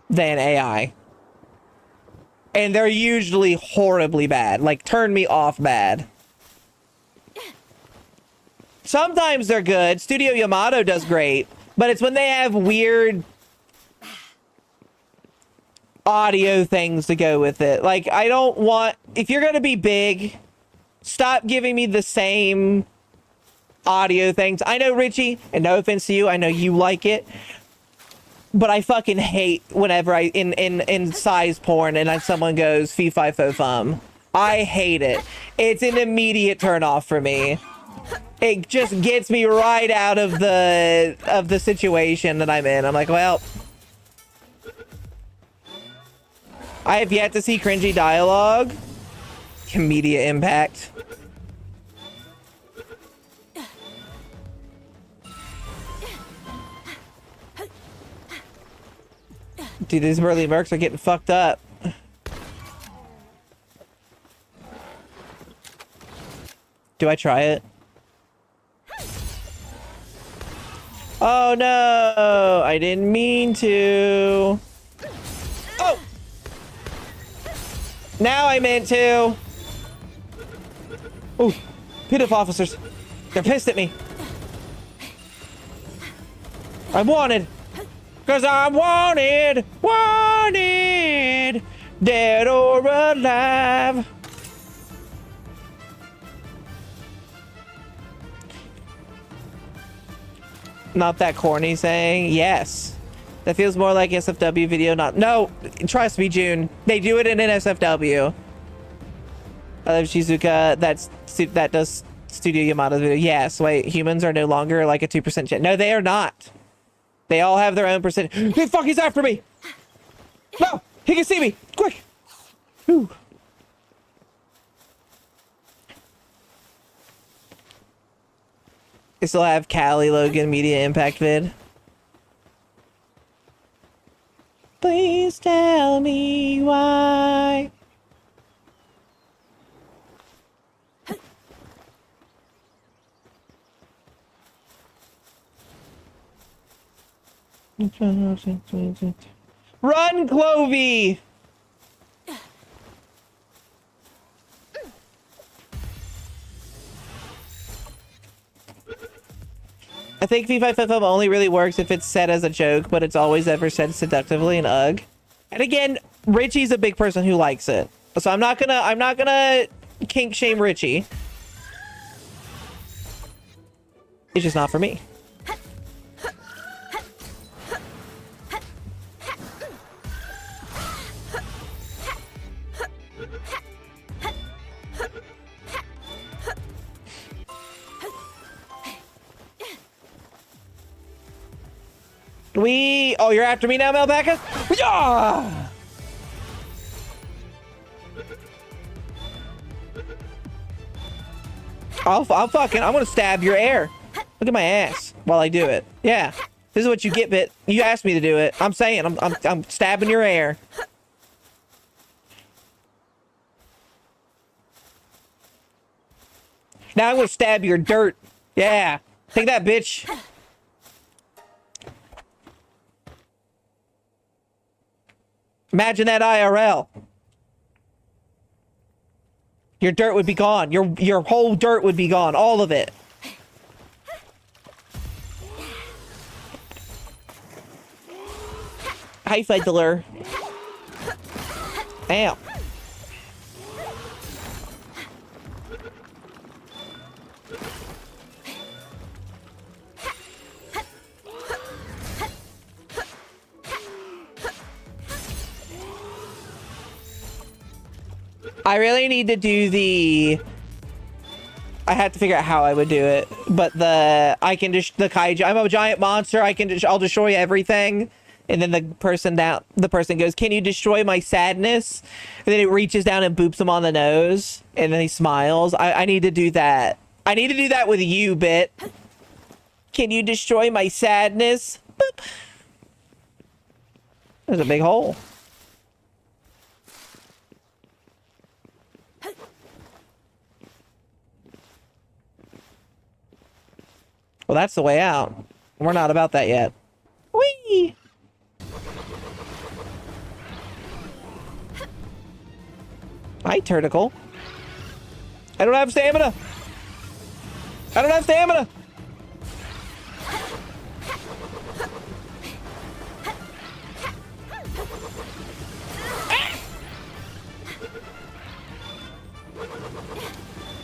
than AI. And they're usually horribly bad, like turn me off bad. Sometimes they're good. Studio Yamato does great, but it's when they have weird audio things to go with it. Like, I don't want, if you're gonna be big, stop giving me the same audio things. I know, Richie, and no offense to you, I know you like it, but I fucking hate whenever I in size porn and someone goes fee fi fo fum. I hate it. It's an immediate turn off for me. It just gets me right out of the situation that I'm in. I'm like, well, I have yet to see cringy dialogue. Immediate impact. Dude, these burly mercs are getting fucked up. Do I try it? Oh no! I didn't mean to. Oh! Now I meant to. Ooh, PIDF officers. They're pissed at me. I'm wanted. Cause I'm wanted. Wanted. Dead or alive. Not that corny saying. Yes. That feels more like SFW video, not... No, trust me, June. They do it in an SFW. I love Shizuka. That does Studio Yamada video. Yes, wait. Humans are no longer like a 2% chance. No, they are not. They all have their own percentage. Hey, fuck, he's after me! No! He can see me! Quick! Whew. I still have Callie Logan Media Impact vid. Please tell me why. Run, Clovey! I think V5FF only really works if it's said as a joke, but it's always ever said seductively and ugh. And again, Richie's a big person who likes it. So I'm not gonna kink shame Richie. It's just not for me. Oh, you're after me now, Melbacca? Yeah! I'm gonna stab your air. Look at my ass while I do it. Yeah. This is what you get, Bit. You asked me to do it. I'm saying, I'm stabbing your air. Now I'm gonna stab your dirt. Yeah. Take that, bitch. Imagine that IRL. Your dirt would be gone. Your whole dirt would be gone. All of it. Hi, Fiddler. Damn. I really need to do I have to figure out how I would do it, but the kaiju, I'm a giant monster, I'll destroy everything, and then the person goes, can you destroy my sadness? And then it reaches down and boops him on the nose, and then he smiles. I need to do that. I need to do that with you, Bit. Can you destroy my sadness? Boop. There's a big hole. Well, that's the way out. We're not about that yet. Whee! Hi, Turticle. I don't have stamina. I don't have stamina.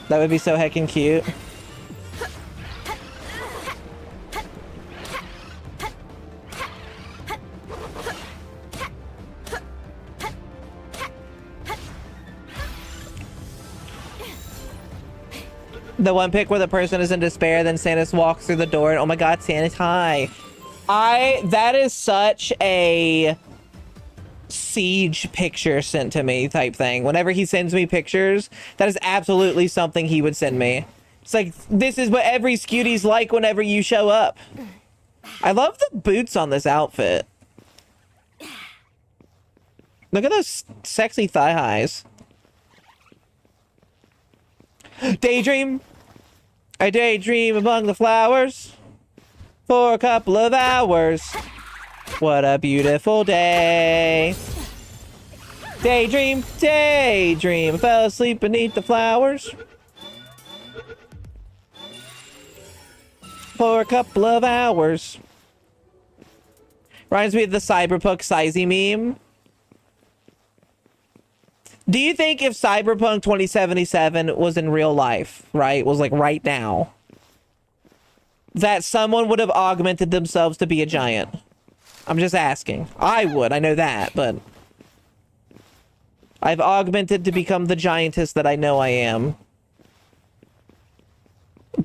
That would be so heckin' cute. The one pic where the person is in despair, then Sanus walks through the door, and oh my god, Sanus, hi. That is such a Siege picture sent to me type thing. Whenever he sends me pictures, that is absolutely something he would send me. It's like, this is what every Scutie's like whenever you show up. I love the boots on this outfit. Look at those sexy thigh highs. Daydream. I daydream among the flowers for a couple of hours. What a beautiful day. Daydream, daydream. I fell asleep beneath the flowers for a couple of hours. Reminds me of the Cyberpunk Sizey meme. Do you think if Cyberpunk 2077 was in real life, right, was like right now, that someone would have augmented themselves to be a giant? I'm just asking. I would, I know that, but I've augmented to become the giantess that I know I am.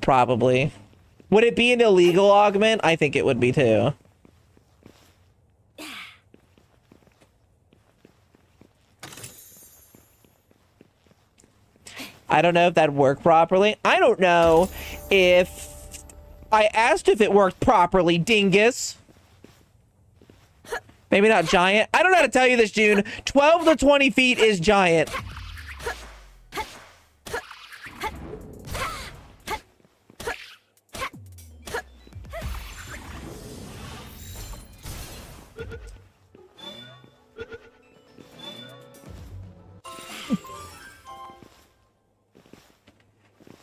Probably. Would it be an illegal augment? I think it would be too. I don't know if that worked properly. I don't know if I asked if it worked properly, dingus. Maybe not giant. I don't know how to tell you this, June. 12 to 20 feet is giant.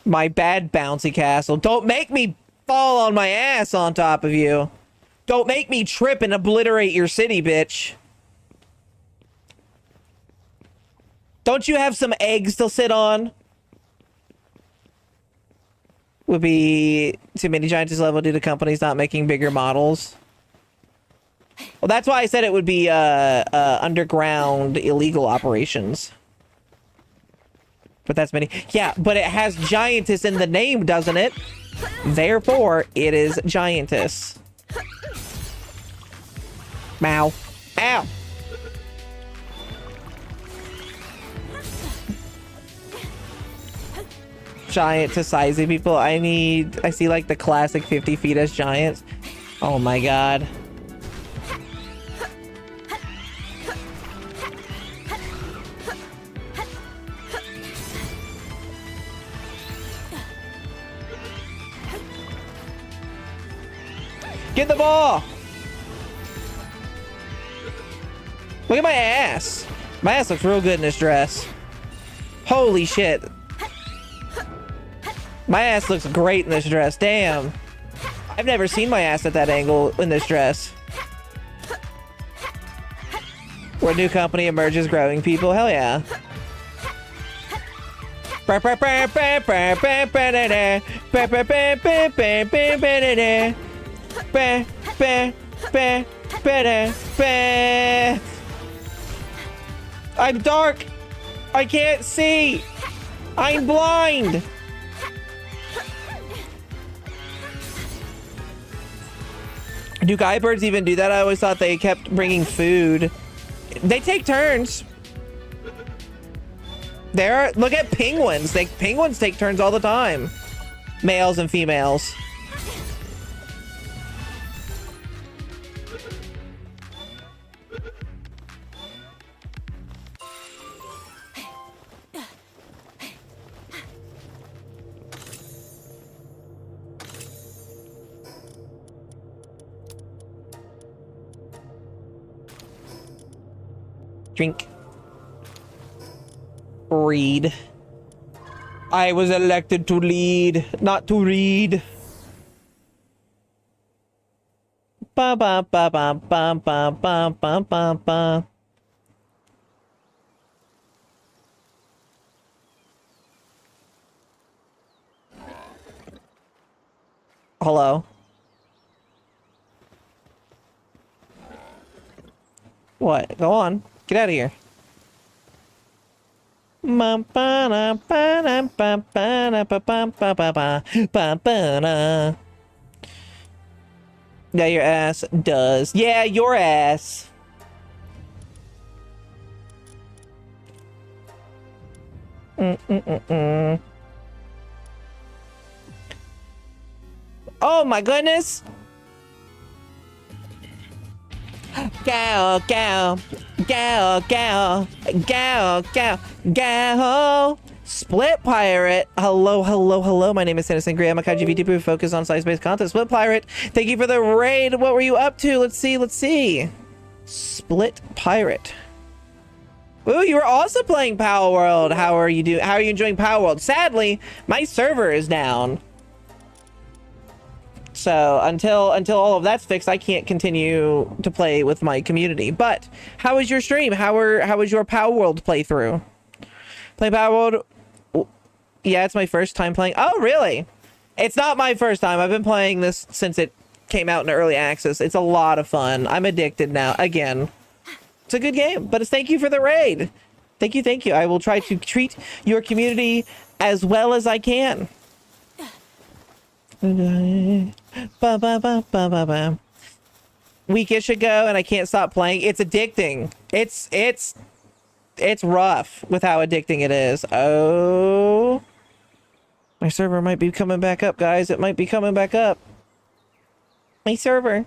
My bad, bouncy castle. Don't make me fall on my ass on top of you. Don't make me trip and obliterate your city, bitch. Don't you have some eggs to sit on? Would be too many giantess level due to companies not making bigger models. Well, that's why I said it would be underground illegal operations. But that's many. Yeah, but it has giantess in the name, doesn't it? Therefore, it is giantess. Mow. Ow. Giantess sizing people. I see like the classic 50 feet as giants. Oh my god. Get the ball! Look at my ass. My ass looks real good in this dress. Holy shit. My ass looks great in this dress. Damn. I've never seen my ass at that angle in this dress. Where a new company emerges growing people. Hell yeah. I'm dark. I can't see. I'm blind. Do guy birds even do that? I always thought they kept bringing food. They take turns. Look at penguins. Penguins take turns all the time. Males and females. Drink. Read. I was elected to lead, not to read. Ba ba ba ba ba ba ba ba ba ba. Hello. What? Go on. Get out of here. Yeah, your ass does. Yeah, your ass. Oh my goodness. Gal, gal, gal, gal, gal, gal, gal. Split Pirate. Hello, hello, hello. My name is Innocent Gray. I'm a Kaiji VTuber who focuses on science-based content. Split Pirate, thank you for the raid. What were you up to? Let's see, let's see. Split Pirate. Ooh, you were also playing Power World. How are you doing? How are you enjoying Power World? Sadly, my server is down. So until all of that's fixed, I can't continue to play with my community. But how was your stream? How was your Power World playthrough? Play Power World? Yeah, it's my first time playing. Oh, really? It's not my first time. I've been playing this since it came out in early access. It's a lot of fun. I'm addicted now. Again, it's a good game, but thank you for the raid. Thank you, thank you. I will try to treat your community as well as I can. Ba, ba, ba, ba, ba, ba. Weekish ago, and I can't stop playing. It's addicting. It's rough with how addicting it is. Oh, my server might be coming back up, guys. It might be coming back up. My server.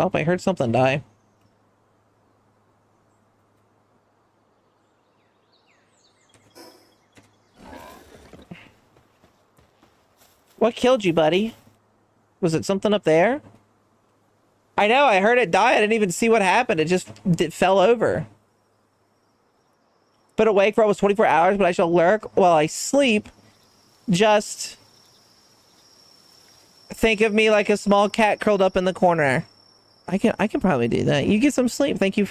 Oh, I heard something die. What killed you, buddy? Was it something up there? I know, I heard it die. I didn't even see what happened. It fell over. Been awake for almost 24 hours, but I shall lurk while I sleep. Just think of me like a small cat curled up in the corner. I can probably do that. You get some sleep. Thank you.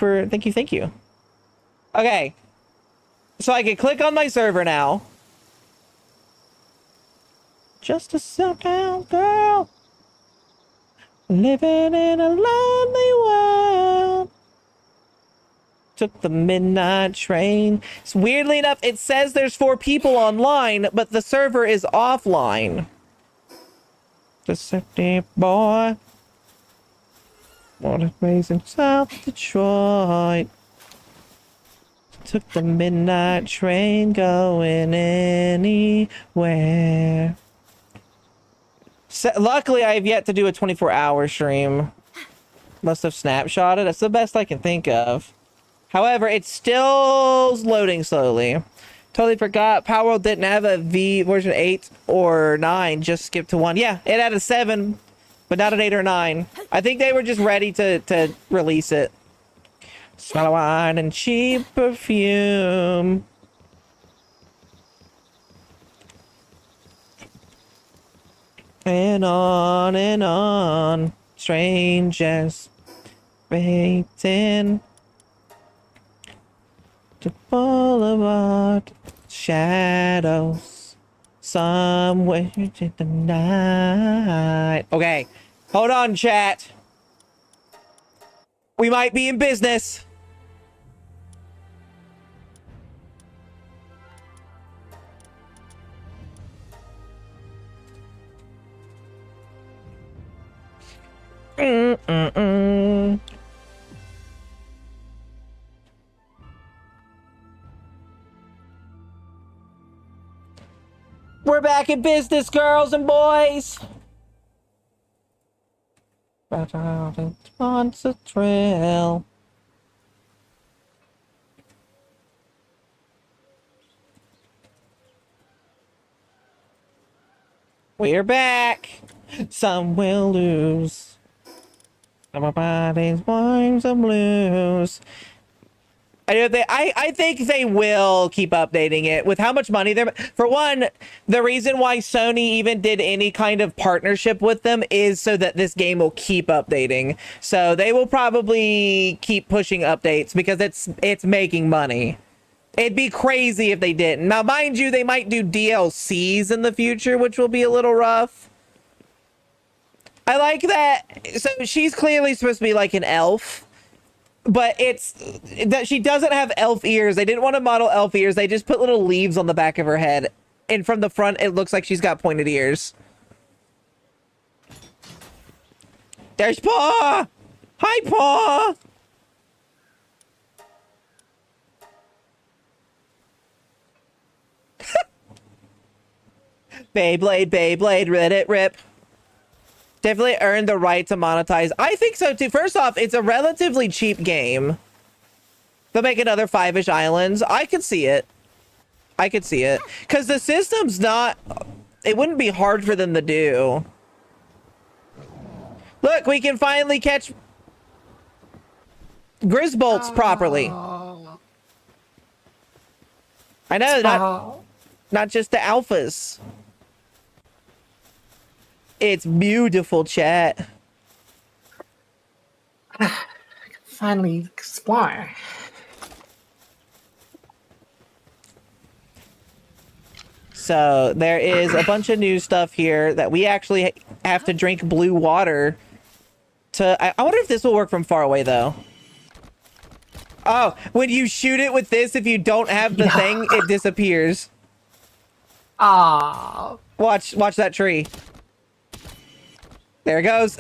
Okay. So I can click on my server now. Just a SoCal girl. Living in a lonely world. Took the midnight train. So weirdly enough, it says there's 4 people online, but the server is offline. The city boy. What a place in South Detroit. Took the midnight train going anywhere. So, luckily, I have yet to do a 24-hour stream. Must have snapshotted. That's the best I can think of. However, it's still loading slowly. Totally forgot. Palworld didn't have a V version 8 or 9. Just skipped to 1. Yeah, it had a 7, but not an 8 or 9. I think they were just ready to release it. Smell of wine and cheap perfume. And on. Strangers waiting to boulevard shadows somewhere in the night. Okay, hold on, chat. We might be in business. We're back in business, girls and boys. But out wants a trail. We're back. Some will lose. Everybody's wearing some blues. I think they will keep updating it with how much money they're. For one, the reason why Sony even did any kind of partnership with them is so that this game will keep updating. So they will probably keep pushing updates because it's making money. It'd be crazy if they didn't. Now, mind you, they might do DLCs in the future, which will be a little rough. I like that. So she's clearly supposed to be like an elf. But it's that she doesn't have elf ears. They didn't want to model elf ears. They just put little leaves on the back of her head. And from the front, it looks like she's got pointed ears. There's Paw! Hi, Paw! Beyblade, Reddit, rip. Definitely earned the right to monetize. I think so too. First off, it's a relatively cheap game. They'll make another 5-ish islands. I could see it. Because the system's not... It wouldn't be hard for them to do. Look, we can finally catch Grisbolts properly. I know, not just the alphas. It's beautiful, chat. Finally explore. So there is a bunch of new stuff here that we actually have to drink blue water to... I wonder if this will work from far away, though. Oh, when you shoot it with this, if you don't have the thing, it disappears. Ah. Watch that tree. There it goes.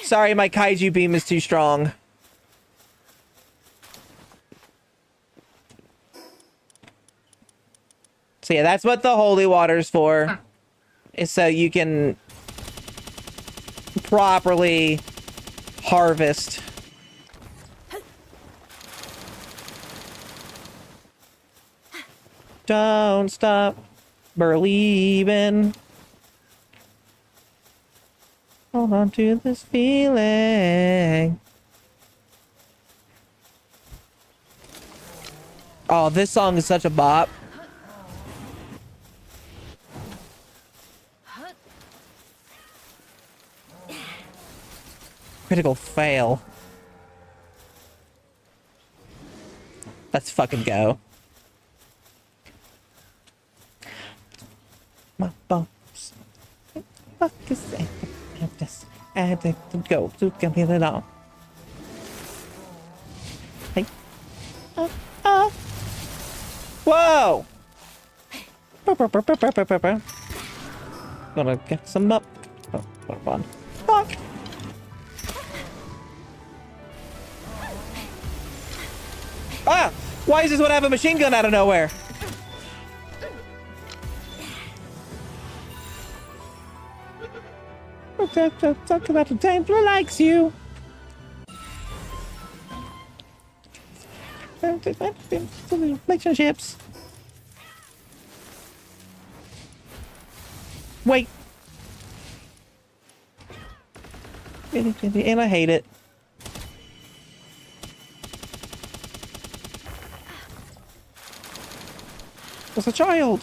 Sorry, my kaiju beam is too strong. So yeah, that's what the holy water's for. Is so you can properly harvest. Don't stop believing. Hold on to this feeling. Oh, this song is such a bop. Critical fail. Let's fucking go. My boss. Fuck is that? I'm just addict to go to get it all. Hey. Whoa! Gonna get some up. Oh, what fun. Fuck! Ah! Why does this one have a machine gun out of nowhere? Talk about the Templar likes you. Relationships. Wait. And I hate it. It's a child.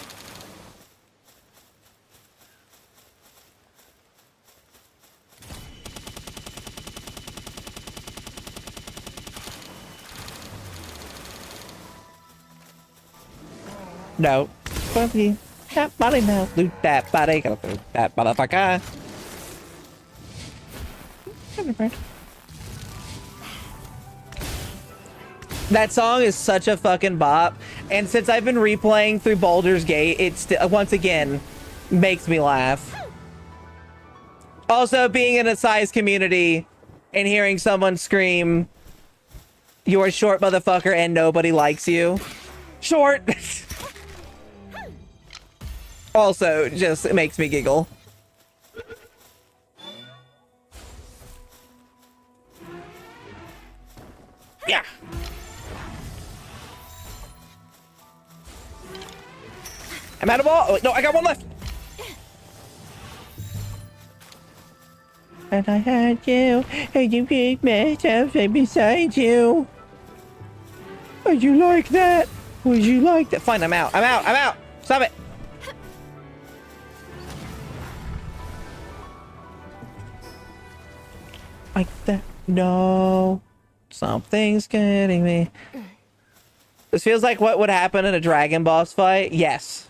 No. Funky. That body now. Loot that body. Gotta loot that motherfucker. That song is such a fucking bop. And since I've been replaying through Baldur's Gate, it's once again makes me laugh. Also, being in a size community and hearing someone scream, "You're a short motherfucker and nobody likes you." Short. Also, just it makes me giggle. Yeah. I'm out of ball. Oh, wait, no, I got one left. And I had you, and you picked myself right beside you. Would you like that? Would you like that? Fine, I'm out. I'm out. I'm out. Stop it. Like that. No. Something's getting me. This feels like what would happen in a dragon boss fight. Yes.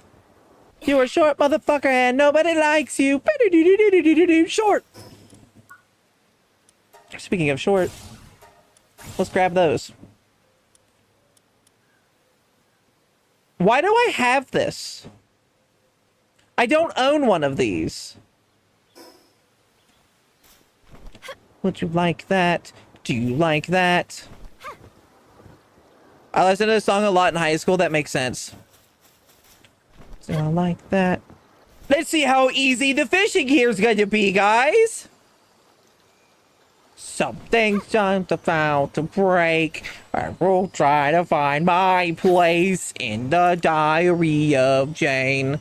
You're a short motherfucker and nobody likes you. Short. Speaking of short, let's grab those. Why do I have this? I don't own one of these. Would you like that? Do you like that? I listened to this song a lot in high school. That makes sense. So I like that. Let's see how easy the fishing here's gonna be, guys. Something's time to foul to break. I will try to find my place in the diary of Jane.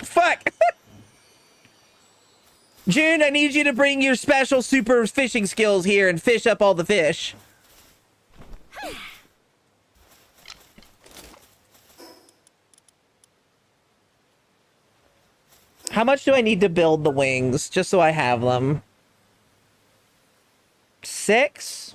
Fuck. June, I need you to bring your special super fishing skills here and fish up all the fish. How much do I need to build the wings just so I have them? 6?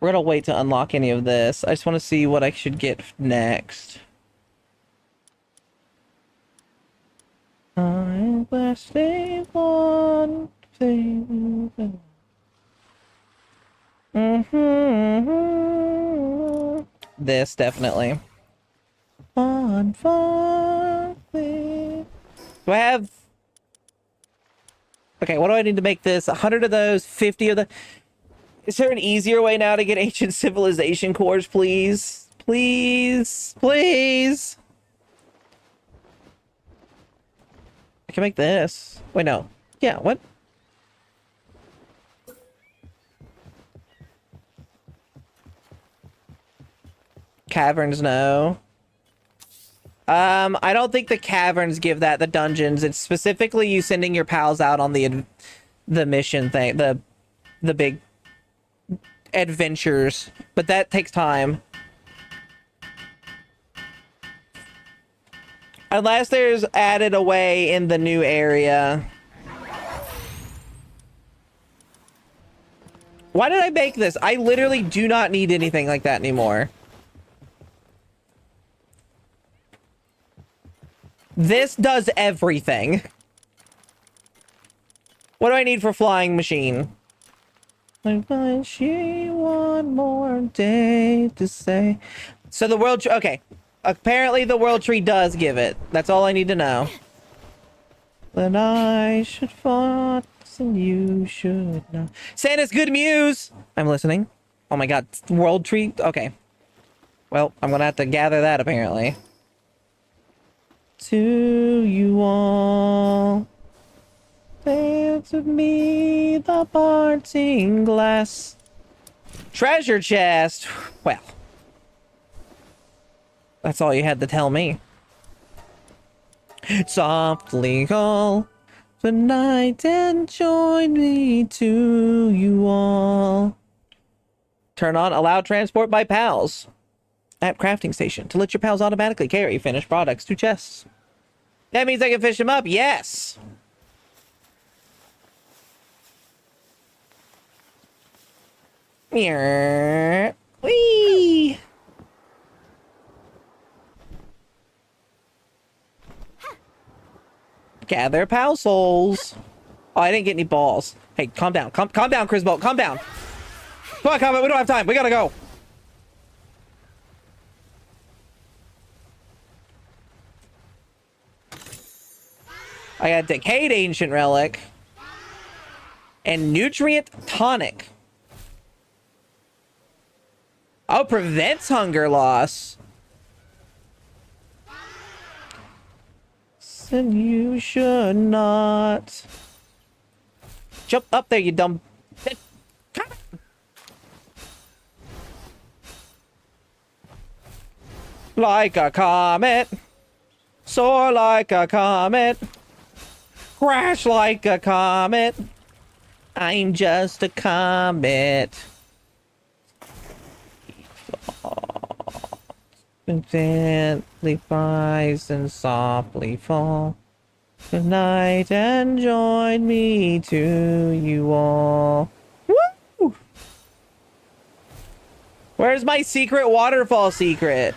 We're gonna wait to unlock any of this. I just want to see what I should get next. I'm blasting one thing. This definitely. Fun thing. Do I have? Okay, what do I need to make this? 100 of those, 50 of the. Is there an easier way now to get ancient civilization cores, please? Please, please. I can make this. Wait, no. Yeah, what? Caverns, no. I don't think the caverns give that. The dungeons. It's specifically you sending your pals out on the mission thing. The big adventures. But that takes time. Unless there's added away in the new area. Why did I make this? I literally do not need anything like that anymore. This does everything. What do I need for flying machine? I want you one more day to say. So the world... Okay. Apparently the world tree does give it. That's all I need to know. Then I should fought and you should not. Santa's good muse! I'm listening. Oh my god. World tree? Okay. Well, I'm gonna have to gather that apparently. To you all. Dance with me, the parting glass. Treasure chest. Well. That's all you had to tell me. Softly call the night and join me to you all. Turn on allow transport by pals at crafting station to let your pals automatically carry finished products to chests. That means I can fish them up. Yes. Whee. Gather pal souls. Oh, I didn't get any balls. Hey, calm down. Calm down, Chris Bolt. Calm down. Come on, Comet. We don't have time. We gotta go. I got Decayed Ancient Relic. And Nutrient Tonic. Oh, prevents hunger loss. And you should not jump up there, you dumb. Like a comet, soar like a comet, crash like a comet. I'm just a comet. Gently rise and softly fall. Good night and join me to you all. Woo! Where's my secret waterfall secret?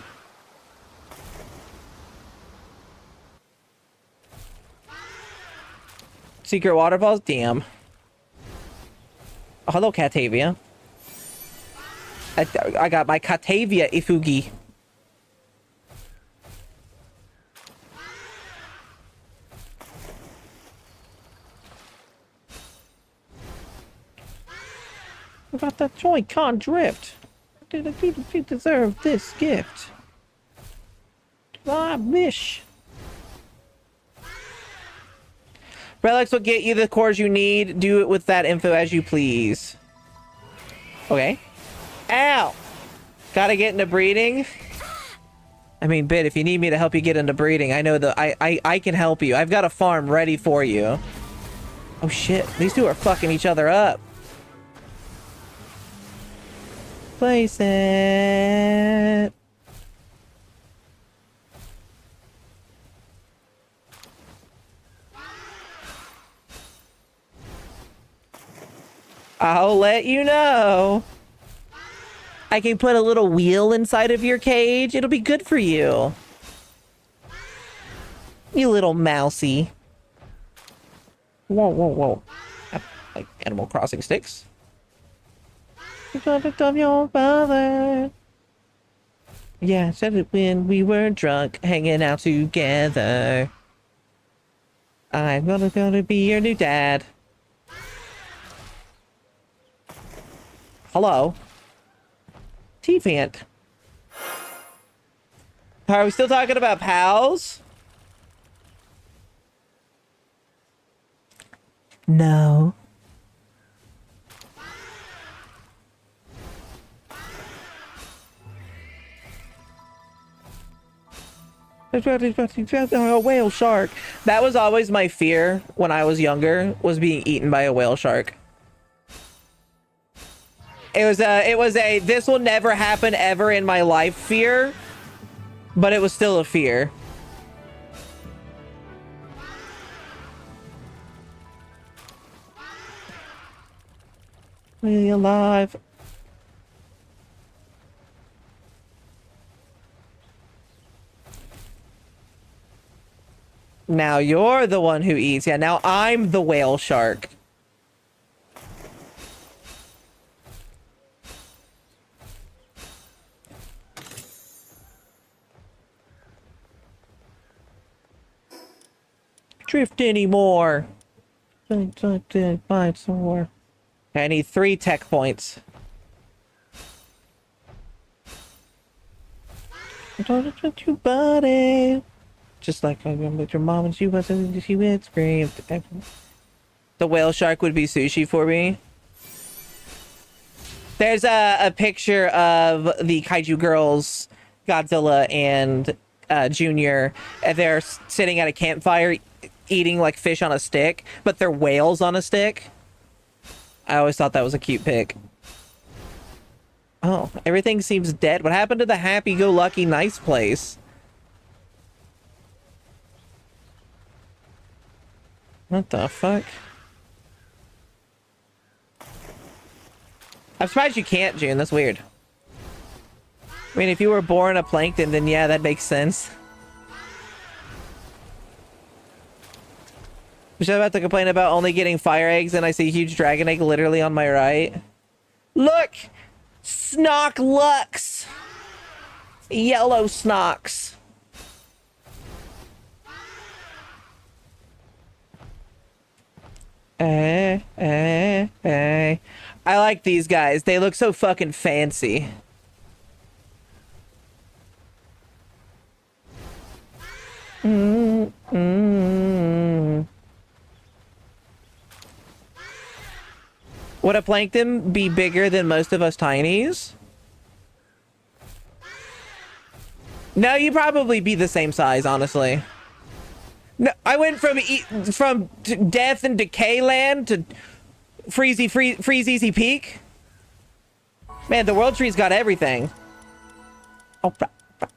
Secret waterfalls? Damn. Oh, hello, Catavia. I got my Catavia Ifugi. About that joint can't drift. Did you deserve this gift? I wish. Relics will get you the cores you need. Do it with that info as you please. Okay. Ow! Gotta get into breeding. I mean, Bit, if you need me to help you get into breeding, I know that I can help you. I've got a farm ready for you. Oh shit, these two are fucking each other up. Place it. I'll let you know. I can put a little wheel inside of your cage. It'll be good for you. You little mousy. Whoa, whoa, whoa. Like Animal Crossing sticks. You gotta love your father. Yeah, said it when we were drunk, hanging out together. I'm gonna be your new dad. Hello. T-Vant. Are we still talking about pals? No. A whale shark. That was always my fear when I was younger, was being eaten by a whale shark. It was a this will never happen ever in my life fear, but it was still a fear. Really alive. Now you're the one who eats. Yeah, now I'm the whale shark. Drift anymore. Find some more. I need 3 tech points. I don't want you, buddy. Just like I remember with your mom and she would scream. The whale shark would be sushi for me. There's a picture of the Kaiju Girls, Godzilla and Junior. And they're sitting at a campfire eating like fish on a stick, but they're whales on a stick. I always thought that was a cute pic. Oh, everything seems dead. What happened to the happy-go-lucky nice place? What the fuck? I'm surprised you can't, June. That's weird. I mean, if you were born a plankton, then yeah, that makes sense. Was I about to complain about only getting fire eggs and I see a huge dragon egg literally on my right? Look! Snock Lux! Yellow Snocks. I like these guys. They look so fucking fancy. Would a plankton be bigger than most of us tinies? No, you'd probably be the same size, honestly. No, I went from death and decay land to freeze easy peak. Man, the world tree's got everything. Oh,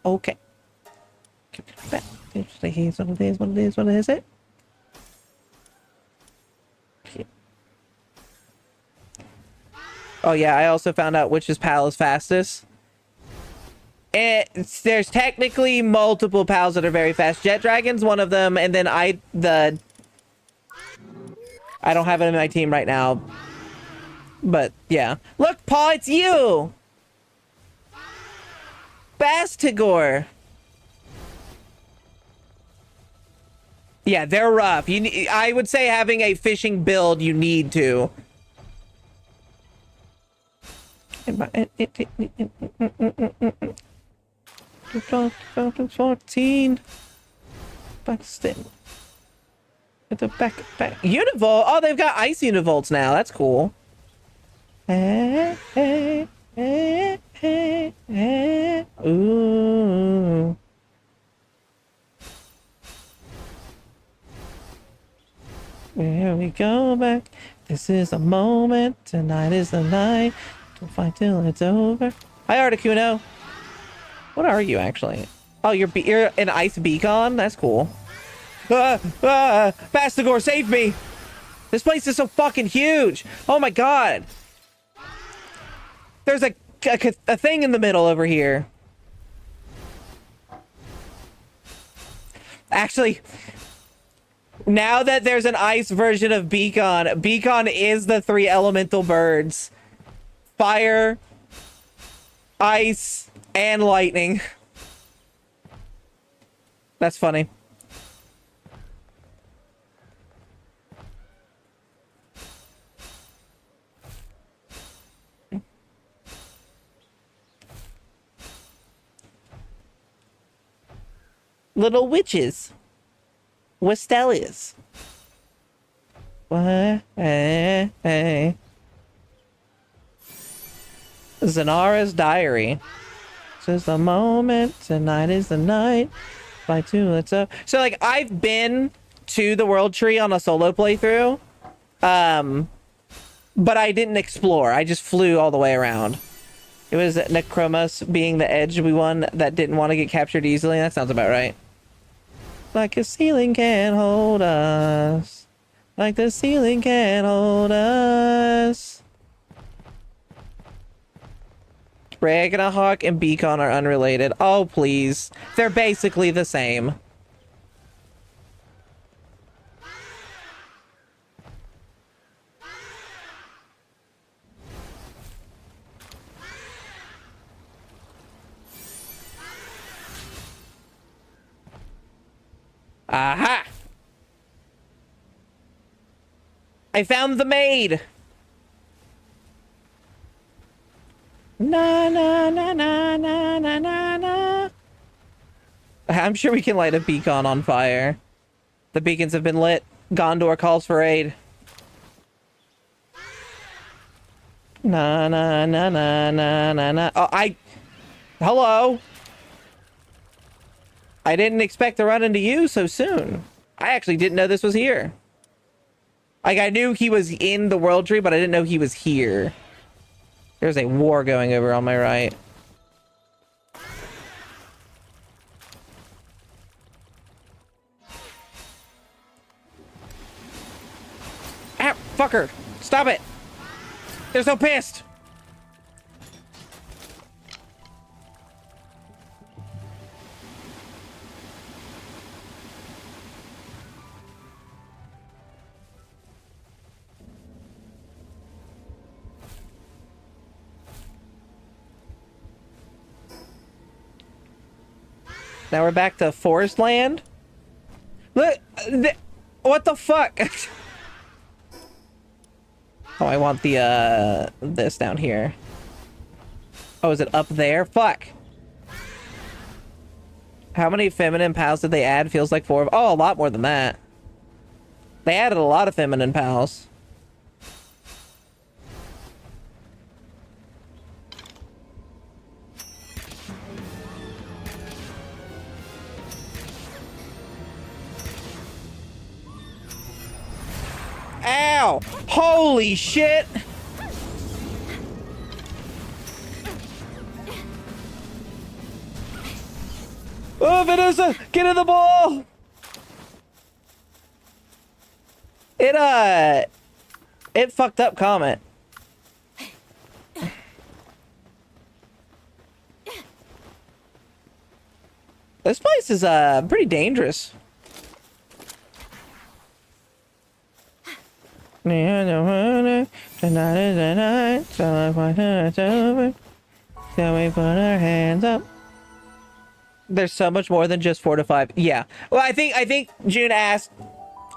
okay. Here's what it is. What is it? Oh yeah, I also found out which is pal is fastest. There's technically multiple pals that are very fast. Jet Dragon's one of them, and then I don't have it in my team right now. But yeah. Look, Paul, it's you! Bastigor. Yeah, they're rough. I would say having a fishing build, you need to. 14. Buxton. At the back. Univolt? Oh, they've got ice univolts now. That's cool. Ooh. Here we go back. This is a moment. Tonight is the night. Don't fight till it's over. Hi, Articuno. What are you actually? Oh, you're an ice beacon? That's cool. Bastigor, save me! This place is so fucking huge! Oh my god! There's a a thing in the middle over here. Actually, now that there's an ice version of Beacon, Beacon is the 3 elemental birds. Fire, ice, and lightning. That's funny. Little witches. Westelias. What? Hey. Zanara's diary. This is the moment. Tonight is the night. By 2, let's up. So, like, I've been to the World Tree on a solo playthrough. But I didn't explore. I just flew all the way around. It was Necromos being the edgy one that didn't want to get captured easily. That sounds about right. Like a ceiling can't hold us. Like the ceiling can't hold us. Ragnarok and Beacon are unrelated. Oh, please. They're basically the same. Aha! I found the maid! Na na na na na na na na. I'm sure we can light a beacon on fire. The beacons have been lit. Gondor calls for aid. Na na na na na na na. Oh, hello. I didn't expect to run into you so soon. I actually didn't know this was here. Like, I knew he was in the World Tree, but I didn't know he was here. There's a war going over on my right. Ah, fucker! Stop it! They're so pissed! Now we're back to forest land. Look, what the fuck? Oh, I want the this down here. Oh, is it up there? Fuck. How many feminine pals did they add? Feels like 4. Oh, a lot more than that. They added a lot of feminine pals. Ow! Holy shit! Oh, Vanessa! Get in the ball! It fucked up Comet. This place is, pretty dangerous. Tonight is the night, so it's over. So we put our hands up. There's so much more than just 4 to 5. Yeah. Well, I think June asked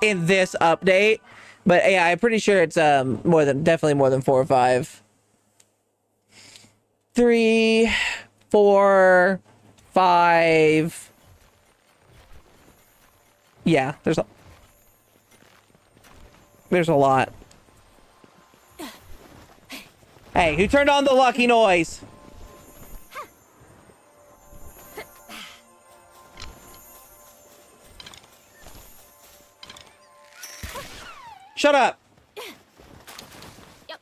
in this update, but yeah, I'm pretty sure it's definitely more than 4 or 5. 3, 4, 5. Yeah, there's a lot. Hey, who turned on the lucky noise? Shut up. Yep.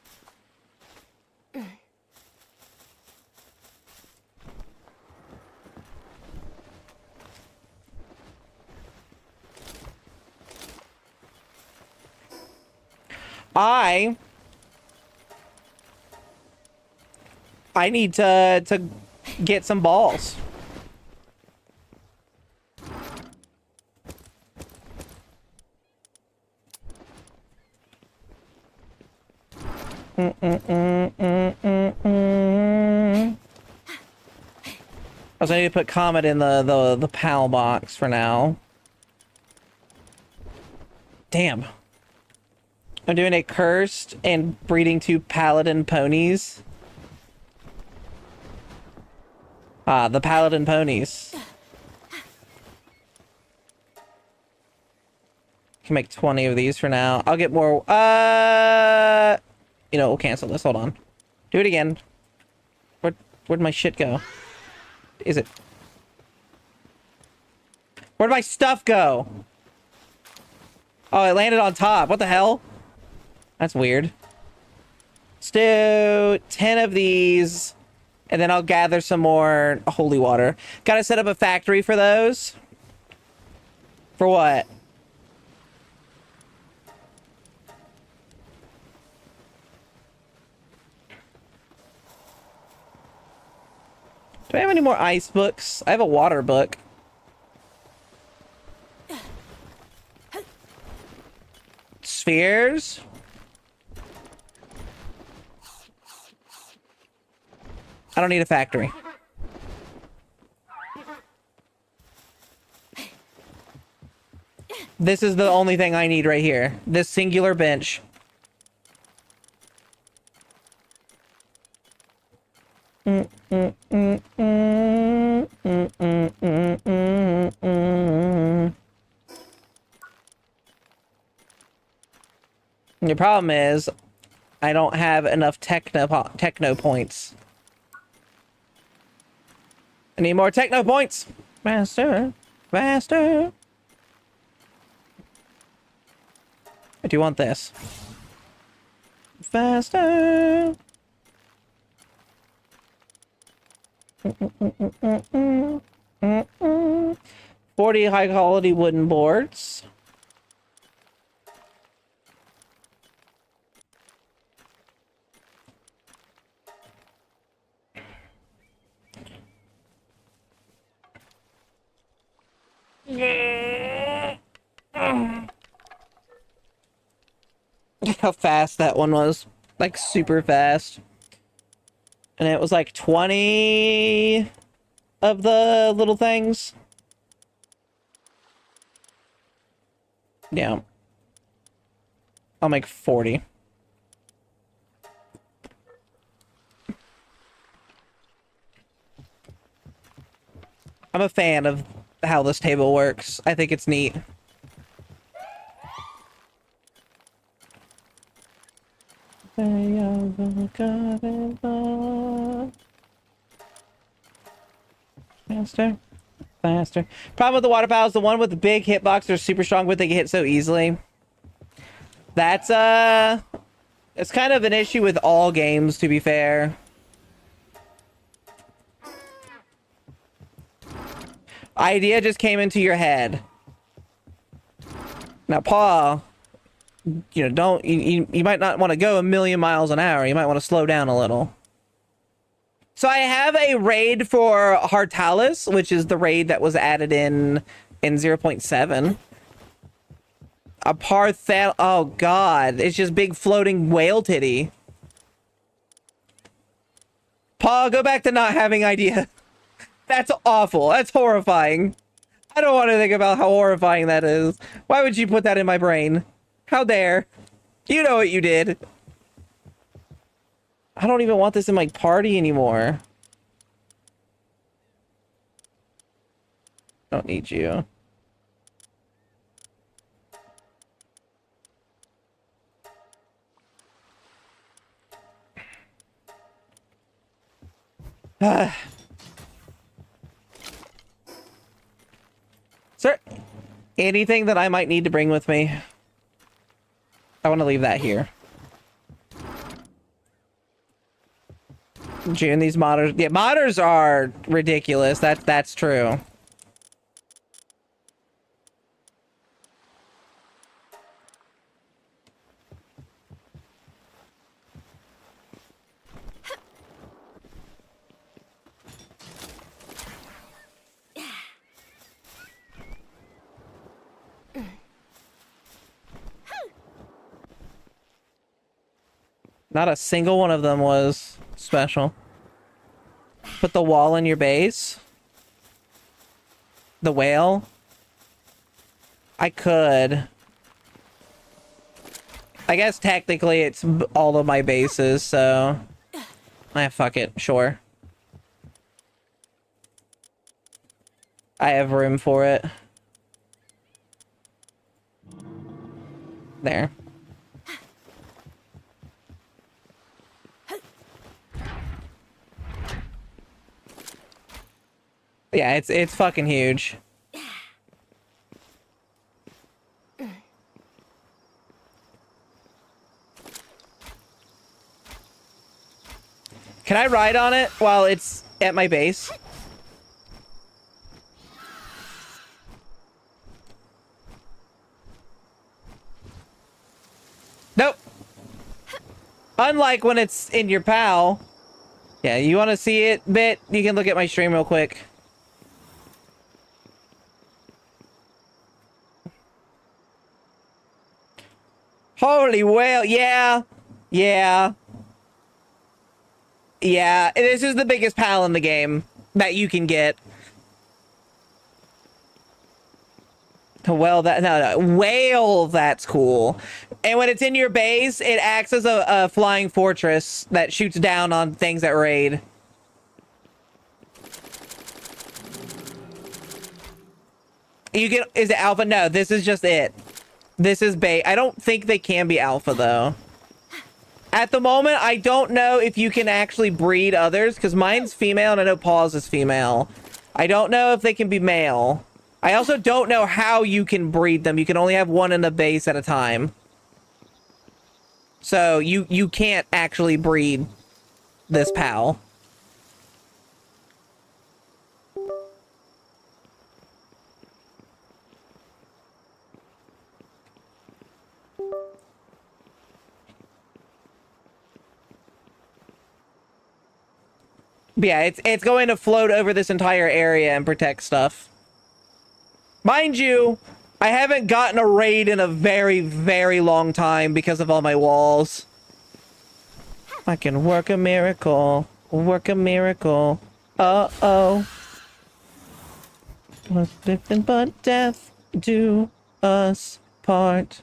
I need to get some balls. I was going to put Comet in the PAL box for now. Damn. I'm doing a cursed and breeding 2 paladin ponies. Ah, the paladin ponies. Can make 20 of these for now. I'll get more. You know, we'll cancel this. Hold on. Do it again. Where'd my shit go? Is it? Where'd my stuff go? Oh, it landed on top. What the hell? That's weird. Let's do 10 of these, and then I'll gather some more holy water. Gotta set up a factory for those. For what? Do I have any more ice books? I have a water book. Spheres? I don't need a factory. This is the only thing I need right here. This singular bench. The problem is, I don't have enough techno points. I need more techno points. Faster, faster. I do want this. Faster. 40 high quality wooden boards. How fast that one was. Like super fast. And it was like 20 of the little things. Yeah. I'll make 40. I'm a fan of how this table works. I think it's neat. Faster. Faster. Problem with the water pals, the one with the big hitbox are super strong, but they get hit so easily. That's it's kind of an issue with all games, to be fair. Idea just came into your head. Now, Paul, you know, you might not want to go 1,000,000 miles an hour. You might want to slow down a little. So I have a raid for Hartalis, which is the raid that was added in 0.7. Oh god, it's just big floating whale titty. Paul, go back to not having idea. That's awful. That's horrifying. I don't want to think about how horrifying that is. Why would you put that in my brain? How dare? You know what you did. I don't even want this in my party anymore. Don't need you. Sir, anything that I might need to bring with me? I want to leave that here. June, these modders. Yeah, modders are ridiculous. That's true. Not a single one of them was special. Put the wall in your base. The whale. I could. I guess technically it's all of my bases, so... fuck it. Sure. I have room for it. There. Yeah, it's fucking huge. Can I ride on it while it's at my base? Nope. Unlike when it's in your PAL. Yeah, you want to see it, Bit? You can look at my stream real quick. Holy whale, yeah. Yeah. Yeah, this is the biggest PAL in the game that you can get. Well, no, whale, that's cool. And when it's in your base, it acts as a flying fortress that shoots down on things that raid. You get, is it alpha? No, this is just it. This is bait. I don't think they can be alpha though. At the moment, I don't know if you can actually breed others because mine's female and I know Paul's is female. I don't know if they can be male. I also don't know how you can breed them. You can only have one in the base at a time. So you can't actually breed this PAL. But yeah, it's going to float over this entire area and protect stuff. Mind you, I haven't gotten a raid in a very, very long time because of all my walls. I can work a miracle. Work a miracle. Uh-oh. What's different but death do us part?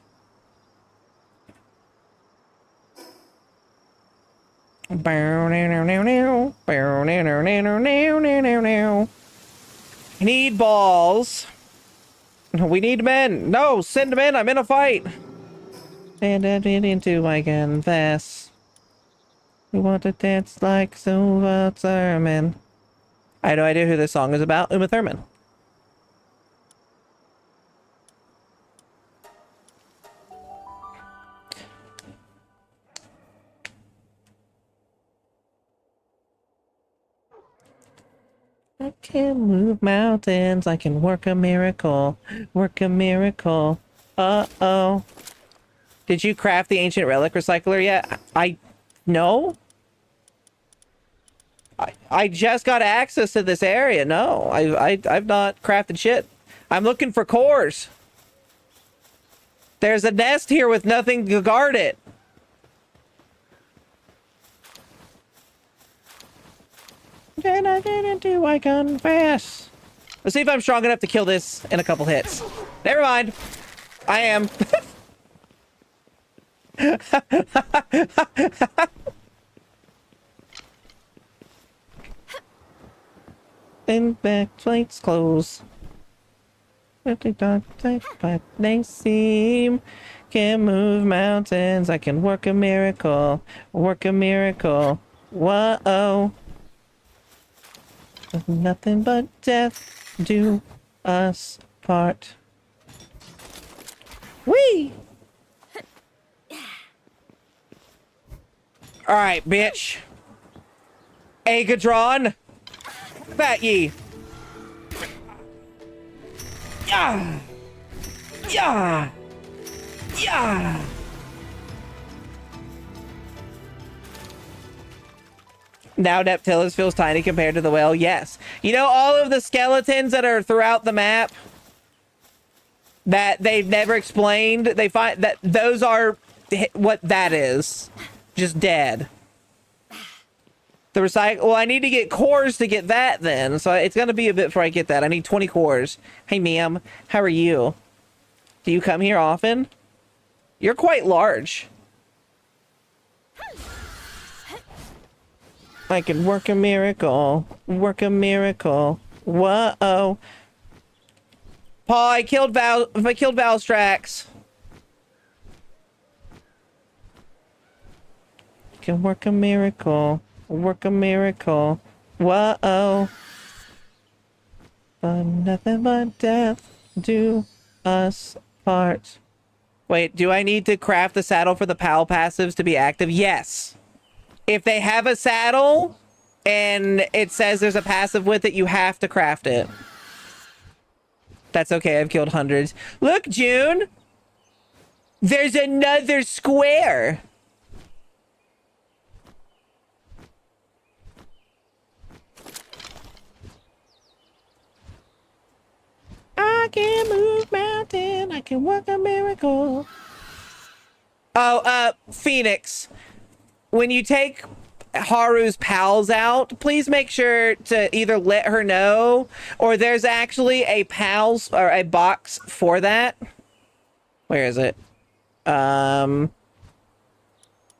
Need balls. We need men. No, send men. I'm in a fight. And I into I confess. We want to dance like Uma Thurman. I have no idea who this song is about. Uma Thurman. I can move mountains. I can work a miracle. Work a miracle. Uh-oh. Did you craft the ancient relic recycler yet? No. I just got access to this area. No, I've not crafted shit. I'm looking for cores. There's a nest here with nothing to guard it. Then I didn't do, I confess. Let's see if I'm strong enough to kill this in a couple hits. Never mind. I am. In back plates close. But they seem can move mountains. I can work a miracle. Work a miracle. Whoa. Nothing but death do us part. Whee! Alright, bitch. Agadron. Fat ye. Yeah. Yeah. Yeah. Now Neptilus feels tiny compared to the whale. Yes. You know all of the skeletons that are throughout the map that they've never explained? They find that those are what that is. Just dead. The recycle. Well, I need to get cores to get that then. So it's going to be a bit before I get that. I need 20 cores. Hey, ma'am. How are you? Do you come here often? You're quite large. I can work a miracle. Work a miracle. Whoa. Paul, I killed Valstrax. Can work a miracle. Work a miracle. Whoa. But nothing but death do us part. Wait, do I need to craft the saddle for the PAL passives to be active? Yes. If they have a saddle and it says there's a passive with it, you have to craft it. That's okay, I've killed hundreds. Look, June! There's another square! I can move mountain, I can work a miracle. Oh, Phoenix. When you take Haru's pals out, please make sure to either let her know, or there's actually a pals or a box for that. Where is it?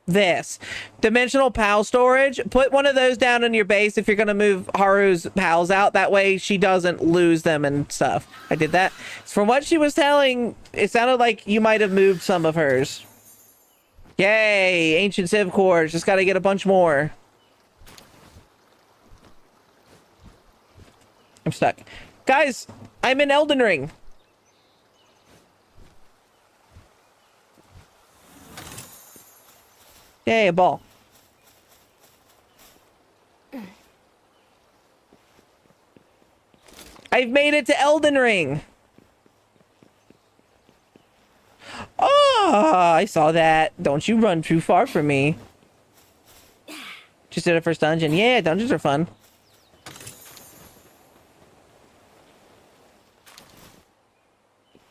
This dimensional pal storage. Put one of those down on your base if you're gonna move Haru's pals out. That way she doesn't lose them and stuff. I did that. From what she was telling, it sounded like you might have moved some of hers. Yay, ancient civ cores. Just gotta get a bunch more. I'm stuck. Guys, I'm in Elden Ring. Yay, a ball. I've made it to Elden Ring. Oh, I saw that. Don't you run too far from me. Just did a first dungeon. Yeah, dungeons are fun.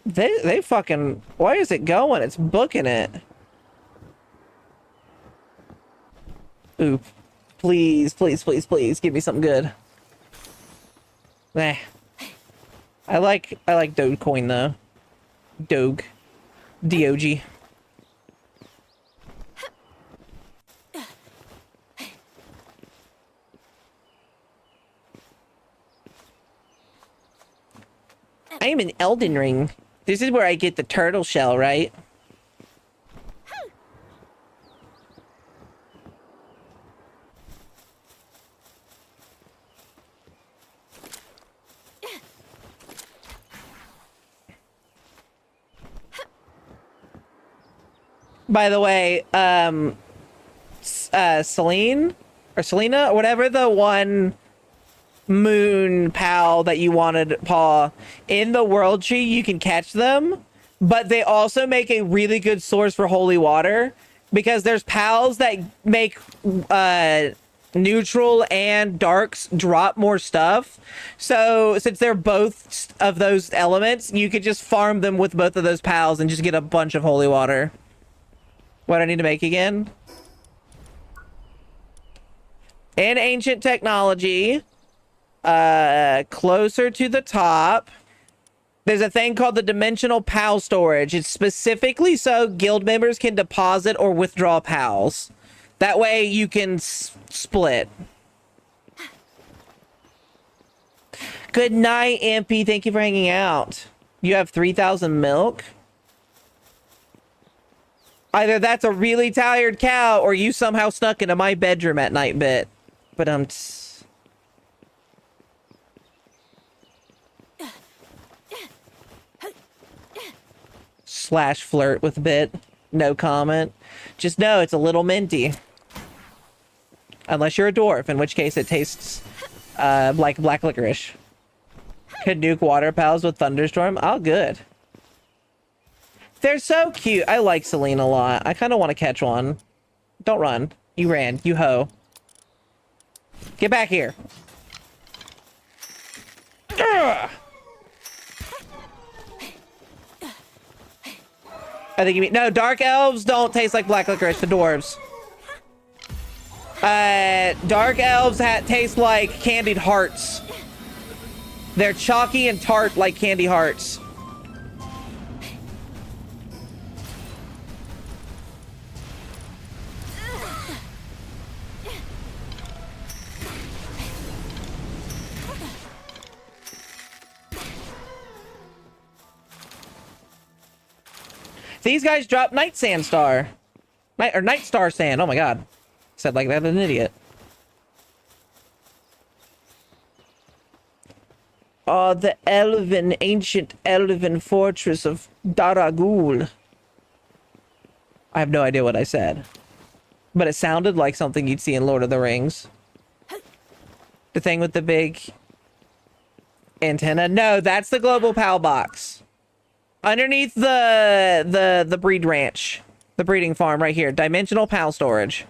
They fucking... Why is it going? It's booking it. Oop. Please, please, please, please. Give me something good. Nah. I like Dogecoin though. Doge. DOG. I am in Elden Ring. This is where I get the turtle shell, right? By the way, Selena or whatever, the one moon pal that you wanted, Paul, in the world tree, you can catch them, but they also make a really good source for holy water because there's pals that make neutral and darks drop more stuff. So since they're both of those elements, you could just farm them with both of those pals and just get a bunch of holy water. What do I need to make again? In ancient technology, closer to the top, there's a thing called the dimensional pal storage. It's specifically so guild members can deposit or withdraw pals. That way you can split. Good night, Impy. Thank you for hanging out. You have 3,000 milk? Either that's a really tired cow or you somehow snuck into my bedroom at night bit. But slash flirt with bit. No comment. Just know it's a little minty. Unless you're a dwarf, in which case it tastes like black licorice. Could nuke water pals with thunderstorm. Oh, good. They're so cute. I like Selena a lot. I kind of want to catch one. Don't run. You ran. You hoe. Get back here. Ugh. I think you mean... No, dark elves don't taste like black licorice. The dwarves. Dark elves taste like candied hearts. They're chalky and tart like candy hearts. These guys drop Night Sand Star. Night Star Sand. Oh my god. Said like that, an idiot. The ancient elven fortress of Daragul. I have no idea what I said. But it sounded like something you'd see in Lord of the Rings. The thing with the big antenna. No, that's the Global PAL box. Underneath the breed ranch. The breeding farm right here. Dimensional PAL storage.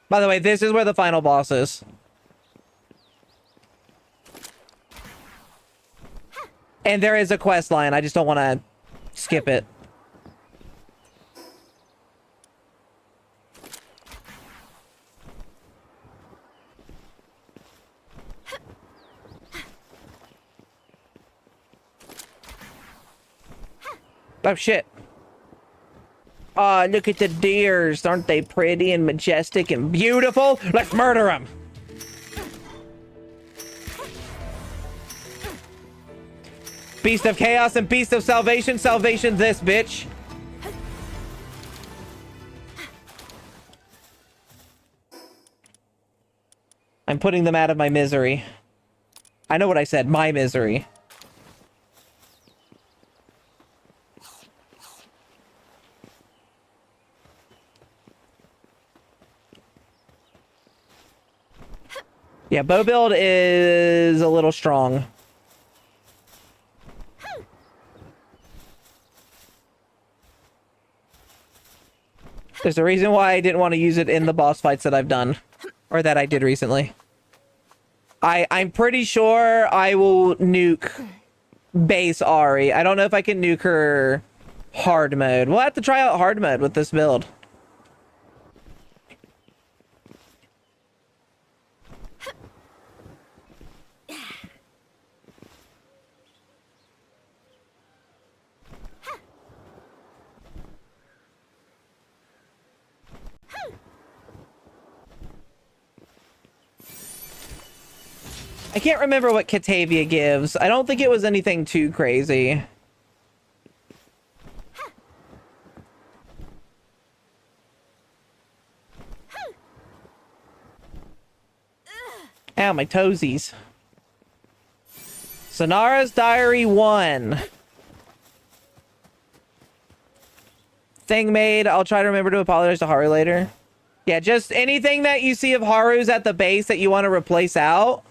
By the way, this is where the final boss is. And there is a quest line. I just don't want to skip it. Oh, shit. Oh, look at the deers. Aren't they pretty and majestic and beautiful? Let's murder them. Beast of Chaos and Beast of Salvation. Salvation this, bitch. I'm putting them out of my misery. I know what I said. My misery. Yeah, bow build is a little strong. There's a reason why I didn't want to use it in the boss fights that I've done. Or that I did recently. I'm pretty sure I will nuke base Ari. I don't know if I can nuke her hard mode. We'll have to try out hard mode with this build. I can't remember what Catavia gives. I don't think it was anything too crazy. Ow, my toesies. Sonara's Diary 1. Thing made. I'll try to remember to apologize to Haru later. Yeah, just anything that you see of Haru's at the base that you want to replace out.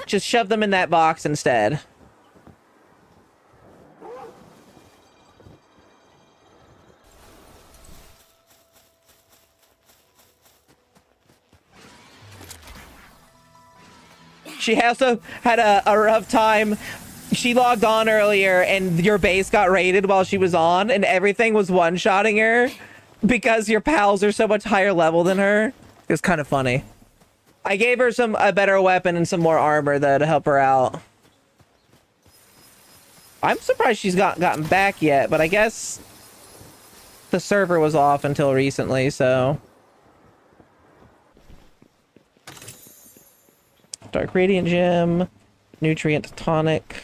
Just shove them in that box instead. She also had a rough time. She logged on earlier and your base got raided while she was on and everything was one-shotting her because your pals are so much higher level than her. It was kind of funny. I gave her a better weapon and some more armor though to help her out. I'm surprised she's gotten back yet, but I guess the server was off until recently, so. Dark Radiant Gem, Nutrient Tonic.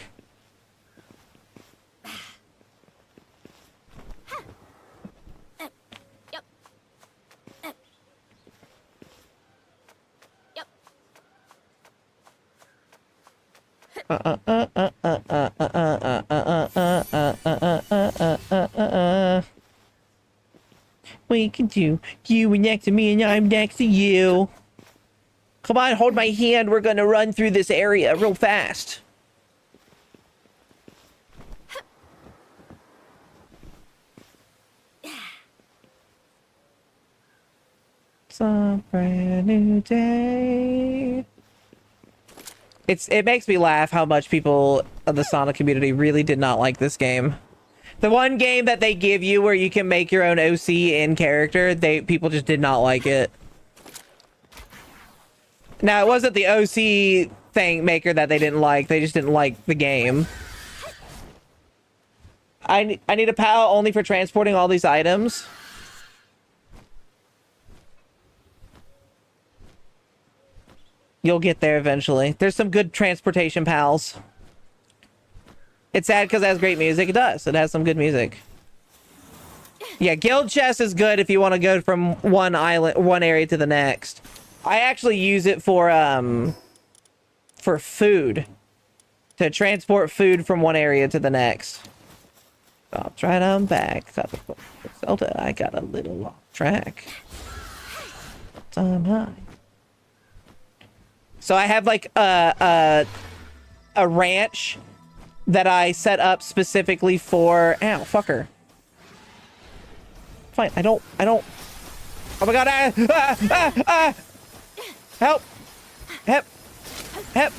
We can do you next to me and I'm next to you. Come on, hold my hand. We're gonna run through this area real fast. It's a brand new day. It makes me laugh how much people of the Sonic community really did not like this game. The one game that they give you where you can make your own OC in character, people just did not like it. Now, it wasn't the OC thing maker that they didn't like. They just didn't like the game. I need a PAL only for transporting all these items. You'll get there eventually. There's some good transportation PALs. It's sad because it has great music. It does. It has some good music. Yeah, guild chest is good if you want to go from one area to the next. I actually use it for food. To transport food from one area to the next. I'll try it on back. Zelda, I got a little off track. So I have like a ranch that I set up specifically for. Ow, fucker. Fine, I don't. Oh my god! Help! Help! Help!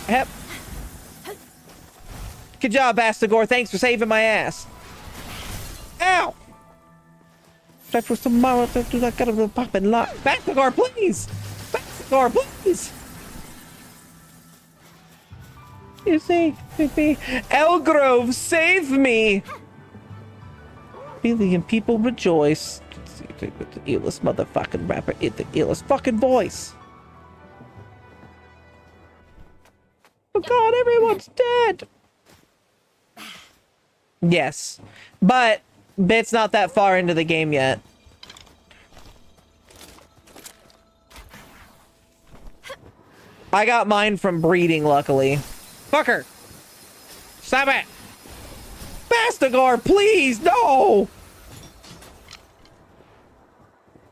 Help! Good job, Bastagor. Thanks for saving my ass. Ow! Try for tomorrow to do that kind of a poppin' lock. Bastagor, please! Bastagor, please! You save me. Elgrove, save me! Billion people rejoice. The illest motherfucking rapper in the illest fucking voice. Oh god, everyone's dead! Yes, but Bit's not that far into the game yet. I got mine from breeding, luckily. Fucker! Stop it! Bastagor, please, no!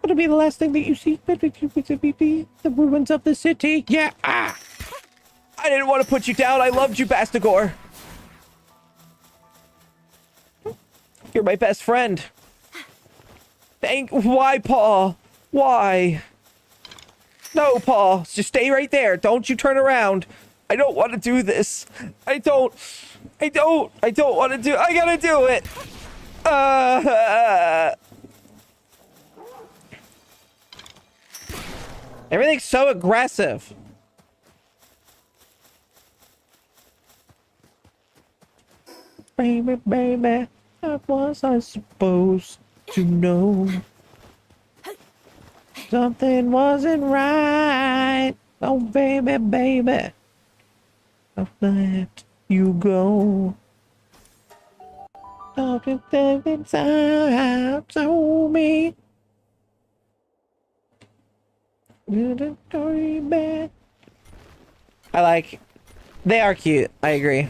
What'll be the last thing that you see? The ruins of the city? Yeah, I didn't want to put you down. I loved you, Bastagor. You're my best friend. Why, Paul? Why? No, Paul. Just stay right there. Don't you turn around. I don't want to do this. I don't want to do. I gotta do it. Everything's so aggressive. Baby, baby. What was I supposed to know? Something wasn't right. Oh, baby, baby. I'll let you go. Something inside told me. I like. They are cute. I agree.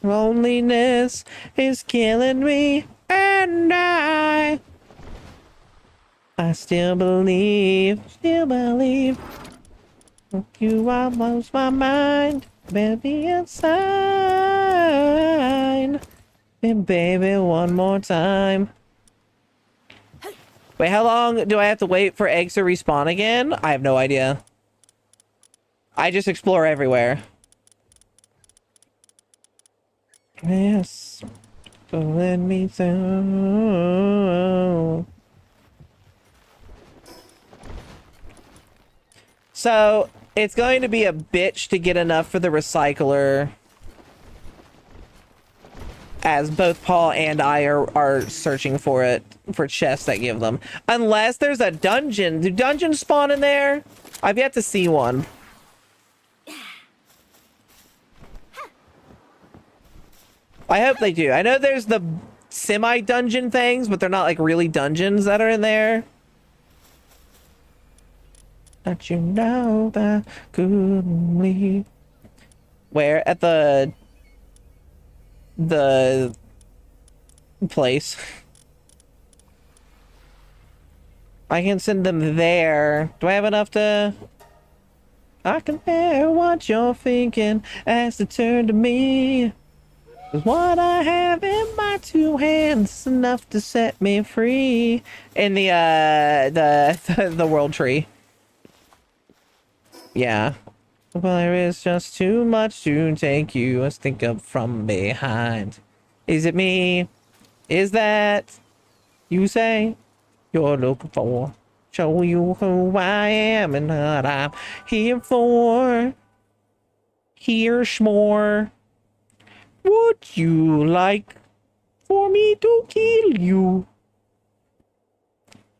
Loneliness is killing me, and I still believe. You almost my mind, baby, inside. And baby, one more time. Wait, how long do I have to wait for eggs to respawn again? I have no idea. I just explore everywhere. Yes, so let me through. So it's going to be a bitch to get enough for the recycler, as both Paul and I are searching for it, for chests that give them. Unless there's a dungeon. Do dungeons spawn in there? I've yet to see one. I hope they do. I know there's the semi-dungeon things, but they're not like really dungeons that are in there. Don't you know that couldn't leave? Where? At the place. I can send them there. Do I have enough to... I compare what you're thinking as to turn to me. 'Cause what I have in my two hands is enough to set me free. In the the world tree. Yeah. Well, there is just too much to take you. Let's think of from behind. Is it me? Is that you say you're looking for? Show you who I am and what I'm here for. Here's more. Would you like for me to kill you?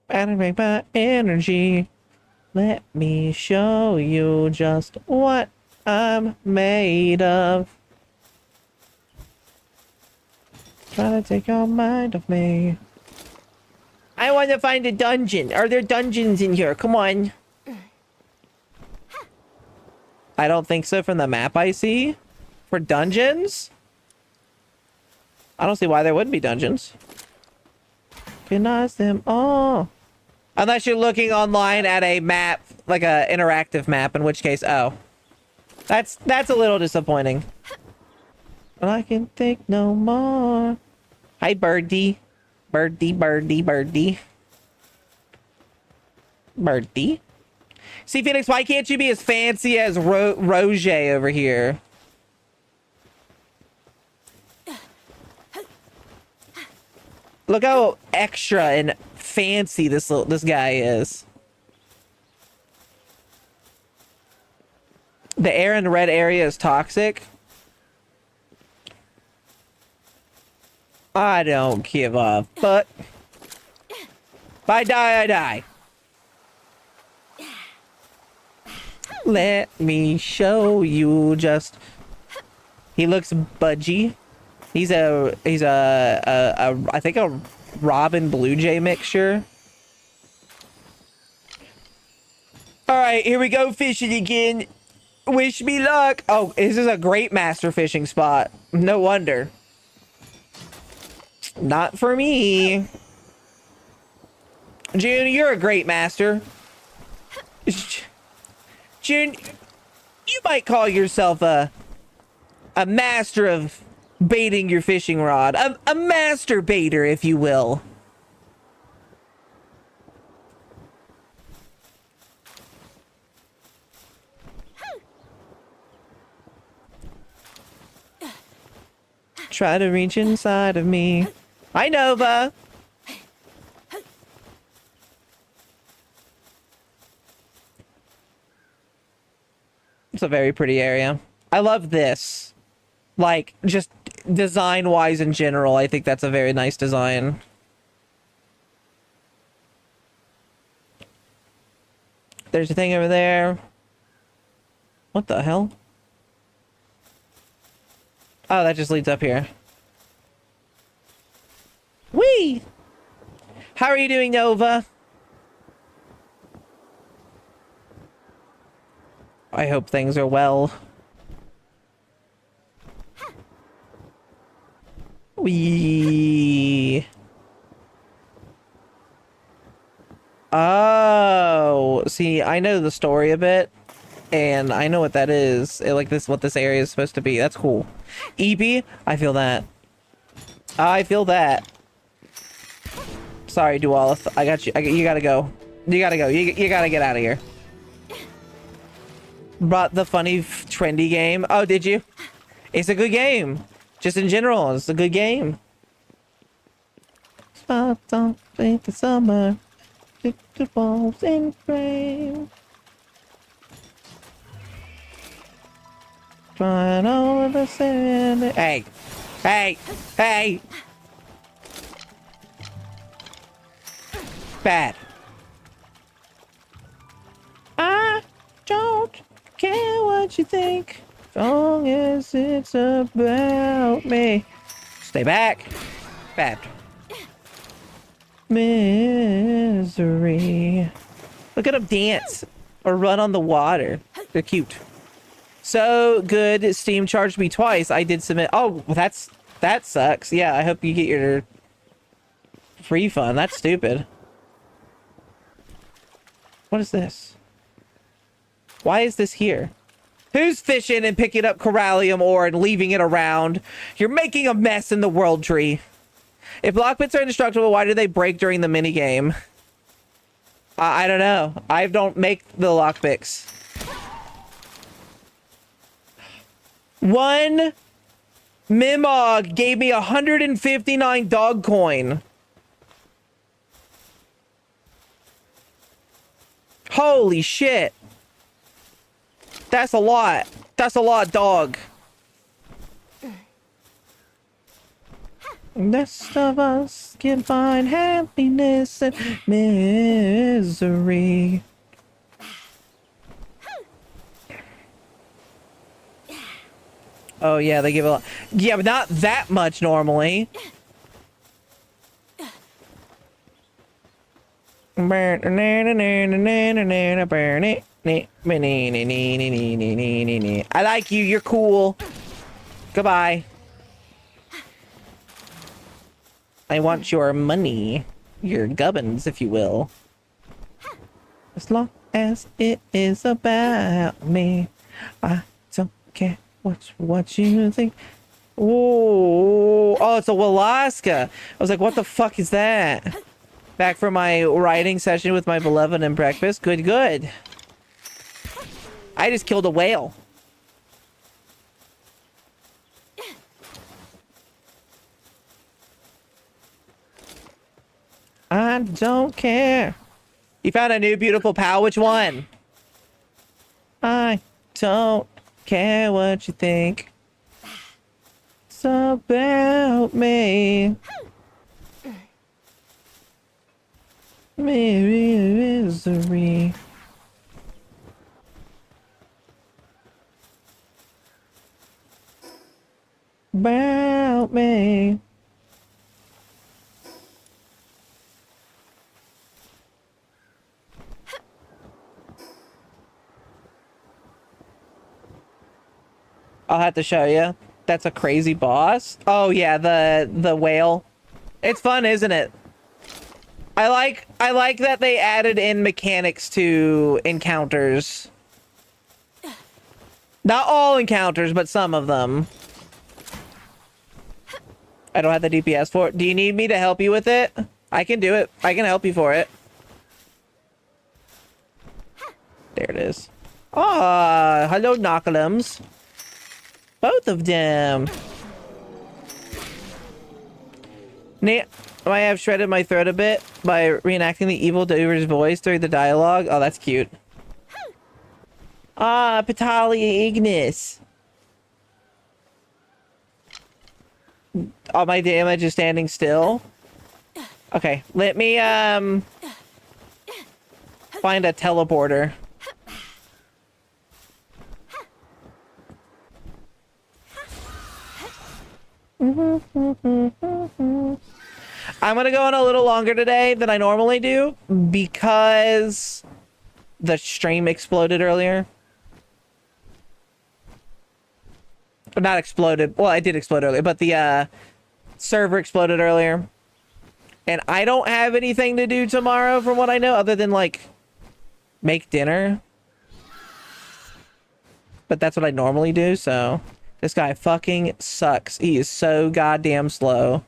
Better make my energy. Let me show you just what I'm made of. Try to take your mind off me. I want to find a dungeon. Are there dungeons in here? Come on. I don't think so from the map I see. For dungeons? I don't see why there wouldn't be dungeons. Recognize them all. Unless you're looking online at a map, like a interactive map, in which case, oh. That's a little disappointing. But I can think no more. Hi, birdie. Birdie, birdie, birdie. Birdie. See, Phoenix, why can't you be as fancy as Roger over here? Look how extra and fancy this guy is. The air in the red area is toxic. I don't give a fuck. If I die, I die. Let me show you just. He looks budgy. He's a I think a Robin Blue Jay mixture. All right, here we go fishing again. Wish me luck. Oh, this is a great master fishing spot. No wonder. Not for me. June, you're a great master. June, you might call yourself a master of baiting your fishing rod. A master baiter, if you will. Try to reach inside of me. Hi, Nova. It's a very pretty area. I love this. Like, just design-wise in general, I think that's a very nice design. There's a thing over there. What the hell? Oh, that just leads up here. Whee! How are you doing, Nova? I hope things are well. Wee. Oh, see, I know the story a bit, and I know what that is. Like this, what this area is supposed to be. That's cool. EP, I feel that. I feel that. Sorry, Dualith. I got you. You gotta go. You gotta go. You gotta get out of here. Brought the funny, trendy game. Oh, did you? It's a good game. Just in general, it's a good game. Spots on the summer. The balls in frame. Trying over the sand. Hey. Hey. Hey. Bad. I don't care what you think, as long as it's about me. Stay back. Bad. Misery. Look at them dance or run on the water. They're cute. So good. Steam charged me twice. I did submit. Oh, that sucks. Yeah, I hope you get your refund. That's stupid. What is this? Why is this here? Who's fishing and picking up corallium ore and leaving it around? You're making a mess in the world tree. If block bits are indestructible, why do they break during the minigame? I don't know. I don't make the lockpicks. One Mimog gave me 159 dog coin. Holy shit. That's a lot. That's a lot, dog. Rest of us can find happiness and misery. Oh yeah, they give a lot. Yeah, but not that much normally. I like you. You're cool. Goodbye. I want your money. Your gubbins, if you will. As long as it is about me, I don't care what you think. Oh, it's a Walaska. I was like, what the fuck is that? Back from my writing session with my beloved and breakfast. Good, good. I just killed a whale. I don't care. You found a new beautiful pal. Which one? I don't care what you think. It's about me. Misery. About me. I'll have to show you. That's a crazy boss. Oh yeah, the whale. It's fun, isn't it? I like that they added in mechanics to encounters. Not all encounters, but some of them. I don't have the DPS for it. Do you need me to help you with it? I can do it. I can help you for it. There it is. Ah, hello, Knocklems. Both of them. Nate, I have shredded my throat a bit by reenacting the evil Doer's voice during the dialogue. Oh, that's cute. Ah, Pitalia Ignis. All my damage is standing still. Okay, let me find a teleporter. I'm gonna go on a little longer today than I normally do because the stream exploded earlier. But not exploded. Well, it did explode earlier, but the server exploded earlier. And I don't have anything to do tomorrow from what I know other than like make dinner. But that's what I normally do, so this guy fucking sucks. He is so goddamn slow.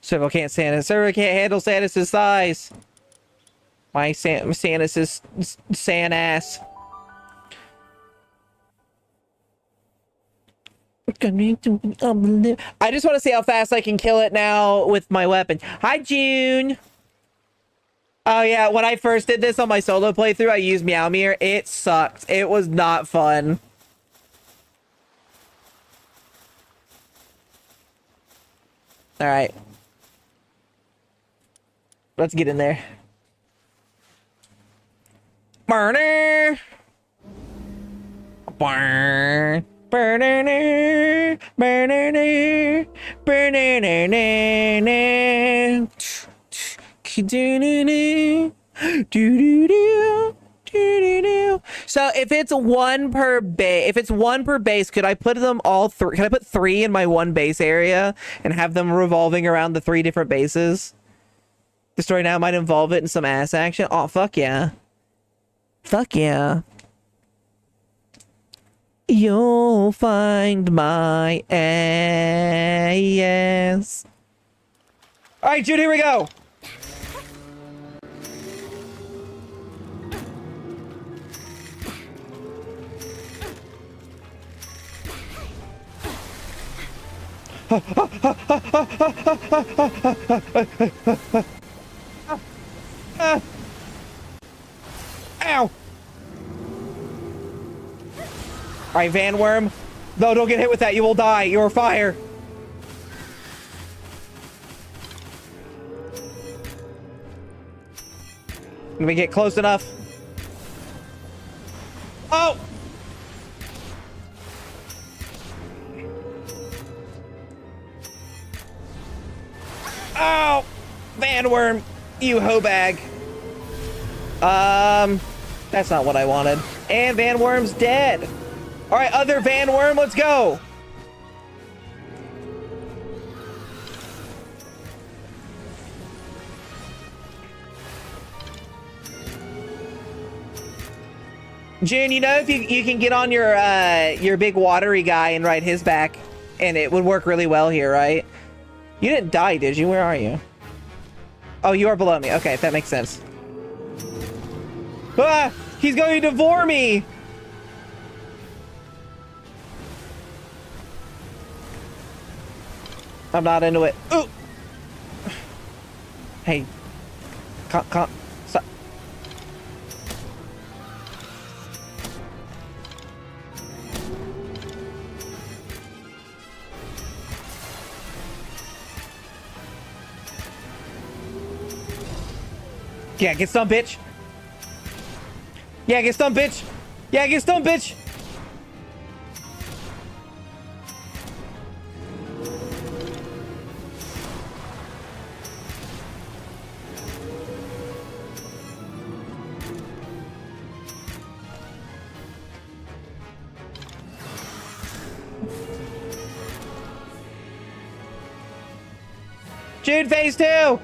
Servo can't stand it. Servo can't handle Samus's size. My Samus is sand ass. I just want to see how fast I can kill it now with my weapon. Hi, June. Oh yeah, when I first did this on my solo playthrough, I used Meowmere. It sucked. It was not fun. All right. Let's get in there. Burner. Burn. Burner. Burner. Burner. So if it's one per base, could I put them all three? Can I put 3 in my one base area and have them revolving around the 3 different bases? The story now might involve it in some ass action. Oh, fuck yeah. Fuck yeah. You'll find my ass. All right, Jude, here we go. Ow! Alright, Van Worm. No, don't get hit with that. You will die. You're fire. Let me get close enough. Oh! Oh! Van Worm, you hoe bag. That's not what I wanted. And Van Worm's dead. All right, other Van Worm, let's go. June, you know if you can get on your big watery guy and ride his back, and it would work really well here, right? You didn't die, did you? Where are you? Oh, you are below me. Okay, that makes sense. Ah! He's going to devour me! I'm not into it. Ooh! Hey. Stop. Yeah, get some, bitch. Yeah, get some, bitch. Yeah, get some, bitch. Jude, phase 2.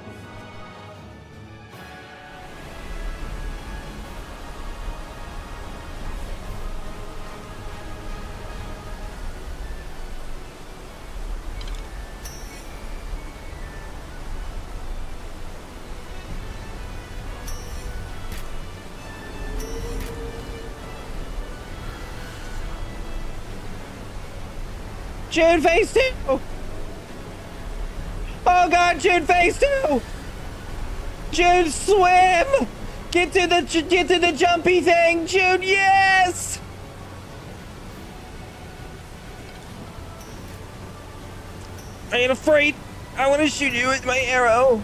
Jude, phase 2. Oh god, Jude, phase 2. Jude, swim. Get to the jumpy thing, Jude. Yes. I ain't afraid. I want to shoot you with my arrow.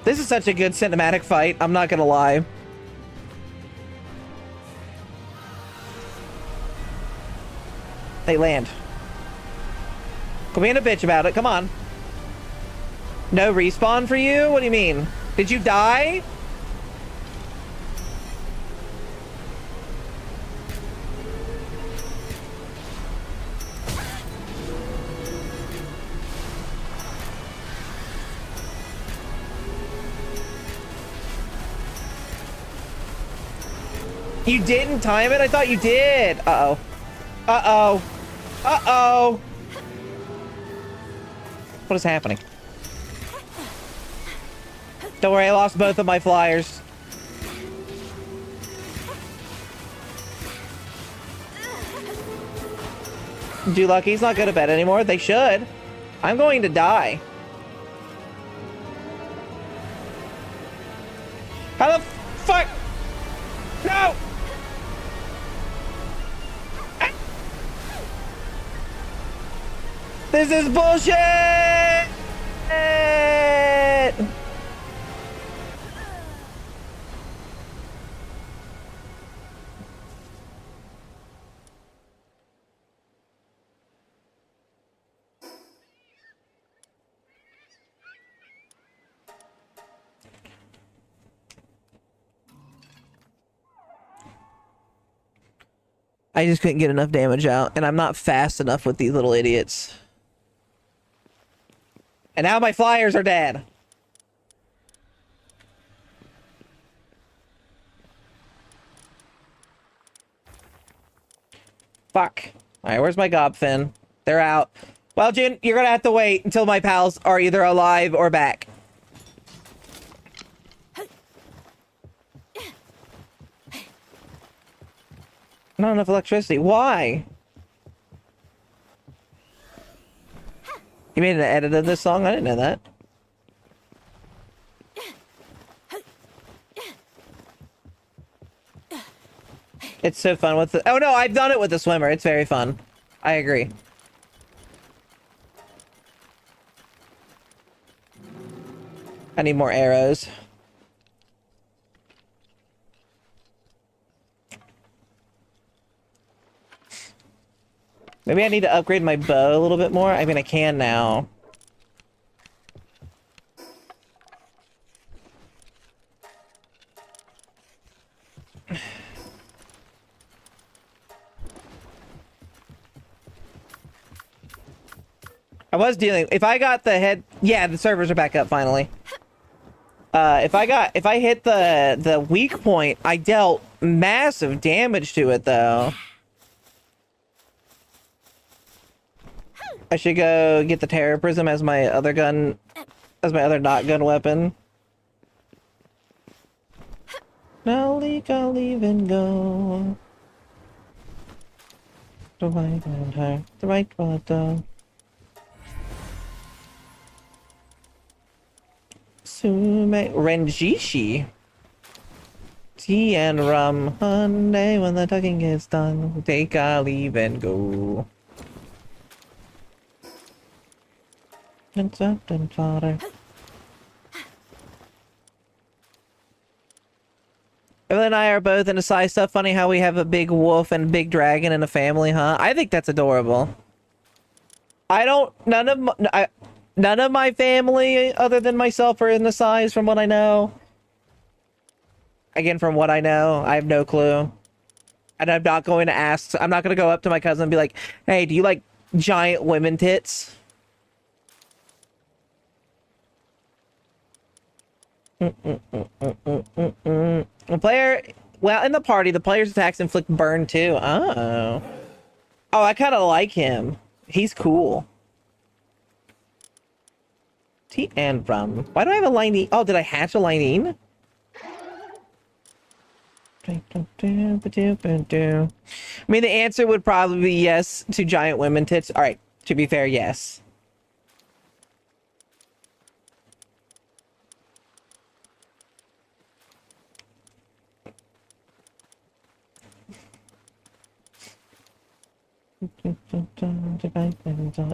This is such a good cinematic fight, I'm not gonna lie. They land. Quit being a bitch about it, come on. No respawn for you? What do you mean? Did you die? You didn't time it? I thought you did. Uh-oh. Uh-oh. Uh-oh. What is happening? Don't worry, I lost both of my flyers. Do Lucky's not good at bed anymore? They should. I'm going to die. How the fuck? No! This is bullshit! I just couldn't get enough damage out, and I'm not fast enough with these little idiots. And now my flyers are dead. Fuck. Alright, where's my Gobfin? They're out. Well, Jin, you're gonna have to wait until my pals are either alive or back. Not enough electricity. Why? You made an edit of this song? I didn't know that. It's so fun with the... Oh no, I've done it with the swimmer. It's very fun. I agree. I need more arrows. Maybe I need to upgrade my bow a little bit more. I mean, I can now. I was dealing... If I got the head... Yeah, the servers are back up finally. If I hit the weak point, I dealt massive damage to it though. I should go get the Terror Prism as my other gun, as my other not gun weapon. Now leak, I'll leave and go. The right and her, the right button. Sume Renjishi. Tea and rum. One day when the talking gets done, take a leave and go. And something father. Evelyn and I are both into sci stuff. Funny how we have a big wolf and big dragon in a family, huh? I think that's adorable. None of my family, other than myself, are in the size from what I know. Again, from what I know, I have no clue. And I'm not going to ask. I'm not going to go up to my cousin and be like, hey, do you like giant women tits? The player... Well, in the party, the player's attacks inflict burn too. Oh. Oh, I kind of like him. He's cool. Tea and rum. Why do I have a lineen? Oh, did I hatch a lineen? I mean, the answer would probably be yes to giant women tits. All right, to be fair, yes.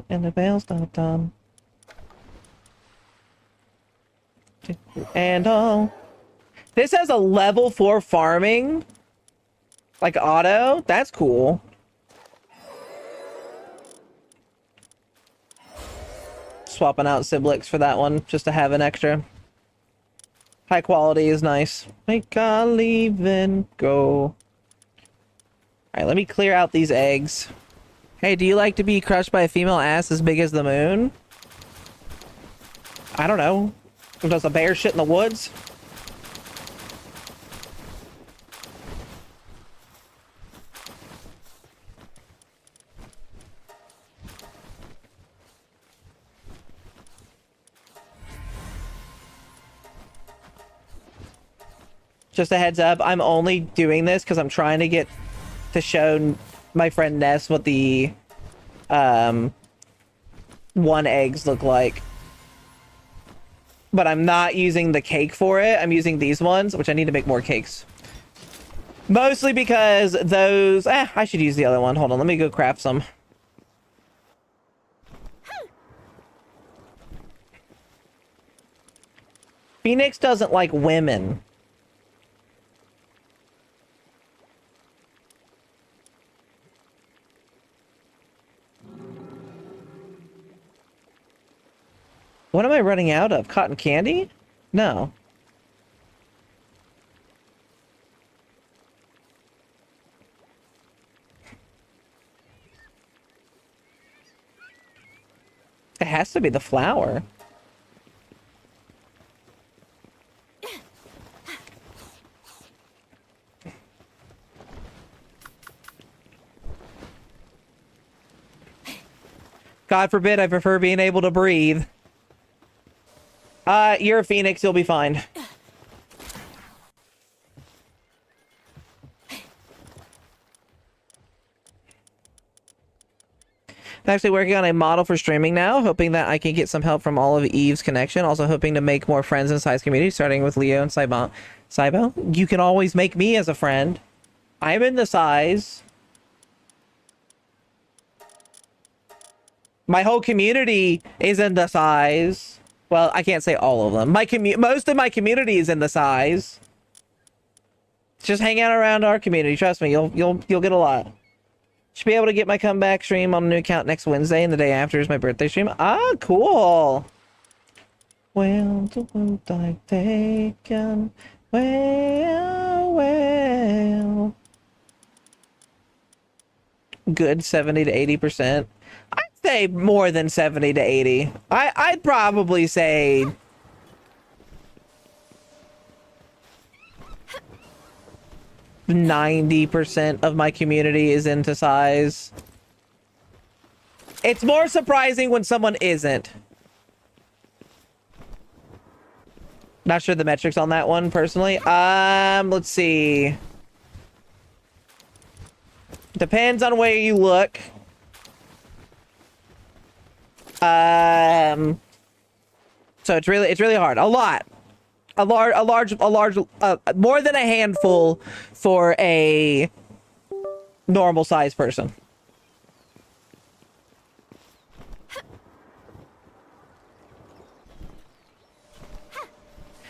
And the bells stop done. And all. This has a level 4 farming. Like auto. That's cool. Swapping out Siblix for that one just to have an extra. High quality is nice. Make a leave and go. Alright, let me clear out these eggs. Hey, do you like to be crushed by a female ass as big as the moon? I don't know. Does a bear shit in the woods? Just a heads up, I'm only doing this because I'm trying to get to show my friend Ness what the 1 eggs look like. But I'm not using the cake for it. I'm using these ones, which I need to make more cakes. Mostly because those... I should use the other one. Hold on, let me go craft some. Phoenix doesn't like women. What am I running out of? Cotton candy? No. has to be the flower. God forbid I prefer being able to breathe. You're a phoenix, you'll be fine. I'm actually working on a model for streaming now, hoping that I can get some help from all of Eve's connection. Also hoping to make more friends in Size community, starting with Leo and Saibo. You can always make me as a friend. I'm in the Size. My whole community is in the Size. Well, I can't say all of them. Most of my community is in the Size. Just hang out around our community. Trust me, you'll get a lot. Should be able to get my comeback stream on a new account next Wednesday, and the day after is my birthday stream. Ah, cool. Well, the road I've taken. Well. Good 70 to 80%. I'd say more than 70 to 80. I'd probably say 90% of my community is into Size. It's more surprising when someone isn't. Not sure the metrics on that one personally. Let's see. Depends on where you look. So it's really hard. A lot. A large, more than a handful for a normal sized person.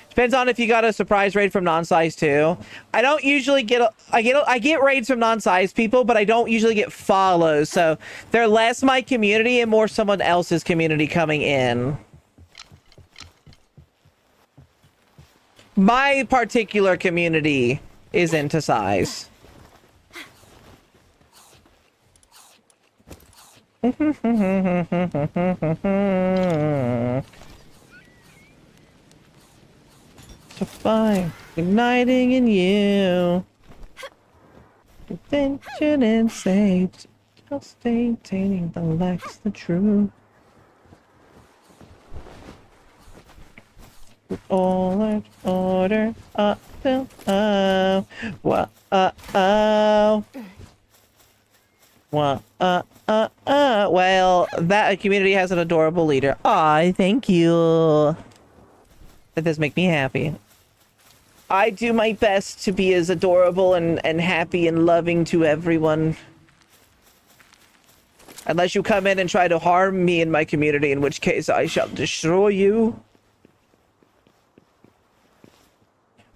Depends on if you got a surprise raid from non-size too. I don't usually I get raids from non-size people, but I don't usually get follows. So they're less my community and more someone else's community coming in. My particular community is into Size. To find igniting in you. Attention and safe. Just maintaining the lacks the truth. All order up till well that community has an adorable leader. Aw, thank you. That does make me happy. I do my best to be as adorable and happy and loving to everyone. Unless you come in and try to harm me and my community, in which case I shall destroy you.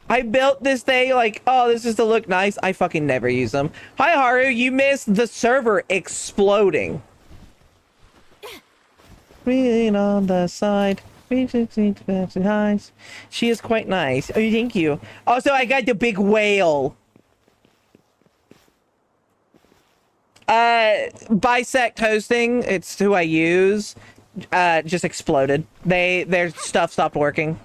I built this thing like, oh, this is to look nice. I fucking never use them. Hi, Haru. You missed the server exploding. Reading on the side. She is quite nice. Oh, thank you. Also, I got the big whale. Bisect Hosting, it's who I use. Just exploded. Their stuff stopped working.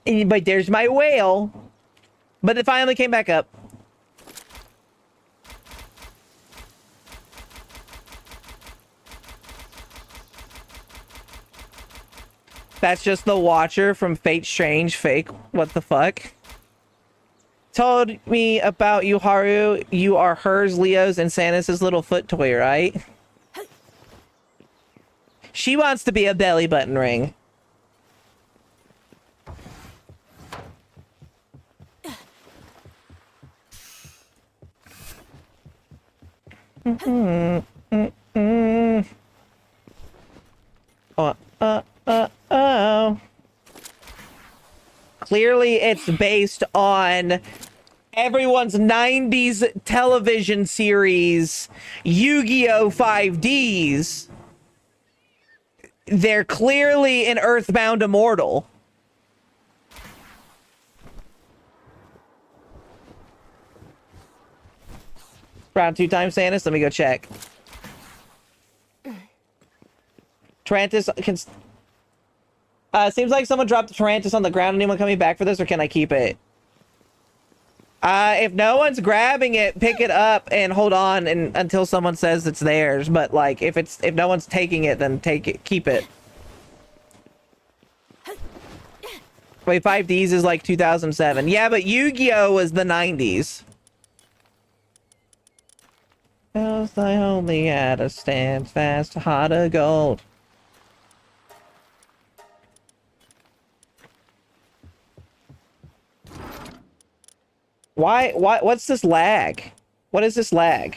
But there's my whale. But it finally came back up. That's just the Watcher from Fate Strange Fake. What the fuck? Told me about you, Haru. You are hers, Leo's, and Santa's little foot toy, right? She wants to be a belly button ring. Oh. Clearly, it's based on everyone's 90s television series, Yu-Gi-Oh! 5Ds. They're clearly an Earthbound Immortal. Round 2 times, Sanus. Let me go check. Tarantus can... seems like someone dropped the Tarantus on the ground. Anyone coming back for this, or can I keep it? If no one's grabbing it, pick it up and hold on until someone says it's theirs. But like, if no one's taking it, then take it, keep it. Wait, 5Ds is like 2007. Yeah, but Yu-Gi-Oh was the 90s. Else I only had a stand fast, heart of gold. What's this lag? What is this lag?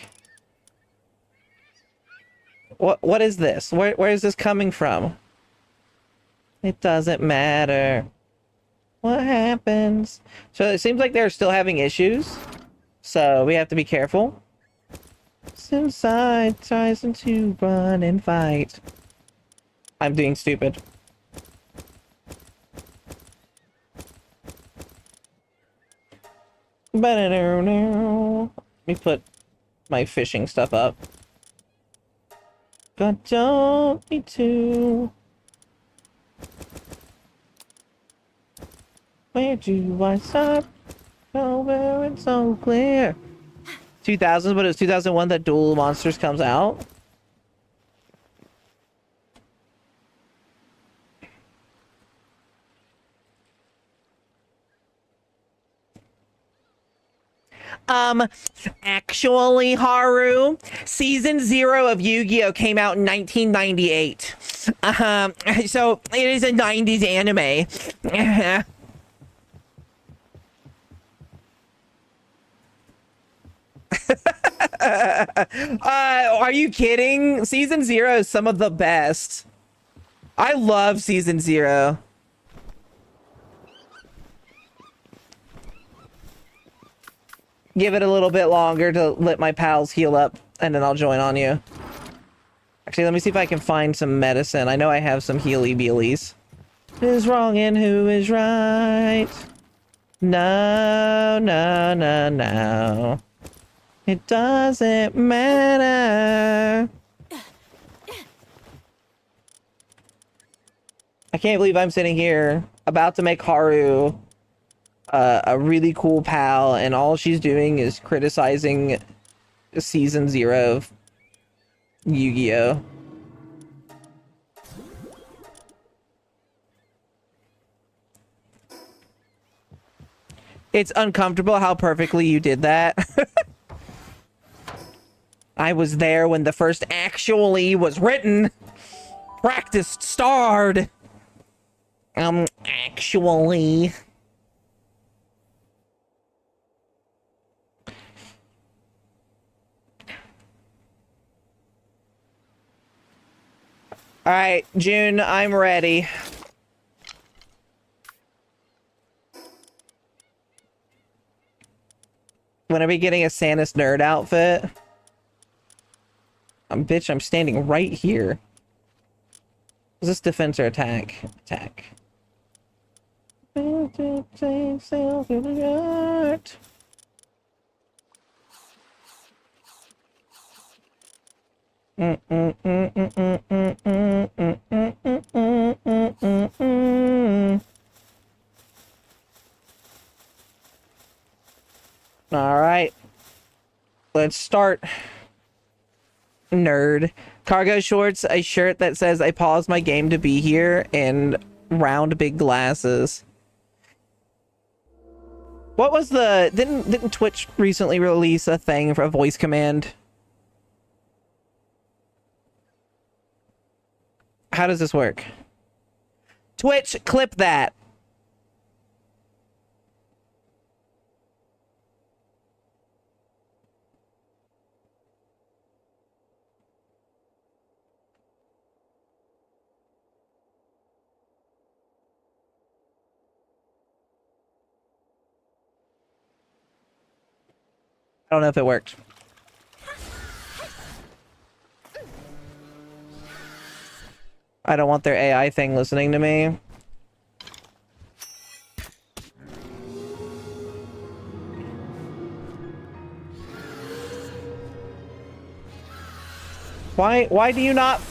What is this? Where is this coming from? It doesn't matter. What happens? So it seems like they're still having issues. So we have to be careful. Inside tries to run and fight. I'm being stupid. Let me put my fishing stuff up. God, don't me to. Where do I start? Oh, where it's so clear. 2000s, but it was 2001 that Duel Monsters comes out. Actually, Haru, season 0 of Yu-Gi-Oh came out in 1998. So it is a 90s anime. Are you kidding? Season 0 is some of the best. I love season 0. Give it a little bit longer to let my pals heal up, and then I'll join on you. Actually, let me see if I can find some medicine. I know I have some healy-beelies. Who is wrong and who is right? No, no, no, no. It doesn't matter. I can't believe I'm sitting here about to make Haru a really cool pal, and all she's doing is criticizing season 0 of Yu-Gi-Oh. It's uncomfortable how perfectly you did that. I was there when the first actually was written. Practiced, starred. Actually. All right, June, I'm ready. When are we getting a Sanus nerd outfit? Bitch, I'm standing right here. Is this defense or attack? Attack. All right, let's start. Nerd. Cargo shorts, a shirt that says I paused my game to be here, and round big glasses. What was the didn't Twitch recently release a thing for a voice command? How does this work? Twitch, clip that. I don't know if it worked. I don't want their AI thing listening to me. Why do you not...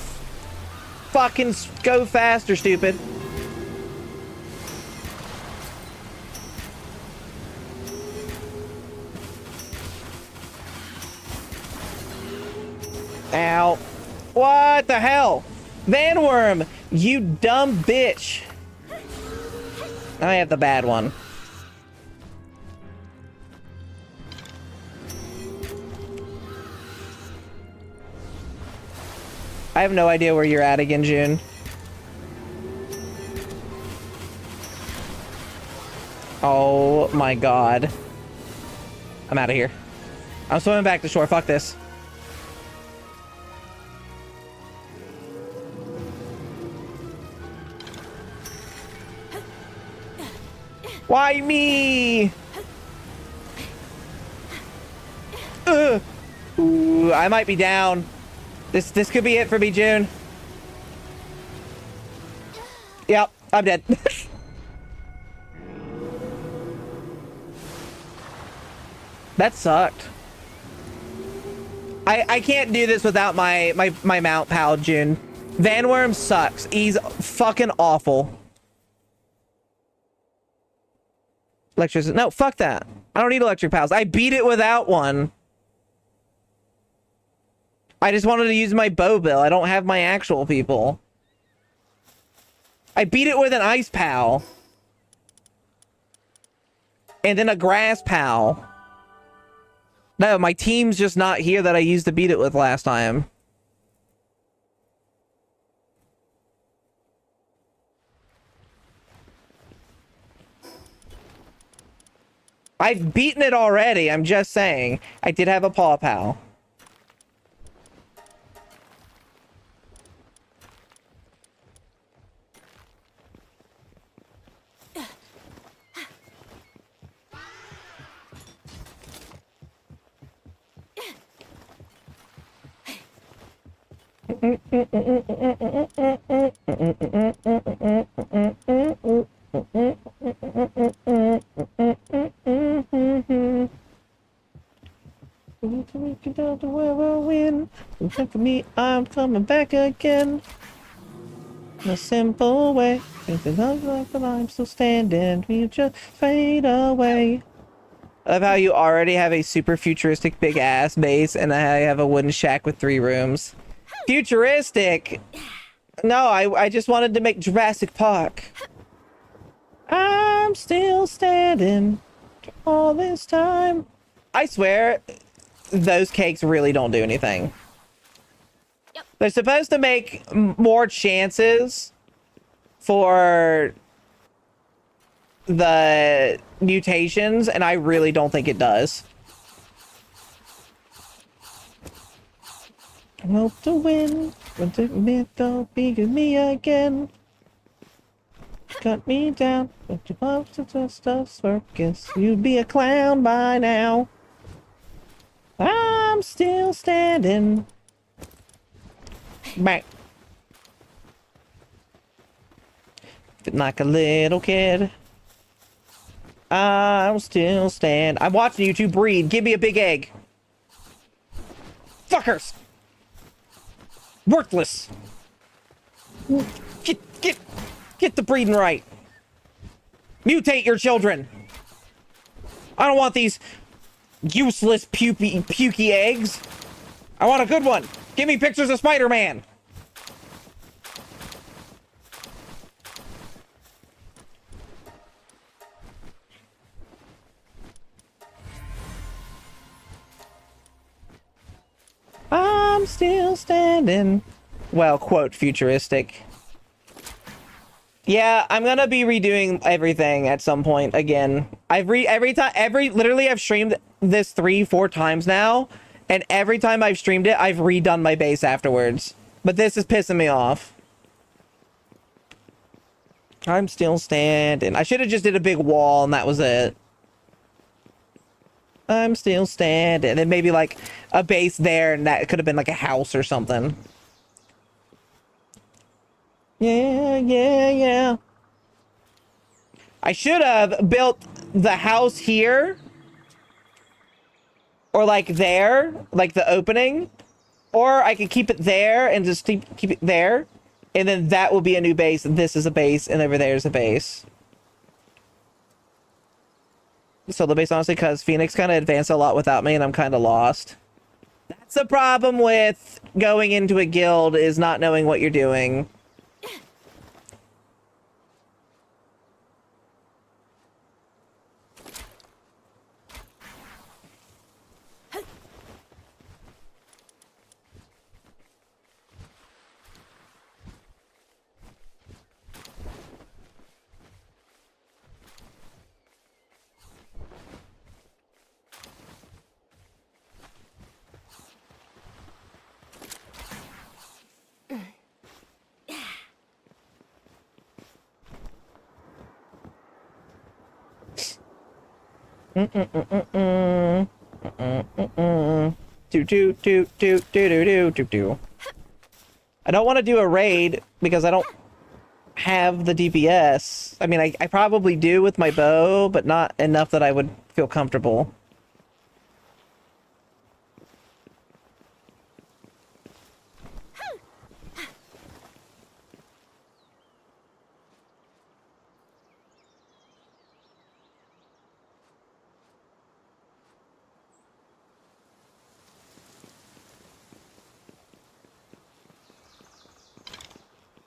fucking go faster, stupid. Ow. What the hell? Vanworm, you dumb bitch. I have the bad one. I have no idea where you're at again, June. Oh my god. I'm out of here. I'm swimming back to shore. Fuck this. Why me? Ugh. Ooh, I might be down. This could be it for me, June. Yep, I'm dead. That sucked. I can't do this without my mount pal, June. Vanworm sucks. He's fucking awful. Electricity. No, fuck that. I don't need electric pals. I beat it without one. I just wanted to use my bow bill. I don't have my actual people. I beat it with an ice pal. And then a grass pal. No, my team's just not here that I used to beat it with last time. I've beaten it already. I'm just saying. I did have a paw pal. For me, I'm coming back again. In a simple way. If it looks like that I'm still standing, we just fade away. I love how you already have a super futuristic big ass base and I have a wooden shack with 3 rooms. Futuristic? No, I just wanted to make Jurassic Park. I'm still standing all this time. I swear, those cakes really don't do anything. Yep. They're supposed to make more chances for the mutations, and I really don't think it does. I hope to win, but the myth don't be with me again. Cut me down, but you love to just a circus. You'd be a clown by now. I'm still standing. Bang. Fit like a little kid. I'm still standing. I'm watching you two breed. Give me a big egg. Fuckers. Worthless. Get the breeding right. Mutate your children. I don't want these useless pukey eggs. I want a good one. Give me pictures of Spider-Man. I'm still standing. Well, quote, futuristic. Yeah, I'm gonna be redoing everything at some point again. Literally I've streamed this 3-4 times now, and every time I've streamed it, I've redone my base afterwards. But this is pissing me off. I'm still standing. I should have just did a big wall and that was it. I'm still standing. And then maybe like a base there, and that could have been like a house or something. Yeah. I should have built the house here. Or like there, like the opening. Or I could keep it there and just keep it there. And then that will be a new base, and this is a base, and over there is a base. So the base, honestly, because Phoenix kind of advanced a lot without me, and I'm kind of lost. That's the problem with going into a guild, is not knowing what you're doing. Do. I don't want to do a raid because I don't have the DPS. I mean, I probably do with my bow, but not enough that I would feel comfortable.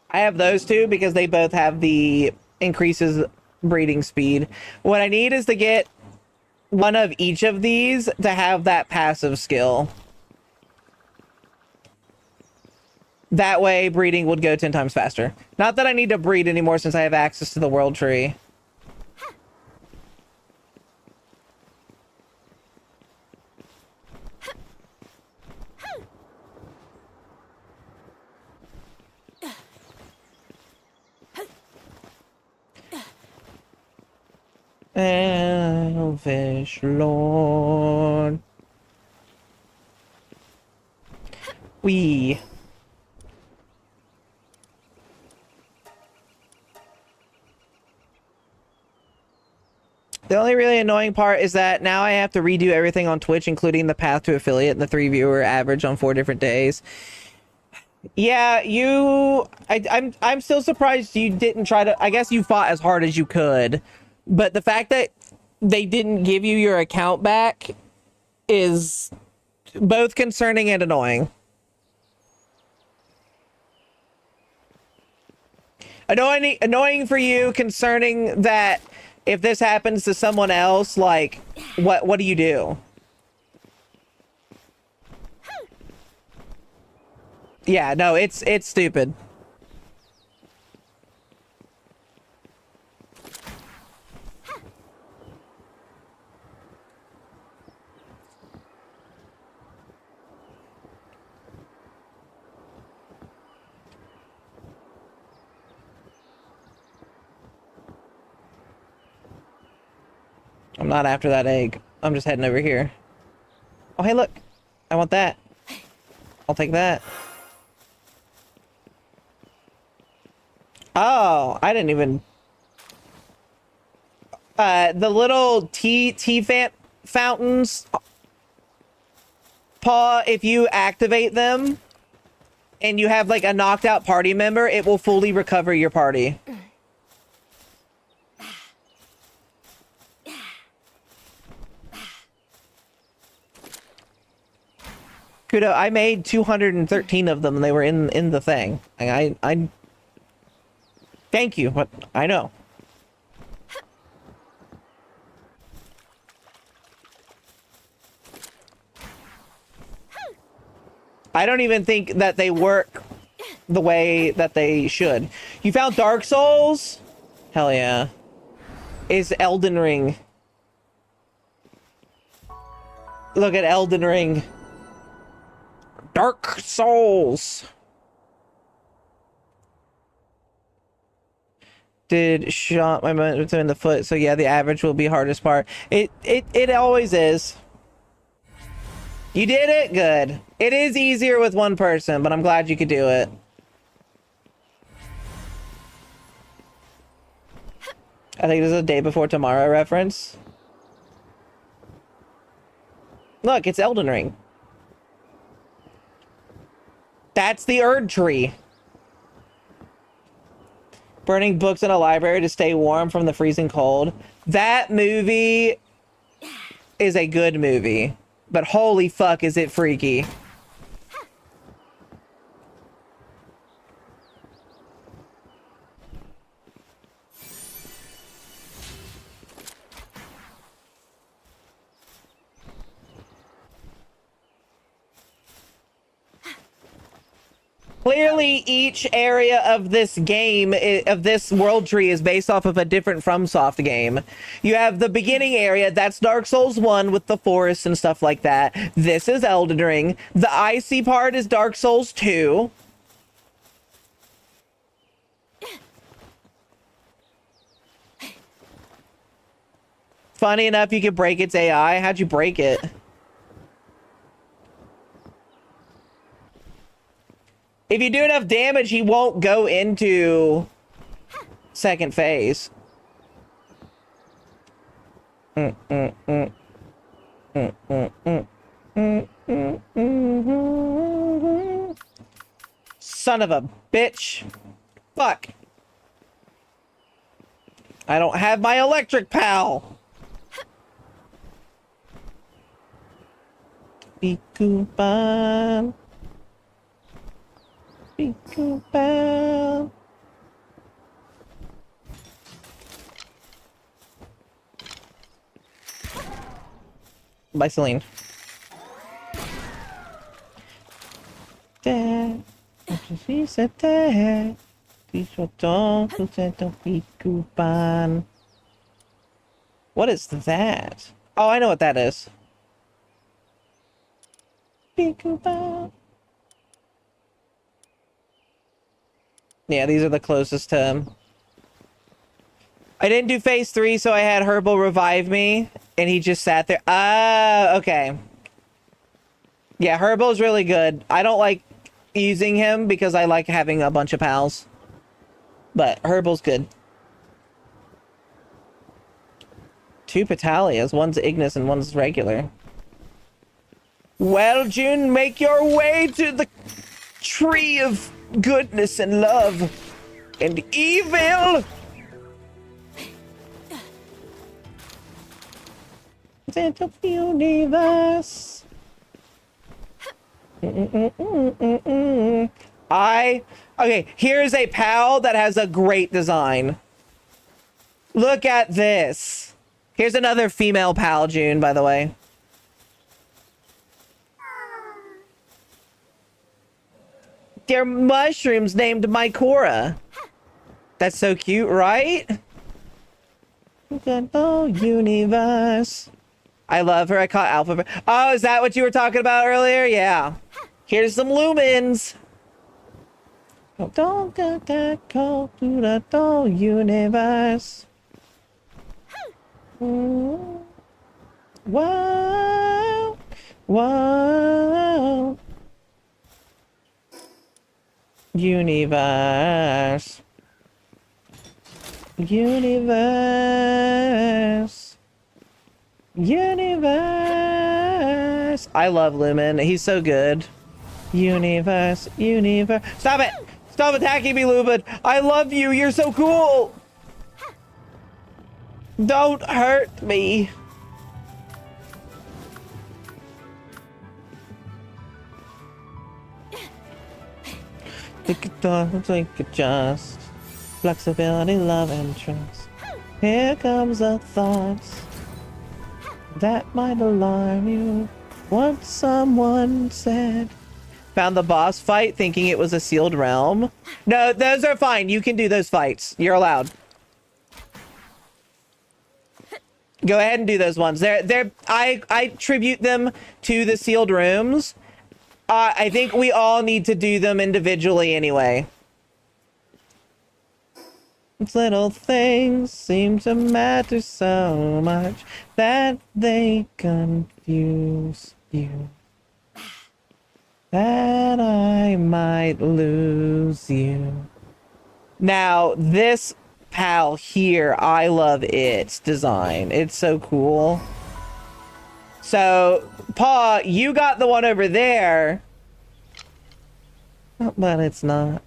I have those two because they both have the increases breeding speed. What I need is to get one of each of these to have that passive skill. That way breeding would go 10 times faster. Not that I need to breed anymore since I have access to the world tree. Elvish Lord. We. The only really annoying part is that now I have to redo everything on Twitch, including the path to affiliate and the 3 viewer average on 4 different days. Yeah, I'm still surprised you didn't try to. I guess you fought as hard as you could, but the fact that they didn't give you your account back is both concerning and annoying. Annoying for you, concerning that if this happens to someone else, like, what do you do? Yeah, no, it's stupid. I'm not after that egg. I'm just heading over here. Oh, hey, look. I want that. I'll take that. Oh, I didn't even... the little tea fountains, Paw, if you activate them and you have like a knocked out party member, it will fully recover your party. Kudo, I made 213 of them and they were in the thing. I thank you, but I know. I don't even think that they work the way that they should. You found Dark Souls? Hell yeah. Is Elden Ring. Look at Elden Ring. Dark Souls. Did shot my momentum in the foot, so yeah, the average will be hardest part. It always is. You did it? Good. It is easier with one person, but I'm glad you could do it. I think this is a day before tomorrow reference. Look, it's Elden Ring. That's the Erd tree. Burning books in a library to stay warm from the freezing cold. That movie is a good movie, but holy fuck is it freaky. Clearly, each area of this game, of this world tree, is based off of a different FromSoft game. You have the beginning area, that's Dark Souls 1 with the forest and stuff like that. This is Elden Ring. The icy part is Dark Souls 2. Funny enough, you could break its AI. How'd you break it? If you do enough damage, he won't go into second phase. Son of a bitch. Fuck. I don't have my electric pal. Bikuban. Bikuban. Bye, Celine. Dad, she said that. What is that? Oh, I know what that is. Bikuban. Yeah, these are the closest to him. I didn't do phase 3, so I had Herbal revive me, and he just sat there. Ah, okay. Yeah, Herbal's really good. I don't like using him because I like having a bunch of pals. But Herbal's good. 2 Patalias. One's Ignis and one's regular. Well, June, make your way to the tree of goodness and love and evil. Center of the universe. Okay, here's a pal that has a great design. Look at this. Here's another female pal, June, by the way. They're mushrooms named Mycora. That's so cute, right? Oh, universe. I love her. I caught Alpha. Oh, is that what you were talking about earlier? Yeah. Here's some lumens. Don't get that cold to the whole universe. Wow. Wow. Universe. Universe. Universe. I love Lumen. He's so good. Universe. Universe. Stop it! Stop attacking me, Lumen! I love you! You're so cool! Don't hurt me! Think it don't think it just flexibility, love, and trust. Here comes the thoughts that might alarm you. Once someone said, found the boss fight thinking it was a sealed realm. No, those are fine. You can do those fights. You're allowed. Go ahead and do those ones. I tribute them to the sealed rooms. I think we all need to do them individually anyway. Little things seem to matter so much that they confuse you. That I might lose you. Now, this pal here, I love its design. It's so cool. So, Paw, you got the one over there. But it's not.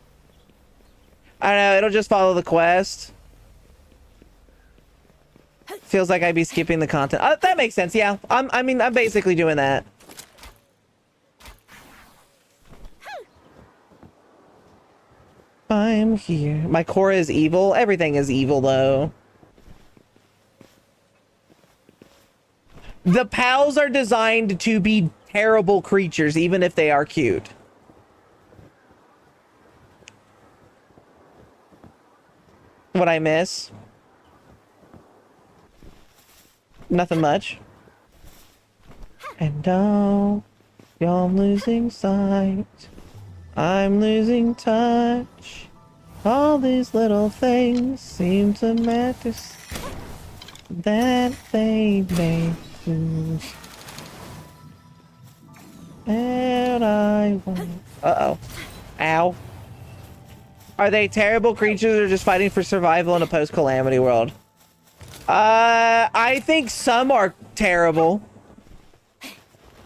I don't know, it'll just follow the quest. Feels like I'd be skipping the content. That makes sense, yeah. I mean, I'm basically doing that. I'm here. My core is evil. Everything is evil, though. The pals are designed to be terrible creatures, even if they are cute. What I miss? Nothing much. And oh, I'm losing sight. I'm losing touch. All these little things seem to matter that they may lose. And I want. Uh-oh. Ow. Are they terrible creatures or just fighting for survival in a post-calamity world? I think some are terrible.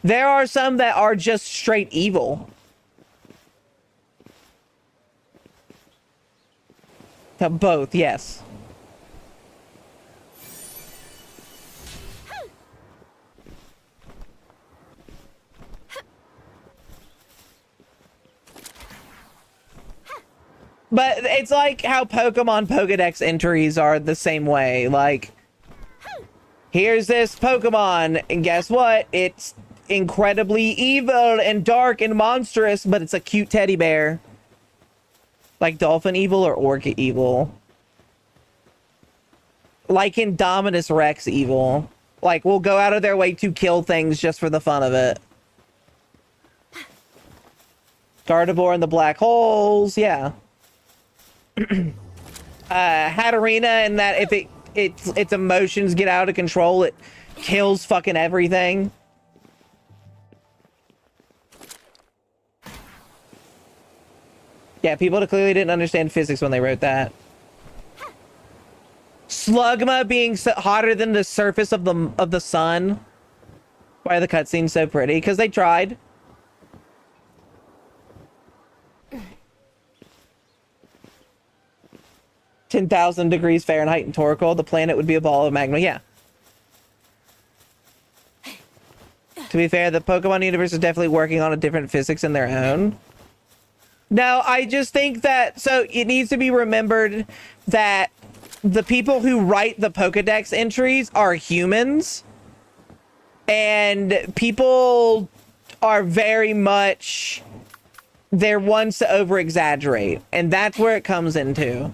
There are some that are just straight evil. Both, yes. But it's like how Pokemon Pokedex entries are the same way. Like, here's this Pokemon, and guess what? It's incredibly evil and dark and monstrous, but it's a cute teddy bear. Like Dolphin evil or Orca evil. Like Indominus Rex evil. Like, we'll go out of their way to kill things just for the fun of it. Gardevoir and the black holes, yeah. Hatterena, and that if its emotions get out of control, it kills fucking everything. Yeah, people clearly didn't understand physics when they wrote that. Slugma being hotter than the surface of the sun. Why are the cutscenes so pretty? Because they tried. $10,000 degrees Fahrenheit in Torkoal, the planet would be a ball of magma. Yeah. To be fair, the Pokemon universe is definitely working on a different physics in their own. No, I just think that, so it needs to be remembered that the people who write the Pokedex entries are humans. And people are very much, they're ones to over-exaggerate. And that's where it comes into.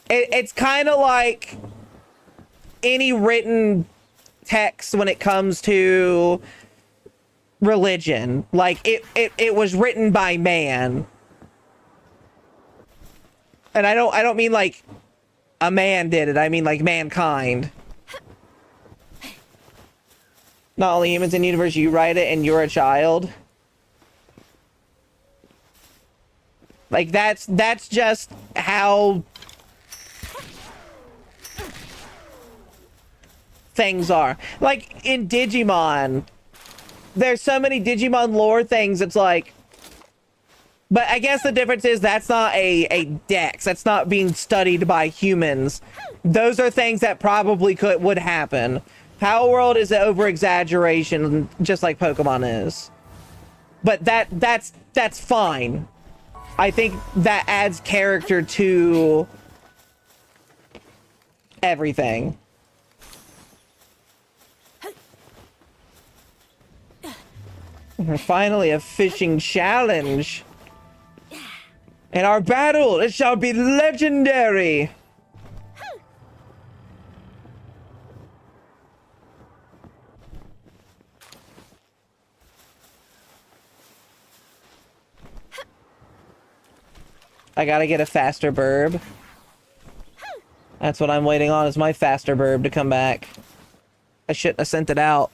It's kind of like any written text when it comes to religion. Like, it was written by man. And I don't mean like a man did it. I mean like mankind. Not only humans in the universe, you write it and you're a child. Like, that's just how things are. Like in Digimon, there's so many Digimon lore things. It's like, but I guess the difference is that's not a dex. That's not being studied by humans. Those are things that probably would happen. Power World is an over exaggeration, just like Pokemon is. But that's fine. I think that adds character to everything. Finally, a fishing challenge. And our battle, it shall be legendary. I gotta get a faster burb. That's what I'm waiting on, is my faster burb to come back. I shouldn't have sent it out.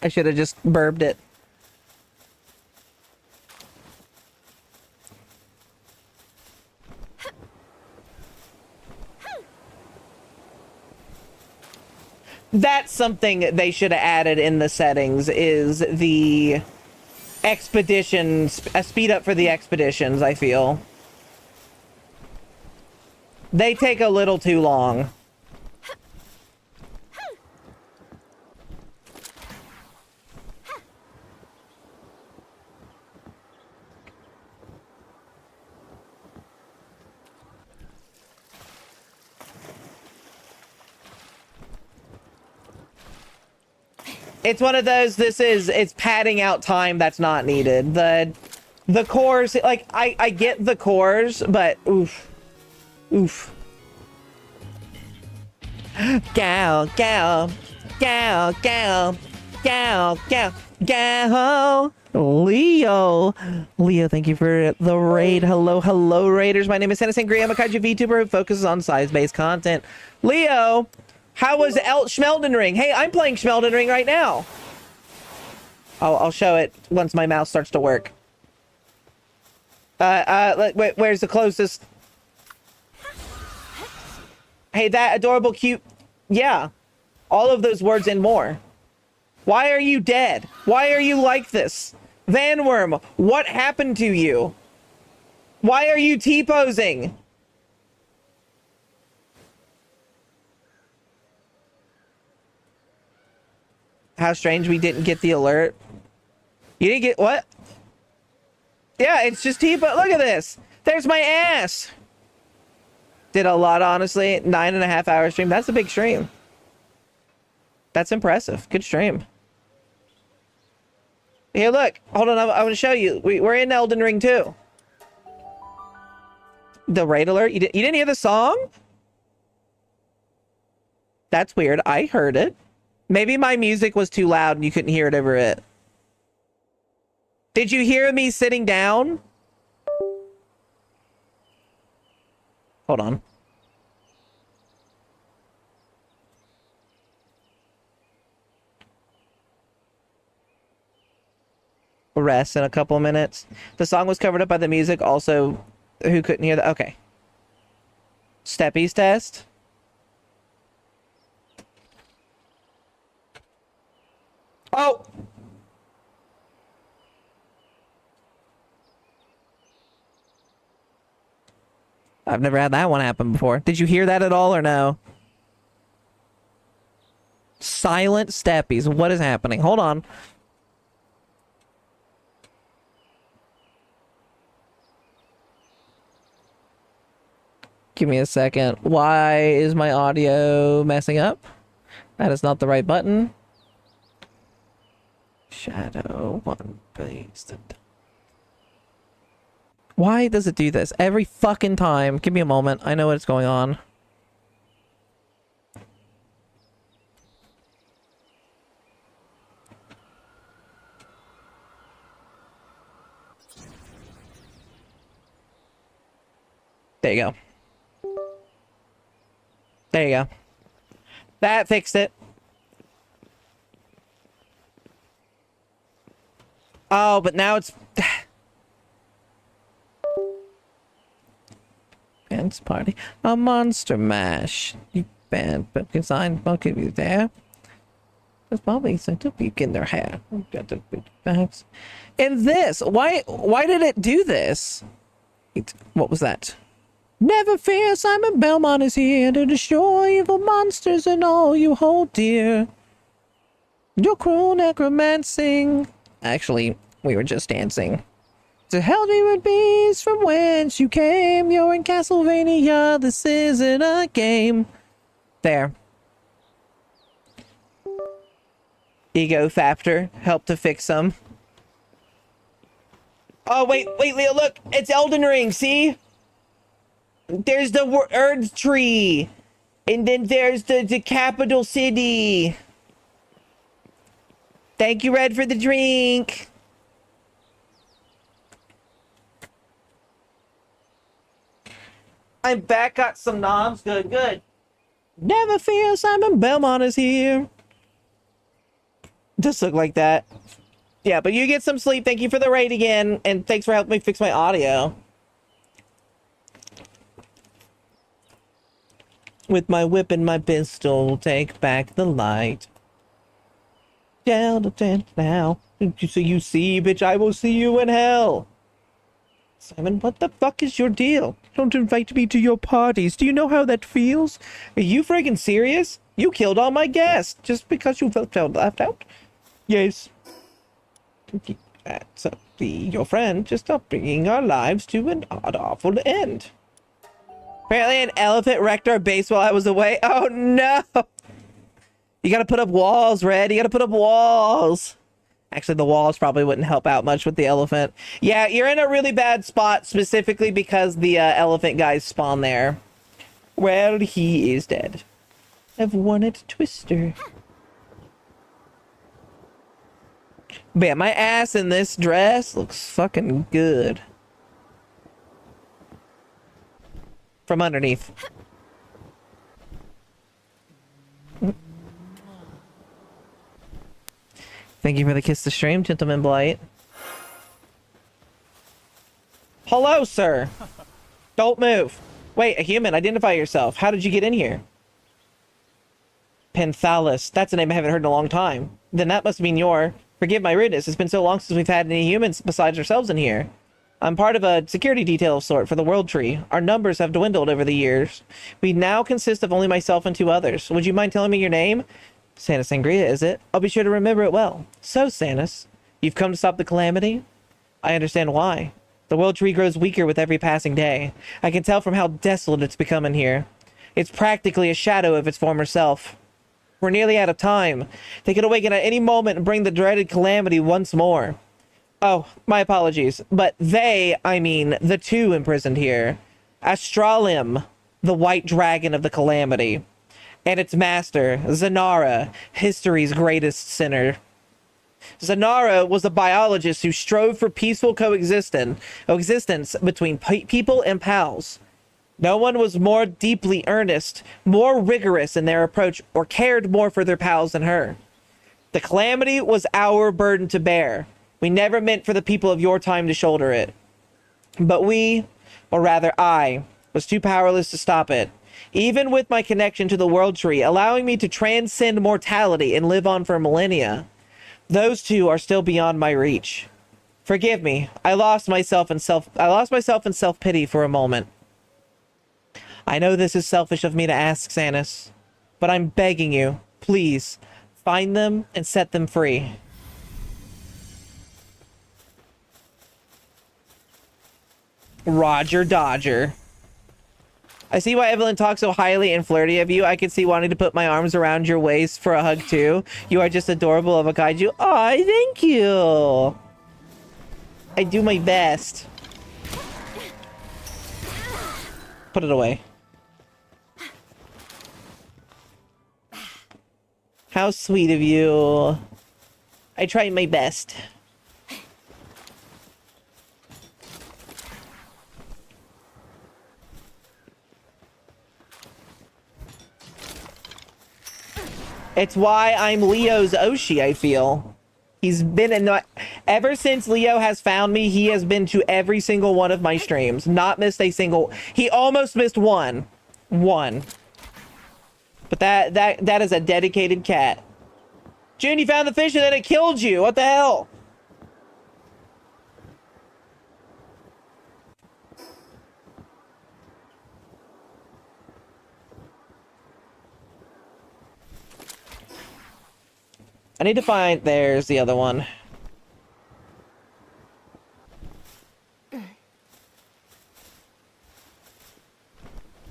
I should have just burbed it. That's something they should have added in the settings, is the expeditions, a speed up for the expeditions, I feel. They take a little too long. It's one of those, it's padding out time that's not needed. The cores, like, I get the cores, but oof. Oof. Gal, gal, gal, gal, gal, gal, gal. Leo. Leo, thank you for the raid. Hello, hello, raiders. My name is Hennessy Grey. I'm a kaiju VTuber who focuses on size-based content. Leo, how was Schmelden Ring? Hey, I'm playing Schmelden Ring right now. I'll show it once my mouse starts to work. Wait, where's the closest? Hey, that adorable, cute. Yeah. All of those words and more. Why are you dead? Why are you like this? Vanworm, what happened to you? Why are you T-posing? How strange we didn't get the alert. You didn't get what? Yeah, it's just T-pose. Look at this. There's my ass. Did a lot, honestly. 9.5 hour stream. That's a big stream. That's impressive. Good stream. Here, look. Hold on. I want to show you. We're in Elden Ring 2. The raid alert. You didn't hear the song? That's weird. I heard it. Maybe my music was too loud and you couldn't hear it over it. Did you hear me sitting down? Hold on. Rest in a couple of minutes. The song was covered up by the music. Also, who couldn't hear that? Okay. Steppy's test. Oh! I've never had that one happen before. Did you hear that at all or no? Silent steppies. What is happening? Hold on. Give me a second. Why is my audio messing up? That is not the right button. Shadow one based. Why does it do this every fucking time? Give me a moment. I know what's going on. There you go. There you go. That fixed it. Oh, but now it's... Dance party. A monster mash. You banned pumpkin sign. Pumpkin you there. There's probably some to peek in their hair. Got the big bags. And this, why did it do this? What was that? Never fear, Simon Belmont is here to destroy evil monsters and all you hold dear. Your cruel necromancing. Actually, we were just dancing. To hell we would beast from whence you came. You're in Castlevania, this isn't a game. There. Ego Factor helped to fix them. Oh, wait, Leo, look. It's Elden Ring, see? There's the Earth Tree. And then there's the capital city. Thank you, Red, for the drink. I'm back, got some knobs. Good, good. Never fear, Simon Belmont is here. Just look like that. Yeah, but you get some sleep. Thank you for the raid again. And thanks for helping me fix my audio. With my whip and my pistol, take back the light. Now. So you see, bitch, I will see you in hell. Simon, what the fuck is your deal? Don't invite me to your parties. Do you know how that feels? Are you friggin' serious? You killed all my guests just because you felt left out? Yes. So your friend just stopped bringing our lives to an awful end. Apparently an elephant wrecked our base while I was away. Oh no! You gotta put up walls, Red. You gotta put up walls. Actually, the walls probably wouldn't help out much with the elephant. Yeah, you're in a really bad spot specifically because the elephant guys spawn there. Well, he is dead. I've won it, Twister. But yeah, my ass in this dress looks fucking good. From underneath. Thank you for the kiss to stream, Gentleman Blight. Hello, sir. Don't move. Wait, a human, identify yourself. How did you get in here? Penthalis. That's a name I haven't heard in a long time. Then that must mean you're... Forgive my rudeness. It's been so long since we've had any humans besides ourselves in here. I'm part of a security detail of sort for the World Tree. Our numbers have dwindled over the years. We now consist of only myself and 2 others. Would you mind telling me your name? Sanus Sangria, is it? I'll be sure to remember it well. So, Sanus, you've come to stop the calamity? I understand why. The World Tree grows weaker with every passing day. I can tell from how desolate it's become in here. It's practically a shadow of its former self. We're nearly out of time. They could awaken at any moment and bring the dreaded calamity once more. Oh, my apologies. But they, I mean, the 2 imprisoned here. Astralim, the white dragon of the calamity. And its master, Zanara, history's greatest sinner. Zanara was a biologist who strove for peaceful coexistence between people and pals. No one was more deeply earnest, more rigorous in their approach, or cared more for their pals than her. The calamity was our burden to bear. We never meant for the people of your time to shoulder it. But we, or rather I, was too powerless to stop it. Even with my connection to the World Tree, allowing me to transcend mortality and live on for millennia, those 2 are still beyond my reach. Forgive me. I lost myself in self-pity for a moment. I know this is selfish of me to ask, Sanus, but I'm begging you, please, find them and set them free. Roger Dodger. I see why Evelyn talks so highly and flirty of you. I can see wanting to put my arms around your waist for a hug too. You are just adorable of a kaiju. Aw, thank you. I do my best. Put it away. How sweet of you. I tried my best. It's why I'm Leo's Oshi, I feel. He's been in... Ever since Leo has found me, he has been to every single one of my streams. Not missed a single... He almost missed one. One. But that is a dedicated cat. June, you found the fish and then it killed you. What the hell? I need to find... There's the other one.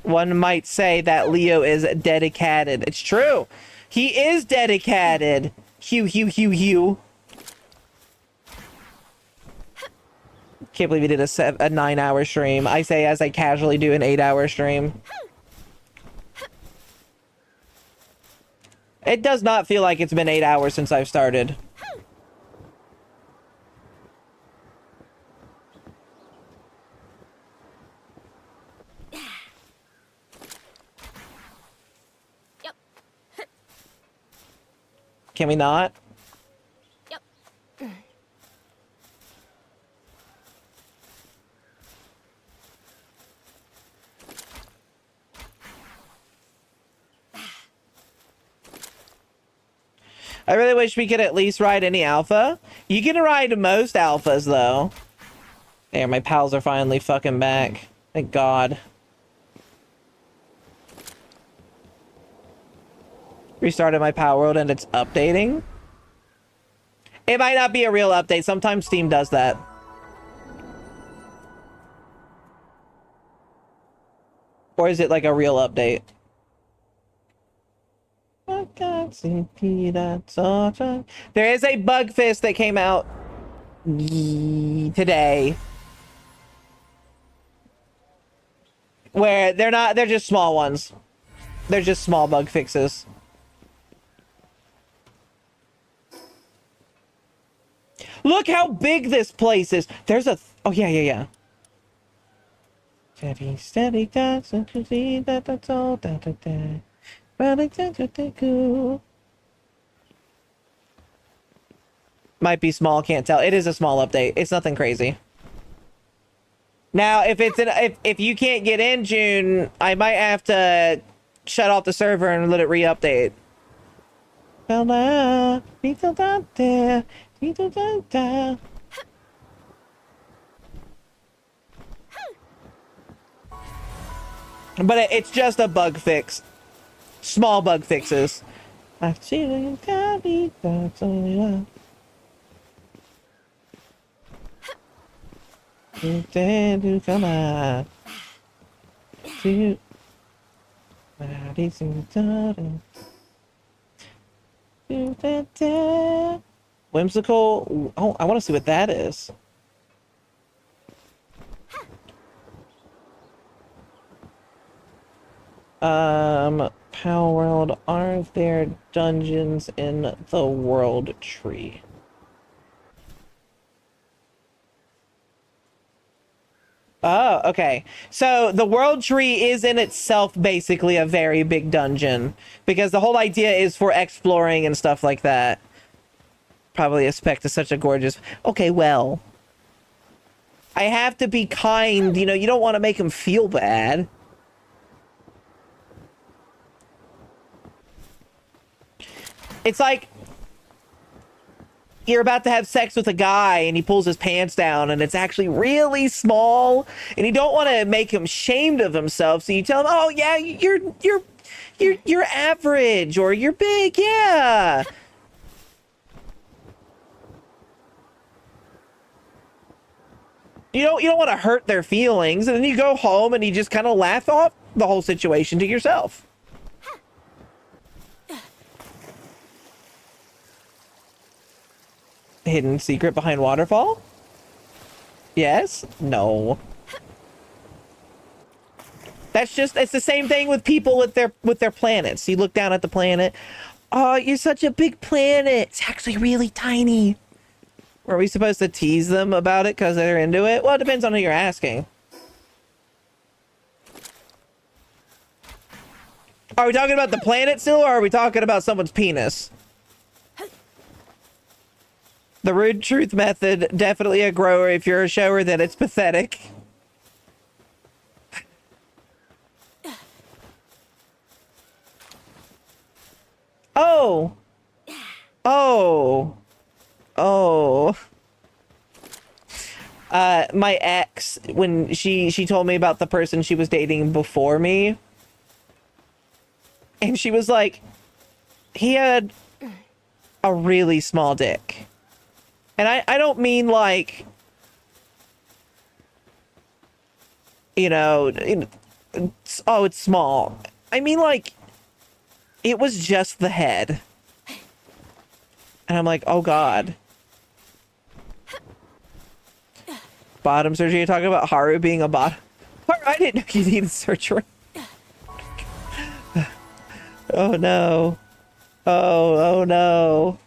One might say that Leo is dedicated. It's true. He is dedicated. Hugh. Can't believe he did a 9-hour stream. I say as I casually do an 8-hour stream. It does not feel like it's been 8 hours since I've started. Yep. Can we not? Yep. I really wish we could at least ride any alpha. You can ride most alphas, though. There, my pals are finally fucking back. Thank God. Restarted my Power World and it's updating. It might not be a real update. Sometimes Steam does that. Or is it like a real update? There is a bug fist that came out today. Where they're just small ones. They're just small bug fixes. Look how big this place is. There's a... oh, yeah. Steady, steady, might be small, can't tell. It is a small update. It's nothing crazy. Now, if you can't get in, June, I might have to shut off the server and let it re-update. But it's just a bug fix. Small bug fixes. I see you got me, that's all you want. You dare to come on. See you. Whimsical. Oh, I want to see what that is. Power World, are there dungeons in the World Tree? Oh, okay. So the World Tree is in itself basically a very big dungeon because the whole idea is for exploring and stuff like that. Probably a spec to such a gorgeous... okay, well. I have to be kind, you know, you don't want to make him feel bad. It's like you're about to have sex with a guy and he pulls his pants down and it's actually really small and you don't want to make him ashamed of himself, so you tell him, oh yeah, you're average or you're big, yeah. You don't want to hurt their feelings, and then you go home and you just kind of laugh off the whole situation to yourself. Hidden secret behind waterfall? Yes? No. That's just, it's the same thing with people with their planets. You look down at the planet. Oh, you're such a big planet. It's actually really tiny. Are we supposed to tease them about it because they're into it? Well, it depends on who you're asking. Are we talking about the planet still, or are we talking about someone's penis? The rude truth method, definitely a grower. If you're a shower, then it's pathetic. Oh. Oh. Oh. My ex, when she told me about the person she was dating before me, and she was like, he had a really small dick. And I don't mean like, you know, oh, it's small. I mean like, it was just the head. And I'm like, oh God. Bottom surgery, you're talking about Haru being a bottom? I didn't know you needed surgery. Oh no. Oh no.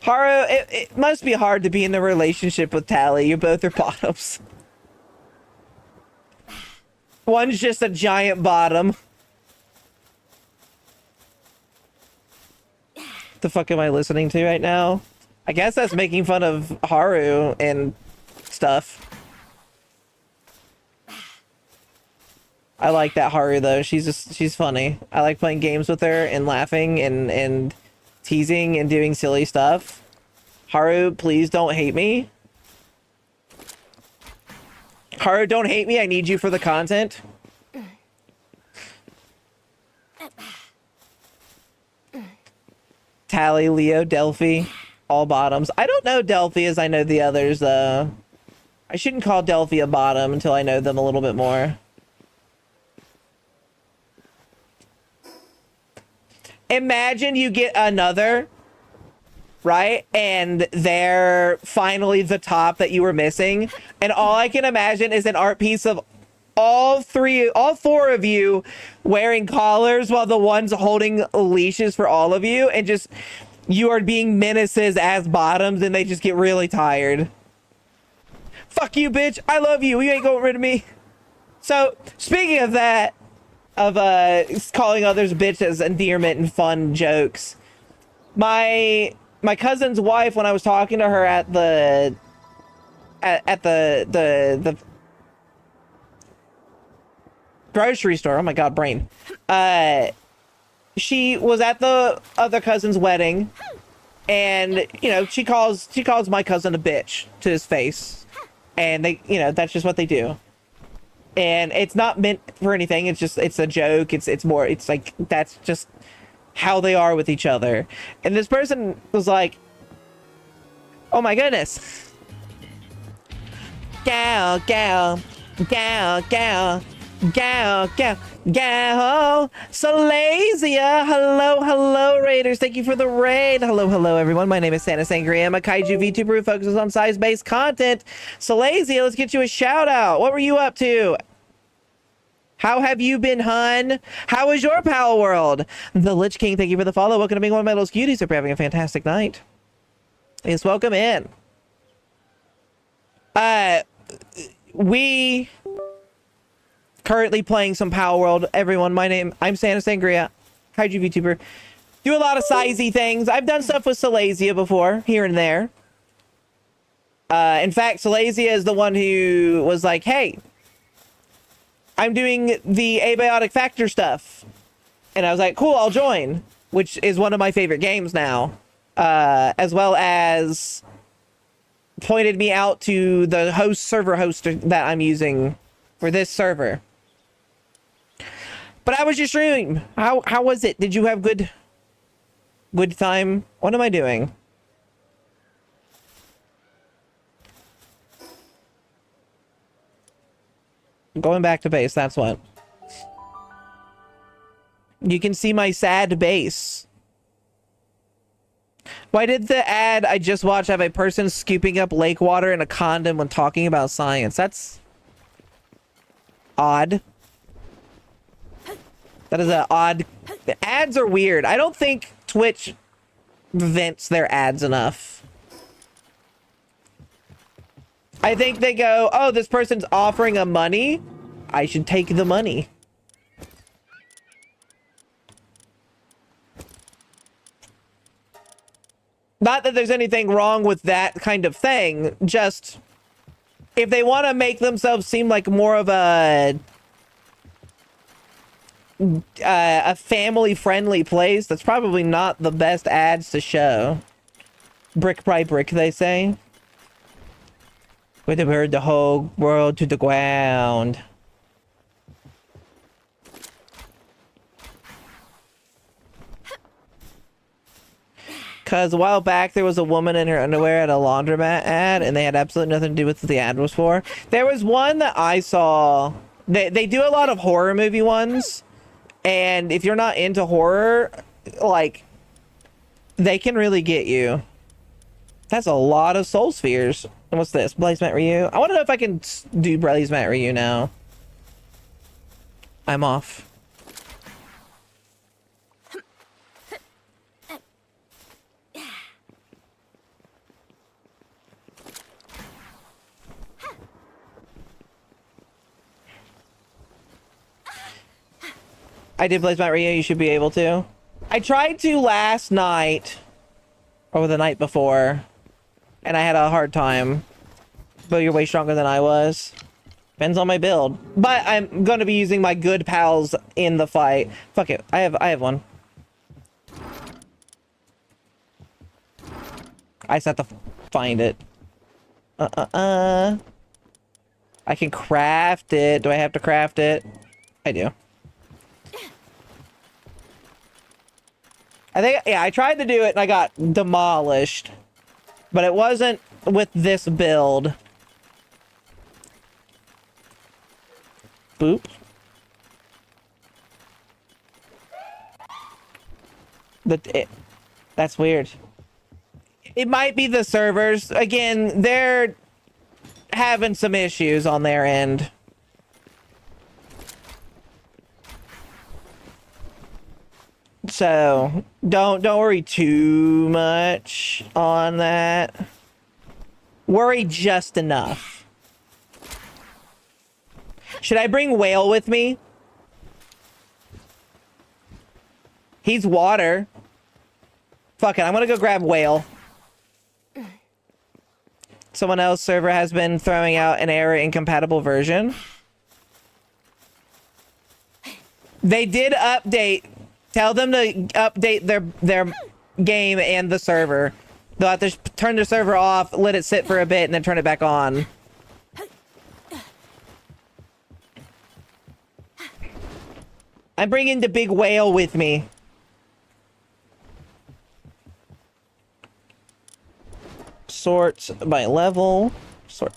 Haru, it must be hard to be in a relationship with Tally. You both are bottoms. One's just a giant bottom. The fuck am I listening to right now? I guess that's making fun of Haru and stuff. I like that Haru though. She's funny. I like playing games with her and laughing and teasing and doing silly stuff. Haru, please don't hate me. Haru, don't hate me. I need you for the content. Tally, Leo, Delphi, all bottoms. I don't know Delphi as I know the others though. I shouldn't call Delphi a bottom until I know them a little bit more. Imagine you get another, right? And they're finally the top that you were missing. And all I can imagine is an art piece of all four of you wearing collars while the one's holding leashes for all of you. And just, you are being menaces as bottoms and they just get really tired. Fuck you, bitch. I love you. You ain't getting rid of me. So, speaking of that, of calling others bitch as endearment and fun jokes, my cousin's wife, when I was talking to her at the grocery store, oh my god, brain, she was at the other cousin's wedding, and you know, she calls my cousin a bitch to his face, and they, you know, that's just what they do. And it's not meant for anything. It's just, it's a joke. It's more, it's like, that's just how they are with each other. And this person was like, oh my goodness. Gal, gal, gal, gal, gal, gal, gal. Salazia. Hello, hello, Raiders. Thank you for the raid. Hello, hello, everyone. My name is Santa Sangria. I'm a kaiju VTuber who focuses on size-based content. Salazia, let's get you a shout out. What were you up to? How have you been, hun? How is your Power World? The Lich King, thank you for the follow. Welcome to being one of my little cuties. Hope you're having a fantastic night. Yes, welcome in. We currently playing some Power World. Everyone, I'm Santa Sangria, kaiju VTuber. Do a lot of sizey things. I've done stuff with Salazia before, here and there. In fact, Salazia is the one who was like, hey, I'm doing the abiotic factor stuff. And I was like, cool, I'll join, which is one of my favorite games now. As well as pointed me out to the server host that I'm using for this server. But how was your stream? How was it? Did you have good time? What am I doing? Going back to base, that's what. You can see my sad base. Why did the ad I just watched have a person scooping up lake water in a condom when talking about science? That's odd. That is an odd... The ads are weird. I don't think Twitch vents their ads enough. I think they go, oh, this person's offering a money. I should take the money. Not that there's anything wrong with that kind of thing. Just if they want to make themselves seem like more of a family-friendly place, that's probably not the best ads to show. Brick by brick, they say. With the bird, the whole world to the ground. Because a while back, there was a woman in her underwear at a laundromat ad, and they had absolutely nothing to do with what the ad was for. There was one that I saw. They do a lot of horror movie ones, and if you're not into horror, like, they can really get you. That's a lot of soul spheres. And what's this? Blazemat Ryu? I want to know if I can do Blazemat Ryu now. I'm off. I did Blazemat Ryu, you should be able to. I tried to last night, or the night before, and I had a hard time. But you're way stronger than I was. Depends on my build. But I'm gonna be using my good pals in the fight. Fuck it. I have one. I just have to find it. I can craft it. Do I have to craft it? I do. I think, yeah, I tried to do it and I got demolished. But it wasn't with this build. Boop. That's weird. It might be the servers. Again, they're having some issues on their end. So don't worry too much on that. Worry just enough. Should I bring Whale with me? He's water. Fuck it, I'm gonna go grab Whale. Someone else server has been throwing out an error incompatible version. They did update. Tell them to update their game and the server. They'll have to turn the server off, let it sit for a bit, and then turn it back on. I'm bringing the big whale with me. Sort by level. Sort.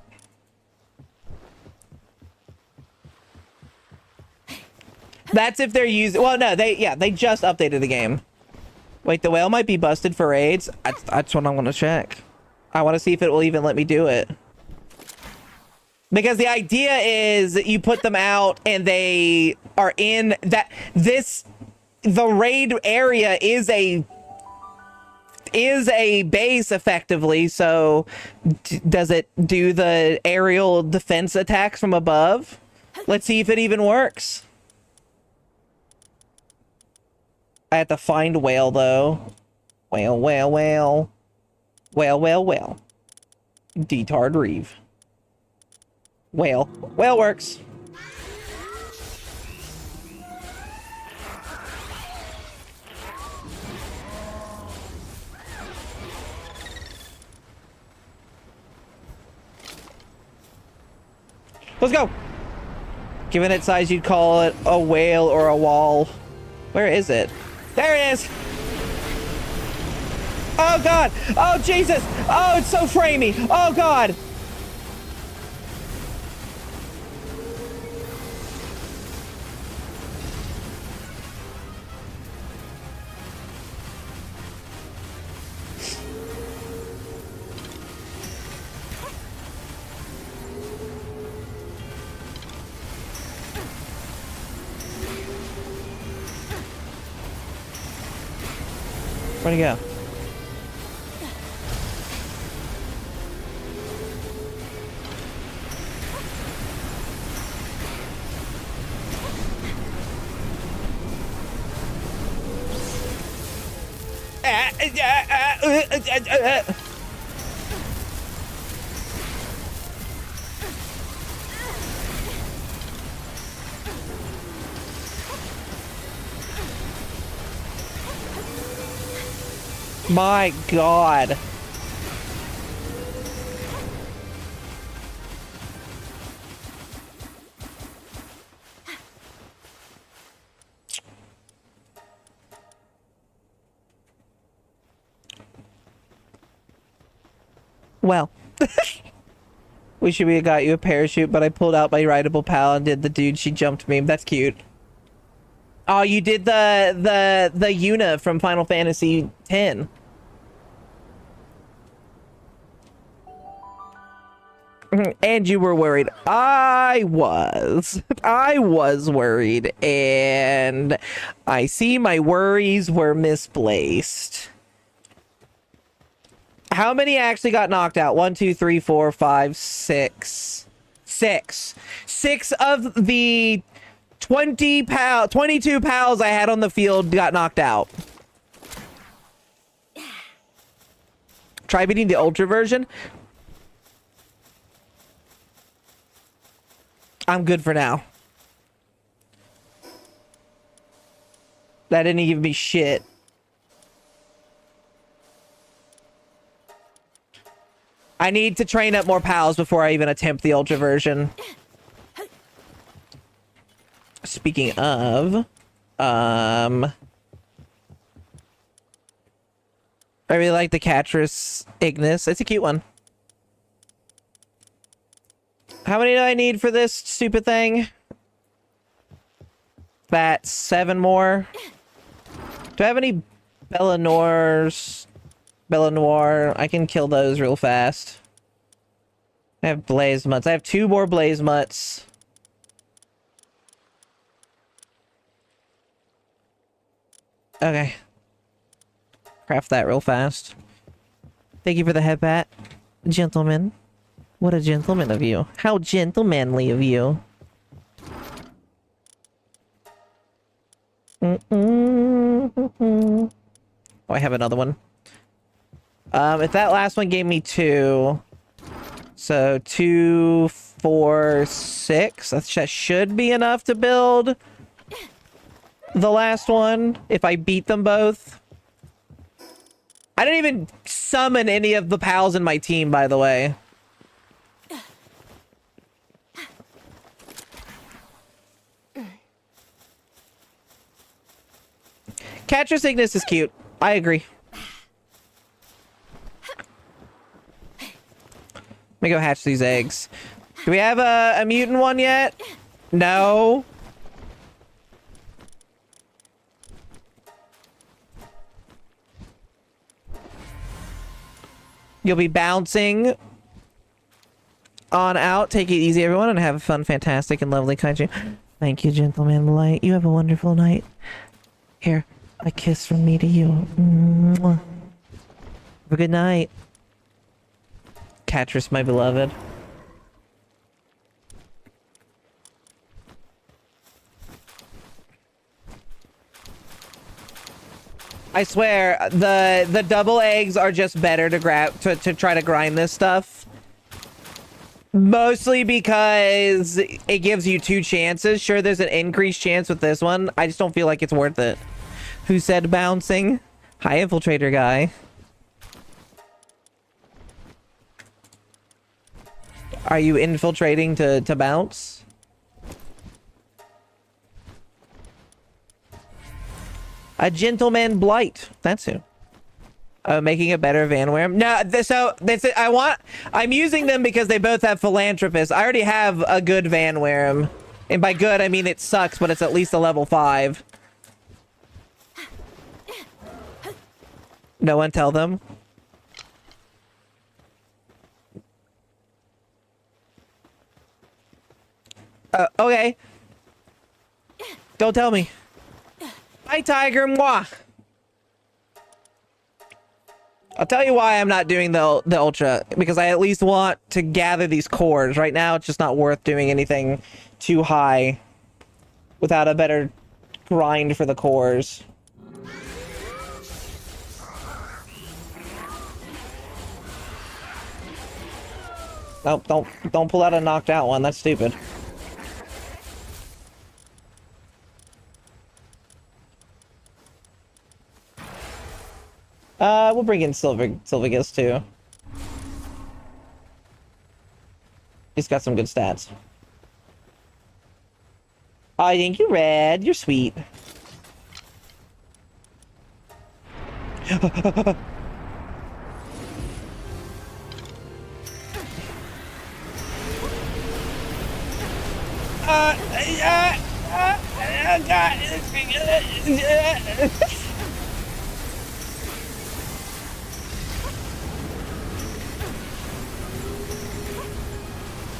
That's if they're using. Well, no, they just updated the game. Wait, the whale might be busted for raids. That's what I want to check. I want to see if it will even let me do it. Because the idea is that you put them out and they are in that. The raid area is a base effectively. So does it do the aerial defense attacks from above? Let's see if it even works. I have to find whale though. Whale. Detard Reeve. Whale works. Let's go. Given its size, you'd call it a whale or a wall. Where is it? There it is. Oh God. Oh Jesus. Oh, it's so framey. Oh God. Where'd he go? My God. Well. We should have got you a parachute, but I pulled out my rideable pal and did the dude she jumped meme. That's cute. Oh, you did the Yuna from Final Fantasy X. And you were worried. I was worried, and I see my worries were misplaced. How many actually got knocked out? 1, 2, 3, 4, 5, 6. 6. 6 of the 22 pals I had on the field got knocked out. Try beating the ultra version. I'm good for now. That didn't give me shit. I need to train up more pals before I even attempt the ultra version. Speaking of, I really like the Catris Ignis. It's a cute one. How many do I need for this stupid thing? That's 7 more. Do I have any Bellanors? Bellanoir. I can kill those real fast. I have Blaze Mutts. I have 2 more Blaze Mutts. Okay. Craft that real fast. Thank you for the headbat, gentlemen. What a gentleman of you. How gentlemanly of you. Oh, I have another one. If that last one gave me 2, so 2, 4, 6, that should be enough to build the last one if I beat them both. I didn't even summon any of the pals in my team, by the way. Catris Ignis is cute. I agree. Let me go hatch these eggs. Do we have a mutant one yet? No. You'll be bouncing on out. Take it easy, everyone, and have a fun, fantastic, and lovely kaiju. Thank you, gentleman light. You have a wonderful night. Here, a kiss from me to you. Mwah. Have a good night. Catris, my beloved. I swear, the double eggs are just better to grab to try to grind this stuff. Mostly because it gives you 2 chances. Sure, there's an increased chance with this one. I just don't feel like it's worth it. Who said bouncing? Hi, infiltrator guy. Are you infiltrating to bounce? A gentleman blight. That's who. Making a better Vanware. No, so that's it. I'm using them because they both have philanthropist. I already have a good Vanware. And by good, I mean it sucks, but it's at least a level 5. No one tell them. Okay. Don't tell me. Hi, Tiger. Mwah. I'll tell you why I'm not doing the ultra, because I at least want to gather these cores. Right now, it's just not worth doing anything too high without a better grind for the cores. Nope, don't pull out a knocked out one. That's stupid. We'll bring in Sylvagus too. He's got some good stats. Oh, thank you, Red. You're sweet.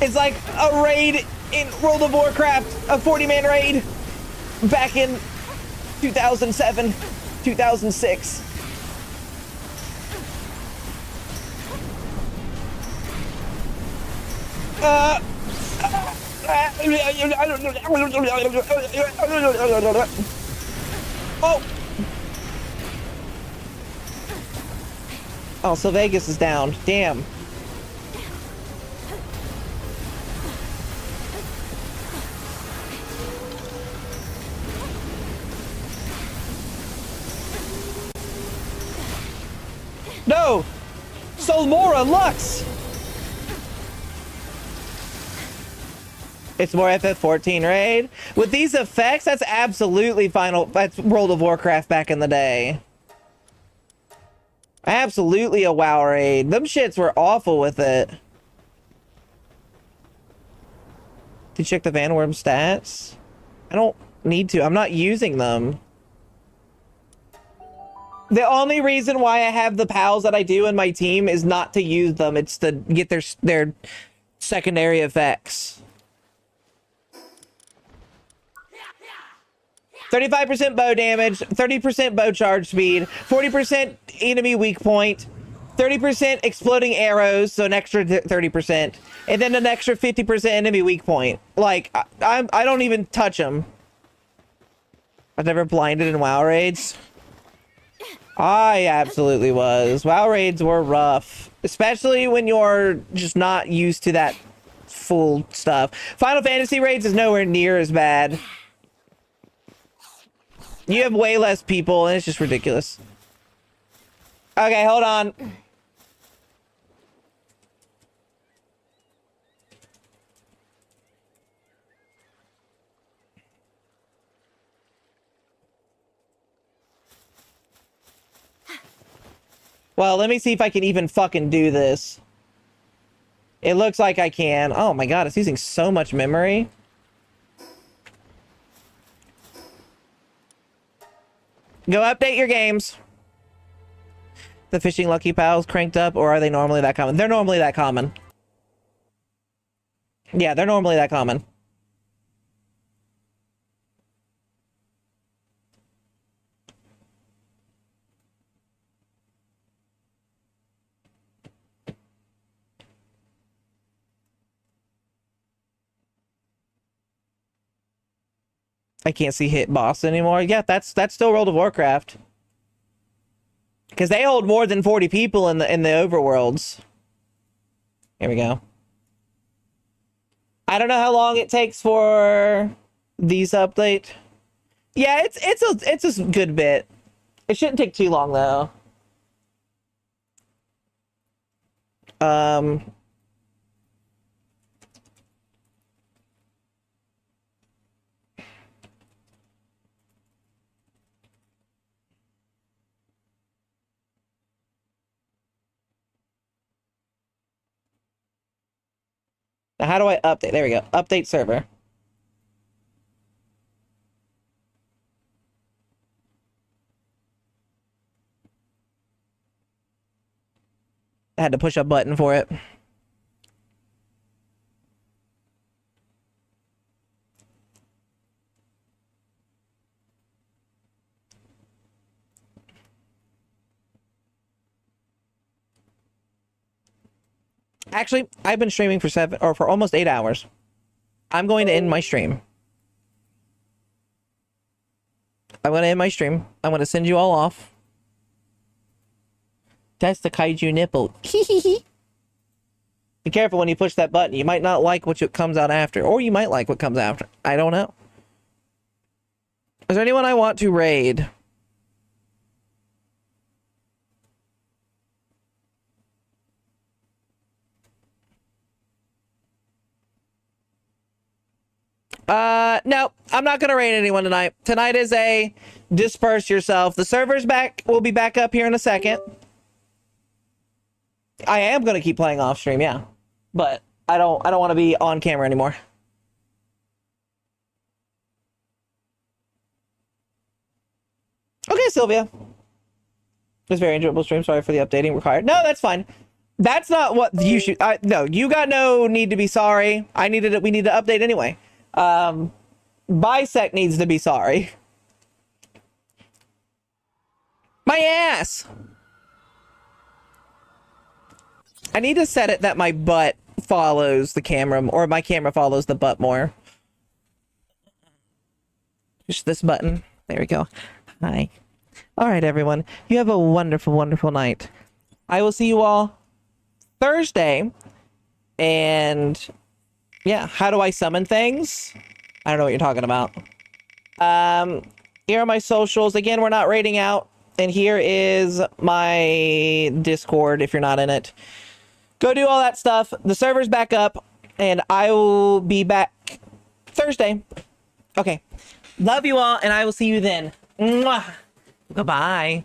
It's like a raid in World of Warcraft, a 40-man raid back in 2007, 2006. Oh, so Vegas is down. Damn. No! Solmora Lux! It's more FF14 raid. With these effects, that's absolutely that's World of Warcraft back in the day. Absolutely a WoW raid. Them shits were awful with it. Did you check the Vanworm stats? I don't need to. I'm not using them. The only reason why I have the pals that I do in my team is not to use them. It's to get their secondary effects. 35% bow damage, 30% bow charge speed, 40% enemy weak point, 30% exploding arrows, so an extra 30%, and then an extra 50% enemy weak point. Like, I don't even touch them. I've never blinded in WoW raids. I absolutely was. WoW raids were rough, especially when you're just not used to that full stuff. Final Fantasy raids is nowhere near as bad. You have way less people, and it's just ridiculous. Okay, hold on. Well, let me see if I can even fucking do this. It looks like I can. Oh my god, it's using so much memory. Go update your games. The fishing lucky pals cranked up, or are they normally that common? They're normally that common. Yeah, they're normally that common. I can't see hit boss anymore. Yeah, that's still World of Warcraft. Because they hold more than 40 people in the overworlds. Here we go. I don't know how long it takes for these update. Yeah, it's a good bit. It shouldn't take too long though. Now, how do I update? There we go. Update server. I had to push a button for it. Actually, I've been streaming for almost 8 hours. I'm going to end my stream. I'm going to end my stream. I'm going to send you all off. That's the kaiju nipple. Be careful when you push that button. You might not like what comes out after, or you might like what comes after. I don't know. Is there anyone I want to raid? No, I'm not gonna raid anyone tonight. Tonight is a disperse yourself. The server's back. We'll be back up here in a second. I am gonna keep playing off stream, yeah, but I don't want to be on camera anymore. Okay, Sylvia. It's very enjoyable stream. Sorry for the updating required. No, that's fine. That's not what you should. No, you got no need to be sorry. We need to update anyway. Bisect needs to be sorry. My ass! I need to set it that my butt follows the camera, or my camera follows the butt more. Just this button. There we go. Hi. Alright, everyone. You have a wonderful, wonderful night. I will see you all Thursday. And yeah, how do I summon things? I don't know what you're talking about. Here are my socials. Again, we're not raiding out And here is my Discord if you're not in it. Go do all that stuff. The server's back up, and I will be back Thursday. Okay. Love you all, and I will see you then. Mwah. Goodbye.